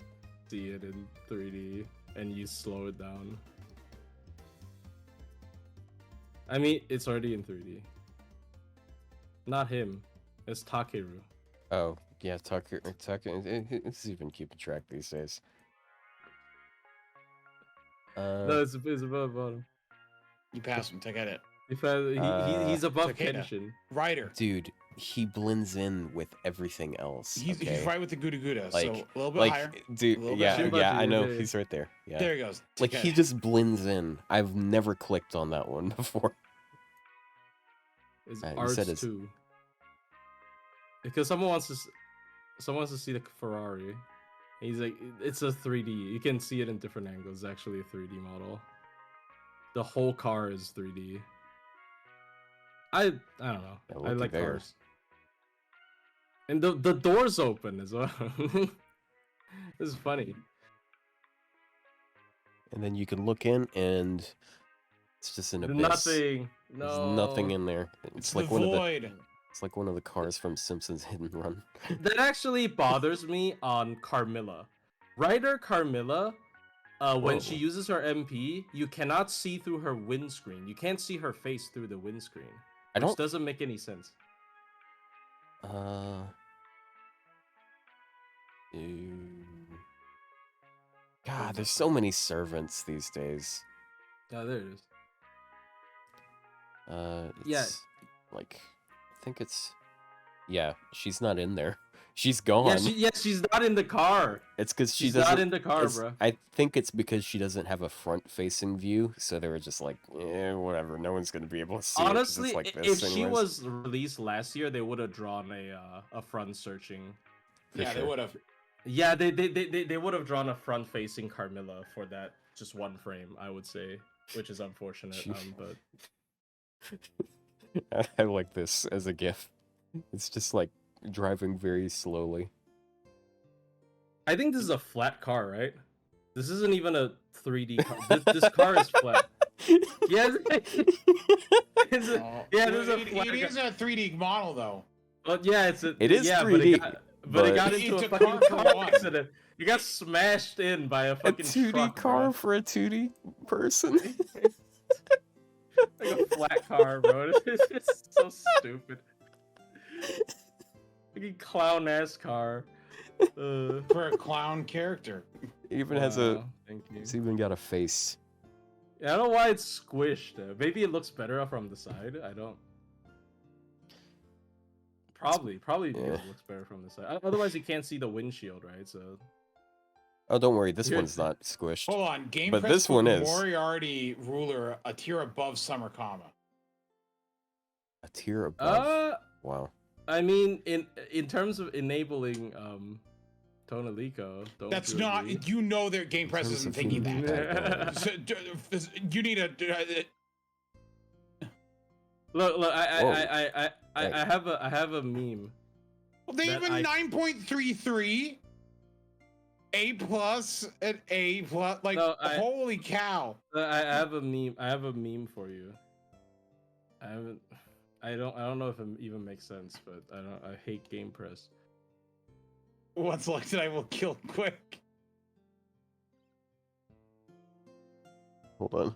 S2: see it in 3D and you slow it down. I mean, it's already in 3D. Not him. It's Takeru.
S1: Oh yeah, Tucker. It's even keeping track these days.
S2: No, it's above bottom.
S3: You pass him, take it.
S2: He's above
S3: Takeda.
S2: Kenshin.
S3: Ryder.
S1: Dude, he blends in with everything else.
S3: He's
S1: okay?
S3: right with the Guda Guda,
S1: Like-
S3: so a little bit
S1: like,
S3: higher.
S1: dude,
S3: little bit
S1: yeah,
S3: higher.
S1: yeah, I know
S2: Yeah.
S1: he's right there. Yeah,
S3: There he goes.
S1: like he
S3: Takeda.
S1: just blends in. I've never clicked on that one before.
S2: It's
S1: You
S2: arts
S1: said it's-
S2: 2. Because someone wants to see the Ferrari. He's like, it's a 3D. You can see it in different angles. It's actually a 3D model. The whole car is 3D. I don't know.
S1: Yeah,
S2: I
S1: looky
S2: like
S1: there.
S2: cars. And the doors open as well. This is funny.
S1: And then you can look in, and it's just an abyss.
S2: Nothing.
S1: There's
S2: No.
S1: nothing in there.
S3: It's
S1: like
S3: the
S1: one of the.
S3: void.
S1: It's like one of the cars from Simpsons Hit and Run.
S2: That actually bothers me on Carmilla. Writer Carmilla, when she
S1: Whoa.
S2: uses her MP, you cannot see through her windscreen. You can't see her face through the windscreen.
S1: I
S2: Which
S1: don't.
S2: doesn't make any sense.
S1: Ew. God, there's so many servants these days.
S2: Yeah, there it is. Yeah.
S1: It's like, I think it's. Yeah, she's not in there. She's gone.
S2: She's not in the car.
S1: It's because she
S2: She's
S1: doesn't.
S2: not in the car,
S1: it's-
S2: bro.
S1: I think it's because she doesn't have a front-facing view, so they were just like, whatever. No one's gonna be able to see
S2: Honestly,
S1: it 'cause it's like
S2: if
S1: this
S2: she
S1: anyways.
S2: was released last year, they would have drawn a front searching.
S1: For
S3: Yeah, they
S1: sure.
S3: would have.
S2: Yeah, they would have drawn a front facing Carmilla for that just one frame, I would say, which is unfortunate. But
S1: I like this as a GIF. It's just like driving very slowly.
S2: I think this is a flat car, right? This isn't even a 3D car. This car is flat. Yeah, it's a-
S3: Oh.
S2: yeah, there's a
S3: It
S2: flat
S3: is a 3D model though.
S2: But yeah,
S1: It is
S2: yeah,
S1: 3D,
S2: but it got
S3: It's
S2: into
S3: a
S2: a fucking
S3: car for
S2: car
S3: one.
S2: accident. You got smashed in by a
S1: a
S2: fucking
S1: 2D
S2: truck,
S1: car
S2: bro.
S1: for a 2D person.
S2: Like a flat car, bro. It's just so stupid. Fucking clown ass car.
S3: For a clown character.
S1: It even has a.
S2: Wow, thank you.
S1: It's even got a face.
S2: Yeah, I don't know why it's squished. Maybe it looks better from the side. I don't. Probably because
S1: Yeah.
S2: it looks better from the side. Otherwise, you can't see the windshield, right? So
S1: Oh, don't worry. This
S2: Here-
S1: one's not squished.
S3: Hold on, Game
S1: But
S3: Press
S1: this
S3: put
S1: one is.
S3: Moriarty ruler a tier above Summer Comma.
S1: A tier above. Wow.
S2: I mean, in terms of enabling Tonelico, don't
S3: That's
S2: you
S3: not.
S2: agree?
S3: You know that Game Press
S1: terms
S3: isn't
S1: of
S3: thinking
S1: food.
S3: that. So, you need a.
S2: Look,
S1: Whoa.
S2: I have a meme.
S3: Well, they
S2: That
S3: even
S2: I-
S3: 9.33, A plus, and A plus. Like,
S2: No,
S3: holy cow!
S2: I have a meme. I have a meme for you. I don't know if it even makes sense, but I hate Game Press.
S3: Once selected, I will kill quick.
S1: Hold on.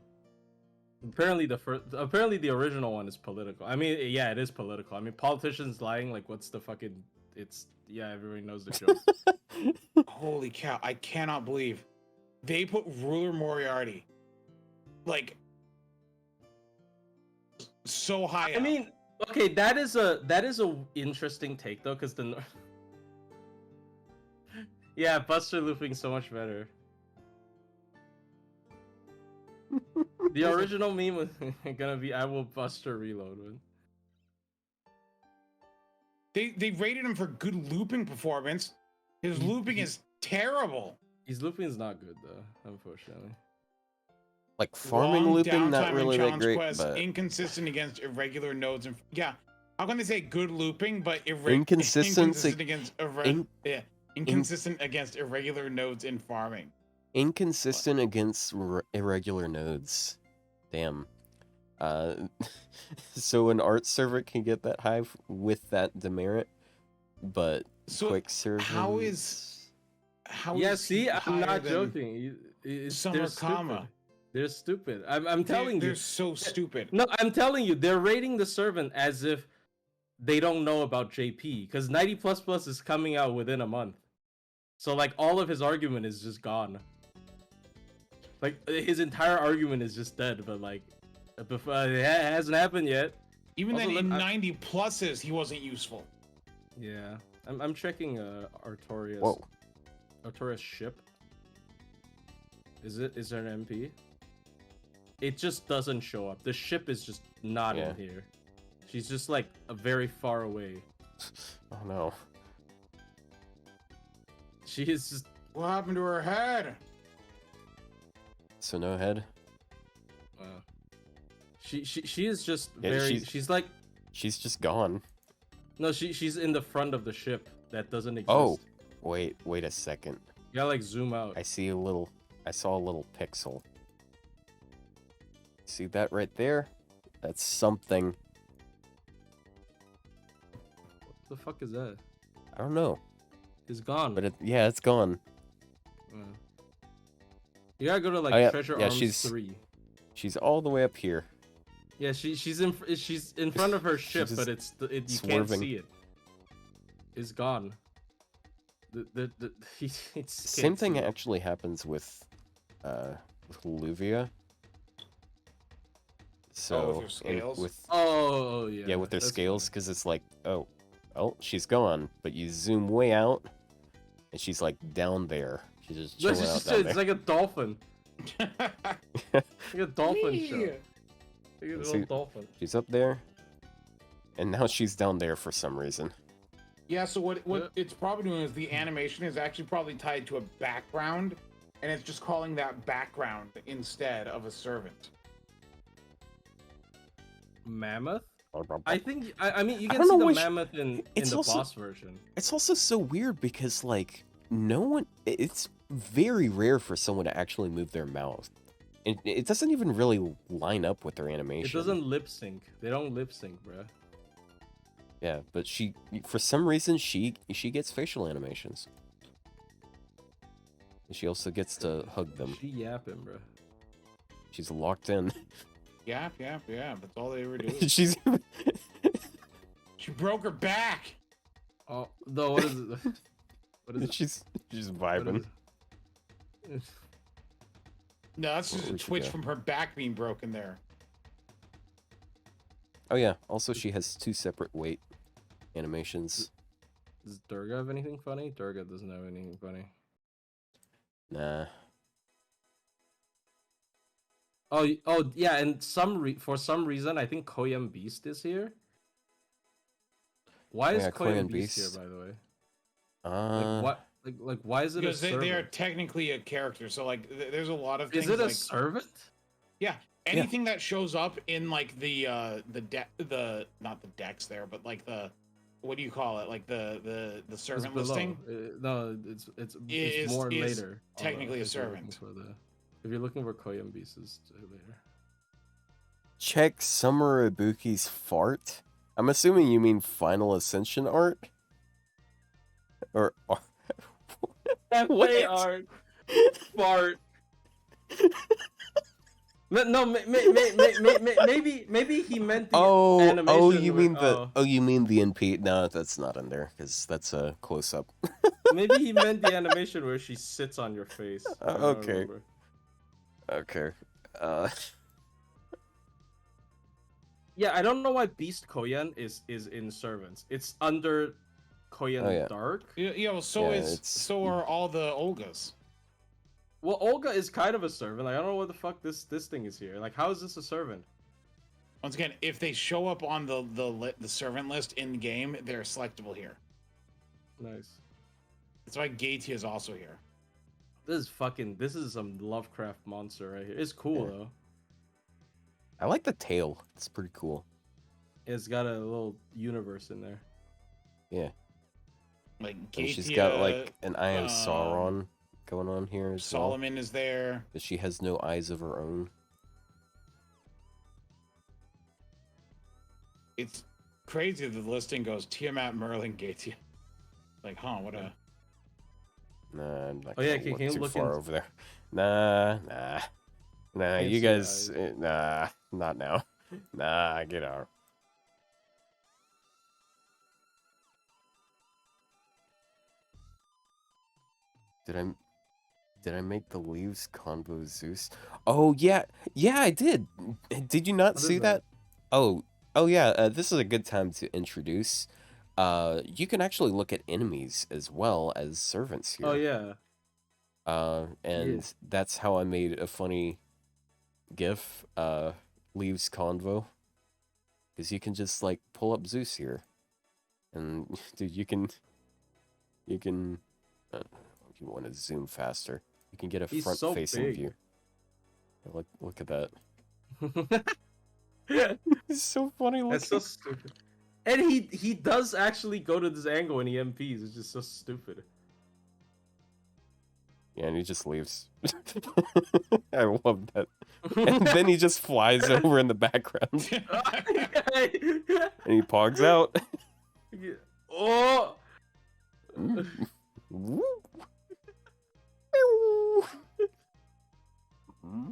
S2: Apparently the original one is political. I mean, yeah, it is political. I mean, politicians lying, like, what's the fucking? Yeah, everybody knows the joke.
S3: Holy cow! I cannot believe they put Ruler Moriarty like so high.
S2: I
S3: up.
S2: mean, okay, that is a interesting take though, because yeah, Buster looping so much better. The original meme was gonna be "I will Buster reload" with.
S3: They rated him for good looping performance. His looping is terrible.
S2: His looping is not good though, unfortunately.
S1: Like farming
S3: Long
S1: looping, not
S3: downtime and
S1: really that
S3: challenge
S1: great,
S3: quests,
S1: but
S3: inconsistent against irregular nodes and yeah. How can they say good looping but
S1: Inconsistent
S3: against inconsistent against irregular nodes in farming?
S1: inconsistent against irregular nodes. Damn. So an art server can get that high with that demerit, but
S3: So
S1: quick server.
S3: how
S2: Yeah,
S3: is
S2: see,
S3: he
S2: I'm
S3: higher
S2: not
S3: than
S2: joking.
S3: Summer
S2: They're
S3: Comma?
S2: stupid. They're stupid. I'm telling
S3: They're
S2: you.
S3: so stupid.
S2: No, I'm telling you, they're rating the servant as if they don't know about JP, because 90++ is coming out within a month. So like all of his argument is just gone. Like his entire argument is just dead. But like, before, it hasn't happened yet.
S3: Even
S2: Also,
S3: then, in
S2: look,
S3: 90 pluses, he wasn't useful.
S2: Yeah, I'm checking Artorias.
S1: Whoa.
S2: Artorias ship. Is there an MP? It just doesn't show up. The ship is just not
S1: Yeah.
S2: in here. She's just like very far away.
S1: Oh no.
S2: She is just.
S3: What happened to her head?
S1: So no head.
S2: She is just
S1: Yeah,
S2: very. She's like
S1: She's just gone.
S2: no. She's in the front of the ship that doesn't exist.
S1: Oh, wait a second.
S2: You gotta like zoom out.
S1: I saw a little pixel. See that right there? That's something.
S2: What the fuck is that?
S1: I don't know,
S2: It's gone.
S1: but it's gone.
S2: You gotta go to like
S1: Oh, yeah.
S2: Treasure
S1: Yeah,
S2: Arms
S1: she's-
S2: 3.
S1: She's all the way up here.
S2: Yeah, she's in front of her ship,
S1: just
S2: but you can't
S1: swerving.
S2: see it. It's gone.
S1: Same thing actually happens with Luvia. So
S3: with her scales?
S2: Oh yeah.
S1: yeah, with their
S2: that's
S1: scales,
S2: funny.
S1: because it's like, oh, she's gone, but you zoom way out, and she's like down there. She's just chilling out down
S2: It's
S1: there.
S2: like a dolphin. Like a dolphin
S3: Whee!
S2: show. Like a
S1: Let's
S2: little
S1: see.
S2: dolphin.
S1: She's up there, and now she's down there for some reason.
S3: Yeah, so what it's probably doing is the animation is actually probably tied to a background, and it's just calling that background instead of a servant.
S2: Mammoth? I think I mean you
S1: I
S2: can
S1: don't
S2: see
S1: know
S2: the
S1: which-
S2: mammoth in
S1: it's
S2: the
S1: also-
S2: boss version.
S1: It's also so weird because like no one. It's very rare for someone to actually move their mouth. It doesn't even really line up with their animation.
S2: It doesn't lip sync. They don't lip sync, bruh.
S1: Yeah, but for some reason, she gets facial animations. And she also gets to hug them.
S2: She yapping, bro.
S1: She's locked in.
S3: Yap. That's all they ever do.
S1: She's.
S3: She broke her back.
S2: Oh no! What is it? What is it?
S1: She's
S2: What
S1: vibing.
S2: is it?
S3: No, that's just a
S1: Where'd she
S3: twitch
S1: go?
S3: from her back being broken there.
S1: Oh yeah. Also, she has 2 separate weight animations.
S2: Does Durga have anything funny? Durga doesn't have anything funny.
S1: Nah.
S2: Oh yeah, and for some reason I think Koyam Beast is here. Why is
S1: Yeah,
S2: Koyam
S1: Koyam
S2: Beast
S1: Beast.
S2: here, by the way?
S1: Uh.
S2: Like what? Like why is it
S3: Because
S2: a servant?
S3: they are technically a character. So like, there's a lot of things.
S2: Is it a
S3: like,
S2: servant?
S3: yeah, anything that shows up in like the not the decks there, but like the, what do you call it? Like the
S2: It's
S3: servant
S2: below.
S3: listing.
S2: No, it's
S3: Is-
S2: more
S3: is
S2: later.
S3: technically a
S2: if you're looking
S3: servant.
S2: for if you're looking for Koyam Beast, is later.
S1: Check Summer Ibuki's fart. I'm assuming you mean Final Ascension art. Or. What?
S2: They are fart. No, maybe he meant the animation.
S1: Oh, you mean
S2: where-
S1: you mean the NP? No, that's not in there because that's a close up.
S2: Maybe he meant the animation where she sits on your face. I don't
S1: Okay.
S2: remember.
S1: Okay.
S2: Yeah, I don't know why Beast Koyan is in Servants. It's under Koyan
S1: Oh, yeah.
S2: Dark.
S3: Yeah, well, so are all the Olgas.
S2: Well, Olga is kind of a servant. Like, I don't know what the fuck this thing is here. Like, how is this a servant?
S3: Once again, if they show up on the servant list in the game, they're selectable here.
S2: Nice.
S3: That's why Gatia is also here.
S2: This is some Lovecraft monster right here. It's cool though.
S1: I like the tail. It's pretty cool.
S2: It's got a little universe in there.
S1: Yeah.
S3: Like
S1: And
S3: Gatia,
S1: she's got like an Eye of Sauron going on here as well.
S3: Solomon is there.
S1: But she has no eyes of her own.
S3: It's crazy that the listing goes Tiamat, Merlin, Gatia. Like, huh? What a.
S1: Nah, I'm not
S2: Oh, yeah,
S1: gonna look
S2: can you
S1: too
S2: look
S1: far
S2: in-
S1: over there. Nah.
S2: Can't
S1: You
S2: see
S1: guys,
S2: eyes.
S1: nah, not now. Nah, get out. Did I make the leaves convo Zeus? Oh yeah, I did. Did you not
S2: What
S1: see
S2: is
S1: that?
S2: that?
S1: Oh yeah. This is a good time to introduce. You can actually look at enemies as well as servants here.
S2: Oh yeah.
S1: And that's how I made a funny GIF. Leaves convo, because you can just like pull up Zeus here, and dude, you can. If you want to zoom faster, you can get a
S2: He's so
S1: front-facing
S2: big.
S1: view. Look at that. It's so funny looking.
S2: That's so stupid. And he does actually go to this angle when he MPs. It's just so stupid.
S1: Yeah, and he just leaves. I love that. And then he just flies over in the background, and he pogs out.
S2: Oh.
S1: Woo.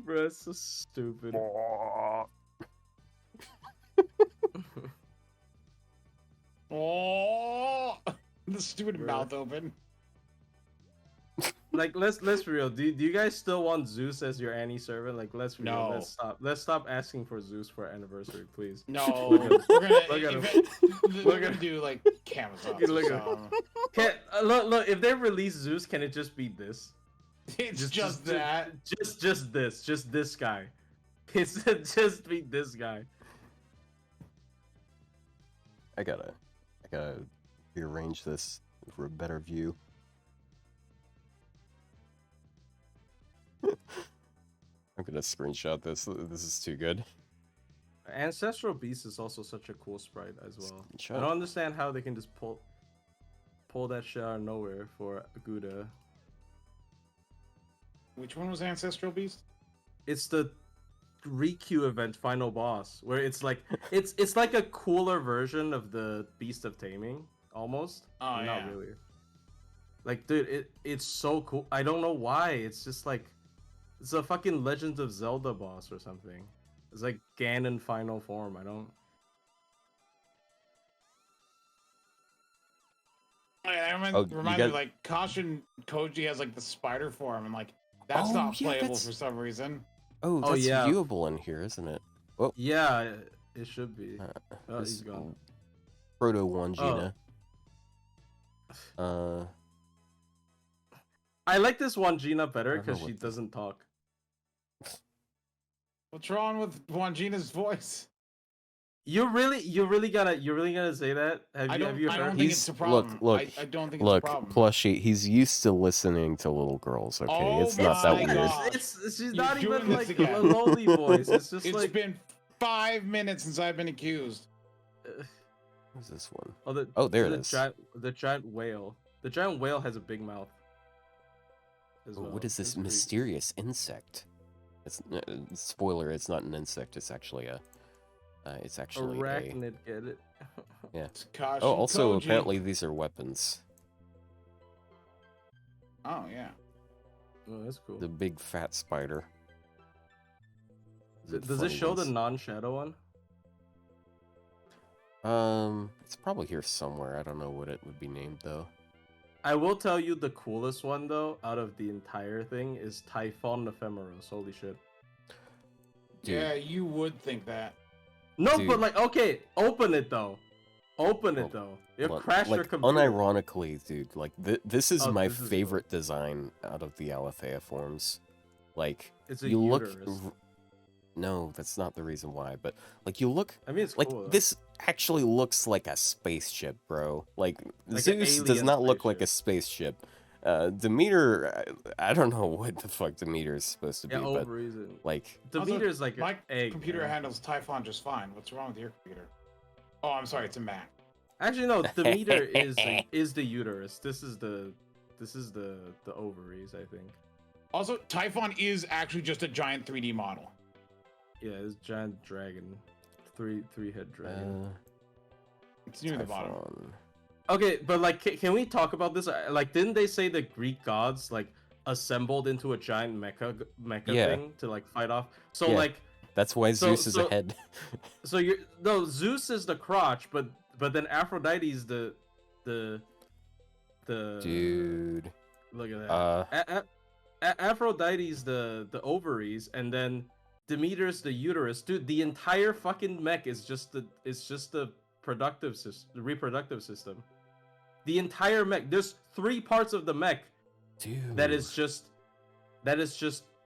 S2: Bro, that's so stupid.
S3: Oh, the stupid
S2: Bruh.
S3: mouth open.
S2: Like, let's be real. Do you guys still want Zeus as your Annie servant? Like, let's be real.
S3: No.
S2: Let's stop asking for Zeus for our anniversary, please.
S3: No,
S2: Look
S3: we're gonna
S2: Look at
S3: we're gonna do like Amazon.
S2: Look at look. If they release Zeus, can it just be this?
S3: It's just that.
S2: Just this guy. It's just be this guy.
S1: I gotta rearrange this for a better view. I'm gonna screenshot this. This is too good.
S2: Ancestral Beast is also such a cool sprite as well.
S1: Screenshot.
S2: I don't understand how they can just pull that shit out of nowhere for Gouda.
S3: Which one was Ancestral Beast?
S2: It's the Riku event final boss where it's like it's like a cooler version of the Beast of Taming almost.
S3: Oh,
S2: Not
S3: yeah.
S2: really. Like, dude, it's so cool. I don't know why. It's just like it's a fucking Legends of Zelda boss or something. It's like Ganon final form. I don't.
S3: Reminds me, like, Kashin Koji has, like, the spider form, and, like, that's not playable for some reason.
S1: Oh,
S2: Oh,
S1: that's
S2: yeah.
S1: viewable in here, isn't it? Oh,
S2: Yeah, it should be. Oh,
S1: this
S2: he's gone.
S1: Proto Wangina.
S2: I like this Wangina better
S1: I don't know
S2: because she
S1: what the-
S2: doesn't talk.
S3: What's wrong with Wangina's voice?
S2: You're really gonna say that? Have you
S3: I don't
S2: heard?
S3: think it's a problem.
S1: Look,
S3: I don't think
S1: look,
S3: it's a problem.
S1: plushie. He's used to listening to little girls. Okay,
S3: Oh
S1: it's not that
S3: my
S1: weird.
S3: God.
S2: She's
S3: You're
S2: not
S3: doing
S2: even
S3: this
S2: like
S3: again.
S2: a lowly voice. It's just
S3: It's
S2: like
S3: been 5 minutes since I've been accused.
S1: What's this one?
S2: there
S1: it is.
S2: The giant whale. The giant whale has a big mouth. As well.
S1: What is this
S2: It's pretty-
S1: mysterious insect? It's spoiler. It's not an insect. It's actually a. It's actually
S2: Arachnid, get it?
S1: Yeah.
S3: It's Kashin
S1: Oh, also
S3: Koji.
S1: apparently these are weapons.
S3: Oh yeah.
S2: Oh, that's cool.
S1: The big fat spider. These are
S2: Does it
S1: funny
S2: show the
S1: ones.
S2: non-shadow one?
S1: It's probably here somewhere. I don't know what it would be named though.
S2: I will tell you the coolest one though, out of the entire thing, is Typhon Ephemeros. Holy shit.
S1: Dude.
S3: Yeah, you would think that.
S2: No,
S1: Dude.
S2: but like, okay, open it though. Open
S1: Well,
S2: it though. It
S1: Well,
S2: crashed your
S1: like,
S2: computer.
S1: unironically, dude, like this is
S2: Oh,
S1: my
S2: this is
S1: favorite design out of the Alethea forms. Like
S2: It's a
S1: you look.
S2: uterus.
S1: No, that's not the reason why. But like you look.
S2: I mean, it's
S1: Like
S2: cool. Though.
S1: this actually looks like a spaceship, bro. Like
S2: Like an
S1: Zeus does
S2: alien
S1: not look like a spaceship. Demeter, I don't know what the fuck Demeter is supposed to be,
S2: Yeah,
S1: but
S2: ovaries and
S1: like
S2: Demeter's like
S3: My
S2: an egg.
S3: computer
S2: man.
S3: handles Typhon just fine. What's wrong with your computer? Oh, I'm sorry, it's a Mac.
S2: Actually, no. Demeter is the uterus. This is the ovaries. I think.
S3: Also, Typhon is actually just a giant 3D model.
S2: Yeah, it's giant dragon, three head dragon.
S3: It's near the bottom.
S1: Typhon.
S2: Okay, but like, can we talk about this? Like, didn't they say the Greek gods like assembled into a giant mecha
S1: Yeah.
S2: thing to like fight off? So
S1: Yeah.
S2: like,
S1: That's why Zeus is
S2: so-
S1: ahead.
S2: so you're no Zeus is the crotch, but then Aphrodite's the
S1: Dude.
S2: Look at that.
S1: Uh,
S2: Aphrodite's the ovaries, and then Demeter's the uterus. Dude, the entire fucking mech is just the productive system, the reproductive system. The entire mech. There's 3 parts of the mech
S1: dude.
S2: that is just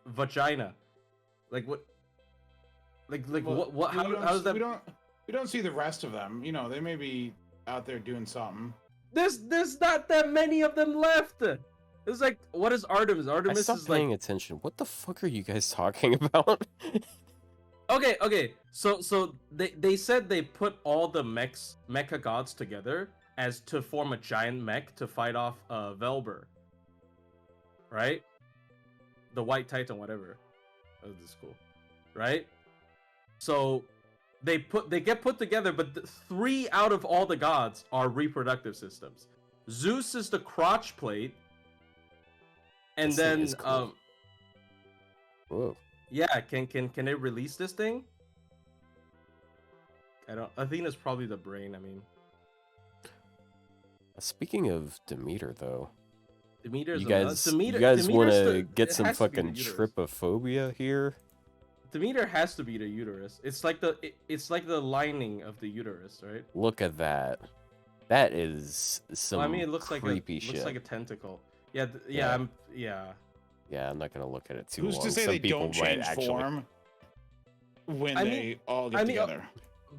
S2: vagina. Like what? Like
S3: Well,
S2: what?
S3: we
S2: How
S3: don't
S2: does
S3: s-
S2: that?
S3: We don't see the rest of them. You know, they may be out there doing something.
S2: There's not that many of them left. It's like, what is Artemis?
S1: I
S2: Artemis
S1: stopped
S2: is like,
S1: paying attention. What the fuck are you guys talking about?
S2: okay. So they said they put all the mecha gods together as to form a giant mech to fight off Velber. Right? The White Titan, whatever. Oh, this is cool. Right? So they get put together, but 3 out of all the gods are reproductive systems. Zeus is the crotch plate. And
S1: This thing
S2: then
S1: is cool. Whoa.
S2: yeah, can they release this thing? I think it's probably the brain. I mean,
S1: Speaking of Demeter, though,
S2: Demeter's
S1: you
S2: a nut.
S1: guys
S2: Demeter's
S1: want to
S2: the-
S1: get
S2: it
S1: some
S2: has to be the
S1: fucking
S2: uterus.
S1: trypophobia here?
S2: Demeter has to be the uterus. It's like it's like the lining of the uterus, right?
S1: Look at that. That is some
S2: Well, I mean, it looks like
S1: creepy
S2: it
S1: shit.
S2: looks like a tentacle. Yeah,
S1: Yeah.
S2: yeah.
S1: Yeah, I'm not gonna look at it too
S3: Who's
S1: long.
S3: to say
S1: Some
S3: they
S1: people
S3: don't
S1: might
S3: change
S1: actually.
S3: form when
S2: I mean-
S3: they all get
S2: I mean,
S3: together?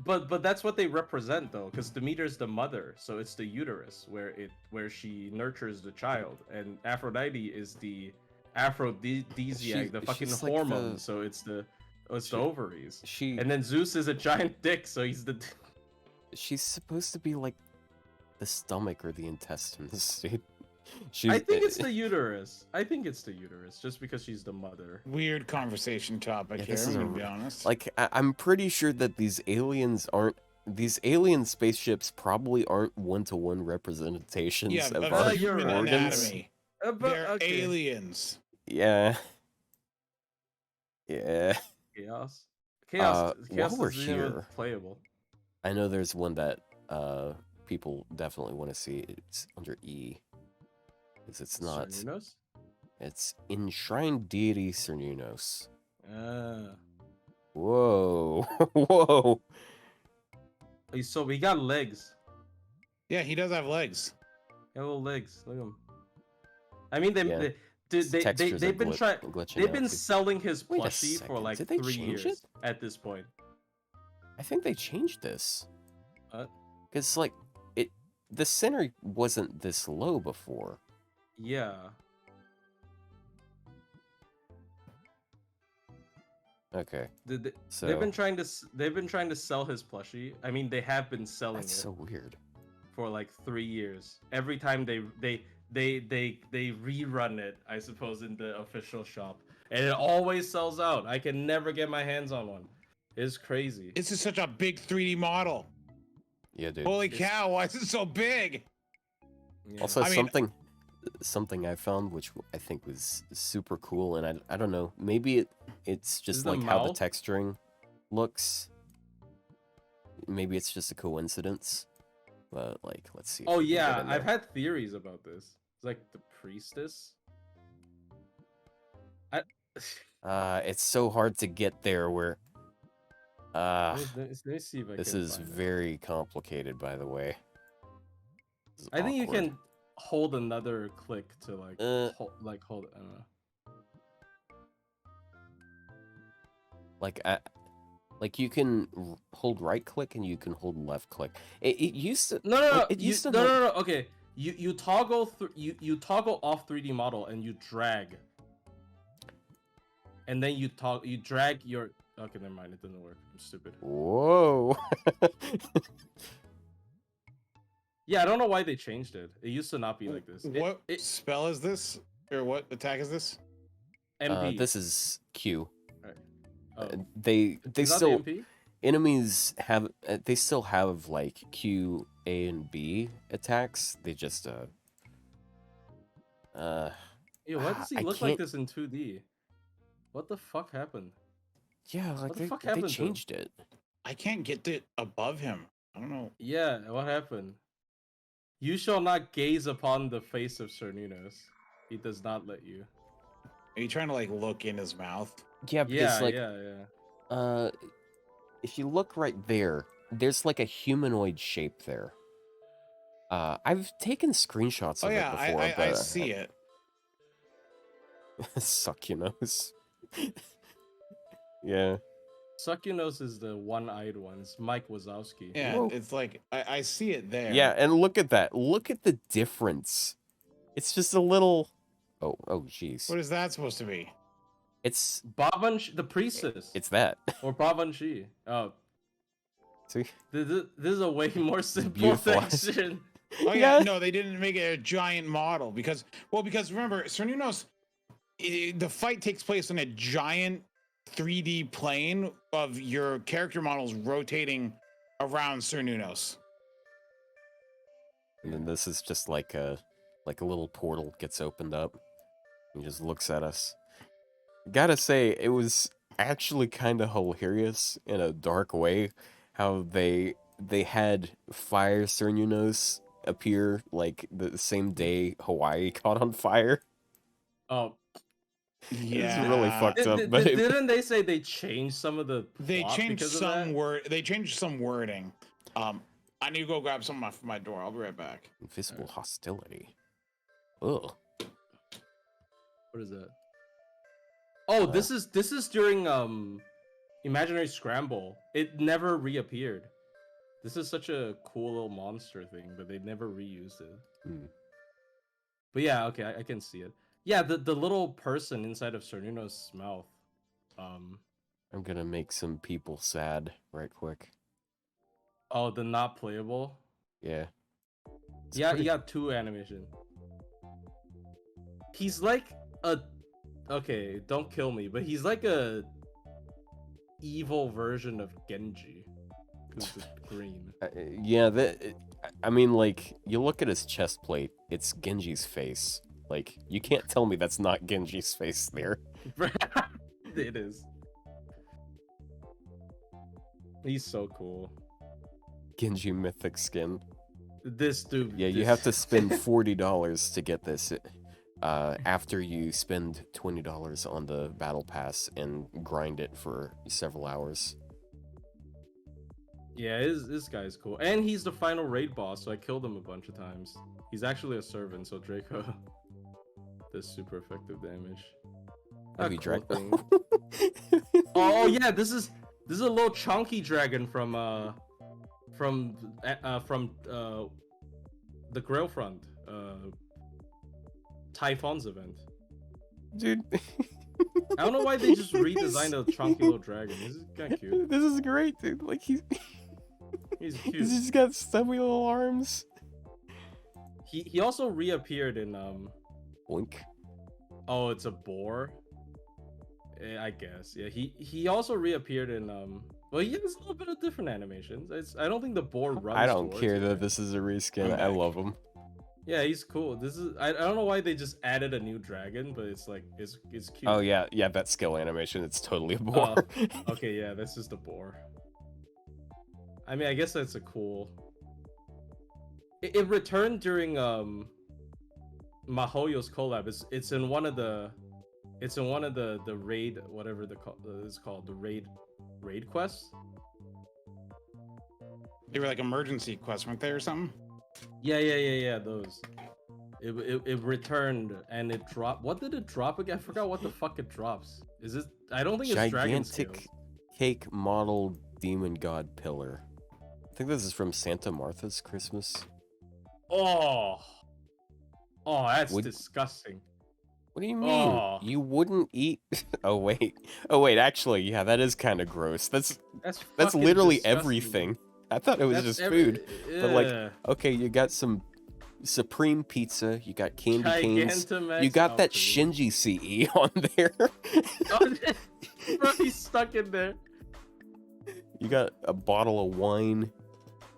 S2: But that's what they represent though, because Demeter's the mother, so it's the uterus where she nurtures the child, and Aphrodite is the aphrodisiac, the fucking
S1: she's like
S2: hormone,
S1: the-
S2: so it's the
S1: she-
S2: ovaries.
S1: She
S2: And then Zeus is a giant dick, so he's the.
S1: she's supposed to be like the stomach or the intestines, dude.
S2: I think it's the uterus. I think it's the uterus, just because she's the mother.
S3: Weird conversation topic
S1: Yeah,
S3: here.
S1: this
S3: I'm
S1: is
S3: gonna be honest.
S1: like I'm pretty sure that these alien spaceships probably aren't one-to-one representations
S3: yeah,
S1: of
S3: of
S1: our
S2: you're
S3: human
S2: right.
S1: organs.
S3: anatomy.
S2: But,
S3: They're
S2: okay.
S3: aliens.
S1: Yeah. Yeah.
S2: Chaos.
S1: While
S2: Chaos
S1: we're
S2: isn't even
S1: here,
S2: playable.
S1: I know there's one that people definitely want to see. It's under E. Because it's not.
S2: Cernunos?
S1: It's Enshrined Deity Cernunos.
S2: Ah.
S1: Whoa. Whoa.
S2: So we got legs.
S3: Yeah, he does have legs.
S2: Got little legs. Look at him. I mean,
S1: Yeah.
S2: they've been trying.
S1: glitching
S2: They've
S1: out
S2: been
S1: too.
S2: selling his
S1: Wait a
S2: plushie for
S1: second,
S2: like
S1: did they
S2: 3
S1: change
S2: years
S1: it?
S2: at this point.
S1: I think they changed this.
S2: What?
S1: Because, like, the center wasn't this low before.
S2: Yeah.
S1: Okay. So
S2: They've been trying to sell his plushie. I mean, they have been selling
S1: that's
S2: it
S1: so weird.
S2: for like 3 years. Every time they rerun it, I suppose, in the official shop, and it always sells out. I can never get my hands on one. It's crazy.
S3: This is such a big 3D model.
S1: Yeah, dude.
S3: Holy cow! Why is it so big?
S2: Yeah.
S1: Also,
S3: I mean-
S1: something I found which I think was super cool, and I don't know, maybe it's just
S2: the
S1: like how the
S2: mouth?
S1: texturing looks. Maybe it's just a coincidence, but like, let's see. if
S2: Oh
S1: we can get
S2: yeah,
S1: in
S2: I've
S1: there.
S2: had theories about this. It's like the priestess.
S1: It's so hard to get there. Where
S2: Let me see if I
S1: this
S2: can
S1: is
S2: find it.
S1: very complicated, by the way. This is
S2: I think you
S1: awkward.
S2: can hold another click to like hold it. I don't know.
S1: Like you can hold right click and you can hold left click. It used to
S2: No.
S1: It used to
S2: No. Okay, you toggle you toggle off 3D model and you drag, and then you drag your. Okay, never mind. It doesn't work. I'm stupid.
S1: Whoa.
S2: Yeah, I don't know why they changed it. It used to not be like this.
S3: What spell is this? Or what attack is this?
S2: MP.
S1: This is Q.
S2: Oh.
S1: They
S2: Is that
S1: still
S2: the MP?
S1: enemies have they still have like Q, A, and B attacks. They just
S2: Yo, why does he
S1: I
S2: look like
S1: can't-
S2: this in 2D? What the fuck happened?
S1: yeah, like
S2: What the fuck
S1: they
S2: happened to him?
S1: changed it.
S3: I can't get it above him. I don't know.
S2: Yeah, what happened? You shall not gaze upon the face of Cernunos. He does not let you.
S3: Are you trying to like look in his mouth?
S1: Yeah, because
S2: Yeah.
S1: if you look right there, there's like a humanoid shape there. I've taken screenshots
S3: Oh
S1: of
S3: yeah,
S1: it before,
S3: I
S1: but
S3: see it.
S1: suck your nose. Yeah.
S2: Succunos is the one-eyed one. It's Mike Wazowski.
S3: Yeah,
S1: Whoa.
S3: it's like I see it there.
S1: Yeah, and look at that. Look at the difference. It's just a little. Oh, jeez.
S3: What is that supposed to be?
S1: It's
S2: the priestess.
S1: it's that.
S2: Or Babanshi. Oh,
S1: See?
S2: this is a way more simple
S1: Beautiful.
S2: section.
S3: Oh yeah,
S1: Yeah.
S3: no, they didn't make it a giant model because remember, Cernunos, the fight takes place on a giant 3D plane of your character models rotating around Cernunos.
S1: And then this is just like a little portal gets opened up. He just looks at us. Gotta say, it was actually kind of hilarious in a dark way how they had fire Cernunos appear like the same day Hawaii caught on fire.
S2: Oh,
S3: Yeah,
S1: It's really fucked up. But
S2: didn't they say they changed some of the
S3: They
S2: plot
S3: changed
S2: because of
S3: some
S2: that?
S3: word. They changed some wording. I need to go grab something from my door. I'll be right back.
S1: invisible hostility. Ugh.
S2: What is that? Oh, this is during Imaginary Scramble. It never reappeared. This is such a cool little monster thing, but they never reused it.
S1: Hmm.
S2: But yeah, okay, I can see it. Yeah, the little person inside of Cernunos' mouth.
S1: I'm gonna make some people sad right quick.
S2: Oh, the not playable.
S1: Yeah. It's
S2: Yeah,
S1: pretty-
S2: you got 2 animation. He's like a okay, don't kill me, but he's like a evil version of Genji. Who's the green.
S1: Yeah, I mean, like, you look at his chest plate, it's Genji's face. Like, you can't tell me that's not Genji's face there.
S2: It is. He's so cool.
S1: Genji mythic skin.
S2: This dude.
S1: Yeah, you have to spend $40 to get this. After you spend $20 on the battle pass and grind it for several hours.
S2: Yeah, this guy's cool, and he's the final raid boss. So I killed him a bunch of times. He's actually a servant, so Draco does super effective damage.
S1: Heavy
S2: Cool
S1: dragon.
S2: thing. Oh yeah, this is a little chunky dragon from the Grailfront Typhon's event.
S1: Dude.
S2: I don't know why they just redesigned a chunky little dragon. This is kind of cute.
S1: This is great, dude. Like,
S2: He's cute.
S1: he's just got stubby little arms.
S2: He also reappeared in
S1: Boink.
S2: Oh, it's a boar. I guess. Yeah. He also reappeared in Well, he has a little bit of different animations. I don't think the boar runs.
S1: I don't
S2: towards
S1: care
S2: you.
S1: that this is a reskin. I love him.
S2: Yeah, he's cool. This is I don't know why they just added a new dragon, but it's like it's cute.
S1: Oh yeah, that skill animation. It's totally a boar.
S2: Okay, yeah, this is the boar. I mean, I guess that's a cool. It returned during Mahoyo's collab. It's in one of the raid, whatever it's called, the raid quests.
S3: They were like emergency quests, weren't they, or something?
S2: Yeah, those. It returned and it dropped. What did it drop again? I forgot what the fuck it drops. Is it? I don't think it's dragon scales.
S1: Gigantic cake model demon god pillar. I think this is from Santa Martha's Christmas.
S2: Oh, that's disgusting.
S1: What do you mean?
S2: Oh.
S1: You wouldn't eat? Oh wait. Actually, yeah, that is kind of gross. That's
S2: fucking
S1: literally
S2: disgusting.
S1: everything. I thought it was just food. But like, okay, you got some supreme pizza, you got candy canes, you got that Shinji CE on there.
S2: Bro, he's stuck in there.
S1: You got a bottle of wine,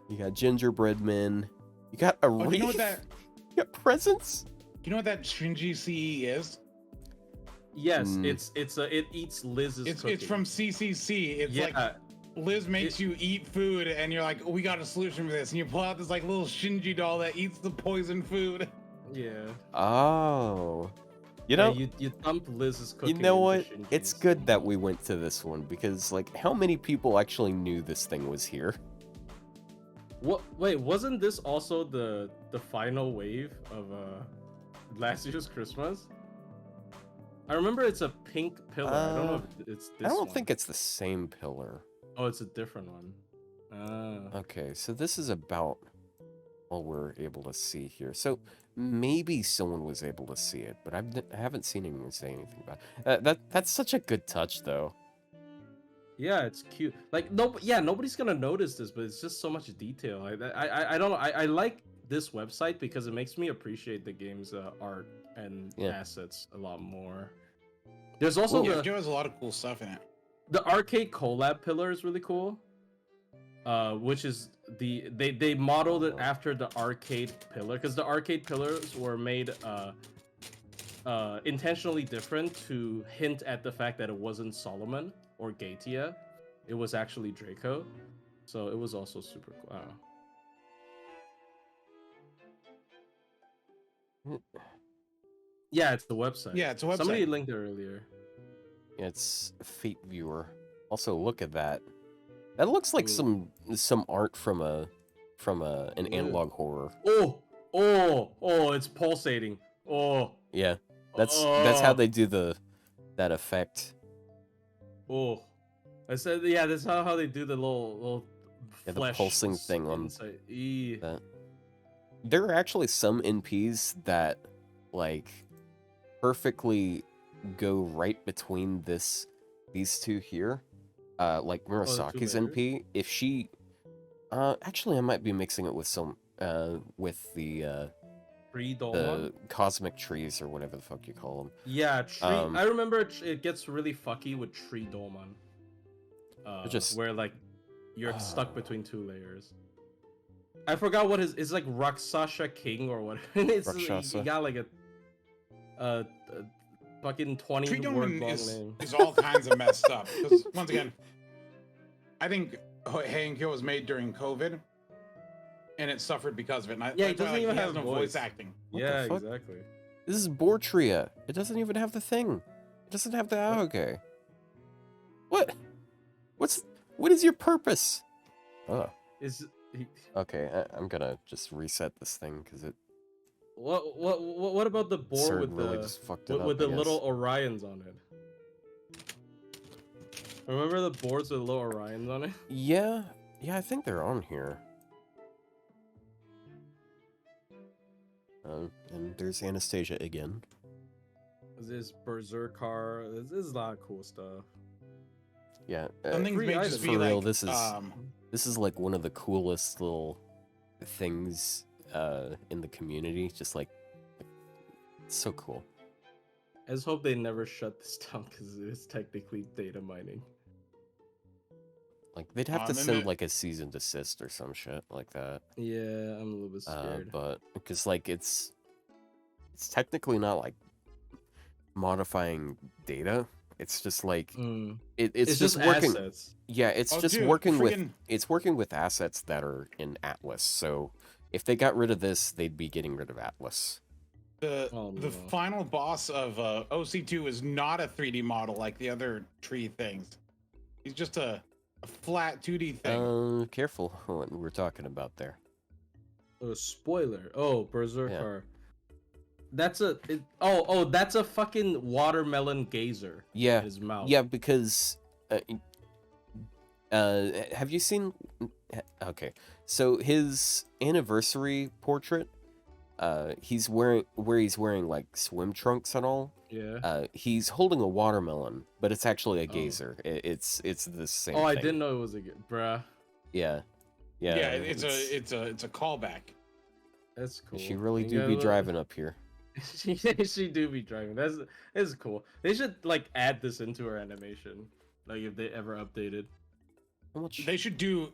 S1: you got gingerbread men, you got a wreath.
S3: You know what that?
S1: You got presents.
S3: You know what that Shinji CE is?
S2: Yes, it eats Liz's
S3: It's
S2: cooking.
S3: from CCC. It's like Liz makes you eat food, and you're like, oh, we got a solution for this, and you pull out this like little Shinji doll that eats the poison food.
S2: Yeah.
S1: Oh. You know,
S2: you dump Liz's cooking.
S1: you know what?
S2: into Shinji's.
S1: It's good that we went to this one because, like, how many people actually knew this thing was here?
S2: What? Wait, wasn't this also the final wave of last year's Christmas? I remember it's a pink pillar. I don't know if it's this
S1: I don't
S2: one.
S1: think it's the same pillar.
S2: Oh, it's a different one.
S1: Okay, so this is about all we're able to see here. So maybe someone was able to see it, but I haven't seen anyone say anything about it. That's such a good touch, though.
S2: Yeah, it's cute. Like nobody's gonna notice this, but it's just so much detail. I don't know. I like this website because it makes me appreciate the game's art and assets a lot more. There's also
S3: It has a lot of cool stuff in it.
S2: The arcade collab pillar is really cool. Which is they modeled it after the arcade pillar because the arcade pillars were made intentionally different to hint at the fact that it wasn't Solomon or Gatia. It was actually Draco. So it was also super cool. Yeah, it's the website.
S3: Yeah, it's a website.
S2: Somebody linked it earlier.
S1: It's Fate Viewer. Also, look at that. That looks like some art from an analog horror.
S2: Oh, it's pulsating. Oh.
S1: Yeah, that's how they do that effect.
S2: Oh, I said that's how they do the little
S1: the
S2: flesh
S1: pulsing thing on
S2: inside.
S1: that. There are actually some NPs that like perfectly go right between these two here. Like Murasaki's NP, if she actually I might be mixing it with some with the
S2: Tree Dolmon?
S1: the cosmic trees or whatever the fuck you call them.
S2: Yeah, tree.
S1: Um,
S2: I remember it gets really fucky with Tree Dolmon.
S1: just-
S2: Where like you're stuck between two layers. I forgot what it's like Rakshasa King or what. It's
S1: Rakshasa.
S2: he got like a fucking 20
S3: Tree
S2: word
S3: Dolman
S2: long
S3: is,
S2: name.
S3: is all kinds of messed up. Because once again, I think Heian-kyo was made during COVID, and it suffered because of it. And
S2: Yeah,
S3: that's
S2: it
S3: why,
S2: doesn't even
S3: he
S2: have
S3: has no
S2: voice.
S3: voice acting.
S1: What the
S2: Yeah,
S1: fuck?
S2: exactly.
S1: This is Bortria. It doesn't even have the thing. It doesn't have the Aoge. What? What is your purpose? Oh,
S2: Is he,
S1: okay. I'm gonna just reset this thing because it
S2: what about the boar
S1: Sir
S2: with
S1: really
S2: the
S1: just fucked it up.
S2: with the
S1: I guess.
S2: little Orions on it? Remember the boards with little Orions on it?
S1: Yeah, I think they're on here. And there's Anastasia again.
S2: This Berserker. This is a lot of cool stuff.
S1: Yeah,
S3: Some things
S2: free
S3: may
S2: items.
S3: just
S1: for
S3: be
S1: real,
S3: like,
S1: this is like one of the coolest little things in the community. Just like it's so cool.
S2: I just hope they never shut this down because it is technically data mining.
S1: Like they'd have to
S3: and
S1: send
S3: it-
S1: like a cease and desist or some shit like that.
S2: Yeah, I'm a little bit scared.
S1: But because like it's technically not like modifying data. It's just like it's just working.
S2: assets.
S1: Yeah, it's
S3: Oh,
S1: just
S3: dude,
S1: working
S3: friggin-
S1: with assets that are in Atlas. So if they got rid of this, they'd be getting rid of Atlas.
S3: The
S2: Oh,
S3: the
S2: no.
S3: final boss of OC2 is not a 3D model like the other tree things. He's just a flat 2D thing.
S1: Careful what we're talking about there.
S2: Oh, spoiler. Oh, Berserker. That's that's a fucking watermelon gazer.
S1: Yeah,
S2: In his mouth.
S1: yeah, because have you seen? Okay, so his anniversary portrait, he's wearing like swim trunks and all.
S2: Yeah.
S1: He's holding a watermelon, but it's actually a gazer. It's the same.
S2: Oh, I
S1: thing.
S2: didn't know it was a bruh.
S1: Yeah.
S3: Yeah, it's a callback.
S2: That's cool.
S1: She really
S2: You
S1: do
S2: gotta
S1: be
S2: look-
S1: driving up here.
S2: she do be driving. That's cool. They should like add this into her animation, like if they ever updated.
S1: How much?
S3: They should do.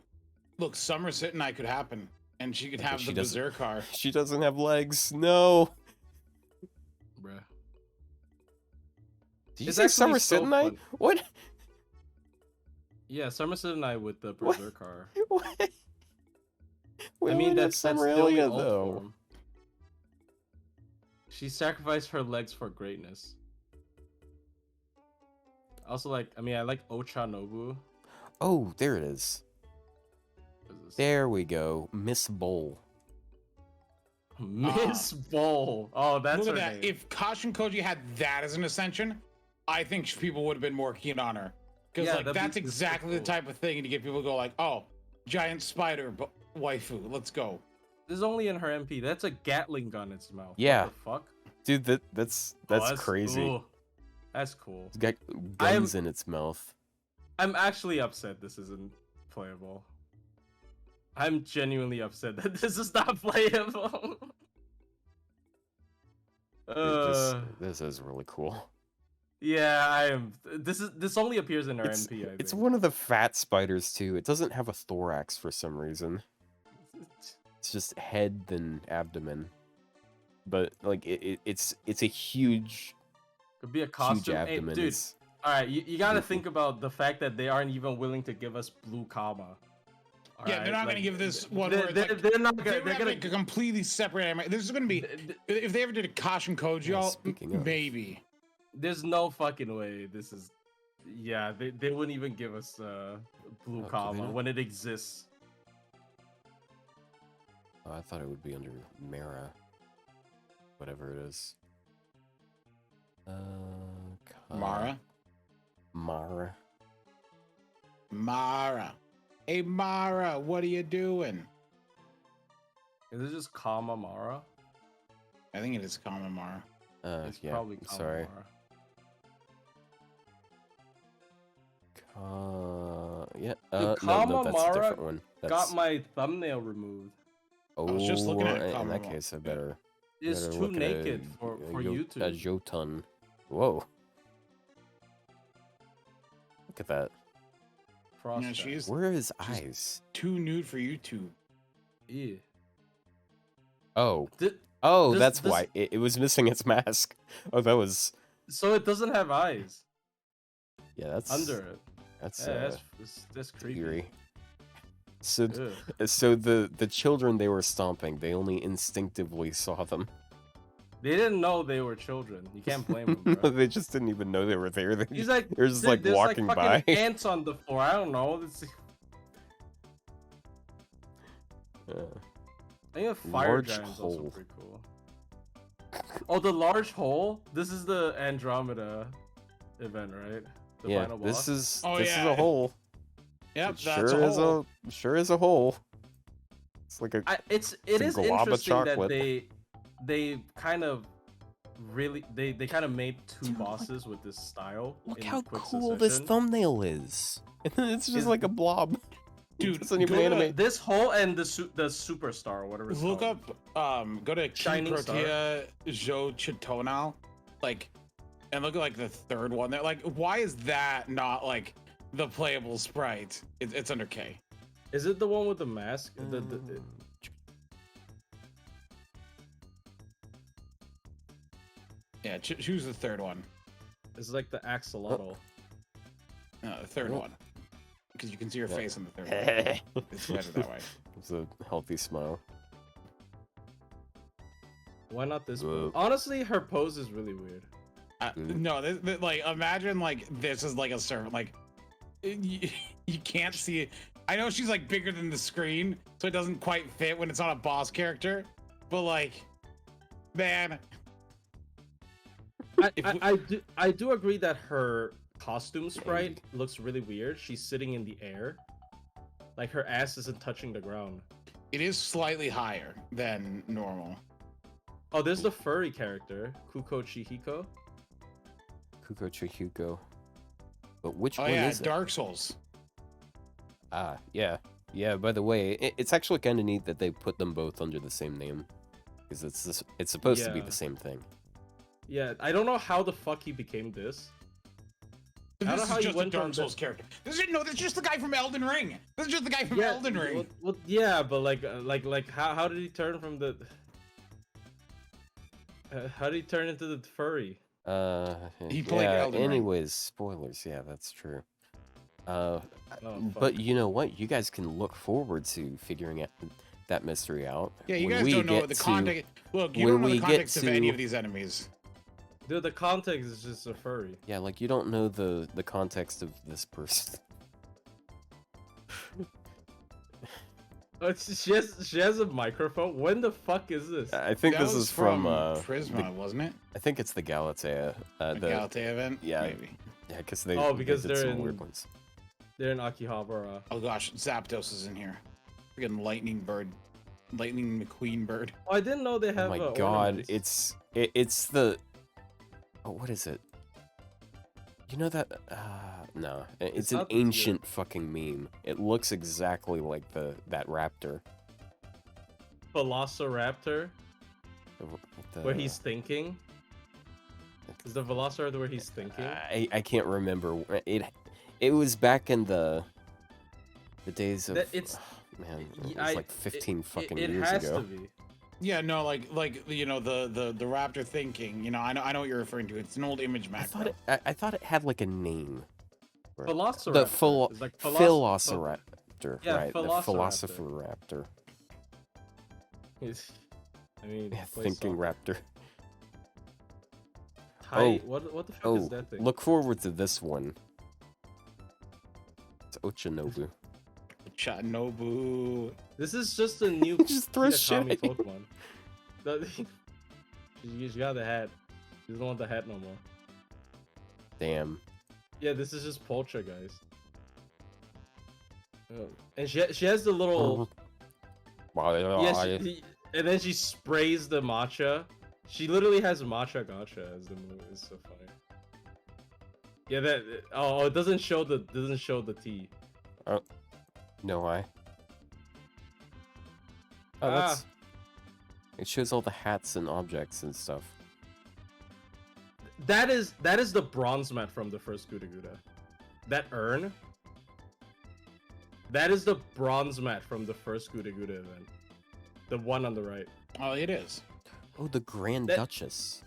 S3: Look, Somerset and I could happen, and she could
S1: Okay,
S3: have
S1: she
S3: the
S1: doesn't-
S3: Berserker.
S1: She doesn't have legs. No.
S2: Bruh.
S1: Did you
S2: It's
S1: say
S2: actually
S1: Somerset
S2: so
S1: and I?
S2: fun.
S1: What?
S2: Yeah, Somerset and I with the
S1: What?
S2: Berserker.
S1: What?
S2: I mean, that's the only
S1: Sumeralia,
S2: alt
S1: though.
S2: form. She sacrificed her legs for greatness. Also, like, I mean, I like Ochanobu.
S1: Oh, there it is.
S2: What is this?
S1: There we go. Miss Bowl.
S2: Miss Bowl. Oh, that's
S3: Look
S2: her
S3: at that.
S2: name.
S3: If Kashin Koji had that as an ascension, I think people would have been more keen on her. Because
S2: Yeah,
S3: like
S2: that'd be-
S3: that's
S2: that's so
S3: exactly the
S2: cool.
S3: type of thing to get people to go like, oh, giant spider waifu, let's go.
S2: This is only in her MP. That's a Gatling gun in its mouth.
S1: Yeah.
S2: What the fuck?
S1: Dude, that's
S2: Oh,
S1: crazy.
S2: ooh, that's cool.
S1: It's got guns in its mouth.
S2: I'm actually upset this isn't playable. I'm genuinely upset that this is not playable.
S1: This is really cool.
S2: Yeah, I am. This only appears in our
S1: It's,
S2: MP. I
S1: it's
S2: think.
S1: one of the fat spiders too. It doesn't have a thorax for some reason. It's just head then abdomen. But like it's a huge
S2: Could be a costume. Hey,
S1: abdomen.
S2: dude.
S1: It's-
S2: All right, you gotta
S1: beautiful.
S2: think about the fact that they aren't even willing to give us blue comma.
S3: Yeah, they're not gonna give this one
S2: They're,
S3: where it's
S2: they're,
S3: like,
S2: they're not
S3: they're
S2: gonna.
S3: gonna
S2: They're
S3: have
S2: gonna.
S3: like a completely separate anime. This is gonna be if they ever did a Kashin Koji,
S1: Yeah,
S3: y'all,
S1: speaking of.
S3: maybe.
S2: There's no fucking way this is. Yeah, they wouldn't even give us blue
S1: Oh, could
S2: comma
S1: they not?
S2: when it exists.
S1: Oh, I thought it would be under Mara. Whatever it is.
S3: Mara,
S1: Mara.
S3: Mara, hey Mara, what are you doing?
S2: Is it just comma Mara?
S3: I think it is common Mara.
S2: It's
S1: Yeah.
S2: probably comma
S1: Sorry.
S2: Mara.
S1: Yeah.
S2: Dude,
S1: No,
S2: Kama
S1: that's a
S2: Mara
S1: different one. That's...
S2: Got my thumbnail removed.
S1: Oh,
S3: was just looking at
S1: in that
S3: Kama.
S1: case, I better
S2: is
S1: Better
S2: too
S1: look at
S2: naked for
S1: a
S2: YouTube.
S1: Jotun. Whoa. Look at that.
S2: Frost
S3: Yeah,
S2: giant.
S3: she's
S1: Where are his
S3: she's-
S1: eyes?
S3: too nude for YouTube.
S2: Ew.
S1: Oh.
S2: Th-
S1: Oh,
S2: this-
S1: that's
S2: this-
S1: why. It was missing its mask. Oh, that was...
S2: So it doesn't have eyes
S1: Yeah, that's...
S2: under it.
S1: That's,
S2: Yeah, that's creepy.
S1: eerie. So,
S2: Ugh.
S1: so the children they were stomping, they only instinctively saw them.
S2: They didn't know they were children. You can't blame them, bro.
S1: They just didn't even know they were there.
S2: He's like,
S1: They're just like
S2: there's
S1: walking
S2: like
S1: by.
S2: fucking ants on the floor. I don't know.
S1: Yeah.
S2: I think a fire
S1: Large
S2: giant's also
S1: hole.
S2: pretty cool. Oh, the large hole. This is the Andromeda event, right? The
S1: Yeah,
S2: final
S1: this
S2: boss.
S1: is
S3: Oh,
S1: this is
S3: yeah.
S1: a hole.
S3: Yep,
S1: It
S3: that's
S1: sure
S3: a
S1: is
S3: hole.
S1: sure is a hole. It's like a
S2: It
S1: It's
S2: is
S1: a glob of
S2: interesting that
S1: chocolate.
S2: they kind of really they kind of made two
S1: Dude,
S2: bosses with this style.
S1: look
S2: in
S1: how
S2: quick
S1: cool this
S2: succession.
S1: thumbnail is. It's just
S2: Is-
S1: like a blob.
S3: Dude,
S1: It doesn't even
S3: go to-
S1: animate.
S2: This hole and the superstar, or whatever. It's
S3: Look
S2: called.
S3: up, go to
S2: Shining
S3: Protea Jo Chitonal, like, and look at like the third one there. Like, why is that not like the playable sprite? It's under K.
S2: Is it the one with the mask?
S3: Yeah, choose the third one.
S2: It's like the axolotl.
S3: No, the third
S1: Oh.
S3: one, because you can see your
S1: Yeah.
S3: face in the third one. It's better that way.
S1: It's a healthy smile.
S2: Why not this?
S1: Whoa.
S2: Pose? Honestly, her pose is really weird.
S3: No, like imagine like this is like a servant. Like you, you can't see it. I know she's like bigger than the screen, so it doesn't quite fit when it's on a boss character. But like, man, If we-
S2: I do agree that her costume sprite looks really weird. She's sitting in the air, like her ass isn't touching the ground.
S3: it is slightly higher than normal.
S2: Oh, there's the furry character, Kuko Chihiko.
S1: Kuko Chihuko. But which
S3: Oh
S1: one
S3: yeah,
S1: is it?
S3: Dark Souls.
S1: Ah, yeah. Yeah, by the way, it's actually kind of neat that they put them both under the same name. Because it's supposed to be
S2: Yeah.
S1: the same thing.
S2: Yeah, I don't know how the fuck he became this. I don't know
S3: This
S2: how
S3: is
S2: you
S3: just a
S2: went
S3: Dark
S2: from
S3: Souls character. This is just the guy from Elden Ring. This is just the guy from Elden Ring.
S2: Yeah, but like how did he turn from the? How did he turn into the furry?
S3: He played
S1: yeah,
S3: Elden Ring.
S1: anyways, spoilers, yeah, that's true.
S2: Oh,
S1: But
S2: fuck.
S1: you know what? You guys can look forward to figuring that mystery out.
S3: Yeah, you
S1: when
S3: guys
S1: we
S3: don't know
S1: get
S3: the
S1: to-
S3: context. Look, you
S1: when
S3: don't know
S1: we
S3: the
S1: get
S3: context of any
S1: to-
S3: of these enemies.
S2: Dude, the context is just a furry.
S1: Yeah, like you don't know the context of this person.
S2: Oh, she has a microphone. When the fuck is this?
S1: I think
S3: That
S1: this
S3: was
S1: is from
S3: Prisma, wasn't it?
S1: I think it's the Galatea.
S3: The Galatea event.
S1: yeah.
S3: Maybe.
S1: Yeah, because they
S2: Oh, because
S1: they did
S2: they're
S1: some
S2: in-
S1: weird ones.
S2: They're in Akihabara.
S3: Oh gosh, Zapdos is in here. Freaking lightning bird, lightning McQueen bird.
S2: Oh, I didn't know they have.
S1: Oh my god,
S2: ornaments.
S1: it's the oh, what is it? You know that no, it's an
S2: not the-
S1: ancient fucking meme. It looks exactly like that raptor.
S2: Velociraptor,
S1: The-
S2: where he's thinking. Is the Velociraptor where he's thinking?
S1: I can't remember. It was back in the days of
S2: It's
S1: man, it was
S2: I-
S1: like 15 fucking
S2: it
S1: years
S2: has
S1: ago.
S2: to be.
S3: Yeah, no, like you know the raptor thinking. You know, I know what you're referring to. It's an old image
S1: I
S3: macro.
S1: thought it had like a name.
S2: Velociraptor.
S1: The
S2: It's like
S1: Velociraptor,
S2: Yeah,
S1: right? The
S2: Velociraptor.
S1: philosopher raptor.
S2: I mean,
S1: Yeah,
S2: play
S1: thinking
S2: soccer.
S1: raptor.
S2: What the fuck is
S1: Oh,
S2: that thing?
S1: look forward to this one. It's Ochinobu.
S3: Chatnobu.
S2: This is just a new
S1: Just throw shit
S2: Yagami
S1: at you.
S2: Pokemon. She got the hat. She doesn't want the hat no more.
S1: Damn.
S2: Yeah, this is just Polcha, guys. Oh. And she has the little and then she sprays the matcha. She literally has matcha gotcha as the move. It's so funny. Yeah, it doesn't show the tea.
S1: No, I. Oh,
S2: Ah.
S1: that's It shows all the hats and objects and stuff.
S2: That is the bronze mat from the first Guda Guda. That urn. That is the bronze mat from the first Guda Guda event. The one on the right.
S3: Oh, it is.
S1: Oh, the Grand Duchess.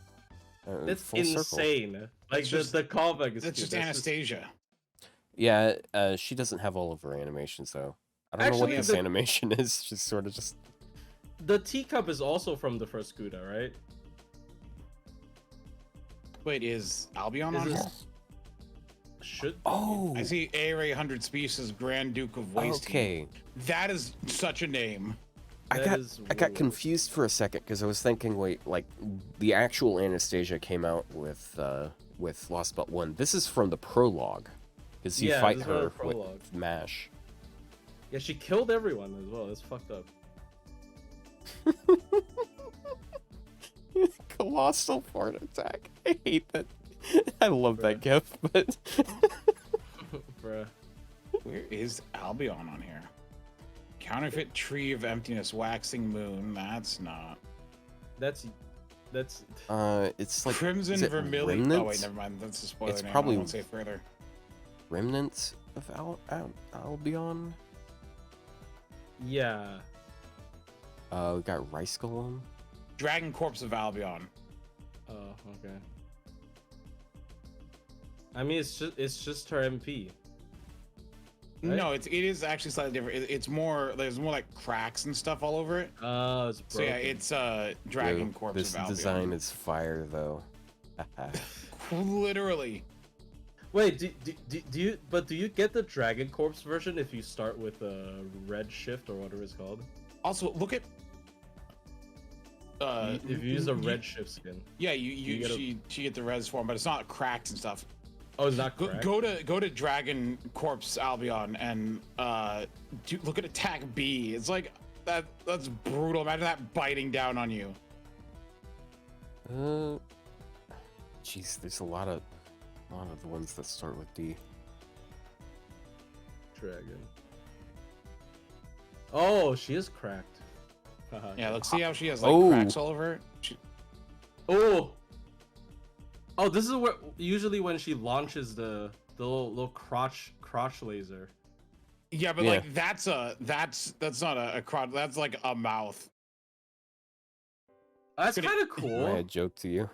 S2: That's
S1: full circle.
S2: insane. Like
S3: That's
S2: the callback is
S3: That's
S2: cute.
S3: just Anastasia.
S1: Yeah, she doesn't have all of her animations though. I don't know
S2: Actually,
S1: what this animation is. She's sort of just.
S2: The teacup is also from the first Guda, right?
S3: Wait, is Albion
S2: Is
S3: on
S2: this-
S3: here?
S2: Should
S1: Oh.
S3: I see A-Ray 100 Species Grand Duke of Waste.
S1: Okay.
S3: That is such a name.
S1: I
S2: That
S1: got
S2: is
S1: I got
S2: weird.
S1: confused for a second because I was thinking, wait, like the actual Anastasia came out with Lost But One. This is from the prologue, because you
S2: Yeah,
S1: fight
S2: this is from the
S1: her
S2: prologue.
S1: with Mash.
S2: Yeah, she killed everyone as well. That's fucked up.
S1: Colossal fart attack. I hate that. I love that gif, but
S2: Bruh.
S3: Where is Albion on here? Counterfeit Tree of Emptiness, Waxing Moon. That's not.
S2: That's
S1: it's like
S3: Crimson
S1: is it
S3: Vermilion.
S1: Remnants?
S3: Oh wait, never mind. That's a spoiler
S1: It's
S3: name.
S1: probably-
S3: I won't say further.
S1: Remnants of Albion.
S2: yeah.
S1: We got Rice Golem.
S3: Dragon Corpse of Albion.
S2: Oh, okay. I mean, it's just her MP. Right?
S3: No, it is actually slightly different. It's more. There's more like cracks and stuff all over it.
S2: Oh, it's
S3: So yeah,
S2: broken.
S3: it's Dragon
S1: Yo,
S3: Corpse
S1: this
S3: of Albion.
S1: design is fire though.
S3: Literally.
S2: Wait, do you get the Dragon Corpse version if you start with a red shift or whatever it's called?
S3: Also, look at.
S2: If you use a red shift skin.
S3: Yeah,
S2: you get a-
S3: she get the res form, but it's not cracked and stuff.
S2: Oh, it's not correct.
S3: Go to Dragon Corpse Albion and look at attack B. It's like that's brutal. Imagine that biting down on you.
S1: Jeez, there's a lot of the ones that start with D.
S2: Dragon. Oh, she is cracked. Haha.
S3: Yeah, look, see how she has like
S1: Oh.
S3: cracks all over her?
S2: Oh. Oh, this is where usually when she launches the little crotch laser.
S3: Yeah, but
S1: Yeah.
S3: like that's not a crotch. That's like a mouth.
S2: That's
S3: Could it-
S2: kind of
S1: I
S2: cool.
S1: had joke to you.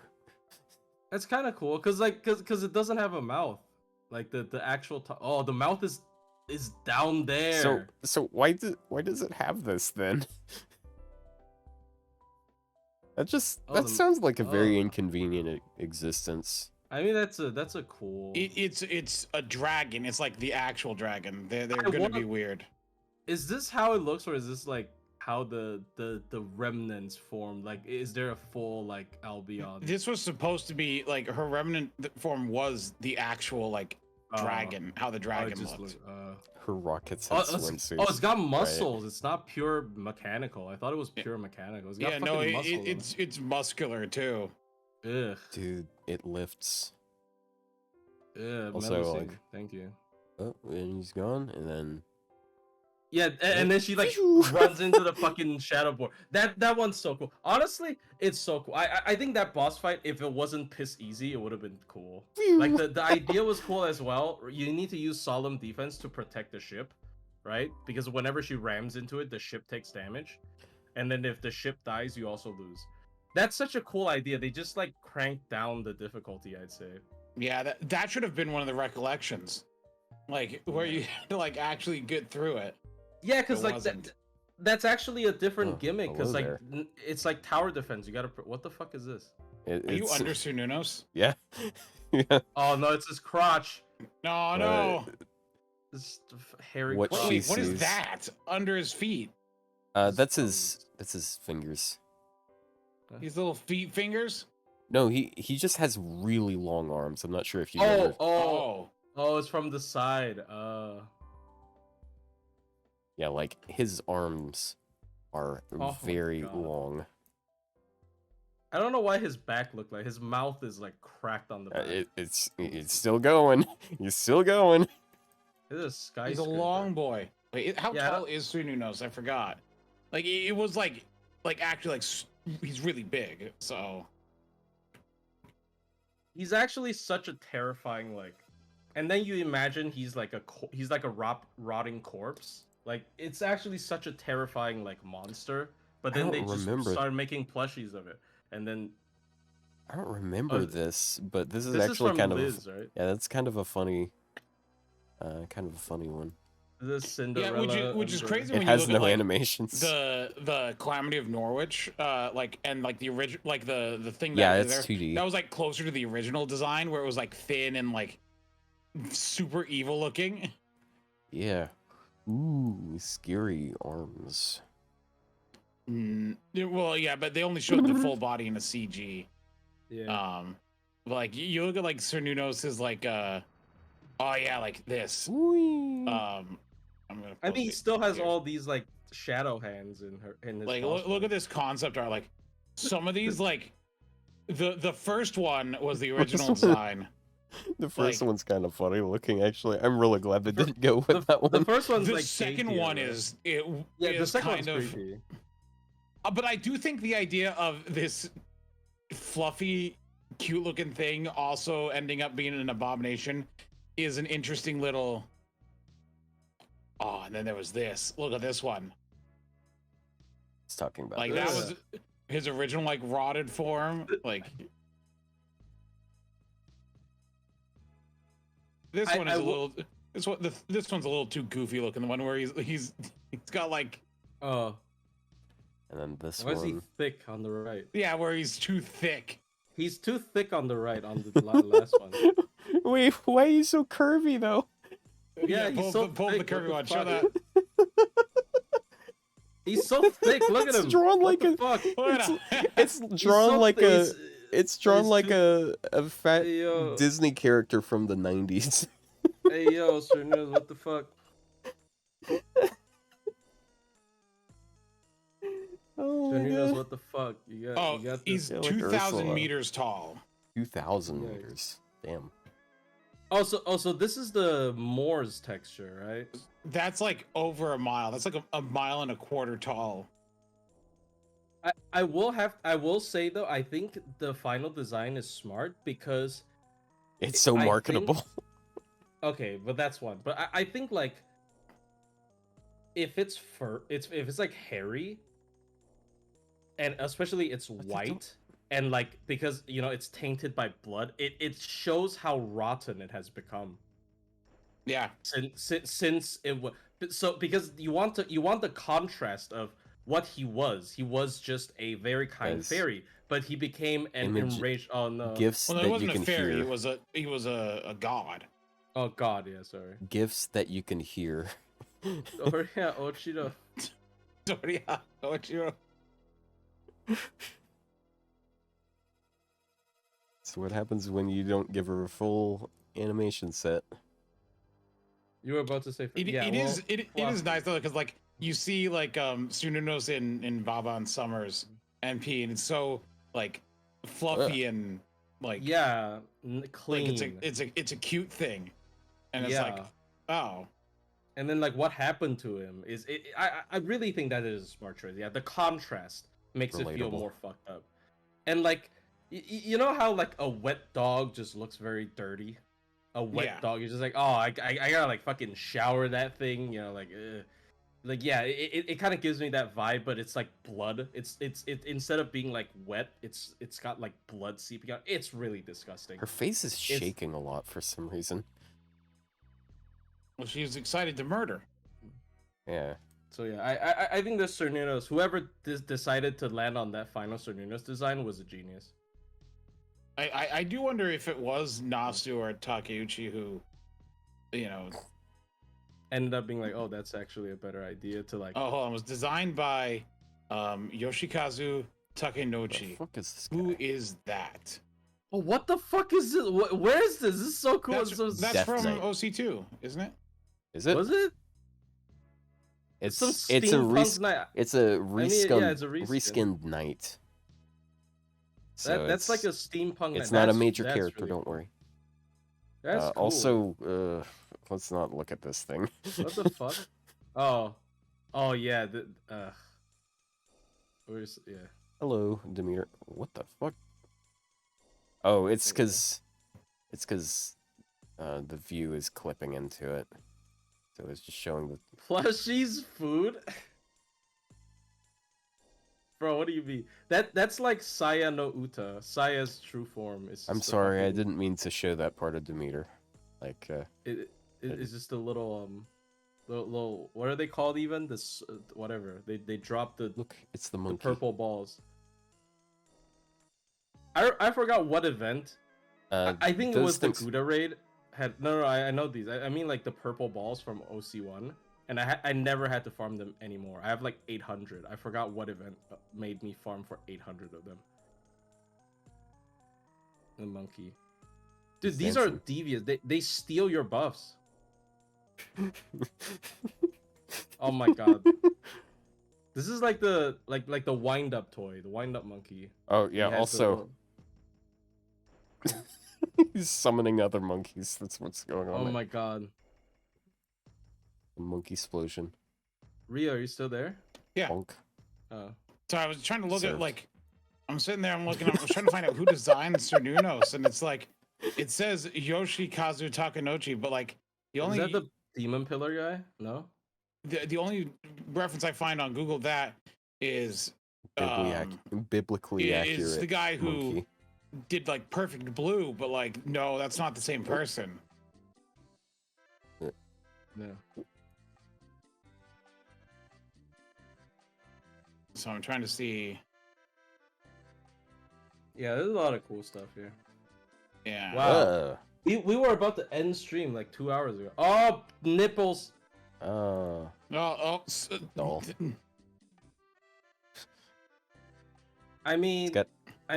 S2: That's kind of cool because it doesn't have a mouth. Like the actual oh, the mouth is down there.
S1: So why does it have this then? That
S2: Oh,
S1: sounds like a very
S2: oh.
S1: inconvenient existence.
S2: I mean that's a cool.
S3: It's a dragon. It's like the actual dragon. They're
S2: I
S3: gonna
S2: want-
S3: be weird.
S2: Is this how it looks, or is this like how the remnants form? Like, is there a full like Albion?
S3: This was supposed to be like her remnant form was the actual like dragon. How the
S2: Oh, it
S3: dragon
S2: just
S3: looked.
S1: Her rockets
S2: Oh,
S1: and
S2: it's,
S1: swimsuits.
S2: oh, it's got muscles. It's not pure mechanical. I thought it was pure mechanical. It's got
S3: Yeah,
S2: fucking
S3: no,
S2: muscles.
S3: it's muscular too.
S2: Ugh.
S1: Dude, it lifts.
S2: Ugh.
S1: Also,
S2: Melusine,
S1: like-
S2: thank you.
S1: Oh, and he's gone, and then
S2: Yeah, and then she like runs into the fucking shadow board. That one's so cool. Honestly, it's so cool. I think that boss fight, if it wasn't piss easy, it would have been cool. Like the idea was cool as well. You need to use solemn defense to protect the ship, right? Because whenever she rams into it, the ship takes damage, and then if the ship dies, you also lose. That's such a cool idea. They just like cranked down the difficulty, I'd say.
S3: Yeah, that should have been one of the recollections, like where you had to like actually get through it.
S2: Yeah, because
S3: It
S2: like
S3: wasn't.
S2: that's actually a different
S1: Oh,
S2: gimmick. Because
S1: hello
S2: like
S1: there.
S2: it's like tower defense. You gotta. What the fuck is this?
S3: Are you under Sununos?
S1: Yeah. Yeah.
S2: Oh no, it's his crotch.
S3: No, no.
S2: This hairy
S1: What
S2: crotch.
S1: she
S3: Wait, what is
S1: sees.
S3: that under his feet?
S1: That's his fingers.
S3: These little feet fingers?
S1: No, he just has really long arms. I'm not sure if you
S2: Oh,
S1: ever...
S2: oh, it's from the side.
S1: Yeah, like his arms are
S2: Oh my
S1: very
S2: God.
S1: long.
S2: I don't know why his back looked like his mouth is like cracked on the back.
S1: It's still going. He's still going.
S2: This is a skyscraper.
S3: He's a long boy. Wait, how
S2: Yeah, I
S3: tall
S2: don't-
S3: is Sununos? I forgot. Like it was like actually he's really big. So
S2: He's actually such a terrifying and then you imagine he's like a rotting corpse. Like it's actually such a terrifying monster. But then they just started making plushies of it, and then
S1: I don't remember this, but this is
S2: this
S1: actually
S2: is from
S1: kind
S2: Liz,
S1: of
S2: right?
S1: yeah, that's kind of a funny one.
S2: The Cinderella,
S3: yeah, which is crazy.
S1: It
S3: when
S1: has
S3: you look
S1: no
S3: at,
S1: animations.
S3: The Calamity of Norwich, and the original, the thing that
S1: Yeah,
S3: is
S1: it's
S3: there,
S1: 2D.
S3: that was closer to the original design where it was thin and super evil looking.
S1: Yeah. Ooh, scary arms.
S3: Well, yeah, but they only showed the full body in a CG.
S2: Yeah.
S3: You look at Sir Nunos's oh yeah, this.
S1: Whee.
S3: I'm gonna.
S2: I mean, he still has all these shadow hands in his.
S3: Look at this concept art. Some of these the first one was the original design.
S1: The first one's kind of funny looking, actually. I'm really glad they didn't go with that one.
S2: The first one's
S3: the second one is
S2: the second
S3: kind
S2: one's
S3: of
S2: creepy.
S3: But I do think the idea of this fluffy, cute looking thing also ending up being an abomination is an interesting little. Oh, and then there was this. Look at this one.
S1: It's talking about
S3: that
S1: this.
S3: was his original rotted form. This one is a little. This one's a little too goofy looking. The one where he's got
S2: Oh.
S1: And then this
S2: Why
S1: one.
S2: is he thick on the right?
S3: Yeah, where he's too thick.
S2: He's too thick on the right on the last one.
S1: Wait, why are you so curvy though?
S2: Yeah, he's so
S3: pull
S2: thick.
S3: the curvy one. Show
S2: Fuck?
S3: that.
S2: He's so thick. Look at him.
S1: It's drawn
S2: What
S1: like
S2: the fuck?
S1: It's drawn
S2: so
S1: like
S2: thick.
S1: It's drawn
S2: he's
S1: like
S2: too-
S1: a fat
S2: Hey, yo.
S1: Disney character from the 90s.
S2: Hey yo, Sir News, what the fuck?
S1: Oh
S2: Sir
S1: my
S2: News,
S1: god.
S2: what the fuck? You
S3: Oh,
S2: got
S3: he's
S2: this.
S1: Yeah, like
S3: 2,000
S1: Ursula.
S3: meters tall.
S1: 2,000
S2: Yikes.
S1: meters. Damn.
S2: Also, this is the Moors texture, right?
S3: That's over a mile. That's a mile and a quarter tall.
S2: I will say though, I think the final design is smart because
S1: It's so
S2: I
S1: marketable.
S2: okay, but that's one. But I think if it's if it's hairy, and especially it's white, and because it's tainted by blood, it shows how rotten it has become.
S3: Yeah.
S2: Since it was so, because you want the contrast of what he was. He was just a very kind fairy, but he became an enraged. Oh no!
S1: Gifts
S3: Well,
S1: that
S3: it wasn't
S1: you can
S3: a fairy.
S1: hear.
S3: He was a god.
S2: Oh god, yeah, sorry.
S1: Gifts that you can hear.
S2: Oh yeah, Ochiro.
S3: Yeah. Ochiro.
S1: So what happens when you don't give her a full animation set?
S2: You were about to say.
S3: It is nice though, because you see Sununos in Vaban Summers MP, and it's so fluffy and
S2: yeah, clean.
S3: it's a cute thing, and it's oh.
S2: And then what happened to him is I really think that is a smart choice. Yeah, the contrast makes it feel
S1: Relatable.
S2: more fucked up. And you know how a wet dog just looks very dirty? A wet dog, you're just oh, I gotta fucking shower that thing, ugh. Yeah, it kind of gives me that vibe, but it's blood. It's instead of being wet, it's got blood seeping out. It's really disgusting.
S1: Her face is shaking a lot for some reason.
S3: Well, she was excited to murder.
S1: Yeah.
S2: So yeah, I think the Cernunos, whoever decided to land on that final Cernunos design was a genius.
S3: I do wonder if it was Nasu or Takeuchi who,
S2: ended up being oh, that's actually a better idea to
S3: Oh, hold on. It was designed by Yoshikazu Takenouchi.
S1: The fuck is this guy?
S3: Who is that?
S2: Oh, what the fuck is this? Where is this? This is so cool.
S3: That's
S1: Death
S3: from
S1: Knight.
S3: OC2, isn't it?
S1: Is it?
S2: Was it?
S1: It's
S2: Some
S1: a
S2: steampunk knight.
S1: it's a reskin
S2: yeah, it's a reskin.
S1: reskinned knight. So
S2: That's like a steampunk knight.
S1: It's not a
S2: That's-
S1: major
S2: that's
S1: character,
S2: really
S1: don't
S2: cool.
S1: worry.
S2: That's cool.
S1: Also, let's not look at this thing.
S2: What the fuck? Oh yeah. Where's yeah?
S1: Hello, Demeter. What the fuck? Oh, it's because the view is clipping into it, so it's just showing the.
S2: Fleshy's food? Bro, what do you mean? That's like Saya no Uta. Saya's true form is.
S1: I'm
S2: just a
S1: sorry, I
S2: fucking-
S1: didn't mean to show that part of Demeter. Like,
S2: It's just a little little what are they called even? This whatever. They drop the
S1: look, it's the
S2: the
S1: monkey.
S2: purple balls. I forgot what event. I think it
S1: those
S2: was
S1: things-
S2: the Gouda raid. No, I know these. I mean like the purple balls from OC1, and I never had to farm them anymore. I have like 800. I forgot what event made me farm for 800 of them. The monkey, dude. These are
S1: Dancing.
S2: devious. They steal your buffs. Oh my god. This is like the the wind up toy, the wind up monkey.
S1: Oh
S2: He
S1: yeah.
S2: has the
S1: Also,
S2: little-
S1: he's summoning other monkeys. That's what's going on.
S2: Oh
S1: there.
S2: my god.
S1: A monkey explosion.
S2: Ryou, are you still there?
S3: Yeah.
S1: Bonk.
S3: So I was trying to look at
S1: Served.
S3: like, I'm sitting there, I was trying to find out who designed Cernunos, and it's like, it says Yoshikazu Takanouchi, but like the only
S2: Is that the demon pillar guy? No.
S3: the only reference I find on Google that is
S1: Biblically
S3: is
S1: accurate.
S3: the guy who
S1: monkey.
S3: did like Perfect Blue, but like no, that's not the same person.
S2: No.
S3: So I'm trying to see.
S2: Yeah, there's a lot of cool stuff here.
S3: Yeah.
S2: Wow. We were about to end stream like 2 hours ago. Oh, nipples.
S1: Doll.
S2: I mean,
S1: It's got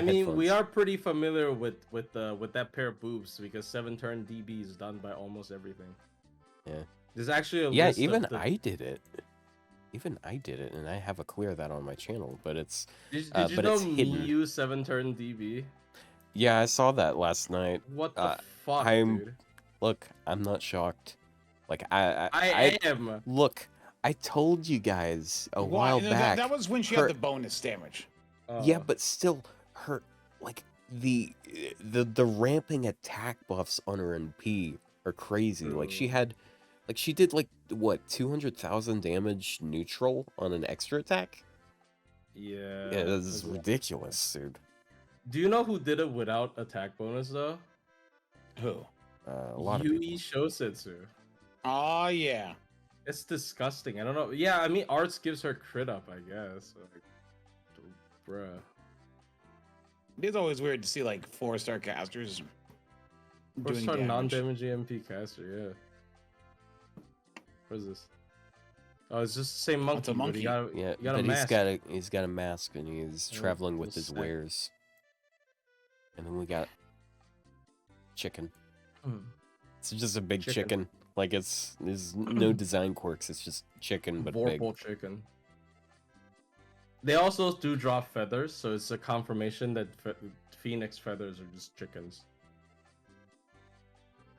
S2: we
S1: headphones.
S2: are pretty familiar with that pair of boobs because 7-turn DB is done by almost everything.
S1: Yeah.
S2: There's actually a
S1: Yeah,
S2: list of
S1: even
S2: the-
S1: I did it. Even I did it, and I have a clear that on my channel, but it's
S2: Did you
S1: but
S2: know
S1: it's hidden.
S2: Miyu 7-turn DB?
S1: yeah, I saw that last night.
S2: What the fuck,
S1: I'm-
S2: dude?
S1: Look, I'm not shocked. Like I
S2: I am.
S1: look. I told you guys a while
S3: No,
S1: back.
S3: that was when she
S1: her-
S3: had the bonus damage.
S1: Yeah, but still, her like the ramping attack buffs on her NP are crazy. Like she
S2: True.
S1: had, like she did like what 200,000 damage neutral on an extra attack.
S2: Yeah.
S1: Yeah, this is
S2: that's a lot.
S1: ridiculous, dude.
S2: Do you know who did it without attack bonus though?
S3: Who?
S1: A lot of
S2: Yui
S1: people.
S2: Shosetsu.
S3: Oh yeah.
S2: It's disgusting. I don't know. Yeah, I mean, Arts gives her crit up, I guess. Like, bruh.
S3: It is always weird to see like 4-star casters doing
S2: First time
S3: damage.
S2: non-damage EMP caster, yeah. What is this? Oh, it's just the same monkey.
S3: It's a
S2: but
S3: monkey.
S2: You got,
S1: Yeah,
S2: you got a
S1: but
S2: mask.
S1: he's got a mask and he's
S2: Oh,
S1: traveling with
S2: that's
S1: his
S2: sick.
S1: wares. And then we got chicken.
S2: Hmm.
S1: It's just a big
S2: Chicken.
S1: chicken. Like there's no design quirks. It's just chicken, but big.
S2: Vorpal chicken. They also do drop feathers, so it's a confirmation that phoenix feathers are just chickens.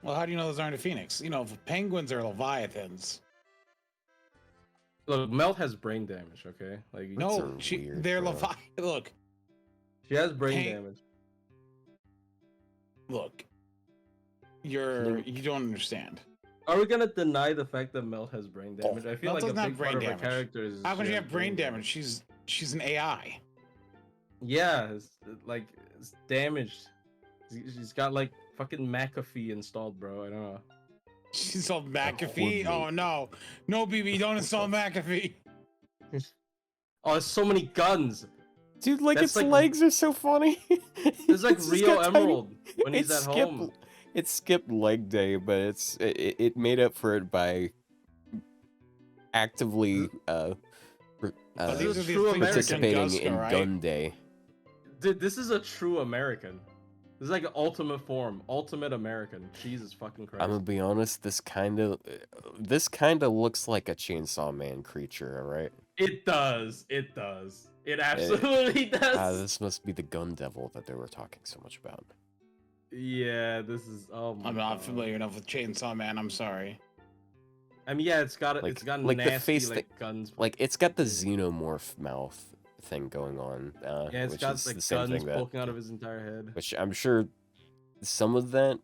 S3: Well, how do you know those aren't a phoenix? You know, if penguins are leviathans.
S2: Look, Melt has brain damage, okay? Like
S3: No,
S1: are weird,
S3: they're
S1: bro.
S3: Look,
S2: she has brain
S3: Peng-
S2: damage.
S3: look. You don't understand.
S2: Are we gonna deny the fact that Melt has brain damage? I feel
S3: Melt
S2: like a
S3: doesn't have
S2: big
S3: brain
S2: part of her
S3: damage.
S2: character is.
S3: How can she
S2: has
S3: have brain damage? She's an AI.
S2: Yeah, it's damaged. She's got like fucking McAfee installed, bro. I don't know.
S3: She installed McAfee.
S1: Coordinate.
S3: Oh no, no, BB, don't install McAfee.
S2: Oh, there's so many guns.
S1: Dude, like
S2: That's
S1: its
S2: like-
S1: legs are so funny.
S2: There's like
S1: It's just
S2: Rio
S1: got tiny-
S2: Emerald when he's
S1: it
S2: at
S1: skipped-
S2: home.
S1: It skipped leg day, but it made up for it by actively
S3: Oh, these are
S2: true
S3: things that
S1: participating
S3: Gunga,
S1: in
S3: right?
S1: gun day.
S2: Dude, this is a true American. This is like an ultimate form, ultimate American. Jesus fucking Christ.
S1: I'm gonna be honest. This kind of looks like a Chainsaw Man creature. All right.
S2: It does. It does. It absolutely does.
S1: This must be the gun devil that they were talking so much about.
S2: Yeah, this is. Oh my
S3: I'm not
S2: God.
S3: familiar enough with Chainsaw Man. I'm sorry.
S2: I mean, yeah, it's got
S1: Like-
S2: it's got
S1: like the
S2: nasty
S1: face
S2: like guns.
S1: Like it's got the xenomorph mouth, thing going on.
S2: Yeah, it's
S1: which
S2: got
S1: is
S2: like
S1: the same
S2: guns
S1: thing that,
S2: poking out of his entire head.
S1: which I'm sure some of that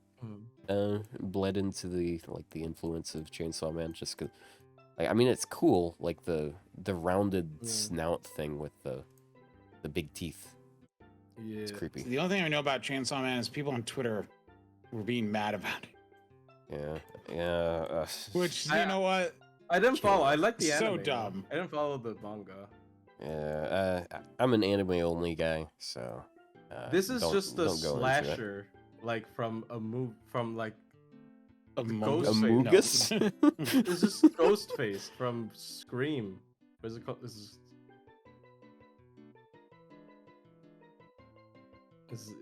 S2: Hmm.
S1: bled into the influence of Chainsaw Man, just cause, like, I mean, it's cool, like the rounded
S2: Yeah.
S1: snout thing with the big teeth. It's
S2: Yeah.
S1: creepy.
S3: So the only thing I know about Chainsaw Man is people on Twitter were being mad about it.
S1: Yeah.
S3: Which, you
S2: I-
S3: know what?
S2: I didn't follow. I like the
S3: So
S2: anime. though.
S3: dumb.
S2: I didn't follow the manga.
S1: Yeah. I'm an anime only guy, so.
S2: This is just a
S1: don't go into it.
S2: slasher, like from a move from like
S3: Among
S2: Ghost
S3: Us?
S2: Face.
S3: No.
S2: This is Ghostface from Scream. What is it called?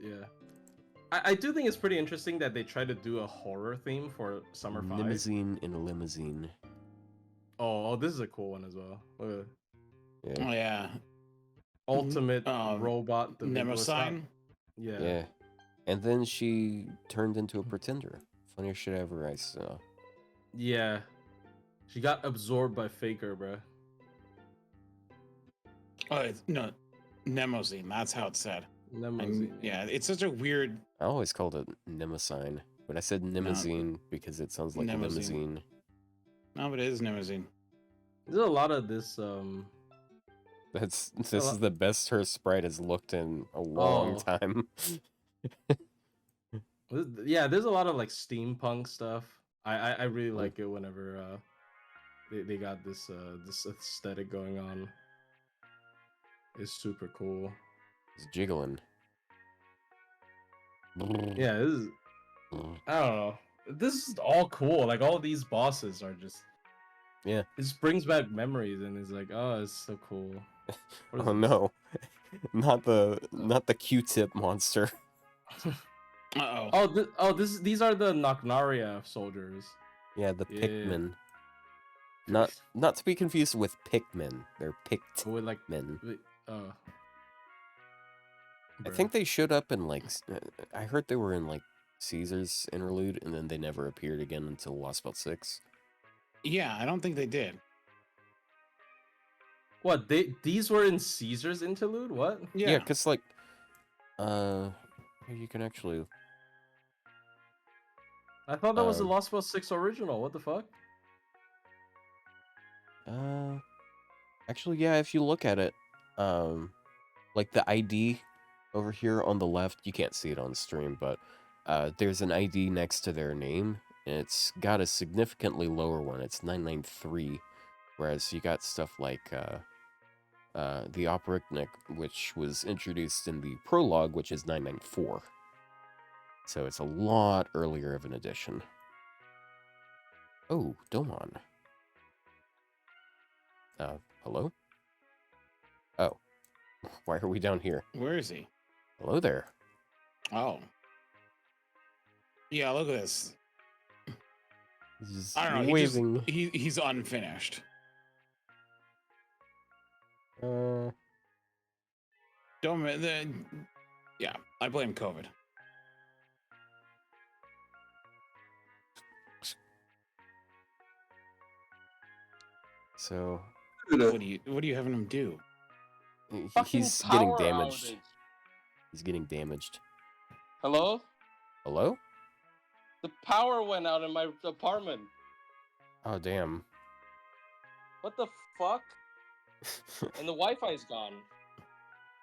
S2: Yeah. I do think it's pretty interesting that they try to do a horror theme for Summer 5.
S1: Limousine in a limousine.
S2: Oh, this is a cool one as well.
S1: Yeah.
S3: Oh yeah.
S2: Ultimate robot. The big- what's that?
S3: Nemosine?
S2: Yeah.
S1: Yeah. And then she turned into a pretender. Funniest shit ever I saw.
S2: Yeah. She got absorbed by Faker, bro.
S3: Oh, no. Nemosine. That's how it's said.
S2: Nemosine.
S3: Yeah, it's such a weird.
S1: I always called it Nemosine, but I said limousine because it sounds like a
S3: Nemosine.
S1: limousine.
S3: No, but it is Nemosine.
S2: There's a lot of this.
S1: This is the best her sprite has looked in a long time.
S2: Yeah, there's a lot of like steampunk stuff. I really like it whenever they got this this aesthetic going on. It's super cool.
S1: It's jiggling.
S2: Yeah, this is, I don't know. This is all cool. Like all these bosses are just
S1: Yeah.
S2: It just brings back memories and it's like, oh, it's so cool. What is
S1: Oh
S2: this?
S1: no, not the Q-tip monster.
S3: Uh-oh.
S2: These are the Naknaria soldiers.
S1: Yeah, the
S2: Yeah.
S1: Pikmin. Not to be confused with Pikmin. They're
S2: With like,
S1: Pikmin.
S2: uh,
S1: I think they showed up in like I heard they were in like Caesar's interlude, and then they never appeared again until Lost Belt 6.
S3: Yeah, I don't think they did.
S2: What these were in Caesar's interlude? What?
S1: Yeah, because like, you can actually.
S2: I thought that was the
S1: Um,
S2: Lost World 6 original. What the fuck?
S1: Actually, yeah, if you look at it, like the ID over here on the left, you can't see it on stream, but there's an ID next to their name, and it's got a significantly lower one. It's 993, whereas you got stuff like the Oprychnic, which was introduced in the prologue, which is 994. So it's a lot earlier of an edition. Oh, Domon. Hello? Oh. Why are we down here?
S3: Where is he?
S1: Hello there.
S3: Oh. Yeah, look at this.
S1: He's
S3: I don't know.
S1: waving.
S3: He's unfinished.
S1: Uh,
S3: Yeah, I blame COVID.
S1: so
S3: What are you having him do?
S1: he's getting damaged. He's getting damaged.
S4: Hello?
S1: Hello?
S4: The power went out in my apartment.
S1: Oh damn.
S4: What the fuck? And the Wi-Fi's gone.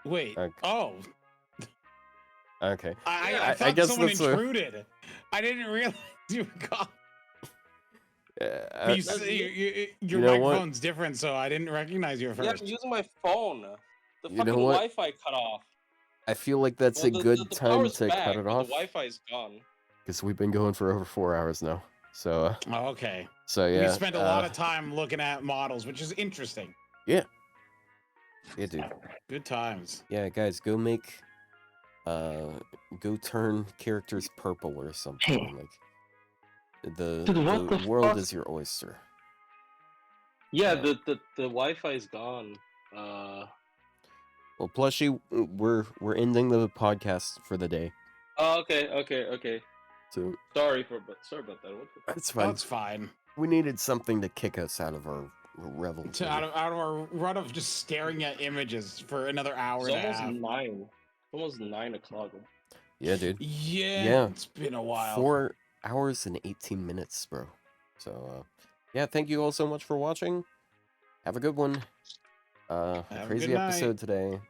S3: Wait.
S1: Okay.
S3: Oh,
S1: Okay.
S3: I thought
S1: guess
S3: someone
S1: that's
S3: intruded. I didn't realize you were gone. Your
S1: know what?
S3: microphone's different, so I didn't recognize you at
S4: Yeah,
S3: first.
S4: I'm using my phone. The
S1: You know
S4: fucking
S1: what?
S4: Wi-Fi cut off.
S1: I feel like that's
S4: Well,
S1: a good
S4: the
S1: time
S4: power's
S1: to
S4: back,
S1: cut it
S4: but
S1: off,
S4: The Wi-Fi's gone.
S1: because we've been going for over 4 hours now. So,
S3: Oh, okay.
S1: yeah.
S3: We spent a lot of time looking at models, which is interesting.
S1: Yeah, dude.
S3: Good times.
S1: Yeah, guys, go make, go turn characters purple or something. Like, the
S4: Dude, what the
S1: world
S4: fuck?
S1: is your oyster.
S4: Yeah, the Wi-Fi's gone.
S1: Well, Plushie, we're ending the podcast for the day.
S4: Oh, okay.
S1: So
S4: Sorry about that. What the...
S1: it's fine.
S3: That's fine.
S1: We needed something to kick us out of our revel.
S3: out of our run of just staring at images for another hour
S4: It's
S3: and a
S4: almost
S3: half.
S4: 9. Almost 9 o'clock.
S1: Yeah, dude.
S3: Yeah, it's been a while.
S1: 4 hours and 18 minutes, bro. So, yeah, thank you all so much for watching. Have a good one.
S3: Have a
S1: Crazy
S3: good night.
S1: episode today.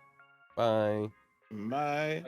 S1: Bye.
S3: Bye.